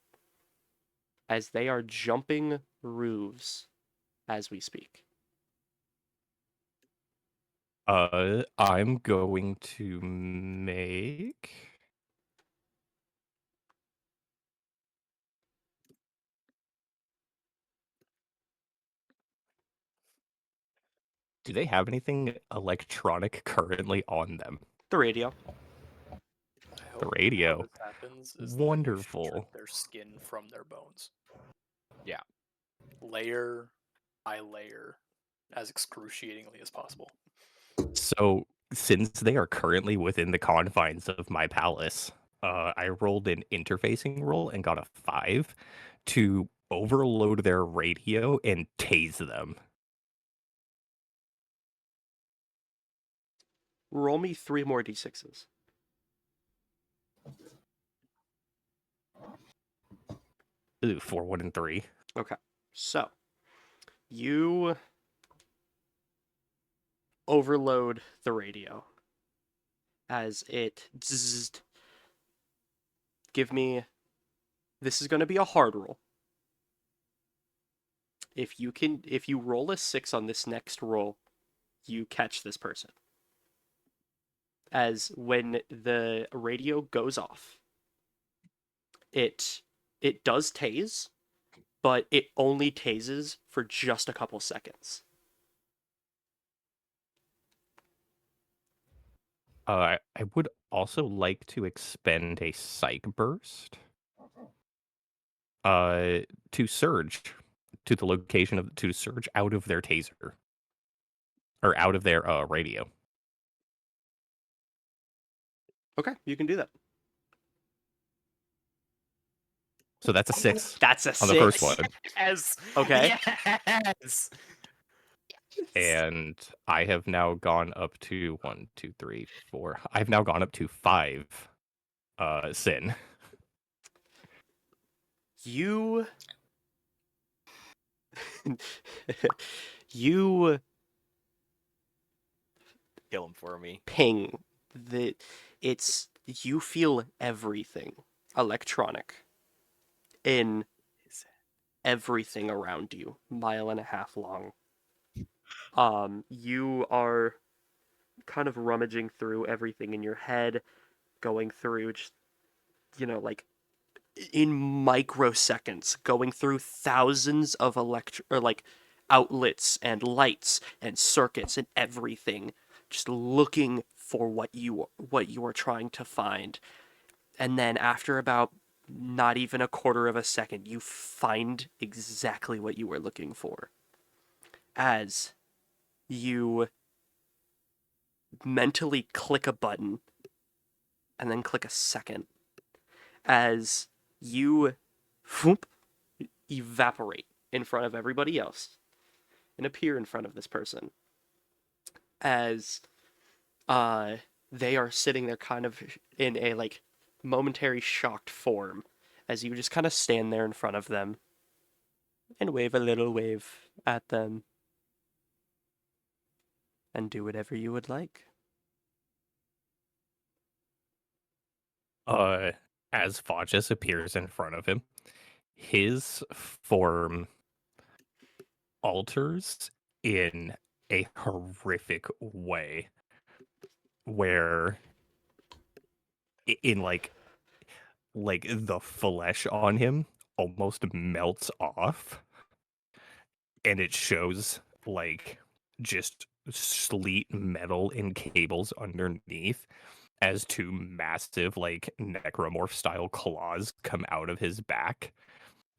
as they are jumping roofs as we speak. I'm going to make. Do they have anything electronic currently on them? The radio. I The hope radio. how this happens is that you should Wonderful. strip their skin from their bones. Yeah. Layer by layer, as excruciatingly as possible. So, since they are currently within the confines of my palace, I rolled an interfacing roll and got a 5 to overload their radio and tase them. Roll me 3 more d6s. Ooh, 4, 1, and 3. Okay. So, you overload the radio as it zzzt. Give me. This is going to be a hard roll. If you roll a 6 on this next roll, you catch this person. As when the radio goes off, it does tase, but it only tases for just a couple seconds. I would also like to expend a psych burst to surge to the location of to surge out of their taser or out of their radio. Okay, you can do that. So that's a 6 That's a on the first 6. one. Yes. Okay. Yes. And I have now gone up to 1, 2, 3, 4. I've now gone up to 5 sin. You you Kill him for me. ping the it's you feel everything electronic in everything around you, mile and a half long. You are kind of rummaging through everything in your head, going through just like in microseconds, going through thousands of outlets and lights and circuits and everything, just looking for what you are trying to find. And then after about not even a quarter of a second, you find exactly what you were looking for. As you mentally click a button and then click a second, as you whoop, evaporate in front of everybody else and appear in front of this person, as they are sitting there kind of in a momentary shocked form, as you just kind of stand there in front of them and wave a little wave at them and do whatever you would like. As Facies appears in front of him, his form alters in a horrific way, where in like the flesh on him almost melts off, and it shows like just sleet metal and cables underneath, as two massive like necromorph style claws come out of his back,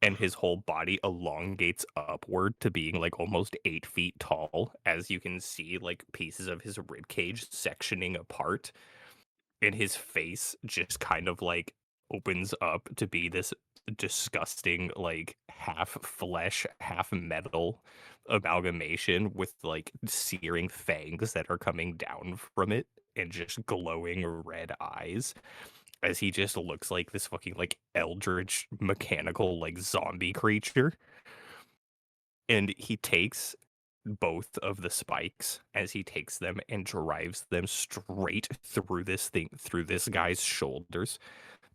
and his whole body elongates upward to being like almost 8 feet tall, as you can see like pieces of his rib cage sectioning apart, and his face just kind of like opens up to be this disgusting like half flesh half metal amalgamation with like searing fangs that are coming down from it and just glowing red eyes, as he just looks like this fucking like eldritch mechanical like zombie creature. And he takes both of the spikes, as he takes them and drives them straight through this guy's shoulders,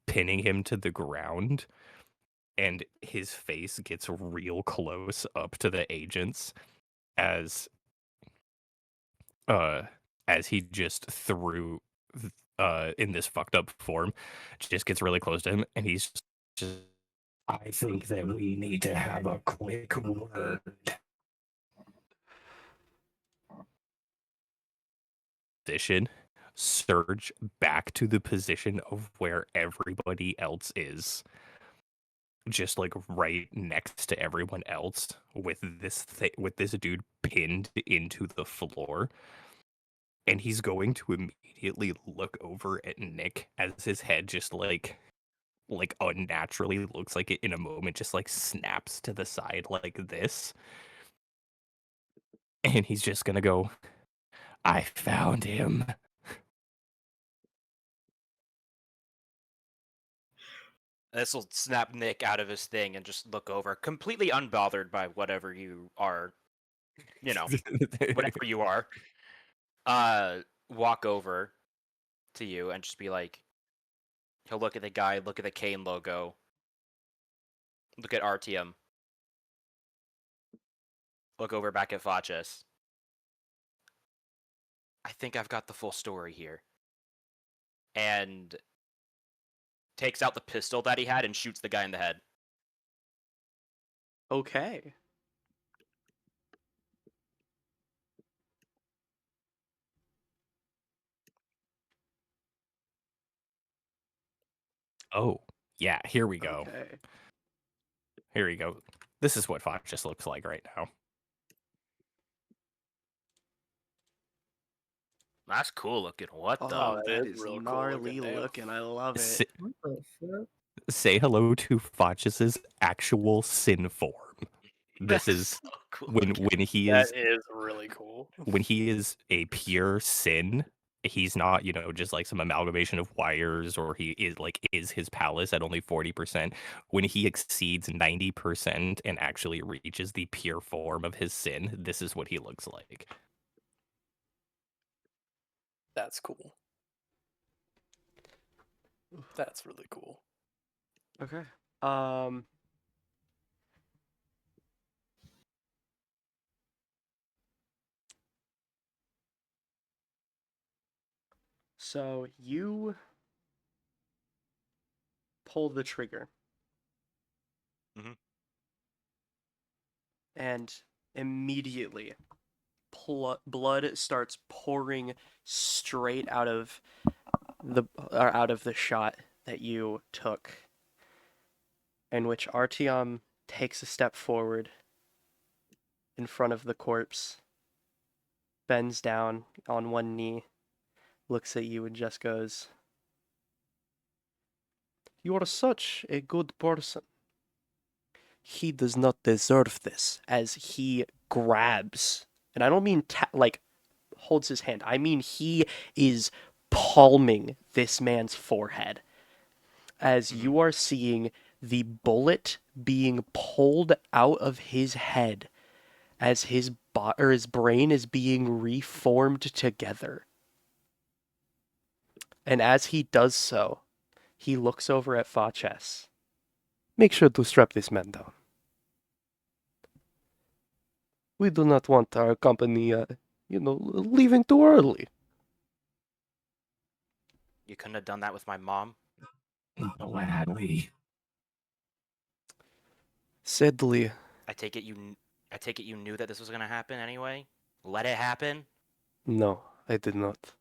pinning him to the ground. And his face gets real close up to the agents, as uh he just threw in this fucked up form, just gets really close to him, and he's just I think that we need to have a quick word. position, surge back to the position of where everybody else is, just like right next to everyone else, with this dude pinned into the floor. And he's going to immediately look over at Nick, as his head just like unnaturally looks like it in a moment just like snaps to the side like this. And he's just gonna go, I found him. This will snap Nick out of his thing and just look over, completely unbothered by whatever you are, whatever you are. Walk over to you and just be like, he'll look at the guy, look at the Cain logo, look at Artyom, look over back at Facies. I think I've got the full story here. And takes out the pistol that he had and shoots the guy in the head. Okay. Oh, yeah, here we go. Okay. Here we go. This is what Fox just looks like right now. That's cool looking. What the? Oh, that that is is real cool gnarly looking, damn. looking. I love it. Say, What the fuck? say hello to Facies' actual sin form. This That's is so cool. when he That is is really cool. when he is a pure sin. He's not, just like some amalgamation of wires, or he is his palace at only 40%. When he exceeds 90% and actually reaches the pure form of his sin, this is what he looks like. That's cool. That's really cool. Okay. So you pull the trigger. Mhm. And immediately blood starts pouring straight out of the shot that you took, in which Artyom takes a step forward in front of the corpse, bends down on one knee, looks at you and just goes, "You are such a good person. He does not deserve this," as he grabs, and I don't mean holds his hand. I mean he is palming this man's forehead as you are seeing the bullet being pulled out of his head as his brain is being reformed together. And as he does so, he looks over at Facies. "Make sure to strap this man down. We do not want our company, leaving too early." You couldn't have done that with my mom. Gladly. Sadly, I take it you knew that this was gonna happen anyway. Let it happen. no, I did not.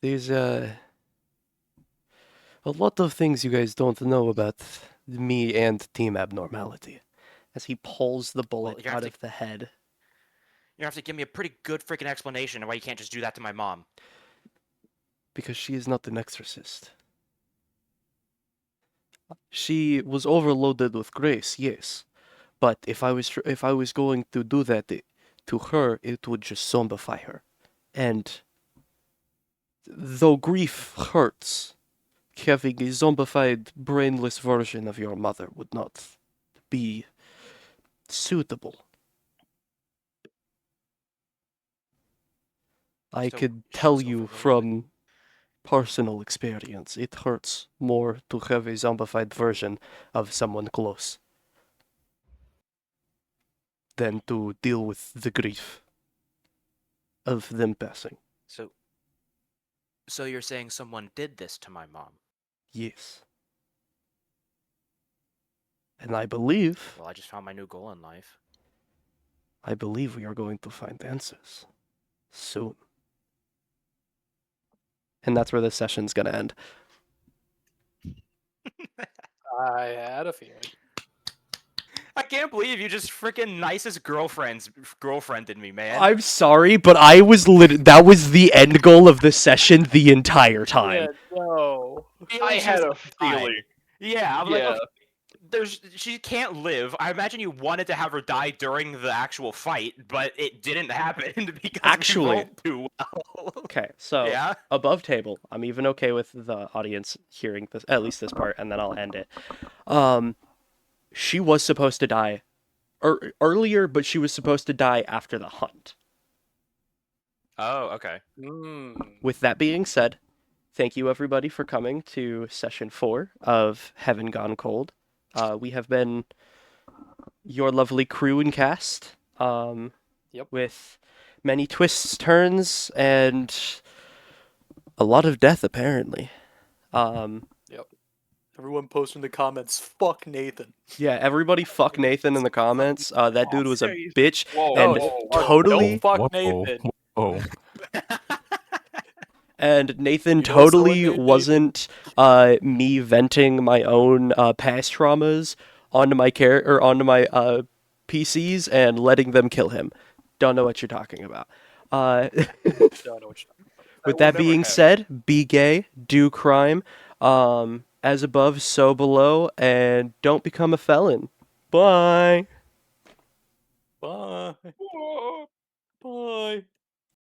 There's a lot of things you guys don't know about me and Team Abnormality. As he pulls the bullet you have out to- of the head. You have to give me a pretty good freaking explanation of why you can't just do that to my mom. Because she is not an exorcist. She was overloaded with grace, yes. But if I was going to do that to her, it would just zombify her. And though grief hurts, having a zombified, brainless version of your mother would not be suitable. I So could she tell was you overloaded with- from personal experience, it hurts more to have a zombified version of someone close than to deal with the grief of them passing. So you're saying someone did this to my mom? Yes. And I believe Well, I just found my new goal in life. we are going to find answers soon. And that's where this session's going to end. I had a feeling. I can't believe you just freaking nicest girlfriended me, man. I'm sorry, but that was the end goal of the session the entire time. No. I had a feeling. Yeah, I'm like, Yeah. okay, she can't live. I imagine you wanted to have her die during the actual fight, but it didn't happen because Actually- we rolled too well. Okay, so Yeah. above table, I'm even okay with the audience hearing this, at least this part, and then I'll end it. She was supposed to die earlier, but she was supposed to die after the hunt. Oh, okay. With that being said, thank you everybody for coming to session 4 of Heaven Gone Cold. We have been your lovely crew and cast, with many twists, turns, and a lot of death apparently. Everyone post in the comments, fuck Nathan. Yeah, everybody fuck Nathan in the comments. That dude was a Jeez. bitch Whoa, and whoa, whoa. totally Don't fuck Whoa, Nathan. whoa. and Nathan You know someone totally named Nathan? wasn't me venting my own past traumas onto my onto my PCs and letting them kill him. Don't know what you're talking about. No, I know what you're talking With will that never being happen. said, be gay, do crime, as above, so below, and don't become a felon. Bye. about. Bye. Whoa.